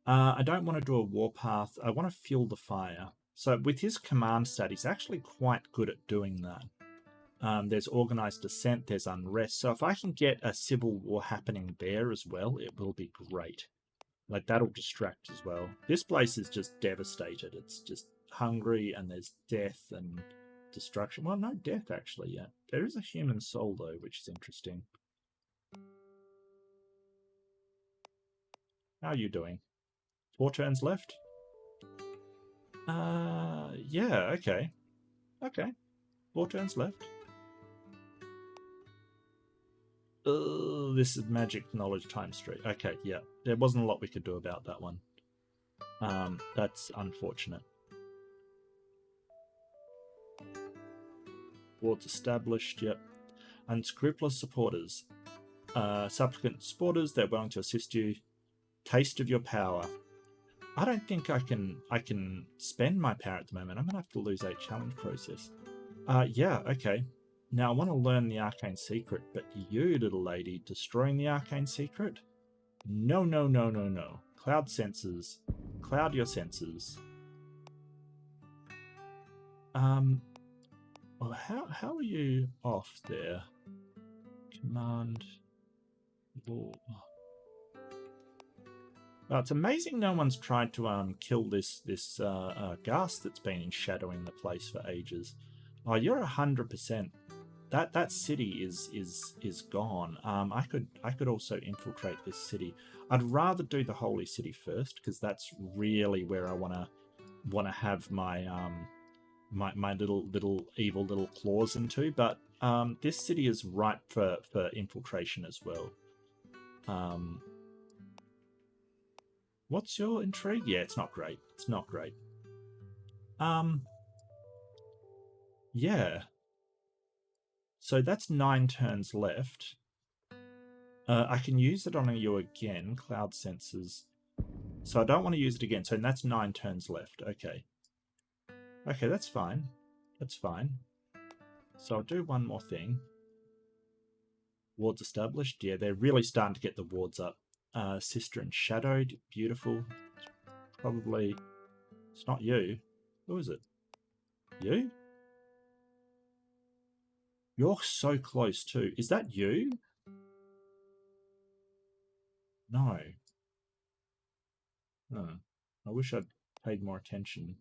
I don't want to do a warpath. I want to fuel the fire. So with his command stat, he's actually quite good at doing that. There's organized dissent, there's unrest. So if I can get a civil war happening there as well, it will be great. Like, that'll distract as well. This place is just devastated. It's just hungry, and there's death and destruction. Well, no death, actually, yet. There is a human soul, though, which is interesting. How are you doing? 4 turns left? Yeah, okay. Okay. 4 turns left. This is magic knowledge times 3. Okay, yeah. There wasn't a lot we could do about that one. That's unfortunate. Wards established, yep. Unscrupulous supporters. Supplicant supporters, they're willing to assist you. Taste of your power. I don't think I can spend my power at the moment. I'm going to have to lose 8 challenge process. Yeah, okay. Now I want to learn the arcane secret, but you, little lady, destroying the arcane secret? No, no, no, no, no. Cloud senses. Cloud your senses. Well, how are you off there? Command. Whoa. It's amazing no one's tried to kill this ghast that's been shadowing the place for ages. Oh, you're 100%. That city is gone. I could also infiltrate this city. I'd rather do the holy city first, because that's really where I wanna have my my little evil little claws into. But this city is ripe for infiltration as well. What's your intrigue? Yeah, it's not great. It's not great. Yeah. So that's 9 turns left. I can use it on you again, cloud sensors. So I don't want to use it again. So that's 9 turns left. Okay. Okay, that's fine. That's fine. So I'll do one more thing. Wards established. Yeah, they're really starting to get the wards up. Sister and Shadowed. Beautiful. Probably... It's not you. Who is it? You? You're so close too. Is that you? No. Oh, I wish I'd paid more attention.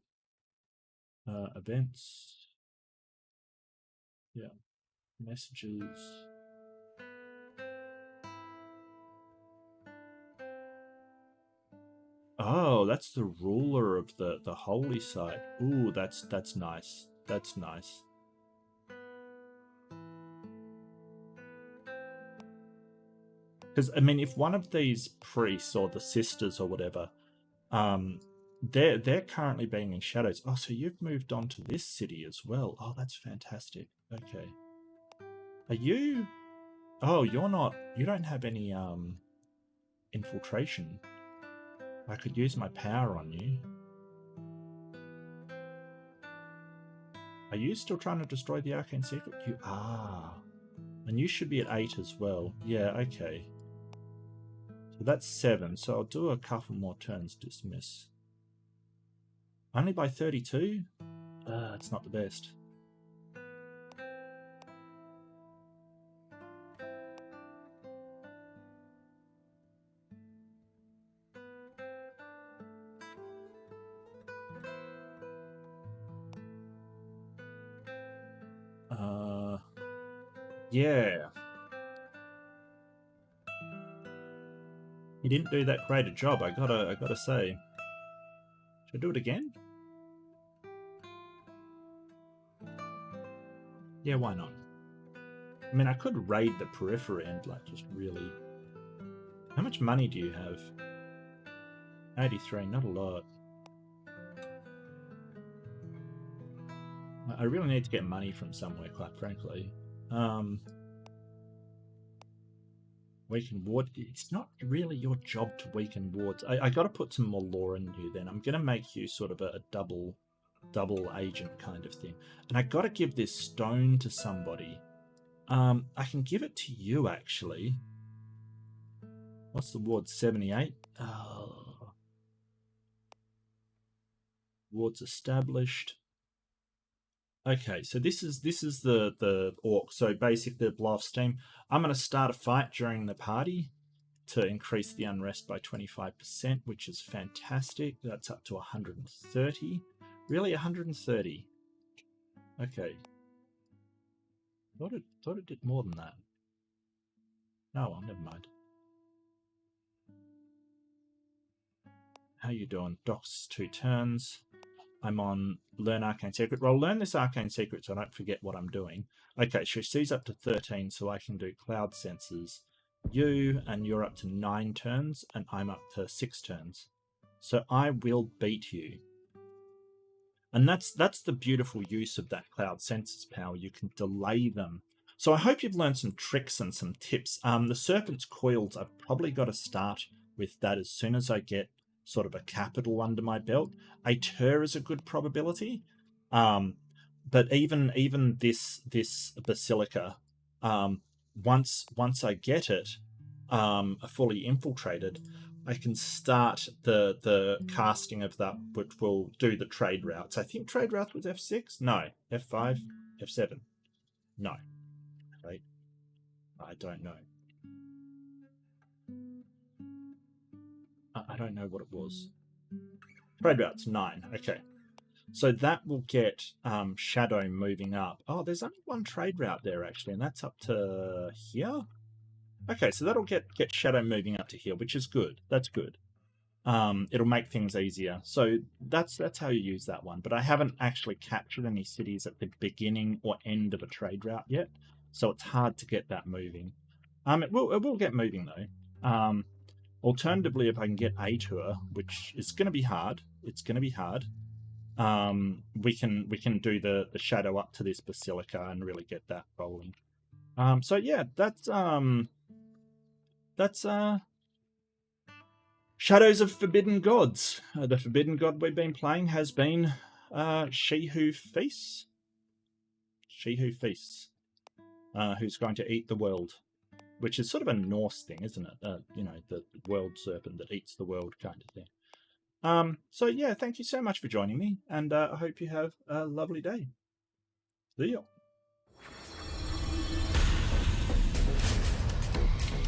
Events. Yeah. Messages. Oh, that's the ruler of the holy site. Ooh, that's nice. That's nice. Because I mean, if one of these priests or the sisters or whatever, they're currently being in shadows. Oh, so you've moved on to this city as well. Oh, that's fantastic. Okay. Are you? Oh, you're not. You don't have any infiltration. I could use my power on you. Are you still trying to destroy the arcane secret? You are. And you should be at 8 as well. Yeah, okay. So that's 7. So I'll do a couple more turns, dismiss. Only by 32? It's not the best. Yeah. You didn't do that great a job, I gotta say. Should I do it again? Yeah, why not? I mean, I could raid the periphery and, like, just really... How much money do you have? 83, not a lot. I really need to get money from somewhere, quite frankly. Weaken ward. It's not really your job to weaken wards. I got to put some more lore in you then. I'm going to make you sort of a double agent kind of thing. And I got to give this stone to somebody. I can give it to you, actually. What's the ward? 78? Oh. Wards established. Okay, so this is the orc. So basically the blow off steam. I'm going to start a fight during the party to increase the unrest by 25%, which is fantastic. That's up to 130. Really, 130? Okay. Thought it did more than that. Oh, well, never mind. How you doing? Docs 2 turns. I'm on Learn Arcane Secret. Well, I'll learn this Arcane Secret so I don't forget what I'm doing. Okay, so she's up to 13, so I can do Cloud Sensors. You, and you're up to 9 turns, and I'm up to 6 turns. So I will beat you. And that's the beautiful use of that Cloud Sensors power. You can delay them. So I hope you've learned some tricks and some tips. The Serpent's Coils, I've probably got to start with that as soon as I get sort of a capital under my belt. A Tur is a good probability, but even this Basilica, once I get it fully infiltrated, I can start the casting of that, which will do the trade routes. I think trade routes was F6. No, F5, F7. No, right? I don't know. I don't know what it was. Trade routes 9. Okay. So that will get Shadow moving up. Oh, there's only one trade route there, actually, and that's up to here? Okay, so that'll get Shadow moving up to here, which is good. That's good. It'll make things easier. So that's how you use that one. But I haven't actually captured any cities at the beginning or end of a trade route yet, so it's hard to get that moving. It will get moving, though. Alternatively, if I can get a tour, which is going to be hard, it's going to be hard. We can do the shadow up to this basilica and really get that rolling. So yeah, that's Shadows of Forbidden Gods. The forbidden god we've been playing has been She Who Feasts. She Who Feasts, who's going to eat the world, which is sort of a Norse thing, isn't it? You know, the world serpent that eats the world kind of thing. So yeah, thank you so much for joining me, and I hope you have a lovely day. See ya.